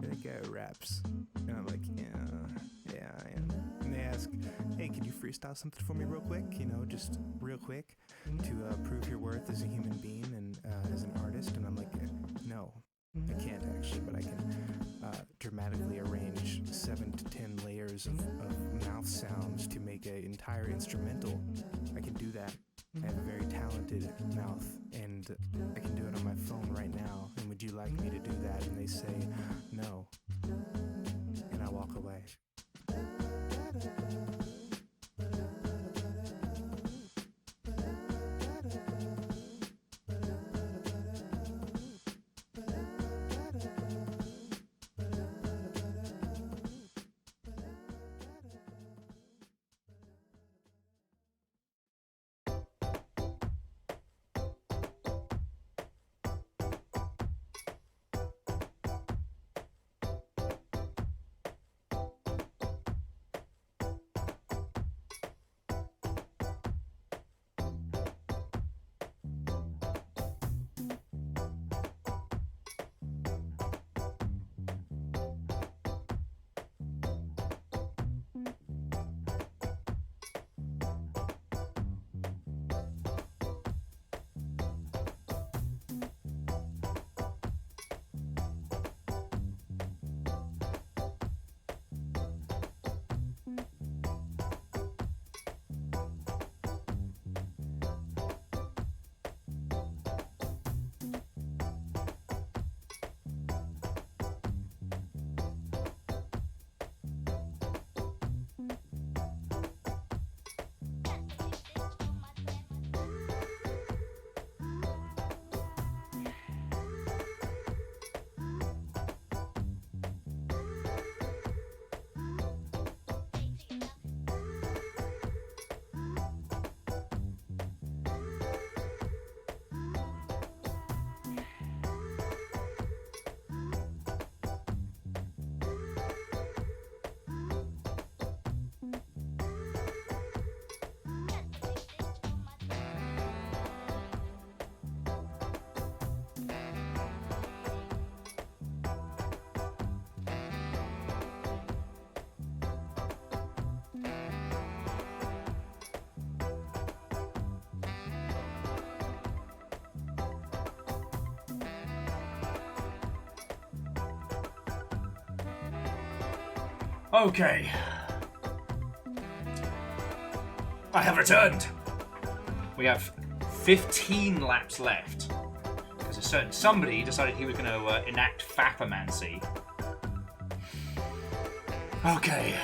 that guy raps. And I'm like, yeah, I am. And they ask, hey, could you freestyle something for me real quick? You know, just real quick to prove your worth as a human being and as an artist. And I'm like, no, I can't actually, but I can dramatically arrange 7 to 10 layers of mouth sounds to make an entire instrumental. I can do that. I have a very talented mouth, and I can do it on my phone right now. And would you like me to do that? And they say, no. And I walk away. Okay. I have returned. We have 15 laps left. Because a certain somebody decided he was going to enact Fappomancy. Okay.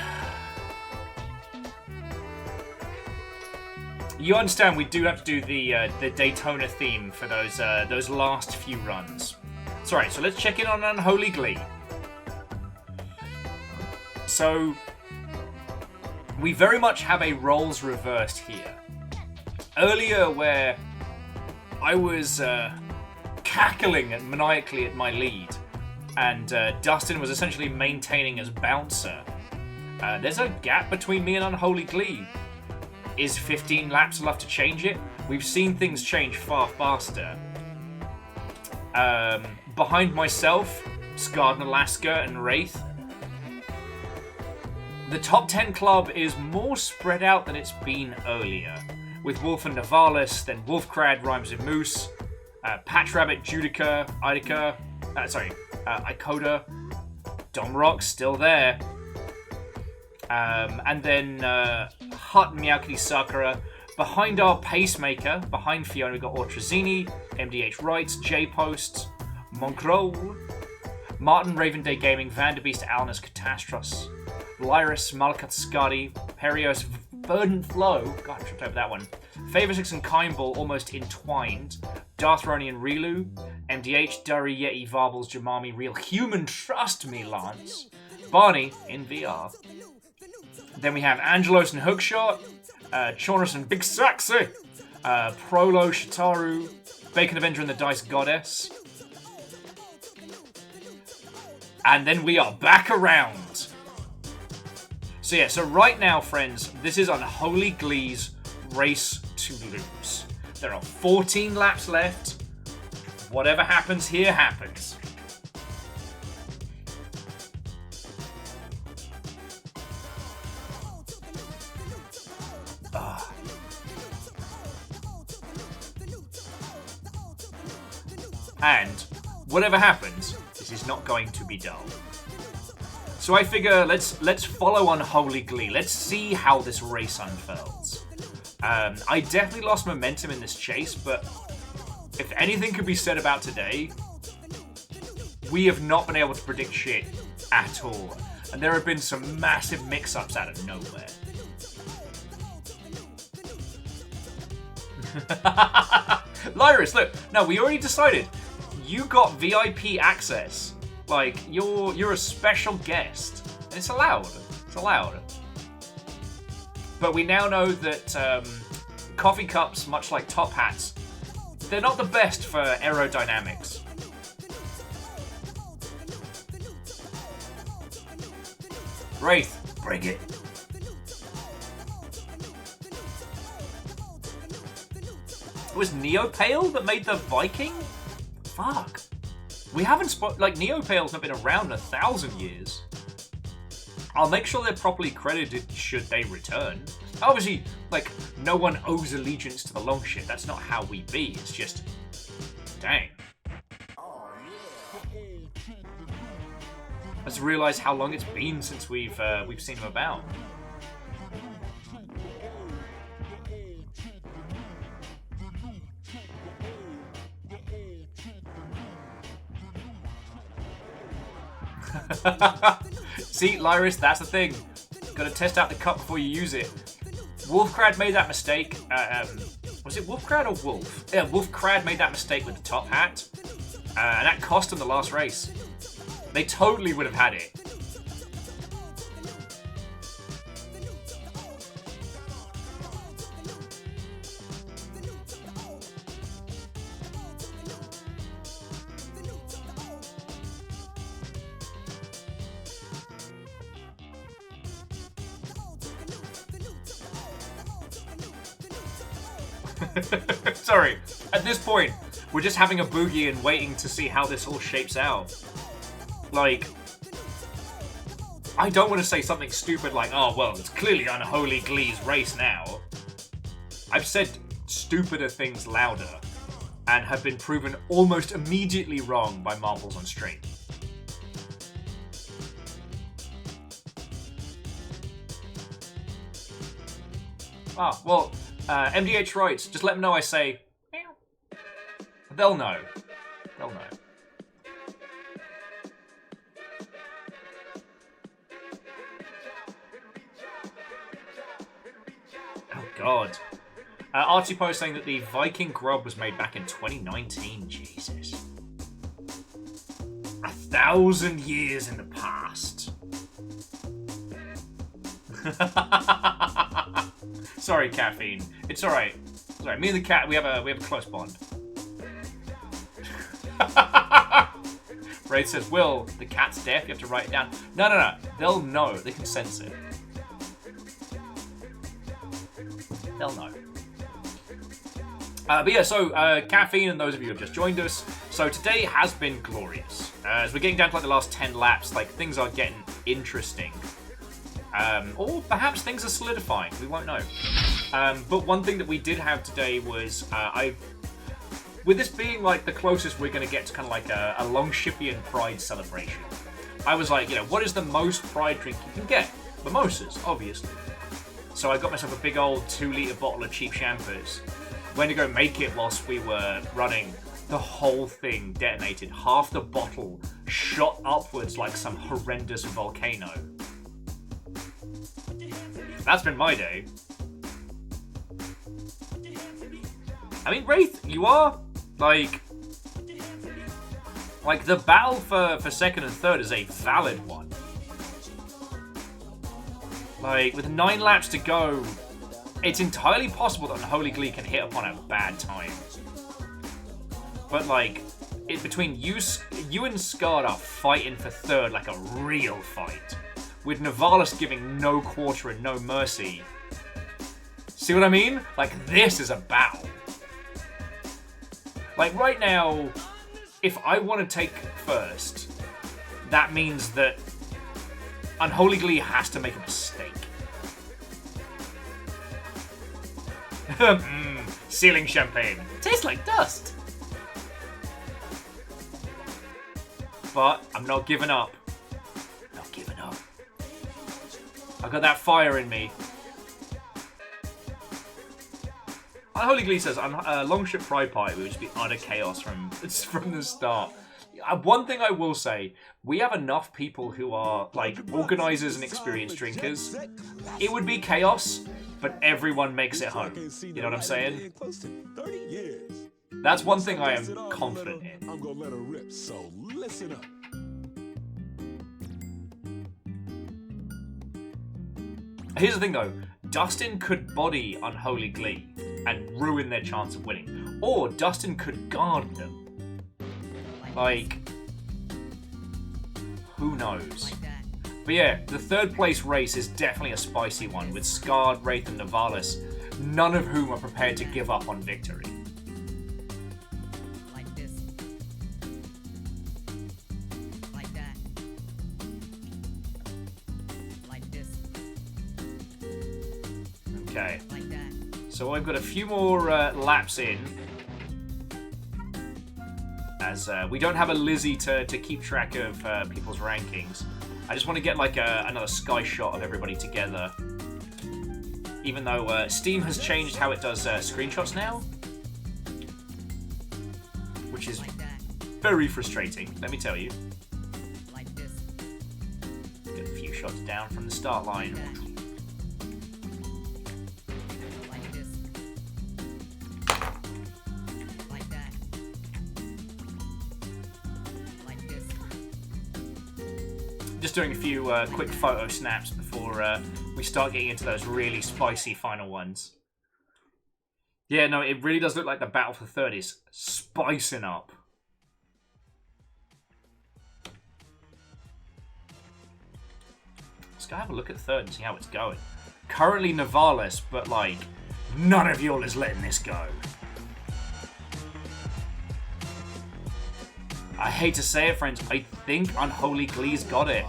You understand we do have to do the Daytona theme for those last few runs. Sorry, so let's check in on Unholy Glee. So we very much have a roles reversed here. Earlier, where I was cackling maniacally at my lead, and Dustin was essentially maintaining as bouncer. There's a gap between me and Unholy Glee. Is 15 laps enough to change it? We've seen things change far faster. Behind myself, Scarred in Alaska and Wraith. The top 10 club is more spread out than it's been earlier, with Wolf and Navalis, then Wolfcrad rhymes with Moose, Patch Rabbit, Judica, Icoda, Domrock still there, and then Hut and Meowkity Sakura. Behind our pacemaker, behind Fiona, we've got Ortrazini, MDH Wrights, J-Posts, Mongrol, Martin, Ravenday Gaming, Vanderbeest, Alnus, Catastros, Lyris, Malkat Skadi, Perios, Verdant Flow, God, I tripped over that one, Favorix and Kindball almost entwined, Darth Roni and Rilu, MDH, Durry, Yeti, Varbles, Jamami, Real Human, Trust Me, Lance, Barney in VR. Then we have Angelos and Hookshot, Chaunis and Big Saxy, Prolo, Shitaru, Bacon Avenger and the Dice Goddess. And then we are back around. So yeah, so right now, friends, this is Unholy Glee's race to lose. There are 14 laps left. Whatever happens here happens. And whatever happens, this is not going to be dull. So I figure let's follow Unholy Glee. Let's see how this race unfolds. I definitely lost momentum in this chase, but if anything could be said about today, we have not been able to predict shit at all. And there have been some massive mix-ups out of nowhere. Lyris, look, no, we already decided. You got VIP access. Like, you're a special guest. And it's allowed. It's allowed. But we now know that coffee cups, much like top hats, they're not the best for aerodynamics. Wraith, bring it. It was Neopale that made the Viking? Fuck. We haven't Neopale's not been around in 1,000 years. I'll make sure they're properly credited should they return. Obviously, no one owes allegiance to the long shit. That's not how we be. It's just, dang. I just realised how long it's been since we've seen him about. See, Lyris, that's the thing. Gotta test out the cup before you use it. Wolfcrad made that mistake. Was it Wolfcrad or Wolf? Yeah, Wolfcrad made that mistake with the top hat. And that cost him the last race. They totally would have had it. Sorry, at this point, we're just having a boogie and waiting to see how this all shapes out. I don't want to say something stupid like, oh, well, it's clearly Unholy Glee's race now. I've said stupider things louder and have been proven almost immediately wrong by Marbles on String. Ah, well, MDH writes, just let them know I say, meow. They'll know. They'll know. Oh, God. Archie Post saying that the Viking grub was made back in 2019. Jesus. 1,000 years in the past. Sorry, Caffeine. It's alright. Sorry, me and the cat, we have a close bond. Raid says, Will, the cat's deaf, you have to write it down. No. They'll know. They can sense it. They'll know. But yeah, so Caffeine and those of you who have just joined us. So today has been glorious. As we're getting down to like the last 10 laps, like things are getting interesting. Or perhaps things are solidifying. We won't know. But one thing that we did have today was with this being like the closest we're going to get to kind of like a Longshipian Pride celebration. I was like, you know, what is the most Pride drink you can get? Mimosas, obviously. So I got myself a big old 2-litre bottle of cheap champers. Went to go make it whilst we were running. The whole thing detonated. Half the bottle shot upwards like some horrendous volcano. That's been my day. I mean, Wraith, you are, like the battle for second and third is a valid one. Like, with 9 laps to go, it's entirely possible that Unholy Glee can hit upon a bad time. But, like, between you and Scard are fighting for third like a real fight. With Navalis giving no quarter and no mercy. See what I mean? Like, this is a battle. Like, right now, if I want to take first, that means that Unholy Glee has to make a mistake. Ceiling champagne. Tastes like dust. But I'm not giving up. Not giving up. I've got that fire in me. Unholy Glee says, Longship Pride Party would just be utter chaos from the start. One thing I will say, we have enough people who are, like, organisers and experienced drinkers. It would be chaos, but everyone makes it home. You know what I'm saying? That's one thing I am confident in. I'm gonna let her rip, so listen up. Here's the thing though, Dustin could body Unholy Glee and ruin their chance of winning. Or Dustin could guard them. Like, who knows? But yeah, the third place race is definitely a spicy one with Scard, Wraith and Navalis, none of whom are prepared to give up on victory. Okay, so I've got a few more laps in, as we don't have a Lizzie to keep track of people's rankings. I just want to get like another sky shot of everybody together, even though Steam has changed how it does screenshots now, which is very frustrating, let me tell you. Get a few shots down from the start line. Just doing a few quick photo snaps before we start getting into those really spicy final ones. Yeah, no, it really does look like the battle for third is spicing up. Let's go have a look at third and see how it's going. Currently Navalis, but like, none of y'all is letting this go. I hate to say it, friends, I think Unholy Glee's got it.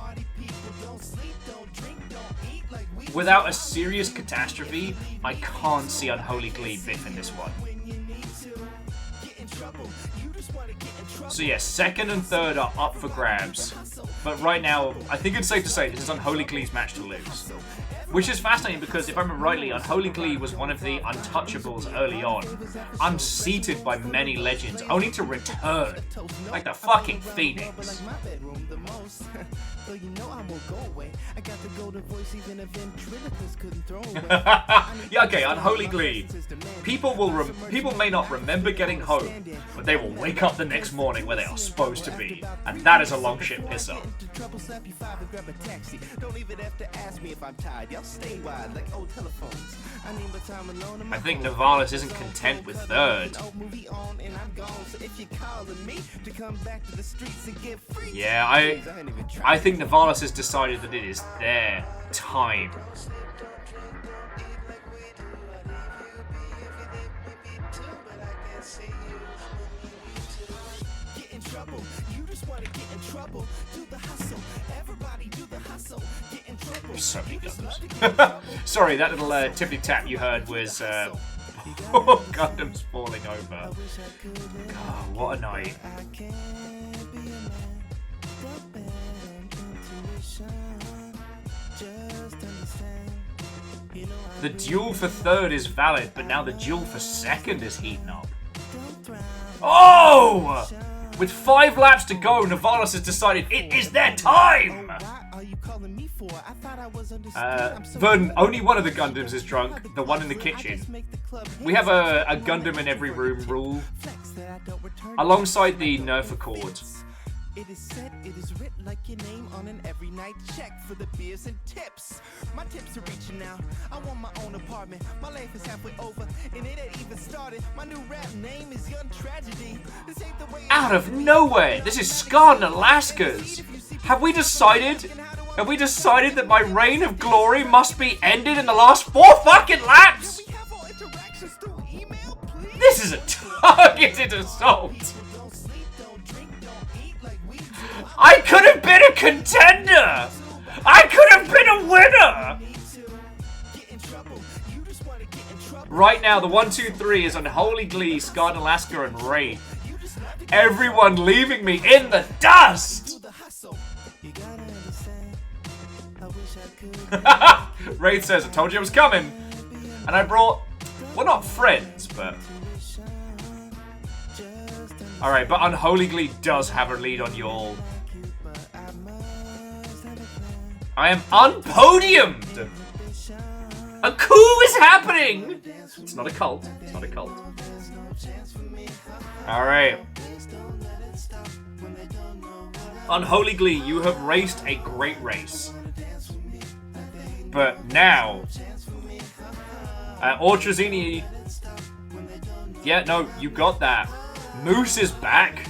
Without a serious catastrophe, I can't see Unholy Glee biffing this one. So yeah, second and third are up for grabs. But right now, I think it's safe to say this is Unholy Glee's match to lose. Which is fascinating because, if I remember rightly, Unholy Glee was one of the untouchables early on, unseated by many legends, only to return, like the fucking Phoenix. Yeah, okay, Unholy Glee. People may not remember getting home, but they will wake up the next morning where they are supposed to be, and that is a long shit piss up. I think Navalis isn't content with third. Yeah, I think Navalis has decided that it is their time. So many Gundams. Sorry, that little tippity tap you heard was Gundams falling over. God, what a night. The duel for third is valid, but now the duel for second is heating up. Oh! With 5 laps to go, Navalis has decided it is their time! Vernon, only one of the Gundams is drunk, the one in the kitchen. We have a Gundam in every room rule, alongside the Nerf Accord. It is said, it is written like your name on an every night check for the beers and tips. My tips are reaching out. I want my own apartment. My life is halfway over, and it ain't even started. My new rap name is Young Tragedy. This ain't the way. Out of nowhere, this is Scarred and Alaska's. Have we decided that my reign of glory must be ended in the last 4 fucking laps? This is a targeted assault. I could have been a contender! I could have been a winner! Right now, the 1, 2, 3 is Unholy Glee, Scarred Alaska, and Ray. Everyone leaving me in the dust! Ray says, I told you I was coming. And I brought, well, not friends, but... Alright, but Unholy Glee does have a lead on y'all. I am unpodiumed! A coup is happening! It's not a cult. It's not a cult. Alright. Unholy Glee, you have raced a great race. But now... Ortrazini... Yeah, no, you got that. Moose is back.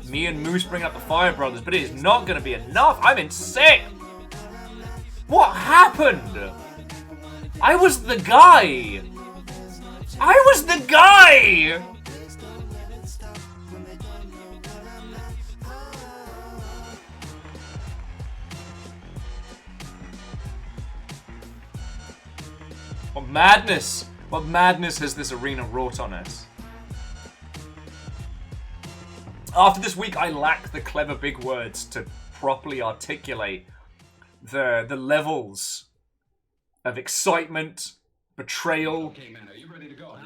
Me and Moose bring up the Fire Brothers, but it is not going to be enough. I'm in sick. What happened? I was the guy. I was the guy. What madness. What madness has this arena wrought on us? After this week, I lack the clever big words to properly articulate the levels of excitement, betrayal,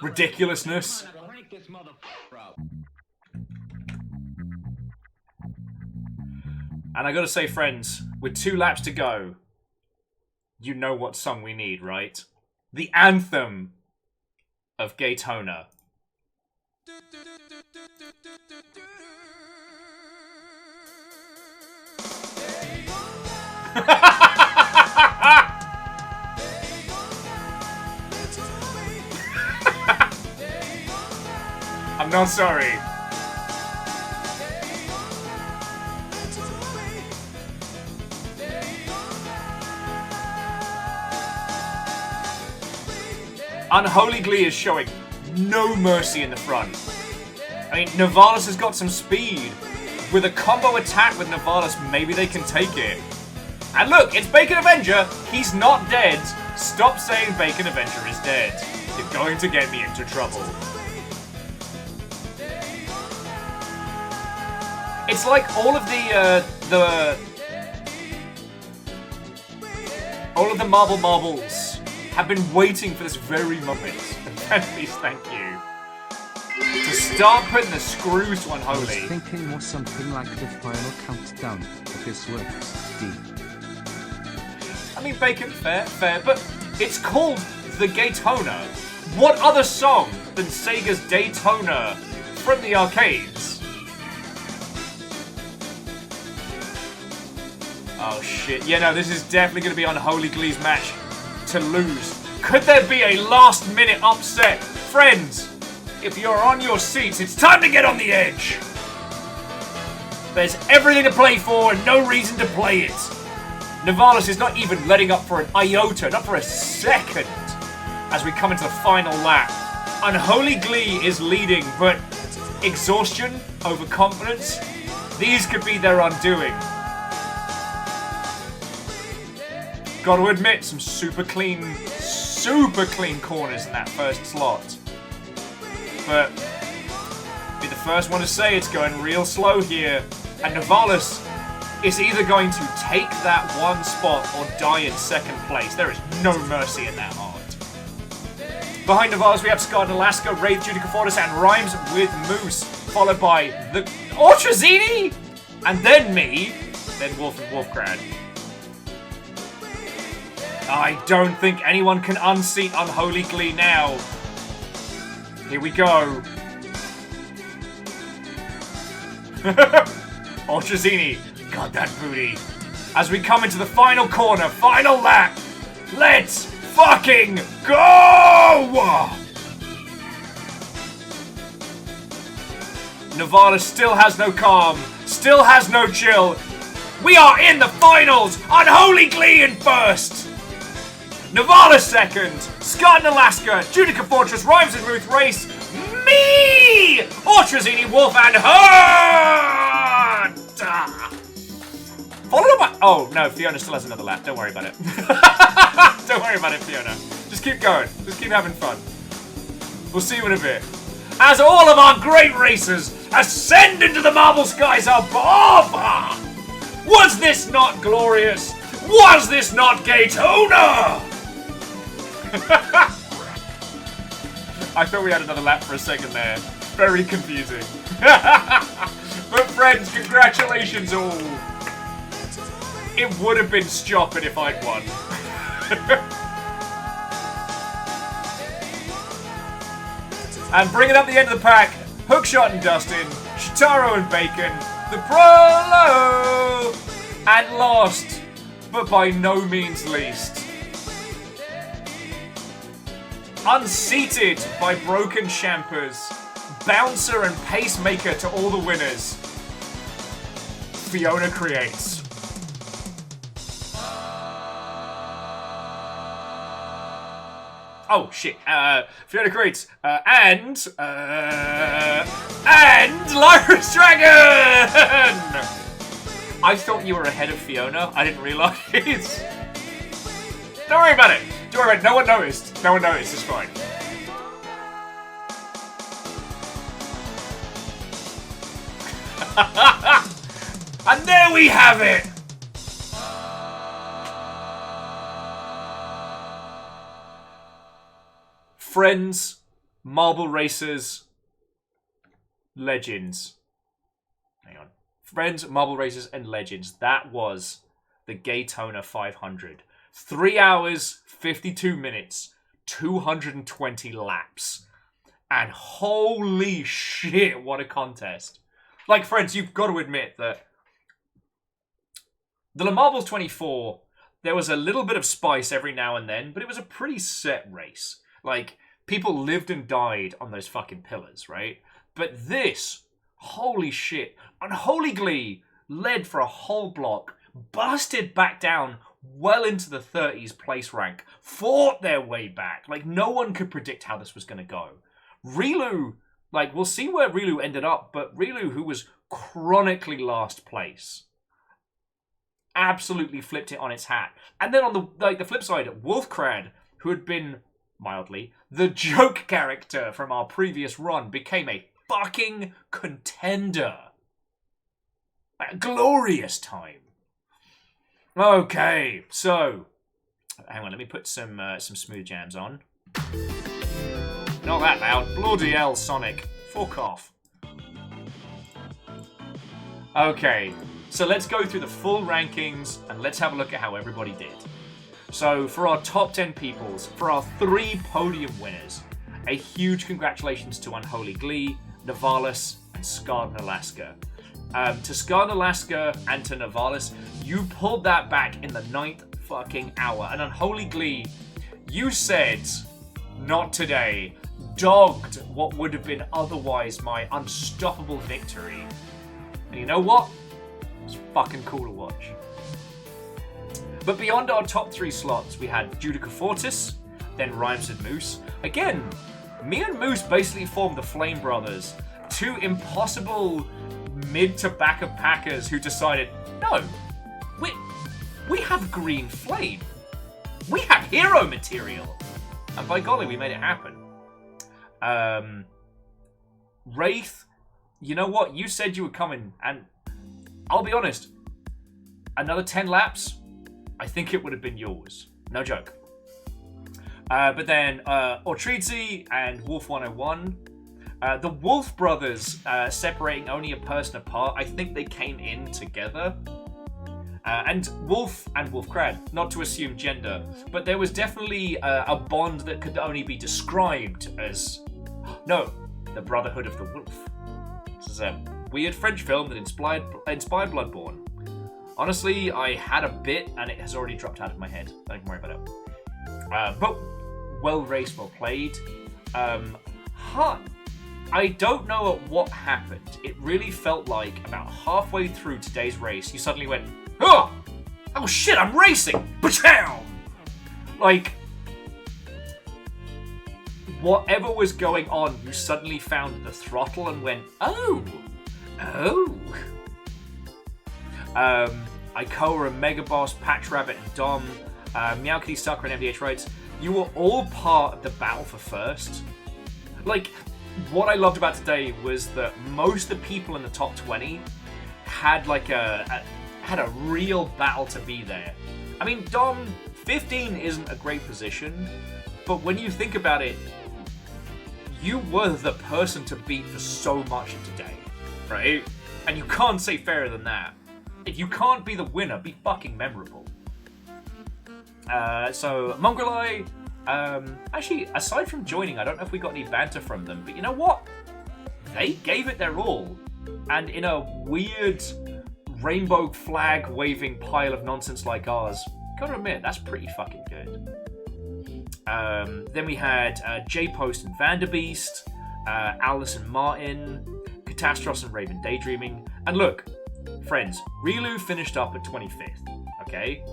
ridiculousness. And I gotta say, friends, with 2 laps to go, you know what song we need, right? The anthem of Gaytona. I'm not sorry. Unholy Glee is showing no mercy in the front. I mean, Navalis has got some speed. With a combo attack with Navalis, maybe they can take it. And look, it's Bacon Avenger. He's not dead. Stop saying Bacon Avenger is dead. You're going to get me into trouble. It's like all of All of the marbles have been waiting for this very moment. And please, thank you. To start putting the screws to I was Unholy. thinking more something like the final countdown, but this works. D. I mean, Bacon, fair, but it's called the Gaytona. What other song than Sega's Daytona from the arcades? Oh shit, yeah, no, this is definitely going to be Unholy Glee's match to lose. Could there be a last minute upset? Friends, if you're on your seats, it's time to get on the edge. There's everything to play for and no reason to play it. Navalis is not even letting up for an iota, not for a second, as we come into the final lap. Unholy Glee is leading, but exhaustion, overconfidence, these could be their undoing. Gotta admit, some super clean corners in that first slot. But be the first one to say it's going real slow here, and Navalis is either going to take that one spot or die in second place. There is no mercy in that heart. Behind Navalis, we have Scott in Alaska, Wraith, Judica Fortis, and Rhymes with Moose, followed by the Ortrazini, and then me, then Wolf and Wolfcrad. I don't think anyone can unseat Unholy Glee now. Here we go. Ortrazini got that booty. As we come into the final corner, final lap, let's fucking go! Nevada still has no calm, still has no chill. We are in the finals! Unholy Glee in first! Nevada second, Scott in Alaska, Judica Fortress, Rhymes and Ruth Race, me! Ortrazini, Wolf, and Hurt! Followed up by... Oh, no, Fiona still has another lap. Don't worry about it. Don't worry about it, Fiona. Just keep going. Just keep having fun. We'll see you in a bit. As all of our great racers ascend into the marble skies above! Was this not glorious? Was this not Gaytona? I thought we had another lap for a second there. Very confusing. But friends, congratulations all. It would have been stopping if I'd won. And bringing up the end of the pack, Hookshot and Dustin, Shitaro and Bacon, the Prolo, and last, but by no means least, unseated by Broken Shampers, bouncer and pacemaker to all the winners, Fiona Creates. Oh shit! Fiona Creates and Lyra's Dragon. I thought you were ahead of Fiona. I didn't realise. Don't worry about it. Don't worry about it. No one noticed. No one noticed. It's fine. And there we have it. Friends, marble racers, legends. Hang on. Friends, marble racers, and legends. That was the Gaytona 500. 3 hours, 52 minutes, 220 laps. And holy shit, what a contest. Like, friends, you've got to admit that the Le Marbles 24, there was a little bit of spice every now and then, but it was a pretty set race. Like, people lived and died on those fucking pillars, right? But this, holy shit, Unholy Glee led for a whole block, busted back down well into the 30s place rank, fought their way back. Like, no one could predict how this was going to go. Rilu, like, we'll see where Rilu ended up, but Rilu, who was chronically last place, absolutely flipped it on its hat. And then on the flip side, Wolfcrad, who had been mildly, the joke character from our previous run, became a fucking contender. A glorious time. Okay, so Hang on, let me put some smooth jams on. Not that loud. Bloody hell, Sonic. Fuck off. Okay, so let's go through the full rankings and let's have a look at how everybody did. So for our top 10 peoples, for our 3 podium winners, a huge congratulations to Unholy Glee, Navalis, and Scarred in Alaska. To Scarred in Alaska and to Navalis, you pulled that back in the 9th fucking hour. And Unholy Glee, you said, not today, dogged what would have been otherwise my unstoppable victory. And you know what? It's fucking cool to watch. But beyond our top 3 slots, we had Judica Fortis, then Rhymes and Moose. Again, me and Moose basically formed the Flame Brothers, 2 impossible mid to backup packers who decided, no, we have green flame. We have hero material. And by golly, we made it happen. Wraith, you know what? You said you were coming, and I'll be honest, another 10 laps, I think it would have been yours. No joke. But then Ortrizi and Wolf 101. The Wolf brothers, separating only a person apart, I think they came in together. And Wolf and Wolfcrad, not to assume gender, but there was definitely a bond that could only be described as... No, the Brotherhood of the Wolf. This is a weird French film that inspired Bloodborne. Honestly, I had a bit, and it has already dropped out of my head. Don't worry about it. But well raced, well played. I don't know what happened. It really felt like about halfway through today's race, you suddenly went, oh shit, I'm racing! Pachow! Like, whatever was going on, you suddenly found the throttle and went, oh. Ikoa and Megaboss, Patch Rabbit and Dom, Meowkitty, Sucker and MDH writes, you were all part of the battle for first. Like, what I loved about today was that most of the people in the top 20 had like had a real battle to be there. I mean, Dom, 15 isn't a great position, but when you think about it, you were the person to beat for so much of today, right? And you can't say fairer than that. If you can't be the winner, be fucking memorable. So, Mongrelai, actually, aside from joining, I don't know if we got any banter from them, but you know what? They gave it their all. And in a weird rainbow flag waving pile of nonsense like ours, gotta admit, that's pretty fucking good. Then we had J-Post and Vanderbeast, Alice and Martin, Catastros and Raven Daydreaming. And look, friends, Rilu finished up at 25th, okay?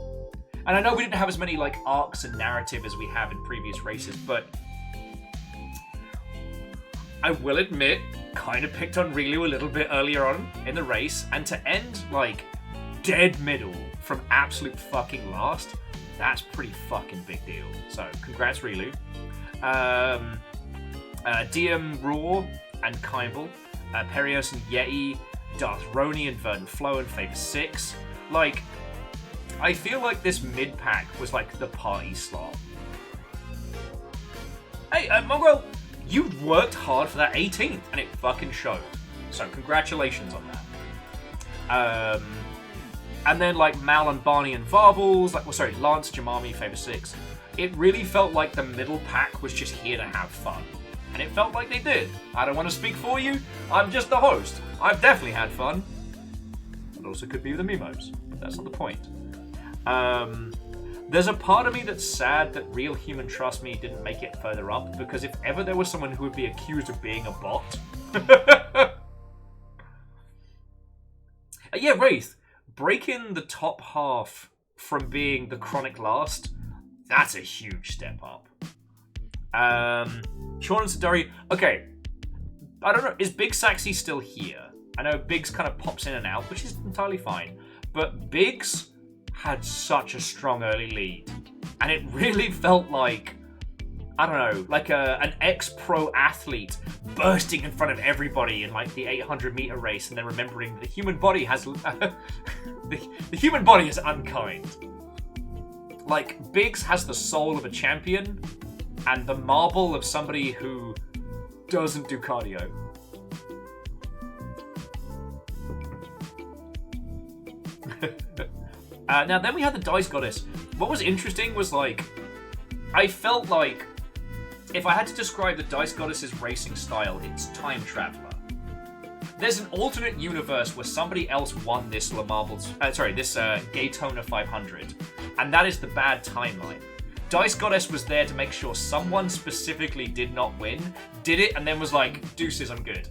And I know we didn't have as many like arcs and narrative as we have in previous races, but I will admit, kind of picked on Rilu a little bit earlier on in the race, and to end like dead middle from absolute fucking last, that's pretty fucking big deal. So congrats, Rilu. DM Raw and Kimball, Perios and Yeti, Darth Roni and Verdant Flow and Favor 6. Like, I feel like this mid-pack was like the party slot. Hey, Mongrel, you worked hard for that 18th, and it fucking showed. So congratulations on that. And then like Mal and Barney and Varbles, like, well, sorry, Lance, Jamami, Favor 6. It really felt like the middle pack was just here to have fun. And it felt like they did. I don't want to speak for you. I'm just the host. I've definitely had fun. It also could be with the Mimos. That's not the point. There's a part of me that's sad that Real Human Trust Me didn't make it further up, because if ever there was someone who would be accused of being a bot... yeah, Wraith. Breaking the top half from being the chronic last, that's a huge step up. Sean and Sadari, okay, I don't know, is Big Saxy still here? I know Biggs kind of pops in and out, which is entirely fine, but Biggs had such a strong early lead, and it really felt like, I don't know, like an ex-pro athlete bursting in front of everybody in like the 800-meter race, and then remembering the human body has the human body is unkind. Like, Biggs has the soul of a champion and the marble of somebody who doesn't do cardio. Now, then we had the Dice Goddess. What was interesting was, like, I felt like if I had to describe the Dice Goddess's racing style, it's Time Traveler. There's an alternate universe where somebody else won this Gaytona 500, and that is the bad timeline. Dice Goddess was there to make sure someone specifically did not win, did it, and then was like, deuces, I'm good.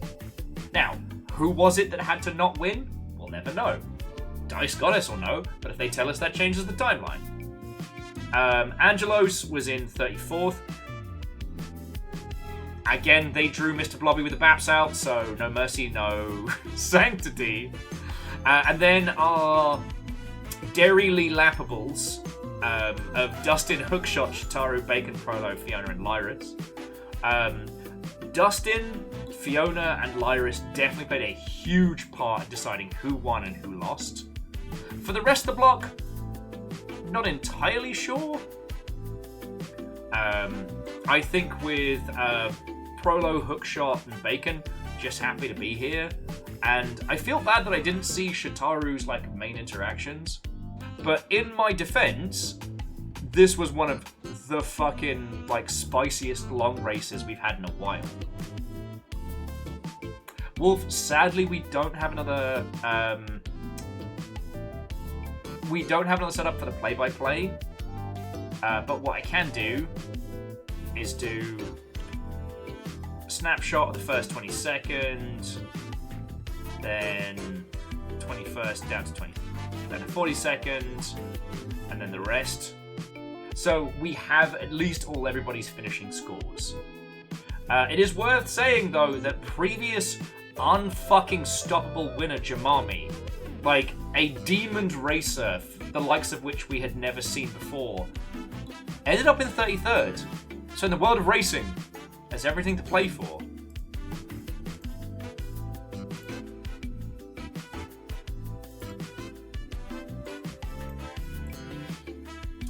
Now, who was it that had to not win? We'll never know. Dice Goddess will know, but if they tell us, that changes the timeline. Angelos was in 34th. Again, they drew Mr. Blobby with the Baps out, so no mercy, no sanctity. And then our Dairy Lappables of Dustin, Hookshot, Shitaru, Bacon, Prolo, Fiona, and Lyris. Dustin, Fiona, and Lyris definitely played a huge part in deciding who won and who lost. For the rest of the block, not entirely sure. I think with Prolo, Hookshot, and Bacon, just happy to be here. And I feel bad that I didn't see Shitaru's like main interactions. But in my defense, this was one of the fucking like spiciest long races we've had in a while. Wolf, sadly we don't have another setup for the play-by-play. But what I can do is do a snapshot of the first 20 seconds, then 21st down to 20, then 40 seconds, and then the rest. So we have at least everybody's finishing scores. It is worth saying though that previous unfucking stoppable winner Jamami, like a demoned racer, the likes of which we had never seen before, ended up in 33rd. So in the world of racing, there's everything to play for.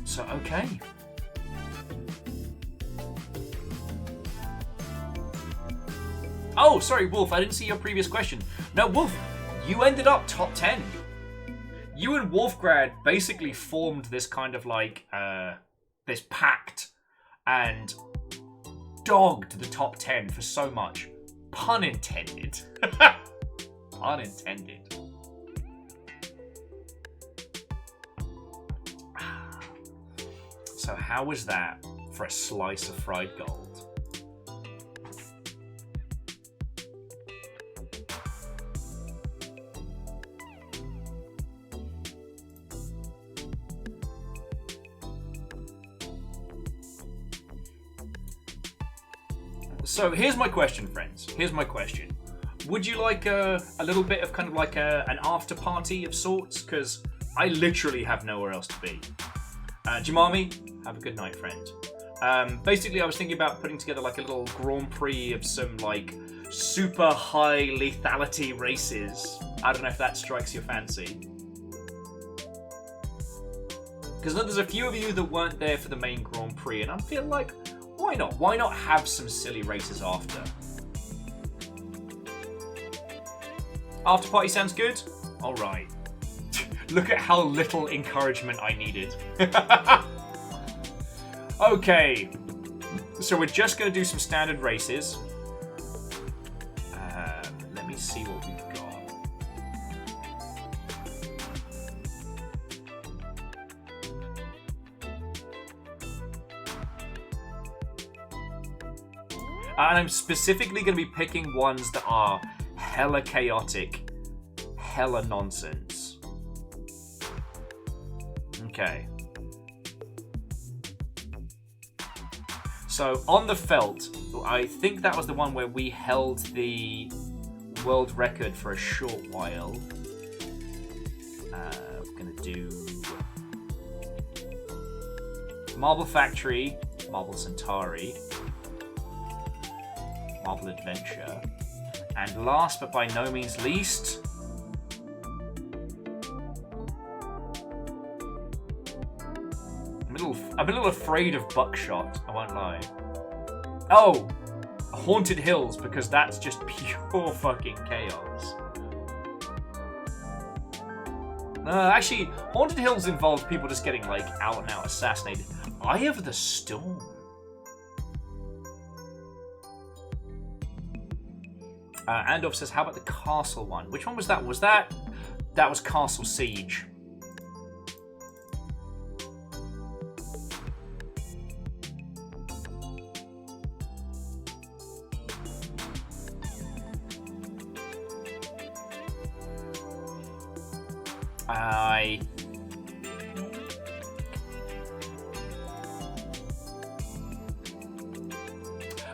So, okay. Oh, sorry, Wolf, I didn't see your previous question. No, Wolf, you ended up top 10. You and Wolfgrad basically formed this kind of like, this pact and dogged the top 10 for so much. Pun intended. Pun intended. So how was that for a slice of fried gold? So here's my question, friends. Here's my question. Would you like a little bit of kind of like an after party of sorts? Because I literally have nowhere else to be. Jamami, have a good night, friend. Basically, I was thinking about putting together like a little Grand Prix of some like super high lethality races. I don't know if that strikes your fancy. Because there's a few of you that weren't there for the main Grand Prix, and I feel like, why not? Why not have some silly races after? After party sounds good? Alright. Look at how little encouragement I needed. Okay. So we're just going to do some standard races. Let me see what we've got. And I'm specifically going to be picking ones that are hella chaotic, hella nonsense. Okay. So on the felt, I think that was the one where we held the world record for a short while. We're going to do Marble Factory, Marble Centauri, Marble Adventure, and last but by no means least, I'm a I'm a little afraid of buckshot, I won't lie. Oh! Haunted Hills, because that's just pure fucking chaos. Actually, Haunted Hills involve people just getting, like, out and out assassinated. Eye of the Storm. Andorf says, how about the castle one? Which one was that? That was Castle Siege.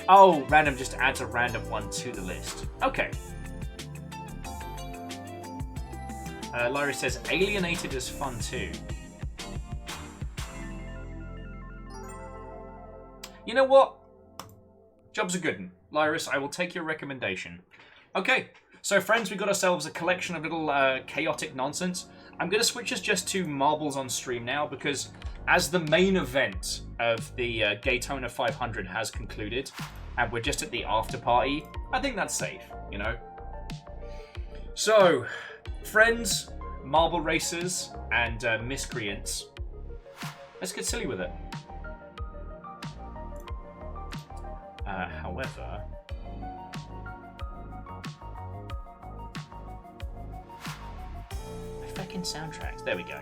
Oh, random just adds a random one to the list. Okay. Lyra says, Alienated is fun too. You know what? Job's a good one. Lyris, I will take your recommendation. Okay, so friends, we got ourselves a collection of little chaotic nonsense. I'm going to switch us just to marbles on stream now, because as the main event of the Gaytona 500 has concluded, and we're just at the after party, I think that's safe, you know? So, friends, marble racers, and miscreants, let's get silly with it. However... fucking soundtracks. There we go.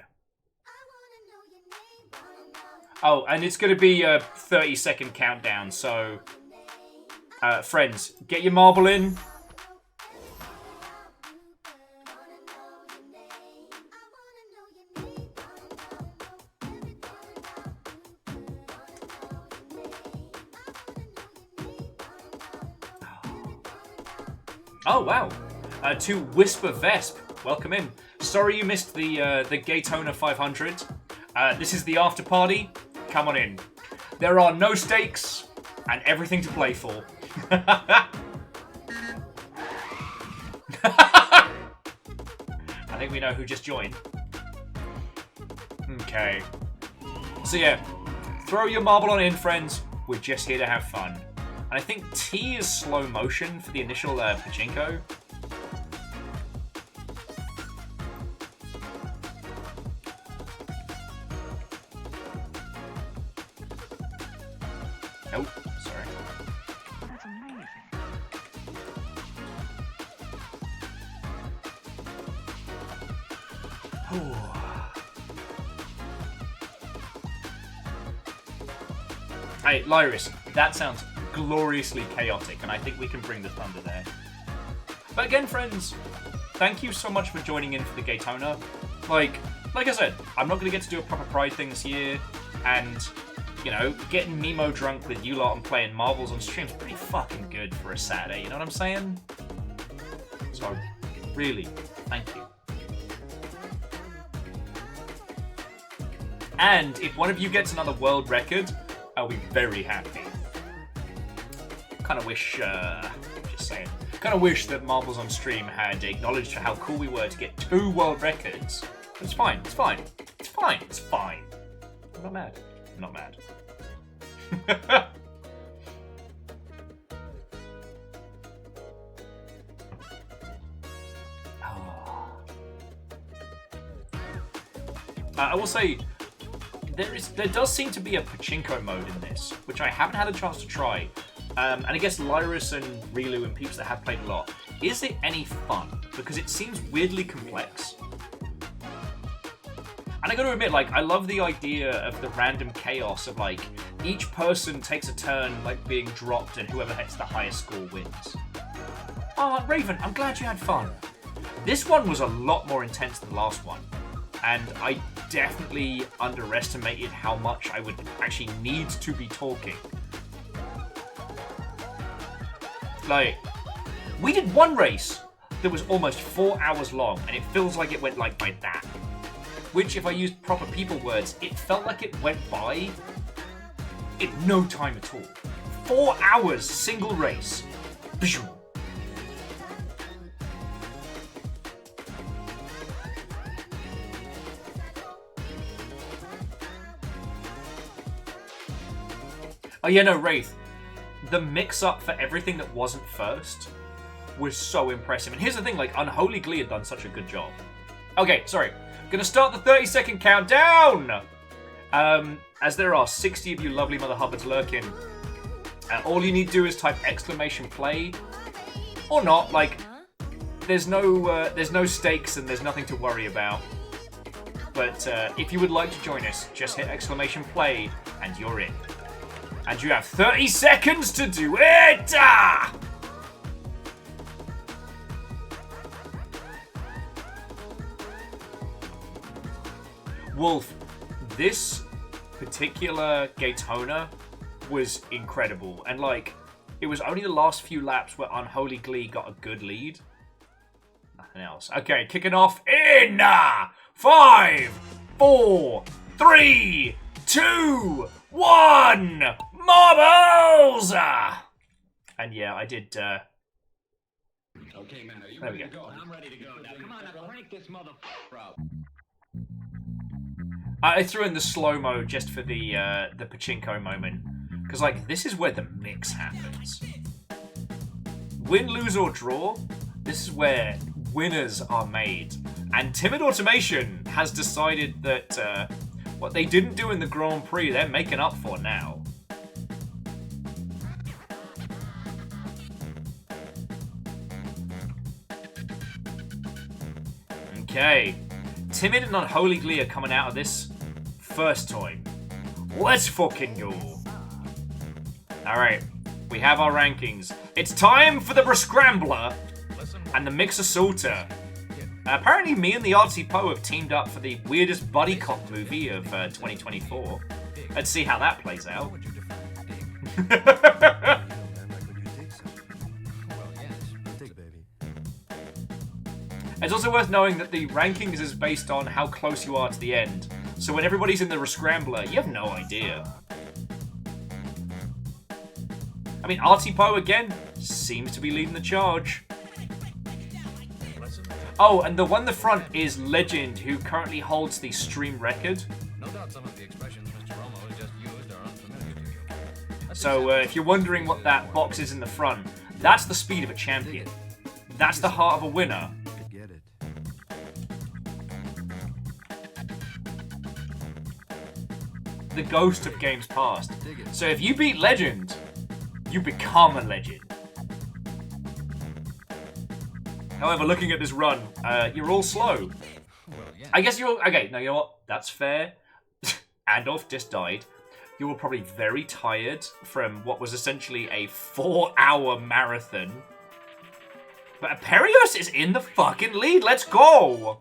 Oh, and it's going to be a 30-second countdown, so... friends, get your marble in. Oh, wow. To Whisper Vesp, welcome in. Sorry you missed the Gaytona 500. This is the after party. Come on in. There are no stakes and everything to play for. I think we know who just joined. Okay. So yeah, throw your marble on in, friends. We're just here to have fun. And I think T is slow motion for the initial pachinko. Nope, sorry. That's amazing. Hey, Lyris, that sounds gloriously chaotic, and I think we can bring the thunder there. But again, friends, thank you so much for joining in for the Gaytona. Like I said, I'm not going to get to do a proper Pride thing this year, and, you know, getting Mimo drunk with you lot and playing marbles on stream is pretty fucking good for a Saturday, you know what I'm saying? So, really, thank you. And if one of you gets another world record, I'll be very happy. Kind of wish, just saying, kind of wish that Marbles on Stream had acknowledged how cool we were to get 2 world records. But it's fine, it's fine, it's fine, it's fine. I'm not mad. I'm not mad. I will say, there does seem to be a pachinko mode in this, which I haven't had a chance to try. And I guess Lyris and Rilu and peeps that have played a lot, is it any fun? Because it seems weirdly complex. And I gotta admit, like, I love the idea of the random chaos of, like, each person takes a turn, like, being dropped and whoever hits the highest score wins. Oh, Raven, I'm glad you had fun. This one was a lot more intense than the last one. And I definitely underestimated how much I would actually need to be talking. Like, we did one race that was almost 4 hours long, and it feels like it went like by that. Which, if I used proper people words, it felt like it went by in no time at all. 4 hours, single race. Oh yeah, no, Wraith. The mix-up for everything that wasn't first was so impressive. And here's the thing, like, Unholy Glee had done such a good job. Okay, sorry. Gonna start the 30-second countdown! As there are 60 of you lovely Mother Hubbards lurking, all you need to do is type !play, or not, like, there's no stakes and there's nothing to worry about. But if you would like to join us, just hit !play and you're in. And you have 30 seconds to do it! Ah! Wolf, this particular Gaytona was incredible. And, like, it was only the last few laps where Unholy Glee got a good lead. Nothing else. Okay, kicking off in 5, 4, 3, 2, 1! Marbles! And yeah, I did, Okay, man, are you there we ready to go. go? I'm ready to go. Now, come on, now crank this motherfucker up. I threw in the slow-mo just for the pachinko moment. Because, like, this is where the mix happens. Win, lose, or draw, this is where winners are made. And Timid Automation has decided that what they didn't do in the Grand Prix, they're making up for now. Okay. Timid and Unholy Glee are coming out of this first time. Let's fucking go. Alright, we have our rankings. It's time for the Scrambler and the Mixer Salter. Apparently me and the Artsy Poe have teamed up for the weirdest buddy cop movie of 2024. Let's see how that plays out. It's also worth knowing that the rankings is based on how close you are to the end. So when everybody's in the Scrambler, you have no idea. I mean, Artsy Poe, again, seems to be leading the charge. Oh, and the one in the front is Legend, who currently holds the stream record. No doubt some of the expressions Mr. Romo has just used are unfamiliar to you. So if you're wondering what that box is in the front, that's the speed of a champion. That's the heart of a winner. The ghost of games past. So if you beat Legend, you become a legend. However, looking at this run, you're all slow. I guess you're... Okay, no, you know what? That's fair. Andorf just died. You were probably very tired from what was essentially a 4-hour marathon. But Aperios is in the fucking lead. Let's go!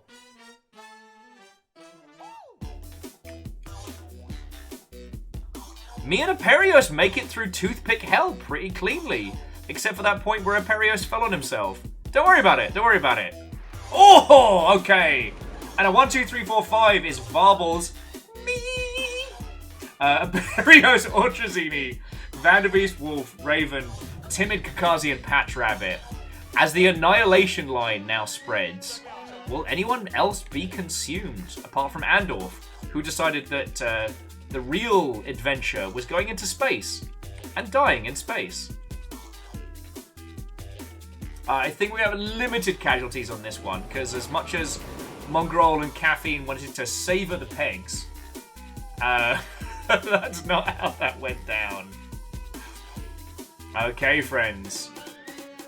Me and Aperios make it through Toothpick Hell pretty cleanly. Except for that point where Aperios fell on himself. Don't worry about it. Don't worry about it. Oh, okay. And a 1, 2, 3, 4, 5 is Varbles. Me. Aperios, Ortrazini, Vanderbeest, Wolf, Raven, Timid Kakazi, and Patch Rabbit. As the Annihilation line now spreads, will anyone else be consumed apart from Andorf, who decided that the real adventure was going into space and dying in space? I think we have limited casualties on this one, because as much as Mongrel and Caffeine wanted to savor the pegs, that's not how that went down. Okay, friends.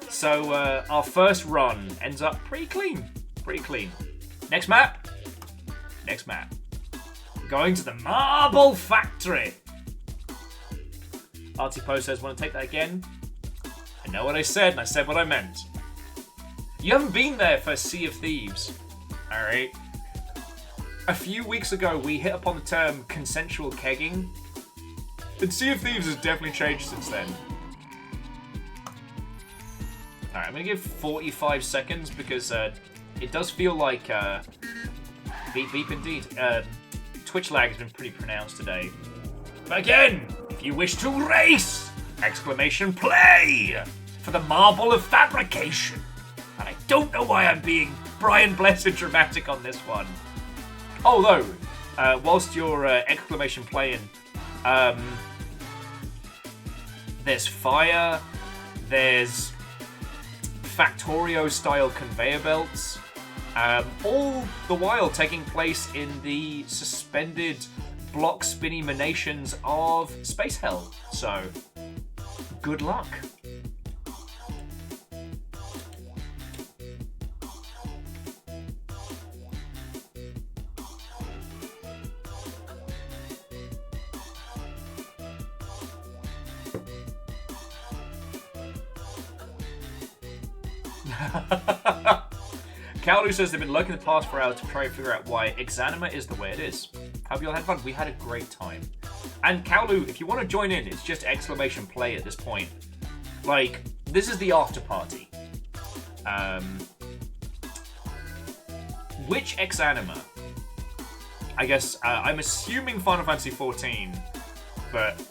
So, our first run ends up pretty clean. Pretty clean. Next map. Next map. We're going to the Marble Factory. Artsy Poe says, want to take that again? I know what I said, and I said what I meant. You haven't been there for Sea of Thieves. Alright. A few weeks ago, we hit upon the term consensual kegging. And Sea of Thieves has definitely changed since then. Alright, I'm going to give 45 seconds because it does feel like... beep beep indeed. Twitch lag has been pretty pronounced today. But again, if you wish to race! !Play! For the marble of fabrication. And I don't know why I'm being Brian Blessed dramatic on this one. Although, whilst you're !Playing, there's fire, there's Factorio-style conveyor belts, all the while taking place in the suspended block spinny emanations of space hell. So, good luck. Kalu says they've been lurking the past 4 hours to try and figure out why Exanima is the way it is. Hope you all had fun. We had a great time. And Kalu, if you want to join in, it's just exclamation play at this point. Like, this is the after party. Which Exanima? I guess, I'm assuming Final Fantasy XIV, but...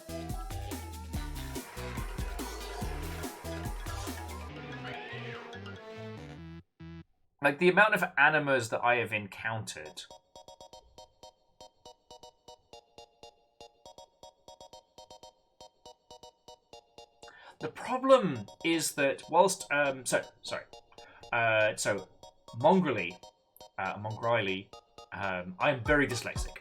like, the amount of animas that I have encountered. The problem is that whilst, so Mongrelly, I am very dyslexic.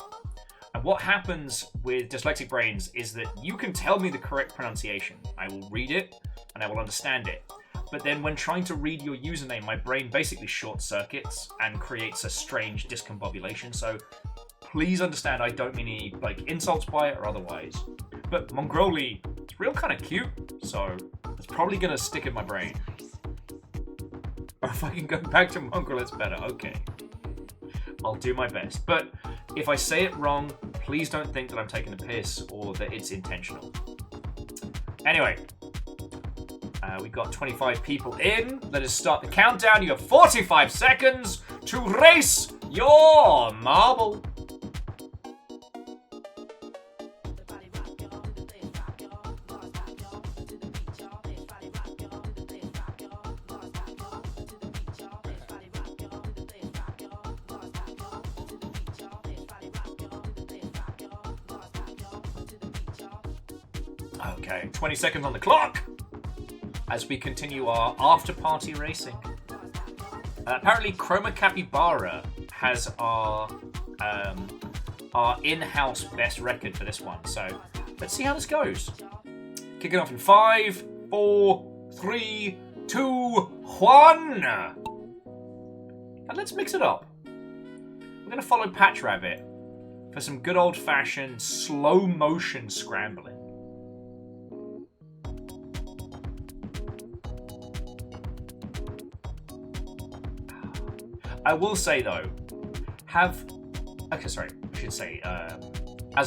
And what happens with dyslexic brains is that you can tell me the correct pronunciation. I will read it, and I will understand it. But then when trying to read your username, my brain basically short circuits and creates a strange discombobulation. So please understand I don't mean any like insults by it or otherwise. But Mongroli, it's real kind of cute, so it's probably gonna stick in my brain. Or if I can go back to Mongrel, it's better. Okay. I'll do my best. But if I say it wrong, please don't think that I'm taking the piss or that it's intentional. Anyway. We've got 25 people in. Let us start the countdown. You have 45 seconds to race your marble. Okay, 20 seconds on the clock as we continue our after-party racing. Apparently, Chroma Capybara has our in-house best record for this one. So let's see how this goes. Kicking off in 5, 4, 3, 2, 1. And let's mix it up. We're going to follow Patch Rabbit for some good old-fashioned slow-motion scrambling. I will say though, as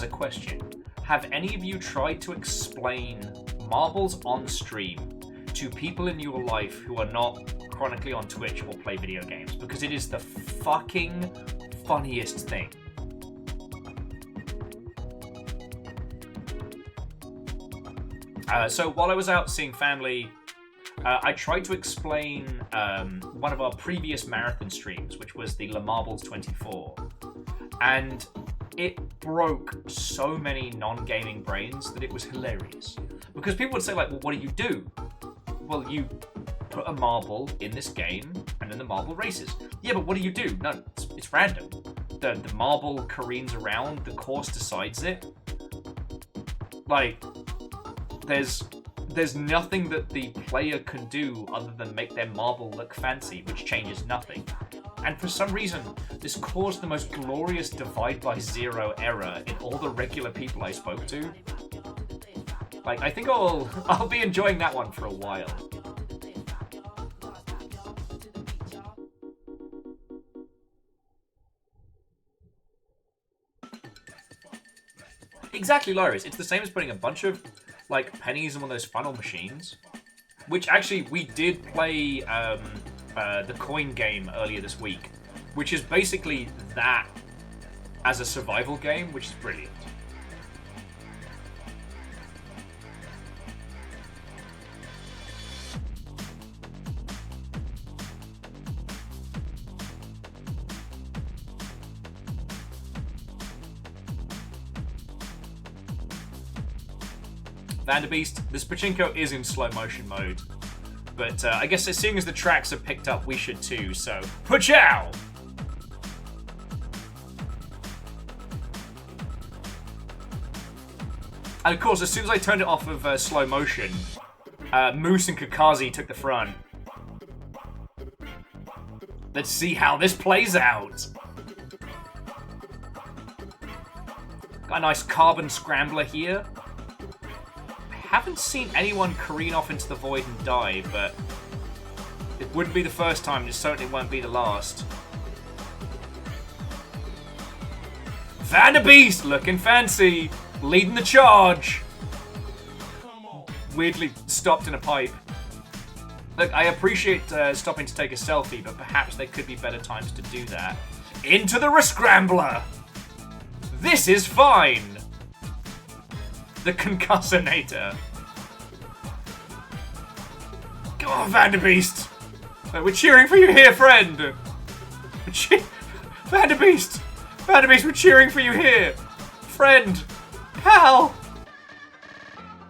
a question, have any of you tried to explain marbles on stream to people in your life who are not chronically on Twitch or play video games? Because it is the fucking funniest thing. So while I was out seeing family, I tried to explain one of our previous marathon streams, which was the Le Marbles 24, and it broke so many non-gaming brains that it was hilarious. Because people would say, like, well, what do? Well, you put a marble in this game, and then the marble races. Yeah, but what do? No, it's random. The marble careens around, the course decides it. Like, there's nothing that the player can do other than make their marble look fancy, which changes nothing. And for some reason, this caused the most glorious divide by zero error in all the regular people I spoke to. Like, I think I'll be enjoying that one for a while. Exactly, Loris. It's the same as putting a bunch of like pennies in one of those funnel machines, which actually we did play the coin game earlier this week, which is basically that as a survival game, which is brilliant. Vanderbeest. This pachinko is in slow motion mode. But I guess as soon as the tracks are picked up, we should too, so... Pachow! And of course, as soon as I turned it off of slow motion, Moose and Kakazi took the front. Let's see how this plays out. Got a nice carbon scrambler here. I haven't seen anyone careen off into the void and die, but it wouldn't be the first time, and it certainly won't be the last. Vanderbeest looking fancy, leading the charge. Weirdly stopped in a pipe. Look, I appreciate stopping to take a selfie, but perhaps there could be better times to do that. Into the Rescrambler! This is fine! The Concussinator. Go on, Vanderbeest! We're cheering for you here, friend! Vanderbeest! Vanderbeest, we're cheering for you here! Friend! Pal!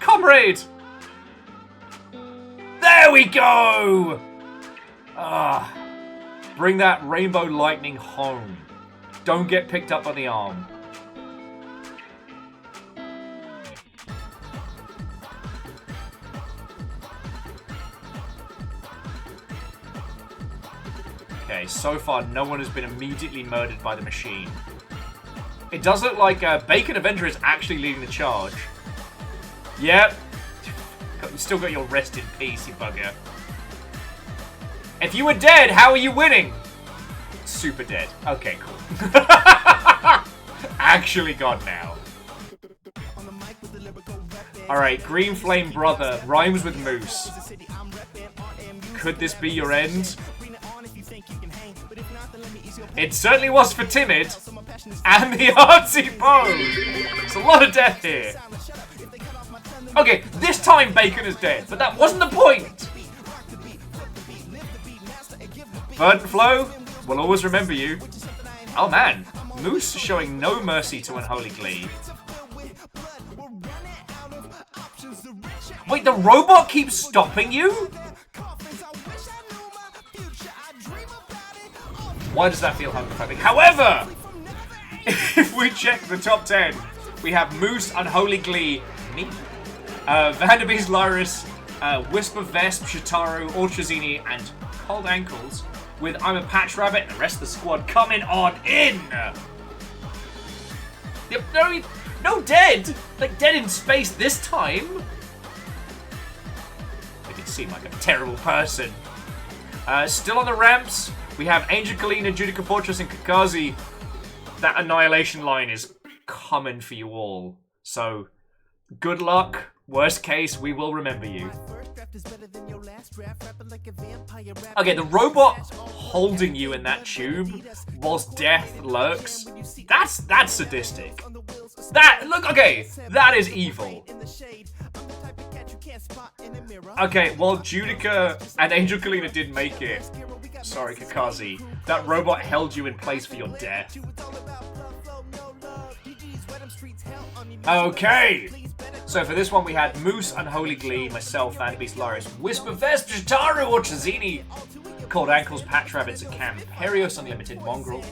Comrade! There we go! Ah, bring that rainbow lightning home. Don't get picked up on the arm. Okay, so far no one has been immediately murdered by the machine. It does look like Bacon Avenger is actually leading the charge. Yep. You still got your rest in peace, you bugger. If you were dead, how are you winning? Super dead. Okay, cool. Actually gone now. Alright, Green Flame Brother rhymes with Moose. Could this be your end? It certainly was for Timid. And the artsy pose. It's a lot of death here. Okay, this time Bacon is dead, but that wasn't the point! Verdant Flow, we'll always remember you. Oh man, Moose showing no mercy to Unholy Glee. Wait, the robot keeps stopping you? Why does that feel homophobic? However, if we check the top 10, we have Moose, Unholy Glee, me, Vanderbeest Lyris, Whisper Vesp, Shitaru, Ultrazini, and Cold Ankles, with I'm a Patch Rabbit and the rest of the squad coming on in! Yep, no dead! Like, dead in space this time! Make it seem like a terrible person. Still on the ramps, we have Angel Kalina, Judica Fortress, and Kakazi. That Annihilation line is coming for you all. So, good luck. Worst case, we will remember you. Okay, the robot holding you in that tube whilst death lurks, that's sadistic. Okay, that is evil. Okay, while Judica and Angel Kalina did make it, sorry Kakazi, that robot held you in place for your death. Okay, so for this one we had Moose, Unholy Glee, myself, Vanderbeest Lyris, Whisper Vesp, Shitaru, Orchazini, Cold Ankles, Patch Rabbits, and Camperios, Unlimited Mongrel,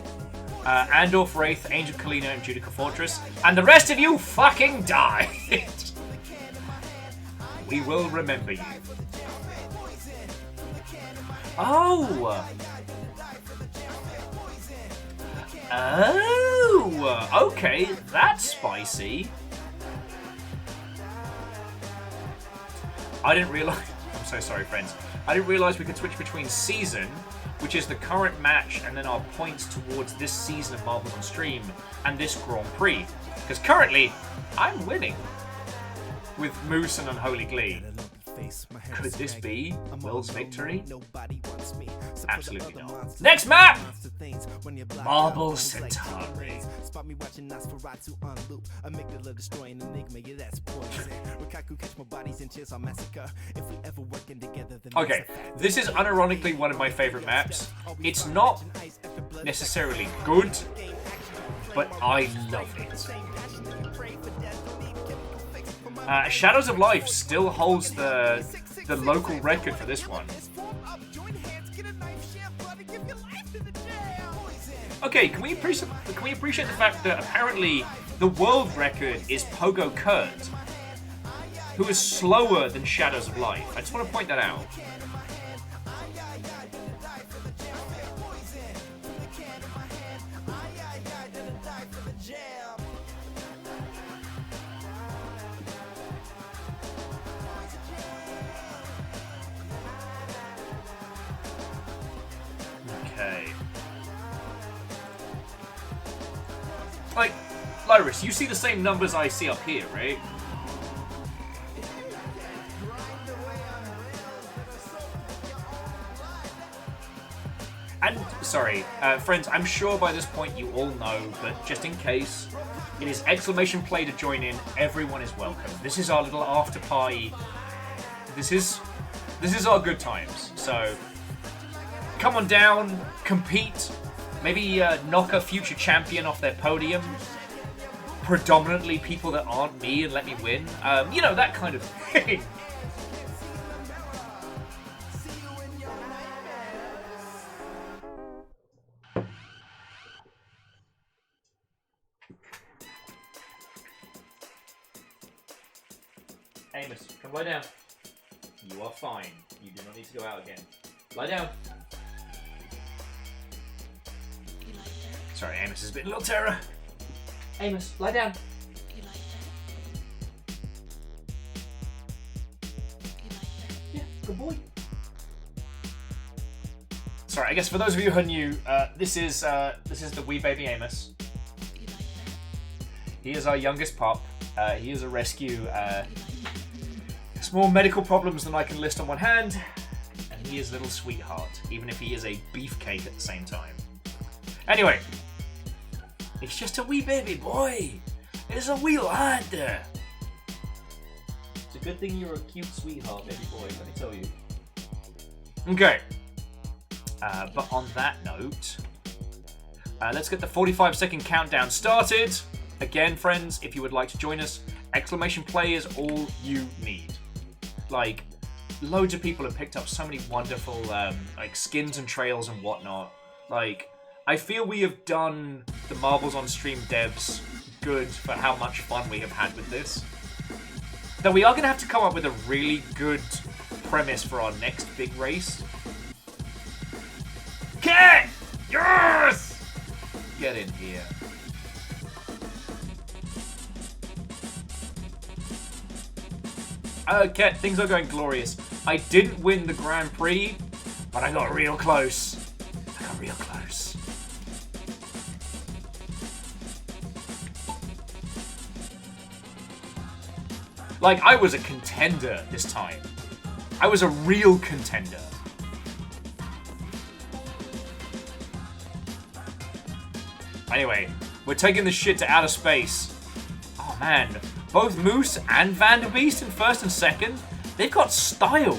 Andorf, Wraith, Angel Kalina, and Judica Fortress, and the rest of you fucking died! We will remember you. Oh! Oh! Okay, that's spicy. I didn't realise... I'm so sorry, friends. I didn't realise we could switch between season, which is the current match, and then our points towards this season of Marbles on Stream, and this Grand Prix. Because currently, I'm winning with Moose and Unholy Glee. Could this be Will's victory? Absolutely not. Next map! Marble Centauri. Okay, this is unironically one of my favourite maps. It's not necessarily good, but I love it. Shadows of Life still holds the local record for this one. Okay, can we appreciate the fact that apparently the world record is Pogo Kurt, who is slower than Shadows of Life. I just want to point that out. Okay. Like, Lyris, you see the same numbers I see up here, right? And, sorry, friends, I'm sure by this point you all know, but just in case, it is exclamation play to join in. Everyone is welcome. This is our little after party. This is our good times. So, come on down, compete, maybe knock a future champion off their podium. Predominantly people that aren't me and let me win. You know, that kind of thing. Amos, come lie down. You are fine. You do not need to go out again. Lie down. Sorry, Amos is a bit little terror. Amos, lie down. Yeah, good boy. Sorry, I guess for those of you who are new, this is the wee baby Amos. He is our youngest pup. He is a rescue. More medical problems than I can list on one hand, and he is a little sweetheart, even if he is a beefcake at the same time. Anyway, it's just a wee baby boy. It's a wee lad. It's a good thing you're a cute sweetheart, baby boy, let me tell you. Okay, but on that note, let's get the 45-second countdown started. Again, friends, if you would like to join us, exclamation play is all you need. Like, loads of people have picked up so many wonderful like skins and trails and whatnot. Like, I feel we have done the Marbles on Stream devs good for how much fun we have had with this. Though we are going to have to come up with a really good premise for our next big race. Cat! Yes! Get in here. Okay, things are going glorious. I didn't win the Grand Prix, but I got real close. I got real close. Like, I was a contender this time. I was a real contender. Anyway, we're taking this shit to outer space. Oh man. Both Moose and Vanderbeest in first and second, they've got style.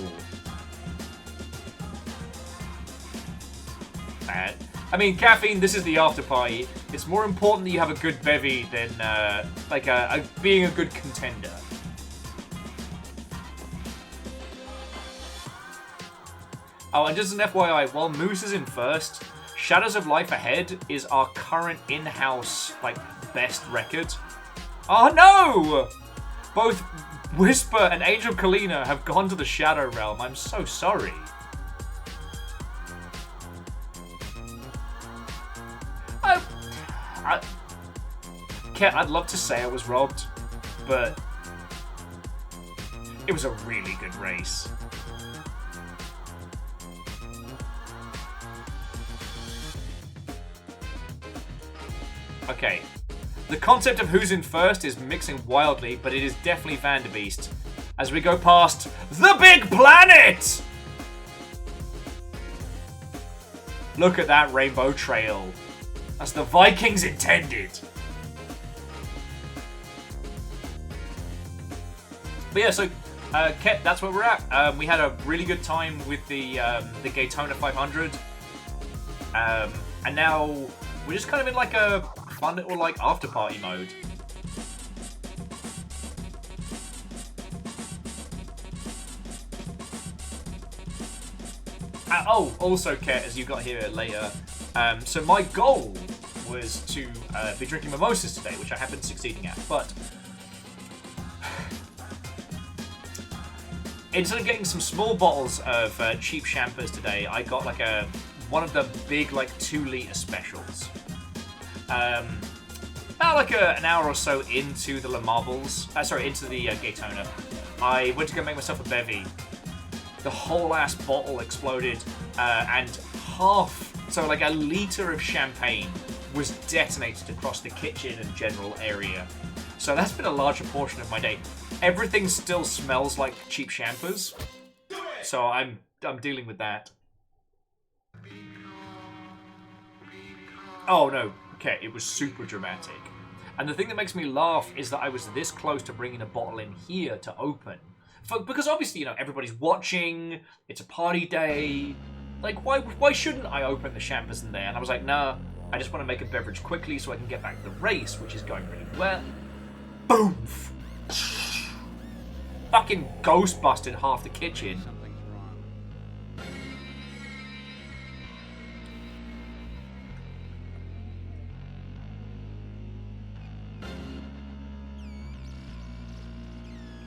Man. I mean, Caffeine, this is the after party. It's more important that you have a good bevy than being a good contender. Oh, and just an FYI, while Moose is in first, Shadows of Life Ahead is our current in-house, best record. Oh no! Both Whisper and Angel Kalina have gone to the Shadow Realm. I'm so sorry. I'd love to say I was robbed, but it was a really good race. Okay. The concept of who's in first is mixing wildly, but it is definitely Vanderbeest. As we go past the big planet! Look at that rainbow trail. That's the Vikings intended. But yeah, so, Ket, that's where we're at. We had a really good time with the Gaytona 500. And now we're just kind of in a fun little after party mode. Oh, also, Ket, as you got here later, so my goal was to be drinking mimosas today, which I have been succeeding at, but instead of getting some small bottles of cheap champers today, I got like one of the big like 2-liter specials. About like an hour or so into the into the Gaytona, I went to go make myself a bevy. The whole ass bottle exploded, and so like a liter of champagne was detonated across the kitchen and general area. So that's been a larger portion of my day. Everything still smells like cheap champers, so I'm dealing with that. Oh no, okay, it was super dramatic. And the thing that makes me laugh is that I was this close to bringing a bottle in here to open. Because obviously, you know, everybody's watching, it's a party day. Like, why shouldn't I open the champers in there? And I was like, nah, I just want to make a beverage quickly so I can get back to the race, which is going really well. Boom! Fucking ghostbusted half the kitchen.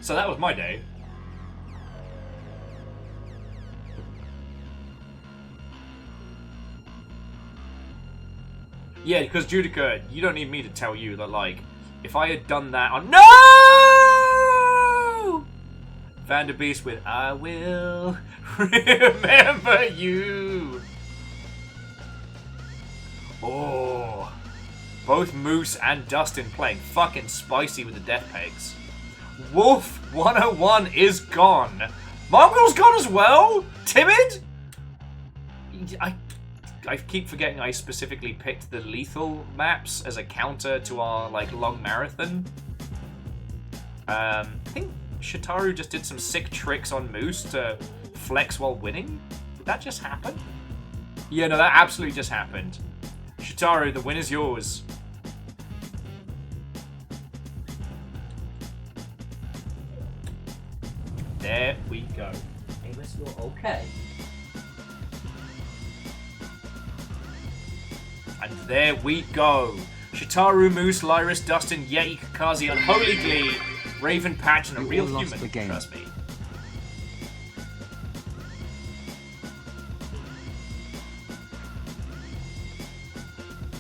So that was my day. Yeah, because Judica, you don't need me to tell you that, like, if I had done that on... No! Vanderbeest with I Will Remember You. Oh. Both Moose and Dustin playing fucking spicy with the death pegs. Wolf 101 is gone. Mongol's gone as well? Timid? I keep forgetting I specifically picked the lethal maps as a counter to our, like, long marathon. I think Shitaru just did some sick tricks on Moose to flex while winning. Did that just happen? Yeah, no, that absolutely just happened. Shitaru, the win is yours. There we go. Amos, you're okay. And there we go. Shitaru, Moose, Lyris, Dustin, Yeti, Kakazi, Unholy Glee, Raven, Patch, and a real human. Trust me.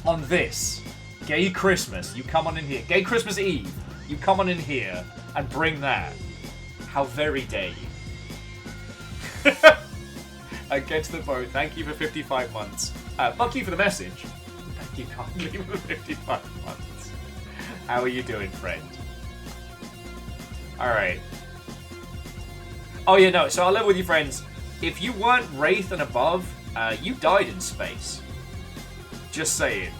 On this Gay Christmas, you come on in here. Gay Christmas Eve, you come on in here and bring that. How very dare you. Against the boat, thank you for 55 months. Fuck you for the message. Thank you kindly for 55 months. How are you doing, friend? Alright. Oh yeah, no, so I'll level with you, friends. If you weren't Wraith and above, you died in space. Just saying.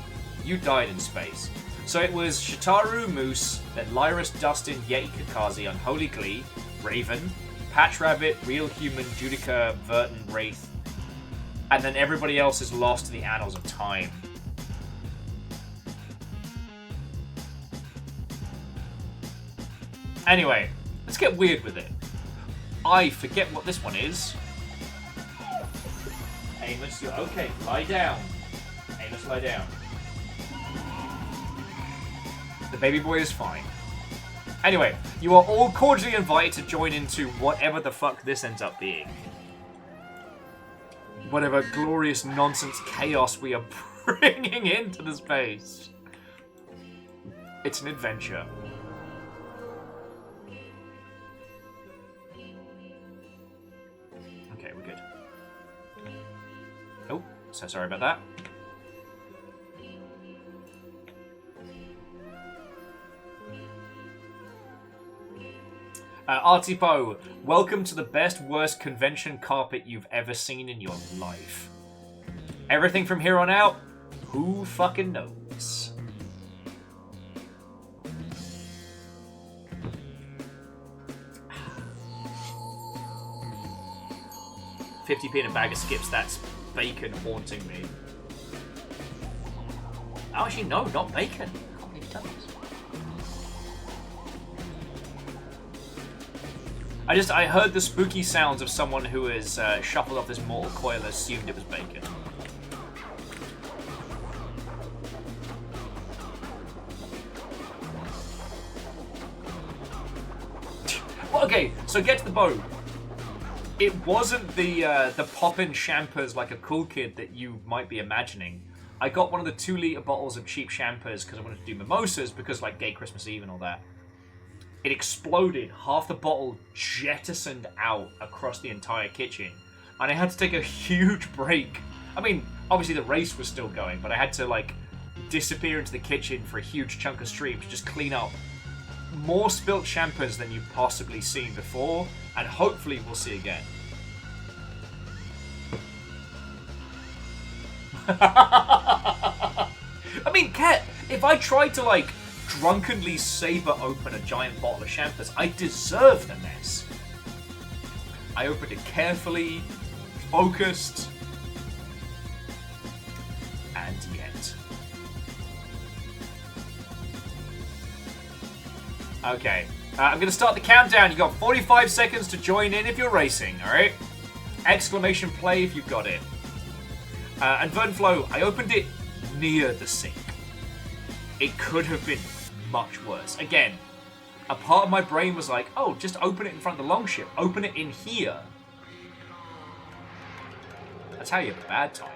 You died in space. So it was Shitaru, Moose, then Lyris, Dustin, Yeti, Kakazi, Unholy Glee, Raven, Patch Rabbit, Real Human, Judica, Verton, Wraith, and then everybody else is lost to the annals of time. Anyway, let's get weird with it. I forget what this one is. Amos, you're okay. Lie down. Amos, lie down. The baby boy is fine. Anyway, you are all cordially invited to join into whatever the fuck this ends up being. Whatever glorious nonsense chaos we are bringing into the space. It's an adventure. Okay, we're good. Oh, so sorry about that. Artipo, welcome to the best, worst convention carpet you've ever seen in your life. Everything from here on out, who fucking knows? $50p in a bag of skips, that's bacon haunting me. Oh, actually, no, not bacon. I can't believe it does. I heard the spooky sounds of someone who has shuffled off this mortal coil and assumed it was bacon. Well, okay, so get to the boat. It wasn't the pop-in champers like a cool kid that you might be imagining. I got one of the 2-litre bottles of cheap champers because I wanted to do mimosas because like gay Christmas Eve and all that. It exploded, half the bottle jettisoned out across the entire kitchen, and I had to take a huge break. I mean, obviously the race was still going, but I had to like disappear into the kitchen for a huge chunk of stream to just clean up more spilt champers than you've possibly seen before, and hopefully we'll see again. I mean, Kat, if I tried to like drunkenly saber open a giant bottle of champers, I deserve the mess. I opened it carefully, focused, and yet. Okay, I'm going to start the countdown. You got 45 seconds to join in if you're racing, alright? Exclamation play if you've got it. And Vernflow, I opened it near the sink. It could have been much worse. Again, a part of my brain was like, oh, just open it in front of the longship. Open it in here. That's how you have a bad time.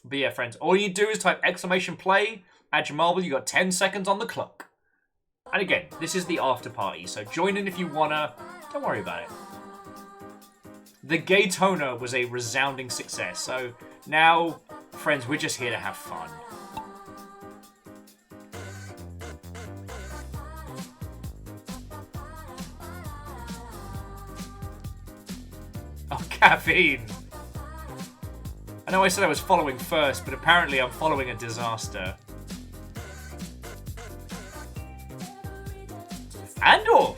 But yeah, friends, all you do is type exclamation play, add your marble, you got 10 seconds on the clock. And again, this is the after party, so join in if you wanna. Don't worry about it. The Gaytona was a resounding success, so now, friends, we're just here to have fun. Oh, caffeine! I know I said I was following first, but apparently I'm following a disaster. Andor!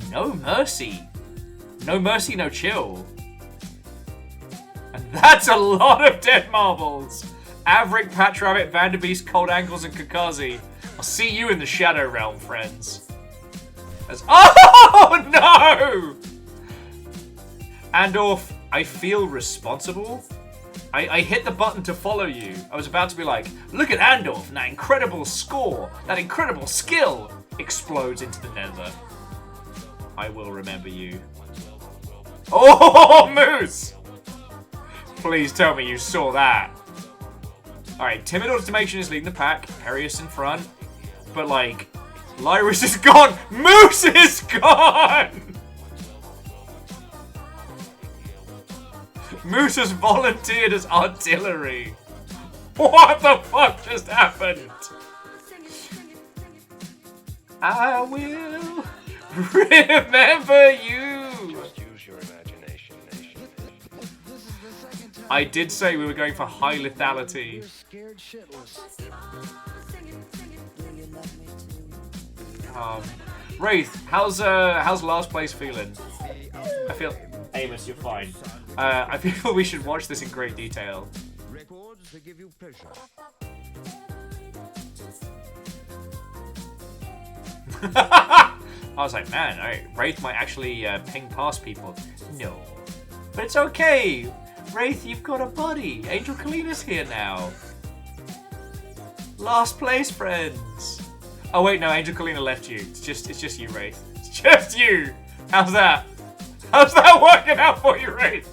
No mercy. No mercy, no chill. And that's a lot of dead marbles. Averick, Patrabbit, Vanderbeest, Cold Ankles, and Kakazi. I'll see you in the Shadow Realm, friends. Oh, no! Andorf, I feel responsible. I hit the button to follow you. I was about to be like, look at Andorf and that incredible score, that incredible skill, explodes into the nether. I will remember you. Oh, Moose! Please tell me you saw that. Alright, Timid Automation is leading the pack. Perius in front. But, like, Lyris is gone! Moose is gone! Moose has volunteered as artillery. What the fuck just happened? I will remember you. Use your imagination, nation. I did say we were going for high lethality. Wraith, how's last place feeling? I feel Amos, you're fine. I feel we should watch this in great detail. Records that give you pleasure. I was like, man, Wraith might actually ping past people. No. But it's okay. Wraith, you've got a buddy. Angel Kalina's here now. Last place, friends. Oh wait, no, Angel Kalina left you. It's just you, Wraith. It's just you. How's that? How's that working out for you, Wraith?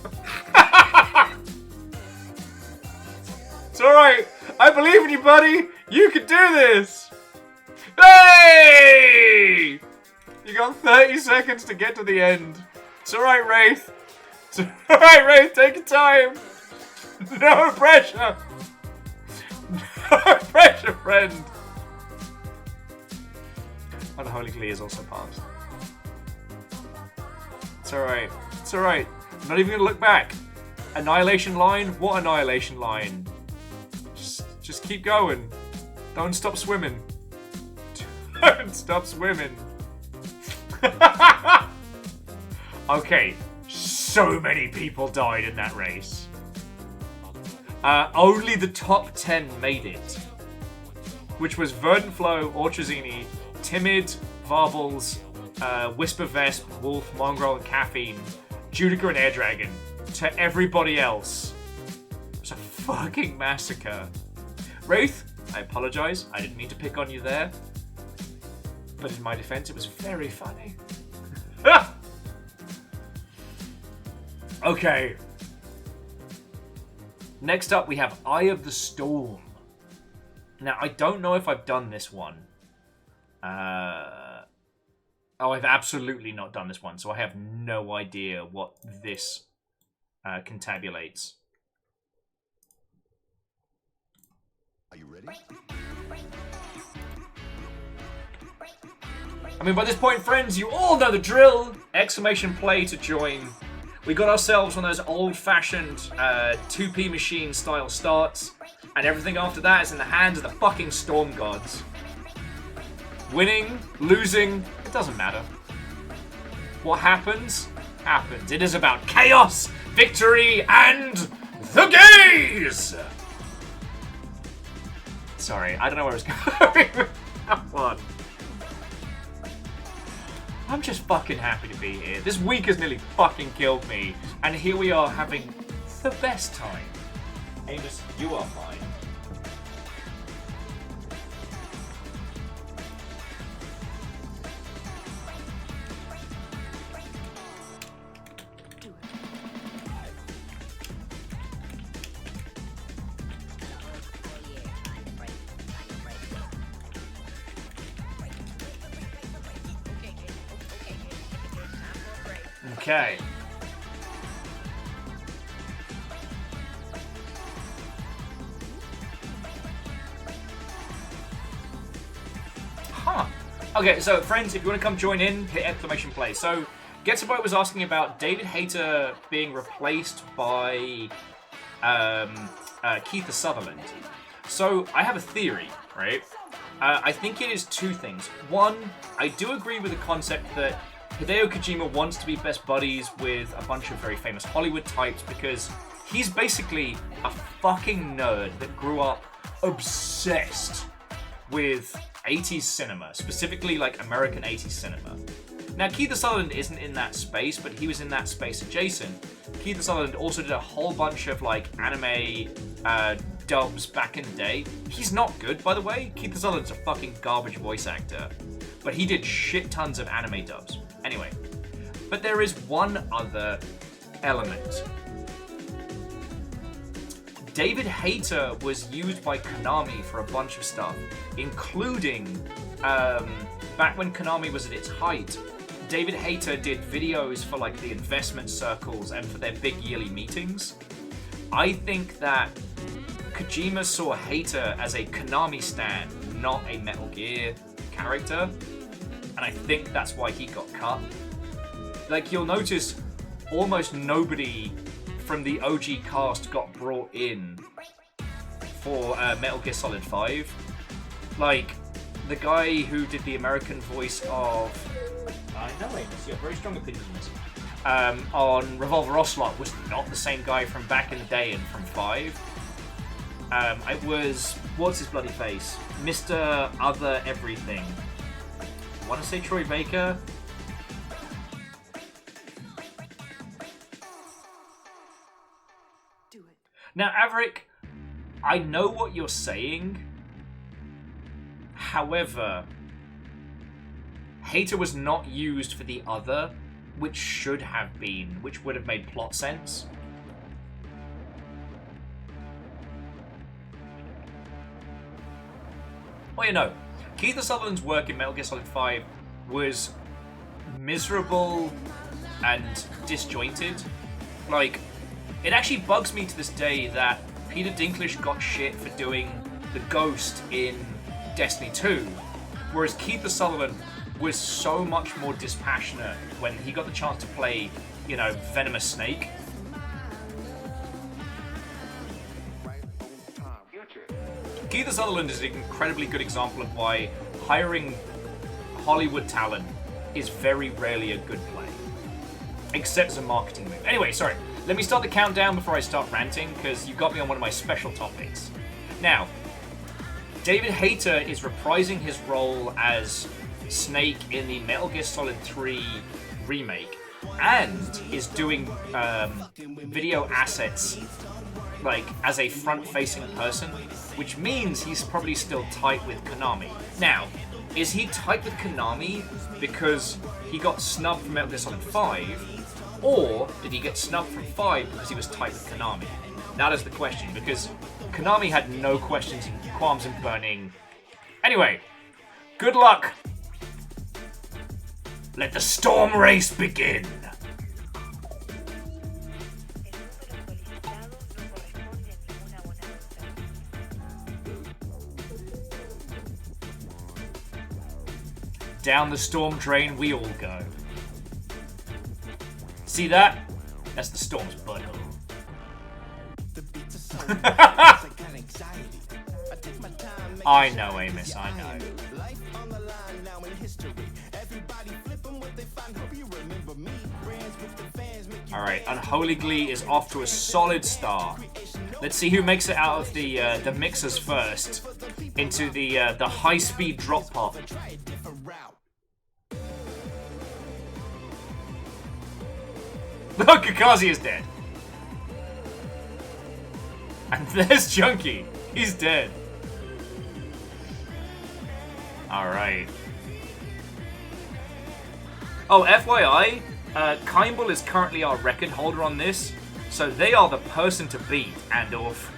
It's alright. I believe in you, buddy. You can do this. Hey! You got 30 seconds to get to the end. It's alright, Wraith. It's alright, Wraith. Take your time. No pressure. No pressure, friend. Unholy Glee is also passed. It's alright. It's alright. I'm not even gonna look back. Annihilation line? What annihilation line? Just keep going. Don't stop swimming. Don't stop swimming. Okay. So many people died in that race. Only the top 10 made it, which was Verdant Flow, Orchazini, Timid, Varbles, Whisper Vesp, Wolf, Mongrel, and Caffeine, Judica, and Air Dragon. To everybody else, it was a fucking massacre. Wraith, I apologize. I didn't mean to pick on you there. But in my defense, it was very funny. Okay. Next up, we have Eye of the Storm. Now, I don't know if I've done this one. Oh, I've absolutely not done this one, so I have no idea what this contabulates. Are you ready? I mean, by this point, friends, you all know the drill! Exclamation play to join. We got ourselves one of those old-fashioned 2P machine style starts, and everything after that is in the hands of the fucking storm gods. Winning, losing, it doesn't matter. What happens, happens. It is about chaos, victory, and the gaze! Sorry, I don't know where I was going with that one. I'm just fucking happy to be here. This week has nearly fucking killed me, and here we are having the best time. Amos, you are fine. Okay. Huh. Okay, so friends, if you want to come join in, hit exclamation play. So, Getsuboy was asking about David Hayter being replaced by Keith Sutherland. So, I have a theory, right? I think it is two things. One, I do agree with the concept that Hideo Kojima wants to be best buddies with a bunch of very famous Hollywood types because he's basically a fucking nerd that grew up obsessed with 80s cinema, specifically like American 80s cinema. Now, Keith Sutherland isn't in that space, but he was in that space adjacent. Keith Sutherland also did a whole bunch of like anime dubs back in the day. He's not good, by the way. Keith Sutherland's a fucking garbage voice actor, but he did shit tons of anime dubs. Anyway, but there is one other element. David Hayter was used by Konami for a bunch of stuff, including back when Konami was at its height. David Hayter did videos for like the investment circles and for their big yearly meetings. I think that Kojima saw Hayter as a Konami stan, not a Metal Gear character. And I think that's why he got cut. Like, you'll notice almost nobody from the OG cast got brought in for Metal Gear Solid 5. Like, the guy who did the American voice of... I know, Amos, you have very strong opinions on this. On Revolver Ocelot was not the same guy from back in the day and from 5. It was... What's his bloody face? Mr. Other Everything. I want to say Troy Baker. Do it. Now, Averick, I know what you're saying. However, Hayter was not used for the other, which should have been, which would have made plot sense. Well, you know, Keith Sutherland's work in Metal Gear Solid 5 was miserable and disjointed. Like, it actually bugs me to this day that Peter Dinklage got shit for doing the Ghost in Destiny 2, whereas Keith Sutherland was so much more dispassionate when he got the chance to play, you know, Venomous Snake. Keith Sutherland is an incredibly good example of why hiring Hollywood talent is very rarely a good play. Except as a marketing move. Anyway, sorry. let me start the countdown before I start ranting, because you got me on one of my special topics. Now, David Hayter is reprising his role as Snake in the Metal Gear Solid 3 remake, and is doing video assets like as a front-facing person, which means he's probably still tight with Konami. Now, is he tight with Konami because he got snubbed from Metal Gear Solid 5, or did he get snubbed from 5 because he was tight with Konami? That is the question, because Konami had no questions and qualms in burning. Anyway, good luck! Let the storm race begin! Down the storm drain we all go. See that? That's the storm's butthole. I know, Amos, I know. Alright, Unholy Glee is off to a solid start. Let's see who makes it out of the mixers first into the high-speed drop pop. Look, Kakashi is dead. And there's Junkie. He's dead. Alright. Oh, FYI, Kimball is currently our record holder on this, so they are the person to beat, Andorf.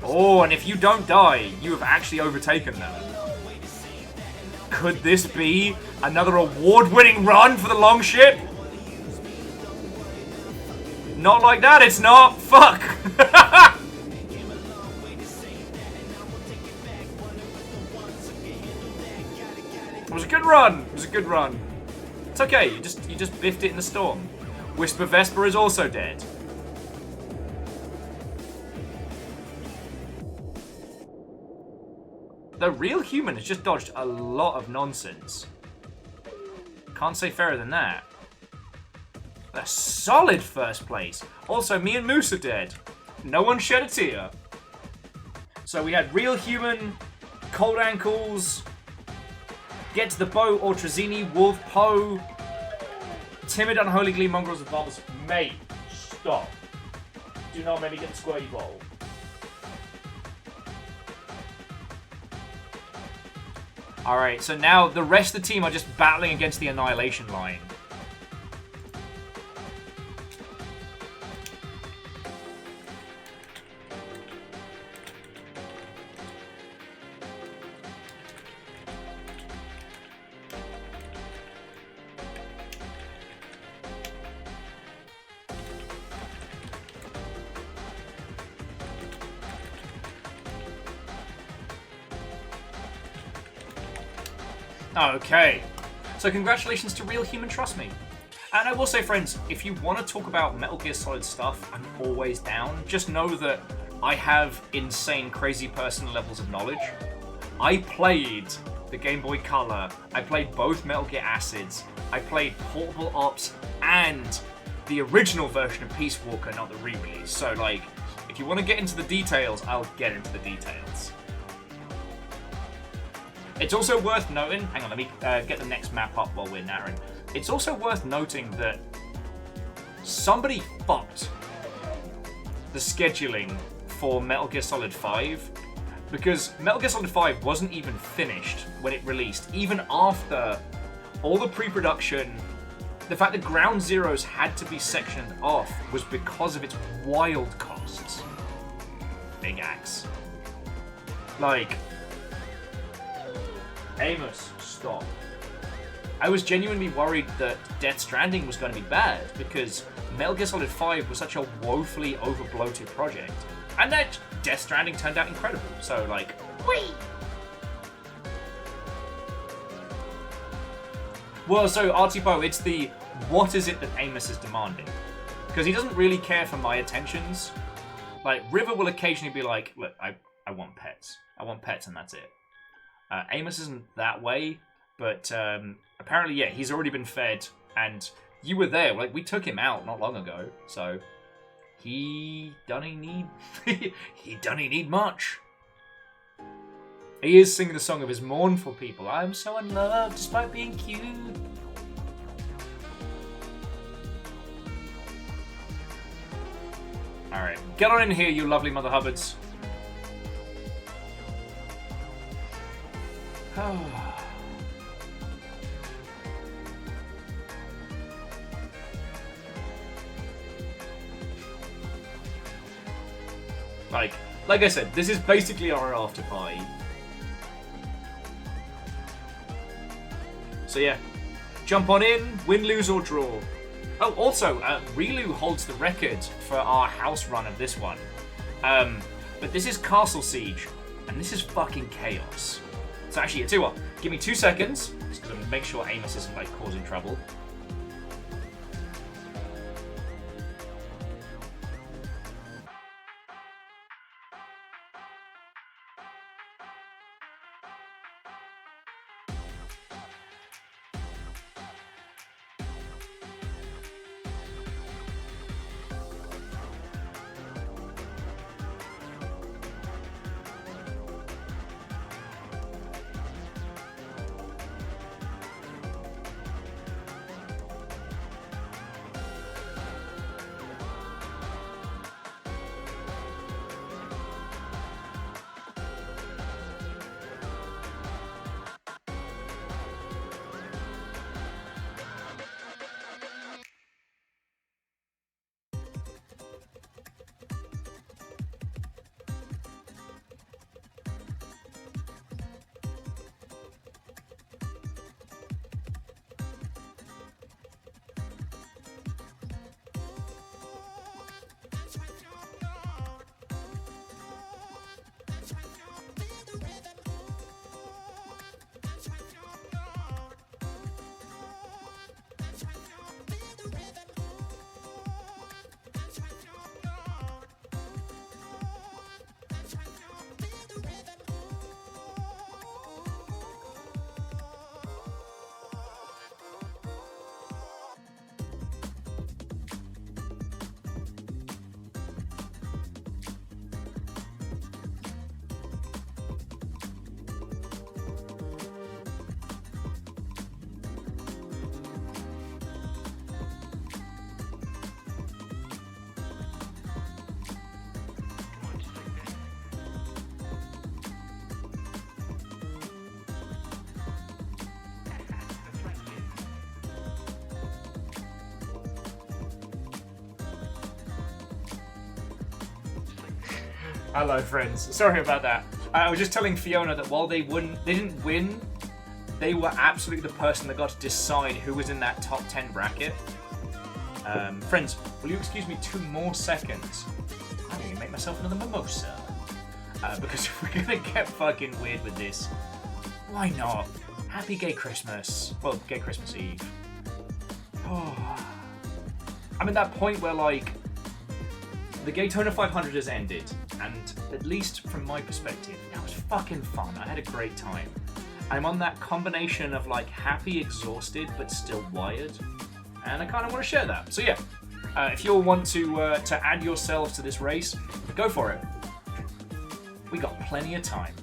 Oh, and if you don't die, you have actually overtaken them. Could this be another award-winning run for the Longship? Not like that, it's not. Fuck. It was a good run. It was a good run. It's okay. You just biffed it in the storm. Whisper Vesper is also dead. The real human has just dodged a lot of nonsense. Can't say fairer than that. A solid first place. Also, me and Moose are dead. No one shed a tear. So we had Real Human, Cold Ankles, Get to the Boat, Ortrazini, Wolf, Poe, Timid, Unholy Glee, Mongrels, and Bubbles. Mate, stop. Do not make me get the squirty bowl. Alright, so now the rest of the team are just battling against the Annihilation line. Okay, so congratulations to Real Human, trust me. And I will say, friends, if you want to talk about Metal Gear Solid stuff, I'm always down. Just know that I have insane, crazy person levels of knowledge. I played the Game Boy Color, I played both Metal Gear Acids, I played Portable Ops and the original version of Peace Walker, not the re-release. So, like, if you want to get into the details, I'll get into the details. It's also worth noting, hang on, let me get the next map up while we're narrating. It's also worth noting that somebody fucked the scheduling for Metal Gear Solid 5, because Metal Gear Solid 5 wasn't even finished when it released, even after all the pre-production. The fact that Ground Zeroes had to be sectioned off was because of its wild costs. Big axe. Like, Amos, stop. I was genuinely worried that Death Stranding was going to be bad, because Metal Gear Solid 5 was such a woefully over-bloated project. And that Death Stranding turned out incredible, so like, whee! Well, so Artipo, it's the what is it that Amos is demanding? Because he doesn't really care for my attentions. Like, River will occasionally be like, look, I want pets. I want pets and that's it. Amos isn't that way, but apparently, yeah, he's already been fed, and You were there. Like, we took him out not long ago, so he doesn't need he doesn't need much. He is singing the song of his mournful people. I'm so in love despite being cute. Alright, get on in here, you lovely Mother Hubbards. Like I said, this is basically our after party. So yeah, jump on in, win, lose or draw. Oh, also, Relu holds the record for our house run of this one. But this is Castle Siege, and this is fucking chaos. So actually, I tell you what, give me 2 seconds, just because I'm gonna make sure Amos isn't like causing trouble. Hello, friends. Sorry about that. I was just telling Fiona that while they didn't win, they were absolutely the person that got to decide who was in that top 10 bracket. Friends, will you excuse me 2 more seconds? I'm going to make myself another mimosa. Because if we're going to get fucking weird with this, why not? Happy Gay Christmas. Well, Gay Christmas Eve. Oh. I'm at that point where, like, the Gaytona 500 has ended, and at least from my perspective, that was fucking fun. I had a great time. I'm on that combination of like happy, exhausted, but still wired, and I kind of want to share that. So yeah, if you all want to add yourselves to this race, go for it. We got plenty of time.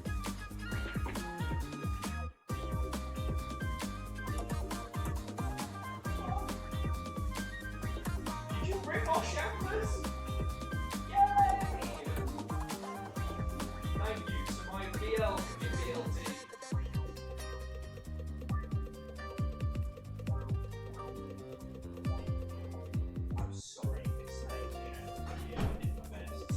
Did you bring all shamblers? Thank you to my BL BLT. I'm sorry to say, I did my best.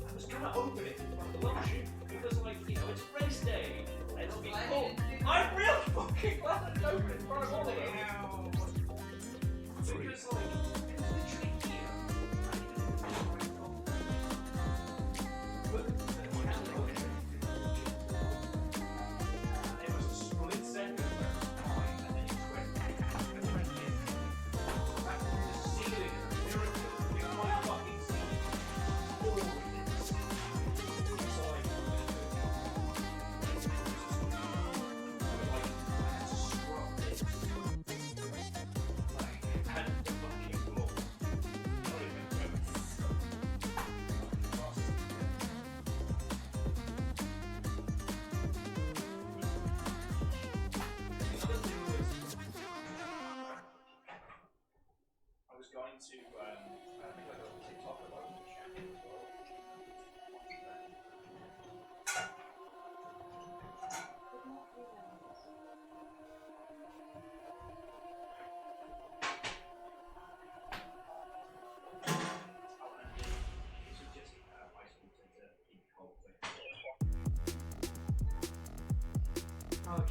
I was trying to open it in front of the launching because, like, you know, it's race day and it'll be cool. I'm real fucking glad I opened it in front of all of you. Because, like, it's literally here. But it was a split second where it was fine, and then it went right in. Back to the ceiling. Miracle. You might fucking see all of it. So, like,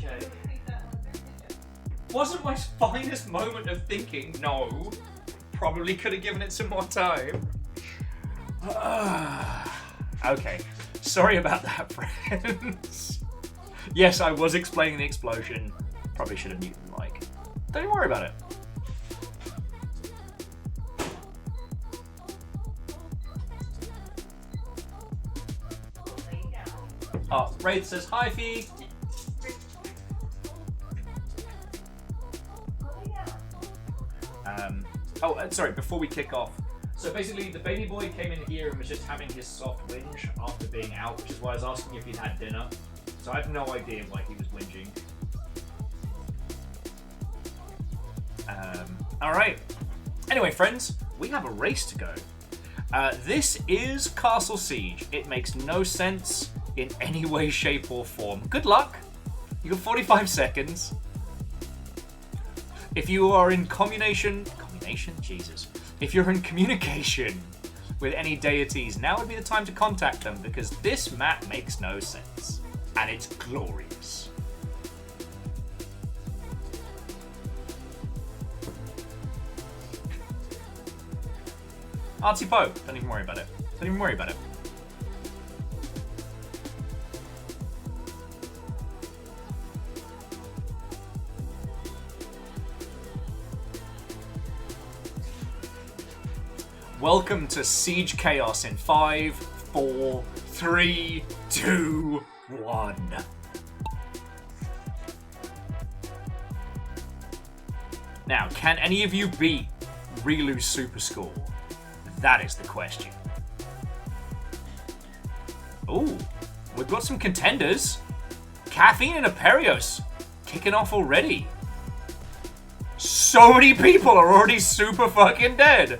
Okay. Wasn't my finest moment of thinking, no. Probably could have given it some more time. Okay. Sorry about that, friends. Yes, I was explaining the explosion. Probably should have muted the mic. Don't even worry about it. Oh, Wraith says hi, Fee. Sorry, before we kick off. So basically, the baby boy came in here and was just having his soft whinge after being out, which is why I was asking if he'd had dinner. So I have no idea why he was whinging. Alright. Anyway, friends, we have a race to go. This is Castle Siege. It makes no sense in any way, shape, or form. Good luck. You got 45 seconds. If you are in Jesus. If you're in communication with any deities, now would be the time to contact them, because this map makes no sense. And it's glorious. Artsy Poe. Don't even worry about it. Don't even worry about it. Welcome to Siege Chaos in 5, 4, 3, 2, 1. Now, can any of you beat Rilu's super score? That is the question. Ooh, we've got some contenders. Caffeine and Aperios kicking off already. So many people are already super fucking dead.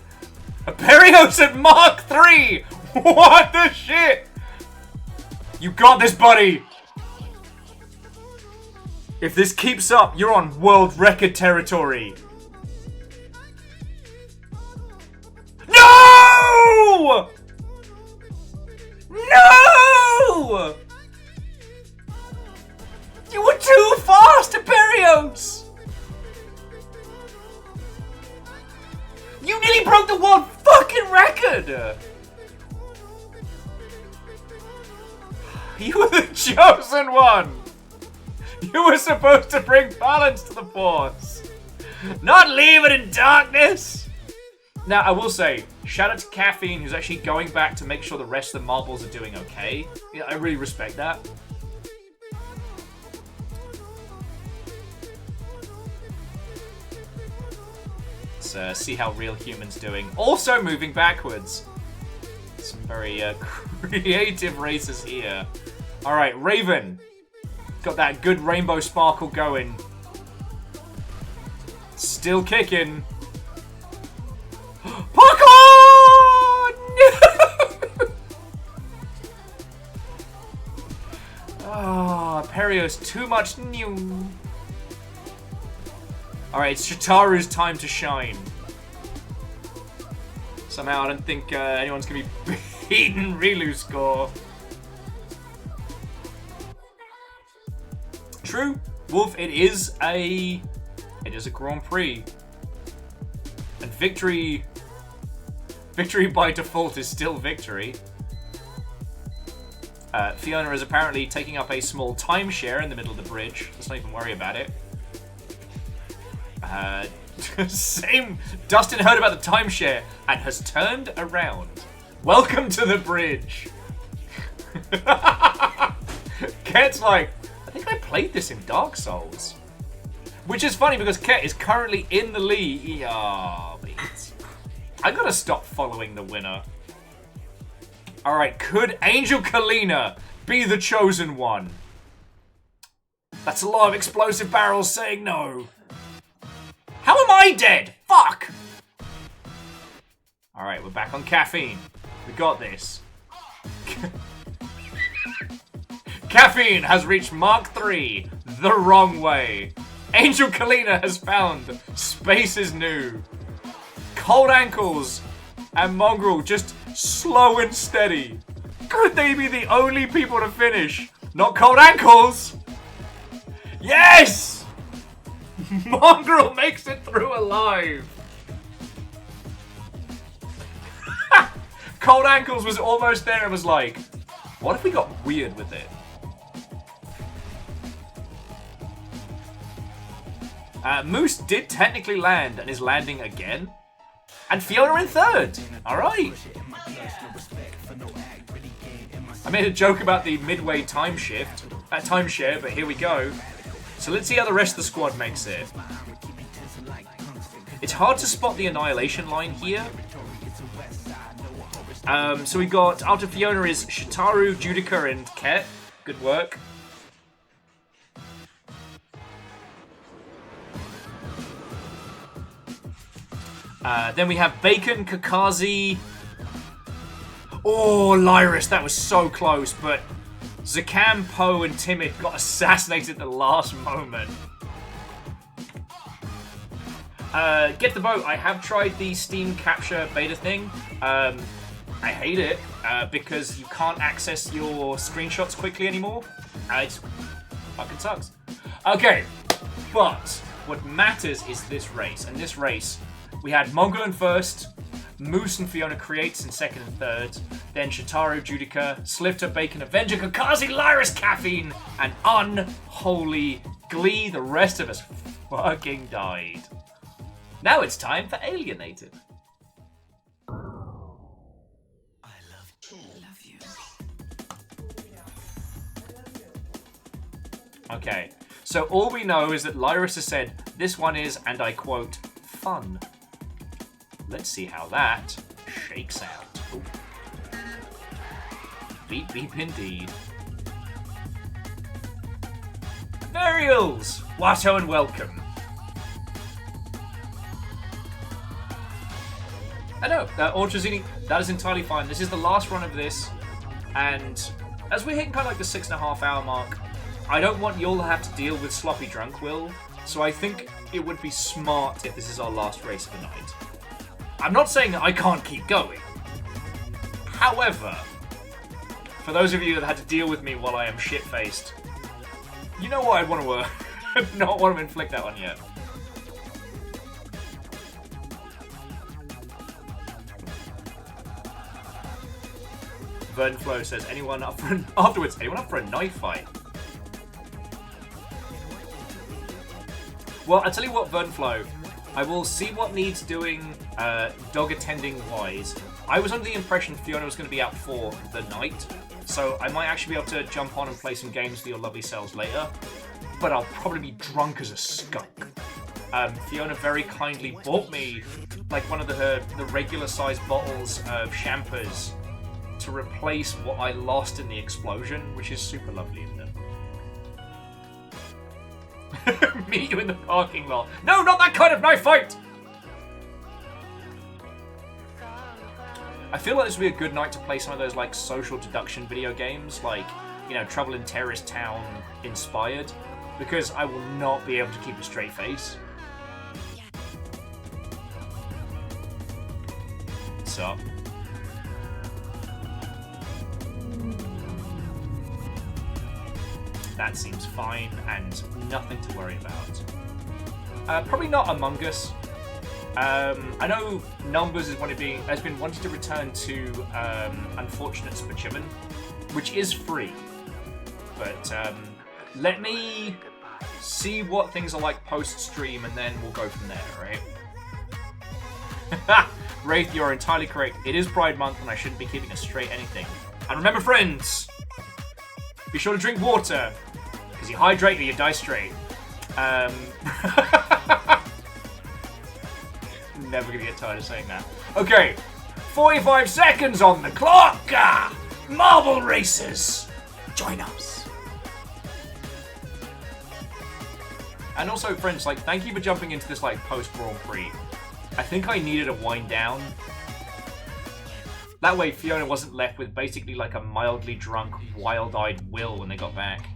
Aperios at Mark 3! What the shit? You got this, buddy! If this keeps up, you're on world record territory. No! No! You were too fast, Aperios! You nearly broke the world fucking record! You were the chosen one! You were supposed to bring balance to the force! Not leave it in darkness! Now, I will say, shout out to Caffeine, who's actually going back to make sure the rest of the marbles are doing okay. Yeah, I really respect that. Let's see how Real Human's doing. Also moving backwards. Some very creative races here. Alright, Raven. Got that good rainbow sparkle going. Still kicking. Parkour! No! Oh, Perio's too much new. Alright, it's Shitaru's time to shine. Somehow I don't think anyone's going to be beating Rilu's score. True, Wolf, it is a Grand Prix. And victory by default is still victory. Fiona is apparently taking up a small timeshare in the middle of the bridge. Let's not even worry about it. Same. Dustin heard about the timeshare and has turned around. Welcome to the bridge. Ket's like, I think I played this in Dark Souls. Which is funny because Ket is currently in the lead. Oh, beats. I gotta stop following the winner. Alright, could Angel Kalina be the chosen one? That's a lot of explosive barrels saying no. How am I dead? Fuck! Alright, we're back on Caffeine. We got this. Caffeine has reached Mark 3 the wrong way. Angel Kalina has found space is new. Cold Ankles and Mongrel just slow and steady. Could they be the only people to finish? Not Cold Ankles! Yes! Mongrel makes it through alive. Cold Ankles was almost there and was like, what if we got weird with it? Moose did technically land and is landing again. And Fiona in third. Alright. I made a joke about the midway time shift. Timeshare, but here we go. So let's see how the rest of the squad makes it. It's hard to spot the Annihilation line here. So we got, after Fiona is Shitaru, Judica, and Ket. Good work. Then we have Bacon, Kakazi. Oh, Lyris, that was so close, but Zakam, Poe, and Timid got assassinated at the last moment. Get the vote. I have tried the Steam Capture beta thing. I hate it because you can't access your screenshots quickly anymore. It fucking sucks. Okay, but what matters is this race. And this race, we had Mongol in first, Moose and Fiona Creates in second and third, then Shitaru, Judica, Slifter, Bacon, Avenger, Kakazi, Lyris, Caffeine, and Unholy Glee. The rest of us fucking died. Now it's time for Alienated. Okay, so all we know is that Lyris has said, this one is, and I quote, fun. Let's see how that shakes out. Ooh. Beep beep indeed. Burials! Watto and welcome. I know, Orchazini, that is entirely fine. This is the last run of this, and as we're hitting kind of like the 6.5 hour mark, I don't want you all to have to deal with sloppy drunk Will, so I think it would be smart if this is our last race of the night. I'm not saying that I can't keep going. However, for those of you that had to deal with me while I am shit-faced, you know what I want to not want to inflict that on yet. Vernflow says, anyone up for afterwards? Anyone up for a knife fight? Well, I'll tell you what, Vernflow. I will see what needs doing dog attending wise. I was under the impression Fiona was going to be out for the night, so I might actually be able to jump on and play some games for your lovely selves later, but I'll probably be drunk as a skunk. Fiona very kindly bought me like one of the regular sized bottles of champers to replace what I lost in the explosion, which is super lovely, isn't it? Meet you in the parking lot. No, not that kind of knife fight! I feel like this would be a good night to play some of those like social deduction video games, like, you know, Trouble in Terrorist Town inspired, because I will not be able to keep a straight face. What's up? That seems fine and nothing to worry about. Probably not Among Us. I know Numbers is has been wanting to return to Unfortunate Spachiman, which is free. But let me see what things are like post-stream and then we'll go from there, right? Wraith, you're entirely correct. It is Pride Month and I shouldn't be keeping a straight anything. And remember, friends, be sure to drink water, because you hydrate or you die straight. Never gonna get tired of saying that. Okay, 45 seconds on the clock! Marble races! Join us! And also, friends, like, thank you for jumping into this, like, post-Grand Prix. I think I needed a wind down. That way, Fiona wasn't left with basically like a mildly drunk, wild-eyed Will when they got back.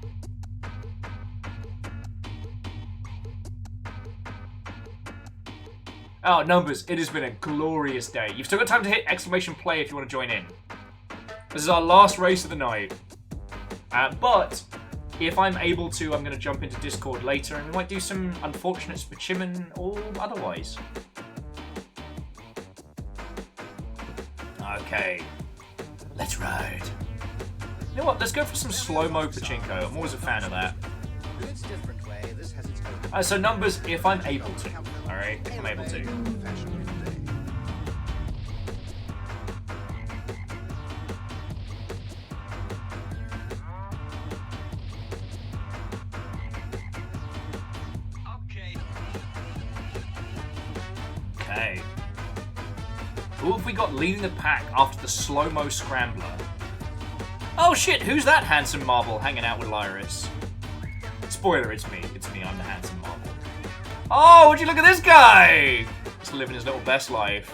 Oh, Numbers, it has been a glorious day. You've still got time to hit exclamation play if you want to join in. This is our last race of the night. But if I'm able to, I'm going to jump into Discord later and we might do some unfortunate specimen or otherwise. Okay, let's ride. You know what, let's go for some slow-mo pachinko. I'm always a fan of that. So numbers, if I'm able to. Alright, if I'm able to. Okay. Who have we got leading the pack after the slow-mo scrambler? Oh shit, who's that handsome marble hanging out with Lyris? Spoiler, it's me. It's me, I'm the handsome marble. Oh, would you look at this guy? He's living his little best life.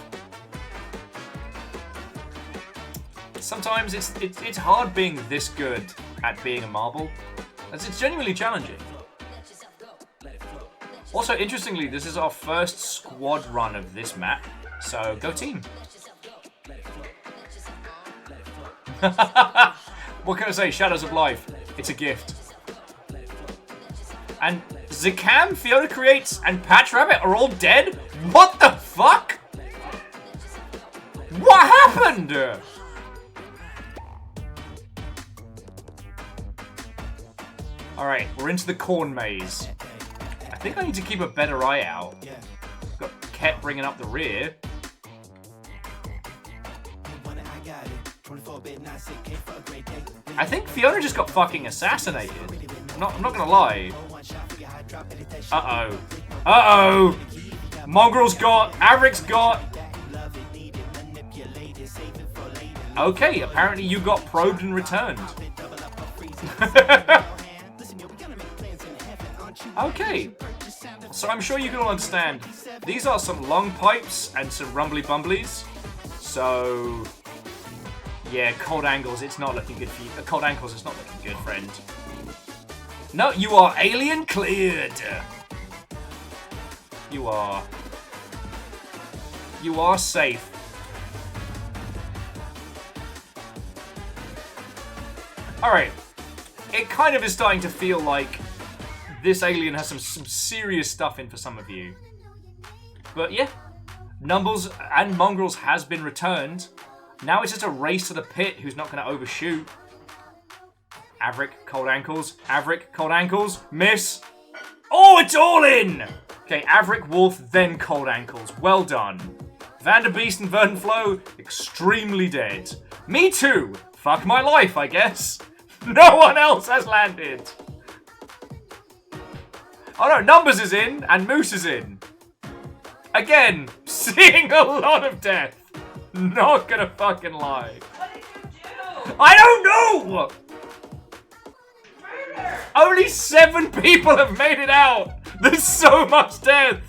Sometimes it's hard being this good at being a marble, as it's genuinely challenging. Also, interestingly, this is our first squad run of this map, so go team. What can I say? Shadows of Life. It's a gift. And Zakam, Fiona Creates, and Patch Rabbit are all dead? What the fuck? What happened? Alright, we're into the corn maze. I think I need to keep a better eye out. Got Ket bringing up the rear. I think Fiona just got fucking assassinated. I'm not gonna lie. Uh-oh. Uh-oh! Mongrel's got, Avric's got. Okay, apparently you got probed and returned. Okay. So I'm sure you can all understand. These are some long pipes and some rumbly bumblies. So yeah, cold angles, it's not looking good for you. Cold ankles, it's not looking good, friend. No, you are alien cleared. You are safe. Alright. It kind of is starting to feel like this alien has some serious stuff in for some of you. But yeah, Numbles and Mongrels has been returned. Now it's just a race to the pit who's not going to overshoot. Averick, cold ankles. Averick, cold ankles. Miss. Oh, it's all in! Okay, Averick, Wolf, then cold ankles. Well done. Vanderbeest and Vernflow, extremely dead. Me too. Fuck my life, I guess. No one else has landed. Oh no, Numbers is in, and Moose is in. Again, seeing a lot of death. Not gonna fucking lie. What did you do? I don't know! Murder! Only 7 people have made it out! There's so much death!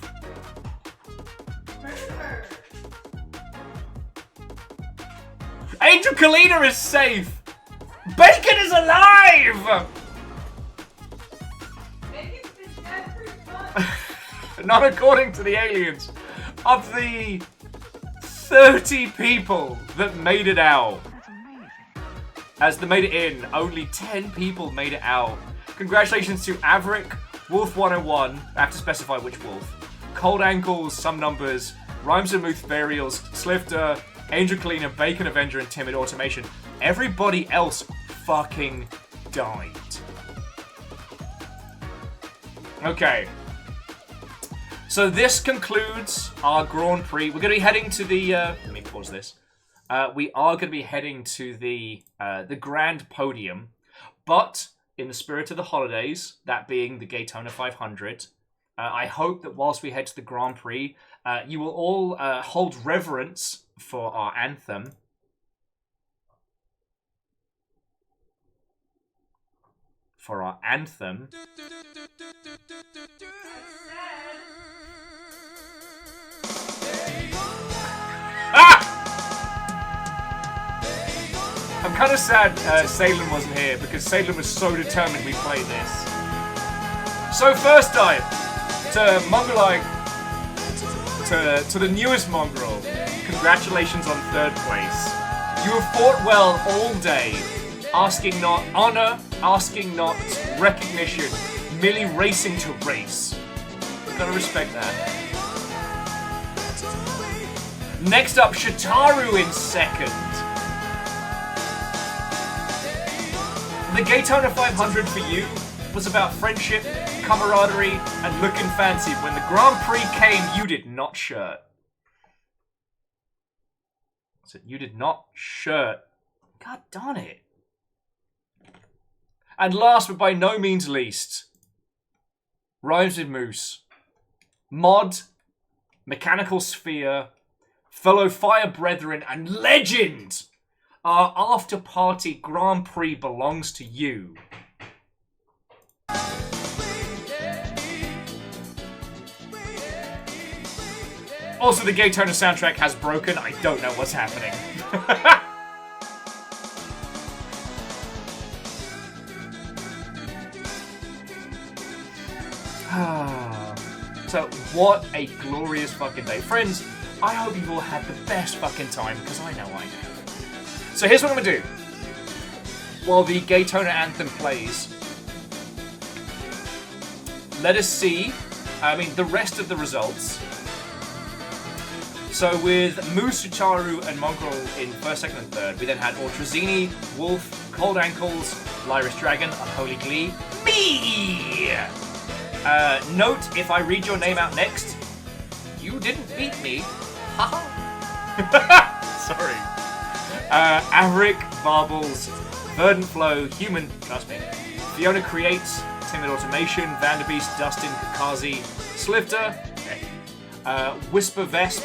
Murder! Angel Kalina is safe! Bacon is alive! Bacon's been dead for months. Not according to the aliens. Of the 30 people that made it out. As they made it in, only 10 people made it out. Congratulations to Averick, Wolf 101, I have to specify which wolf, Cold Ankles, some numbers, Rhymes and Mooth Burials, Slifter, Angel Cleaner, Bacon Avenger, and Timid Automation. Everybody else fucking died. Okay. So this concludes our Grand Prix. We're going to be heading to the... let me pause this. We are going to be heading to the Grand Podium. But in the spirit of the holidays, that being the Gaytona 500, I hope that whilst we head to the Grand Prix, you will all hold reverence for our anthem. For our anthem. Ah! I'm kind of sad Salem wasn't here because Salem was so determined we play this. So first time to Mongolite, to the newest Mongrel, congratulations on 3rd place. You have fought well all day, asking not honor, Asking not, recognition, merely racing to race. You gotta respect that. Next up, Shitaru in second. The Gaytona 500 for you was about friendship, camaraderie, and looking fancy. When the Grand Prix came, you did not shirt. So you did not shirt. God darn it. And last but by no means least, rhymes with Moose. Mod, Mechanical Sphere, fellow fire brethren, and legend! Our after party Grand Prix belongs to you. Also, the Gaytona soundtrack has broken. I don't know what's happening. So, what a glorious fucking day. Friends, I hope you've all had the best fucking time, because I know I have. So here's what I'm going to do. While the Gaytona anthem plays, let us see, the rest of the results. So with Moose, Shitaru, and Mongrel in first, second, and third, we then had Ortrazini, Wolf, Cold Ankles, Lyris Dragon, Unholy Glee, me! Note, if I read your name out next, you didn't beat me. Haha. Sorry. Averick, Varbles, Verdant Flow, Human, trust me, Fiona Creates, Timid Automation, Vanderbeast, Dustin, Kakazi, Slifter, Whisper Vesp,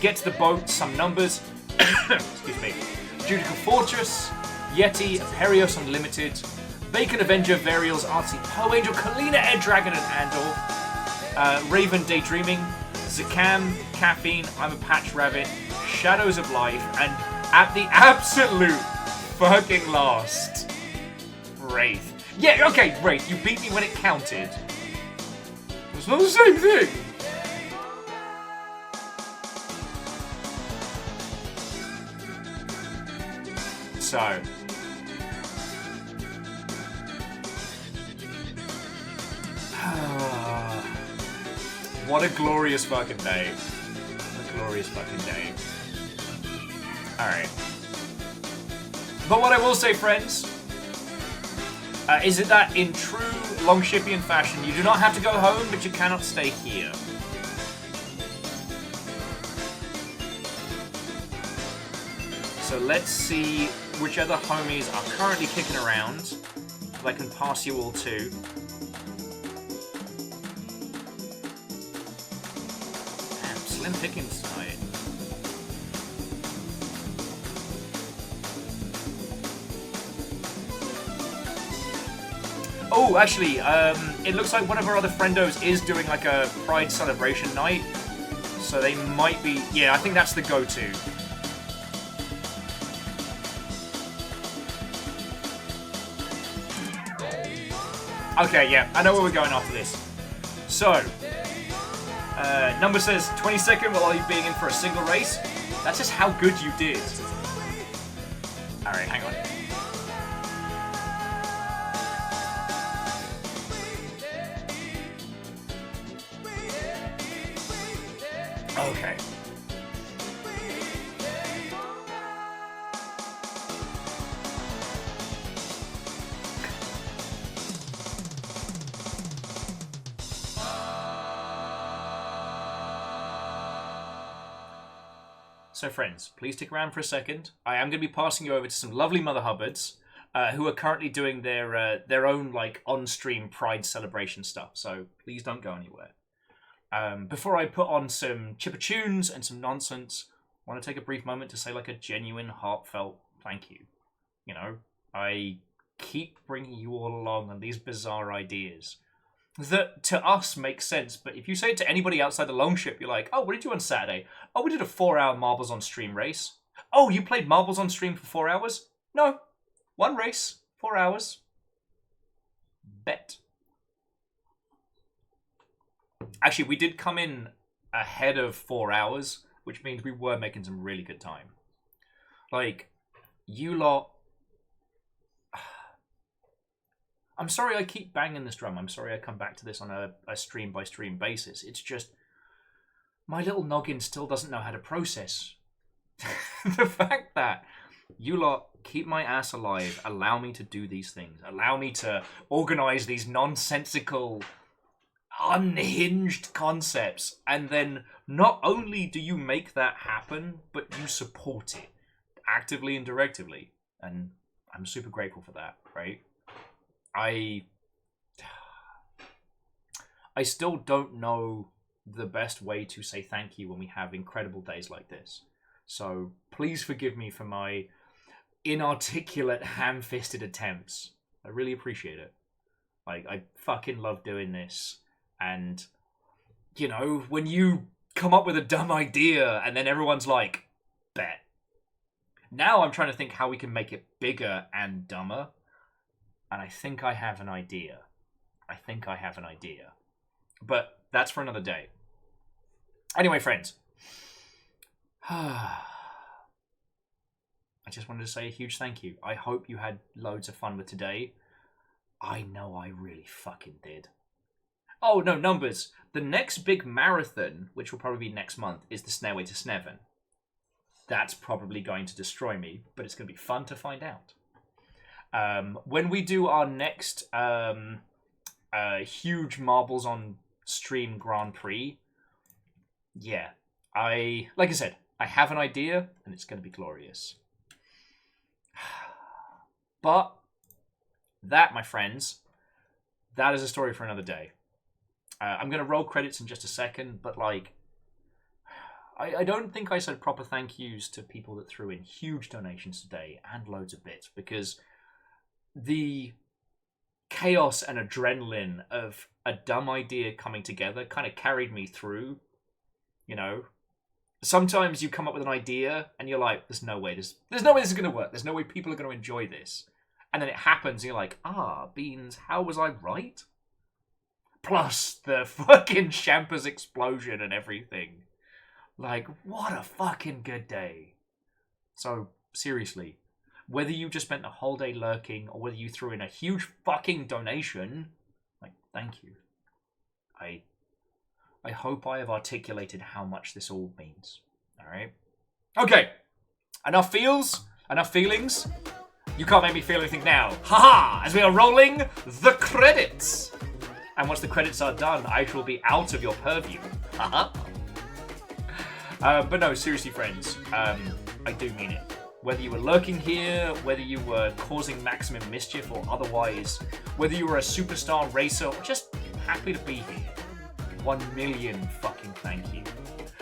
Get to the Boat, Some Numbers, excuse me, Judica Fortress, Yeti, Imperios Unlimited, Bacon Avenger, Varials, Artsy, Poe Angel, Kalina, Ed Dragon, and Andor, Raven Daydreaming, Zakam, Caffeine, I'm a Patch Rabbit, Shadows of Life, and at the absolute fucking last, Wraith. Yeah, okay, Wraith, you beat me when it counted. It's not the same thing. So, what a glorious fucking day. What a glorious fucking day. Alright. But what I will say, friends, is that in true Longshipian fashion, you do not have to go home, but you cannot stay here. So let's see which other homies are currently kicking around that I can pass you all to. Damn, slim pickings tonight. Oh, actually, it looks like one of our other friendos is doing like a Pride celebration night. So they might be... Yeah, I think that's the go-to. Okay, yeah, I know where we're going after this. So, number says 22nd while you being in for a single race. That's just how good you did. Alright, hang on. Okay. So friends, please stick around for a second. I am going to be passing you over to some lovely Mother Hubbards who are currently doing their own like on-stream Pride celebration stuff. So please don't go anywhere. Before I put on some chipper tunes and some nonsense, I want to take a brief moment to say like a genuine, heartfelt thank you. You know, I keep bringing you all along on these bizarre ideas that to us make sense, but if you say it to anybody outside the Longship, you're like, oh, what did you do on Saturday? Oh, we did a 4-hour Marbles on Stream race. Oh, you played Marbles on Stream for 4 hours? No. One race, 4 hours. Bet. Actually, we did come in ahead of 4 hours, which means we were making some really good time. Like, you lot... I'm sorry I keep banging this drum. I'm sorry I come back to this on a stream-by-stream basis. It's just my little noggin still doesn't know how to process the fact that you lot keep my ass alive, allow me to do these things, allow me to organize these nonsensical, unhinged concepts, and then not only do you make that happen, but you support it actively and directly, and I'm super grateful for that, right? I still don't know the best way to say thank you when we have incredible days like this. So please forgive me for my inarticulate, ham-fisted attempts. I really appreciate it. Like, I fucking love doing this. And, you know, when you come up with a dumb idea and then everyone's like, bet. Now I'm trying to think how we can make it bigger and dumber. And I think I have an idea. But that's for another day. Anyway, friends. I just wanted to say a huge thank you. I hope you had loads of fun with today. I know I really fucking did. Oh, no, numbers. The next big marathon, which will probably be next month, is the Stairway to Sneven. That's probably going to destroy me, but it's going to be fun to find out. When we do our next huge Marbles on Stream Grand Prix, yeah, like I said, I have an idea, and it's going to be glorious. But that, my friends, that is a story for another day. I'm going to roll credits in just a second, but like, I don't think I said proper thank yous to people that threw in huge donations today and loads of bits, because the chaos and adrenaline of a dumb idea coming together kind of carried me through, you know. Sometimes you come up with an idea and you're like, there's no way this is going to work. There's no way people are going to enjoy this. And then it happens and you're like, beans, how was I right? Plus the fucking Champers explosion and everything. Like, what a fucking good day. So, seriously, whether you just spent the whole day lurking or whether you threw in a huge fucking donation, like, thank you. I hope I have articulated how much this all means. Alright? Okay. Enough feelings. You can't make me feel anything now. Haha! As we are rolling the credits. And once the credits are done, I shall be out of your purview. Haha. But no, seriously, friends. I do mean it. Whether you were lurking here, whether you were causing maximum mischief or otherwise, whether you were a superstar racer or just happy to be here. 1 million fucking thank you.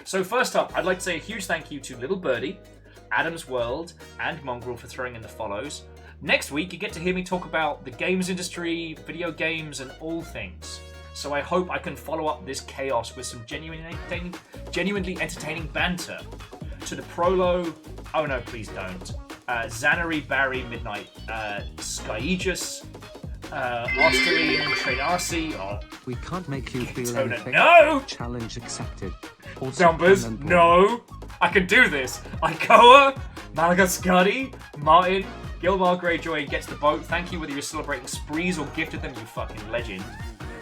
So first up, I'd like to say a huge thank you to Little Birdie, Adam's World, and Mongrel for throwing in the follows. Next week, you get to hear me talk about the games industry, video games, and all things. So I hope I can follow up this chaos with some genuinely entertaining banter. To the Prolo, oh no, please don't. Zanary, Barry, Midnight, Skyegis, Osterine, Trainarsi, We can't make you feel Gaytona, anything. no! Challenge accepted. Also, Numbers, no! I can do this! Ikoa, Malagascudi, Martin, Gilmar Greyjoy gets the boat. Thank you whether you're celebrating sprees or gifted them, you fucking legend.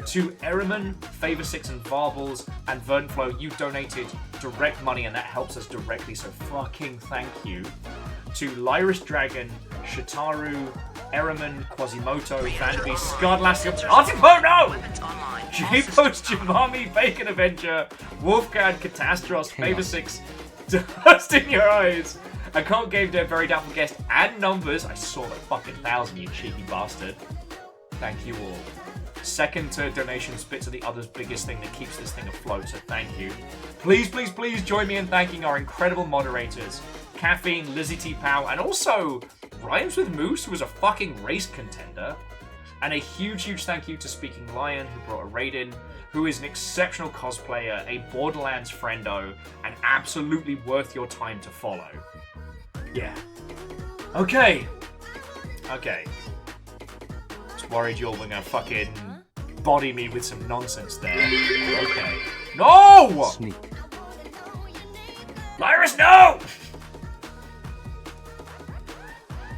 To Eriman, Favor 6 and Varbles, and Vernflow, you donated direct money and that helps us directly, so fucking thank you. To Lyris Dragon, Shitaru, Eriman, Quasimoto, Vanderby, Scardlassia, Artipo, no! J-Post, Jamami, Bacon Avenger, Wolfgang, Catastros, Favor 6, Dust in Your Eyes, a Cult Game Dev, Very Doubtful Guest, and Numbers. I saw the fucking 1,000, you cheeky bastard. Thank you all. Second to donations, bits are the other's biggest thing that keeps this thing afloat, so thank you. Please, please, please join me in thanking our incredible moderators, Caffeine, Lizzie T. Pow, and also Rhymes with Moose, who was a fucking race contender. And a huge, huge thank you to Speaking Lion, who brought a raid in, who is an exceptional cosplayer, a Borderlands friendo, and absolutely worth your time to follow. Yeah. Okay. Just worried you're gonna fucking body me with some nonsense there. Okay. No! Sneak. Lyris, no!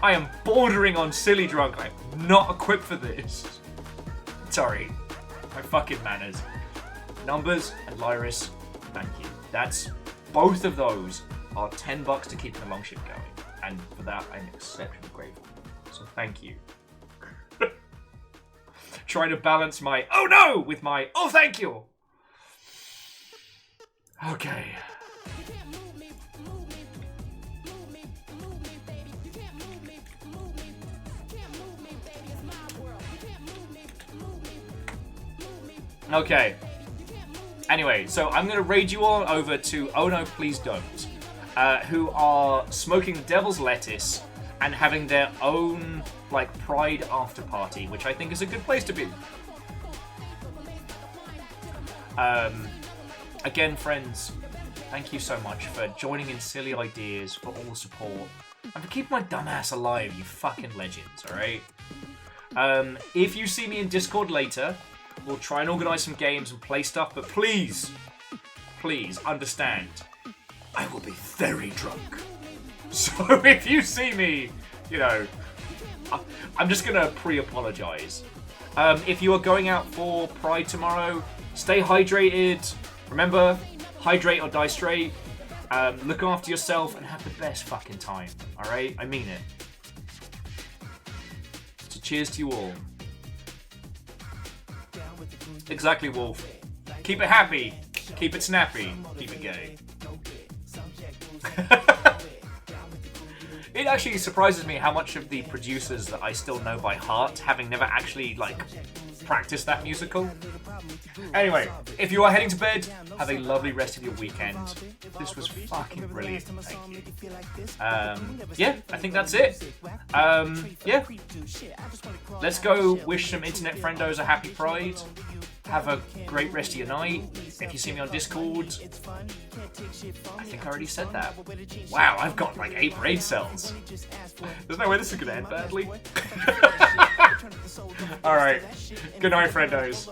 I am bordering on silly drunk. I'm not equipped for this. Sorry. My fucking manners. Numbers and Lyris, thank you. That's... Both of those are $10 to keep the longship going. And for that, I'm exceptionally grateful. So thank you. Trying to balance my oh no with my oh thank you. Okay. Okay. Anyway, so I'm going to raid you all over to Oh No Please Don't, who are smoking devil's lettuce and having their own, like, Pride after party, which I think is a good place to be. Again, friends, thank you so much for joining in silly ideas, for all the support, and for keeping my dumbass alive, you fucking legends, alright? If you see me in Discord later, we'll try and organise some games and play stuff, but please, please understand, I will be very drunk. So if you see me, you know, I'm just going to pre-apologise. If you are going out for Pride tomorrow, stay hydrated. Remember, hydrate or die straight. Look after yourself and have the best fucking time, alright? I mean it. So cheers to you all. Exactly, Wolf. Keep it happy. Keep it snappy. Keep it gay. It actually surprises me how much of the producers that I still know by heart, having never actually, like, practiced that musical. Anyway, if you are heading to bed, have a lovely rest of your weekend. This was fucking brilliant. Thank you. Yeah, I think that's it. Yeah. Let's go wish some internet friendos a happy Pride. Have a great rest of your night. If you see me on Discord, I think I already said that. Wow, I've got like 8 raid cells. There's no way this is going to end badly. Alright. Good night, friendos.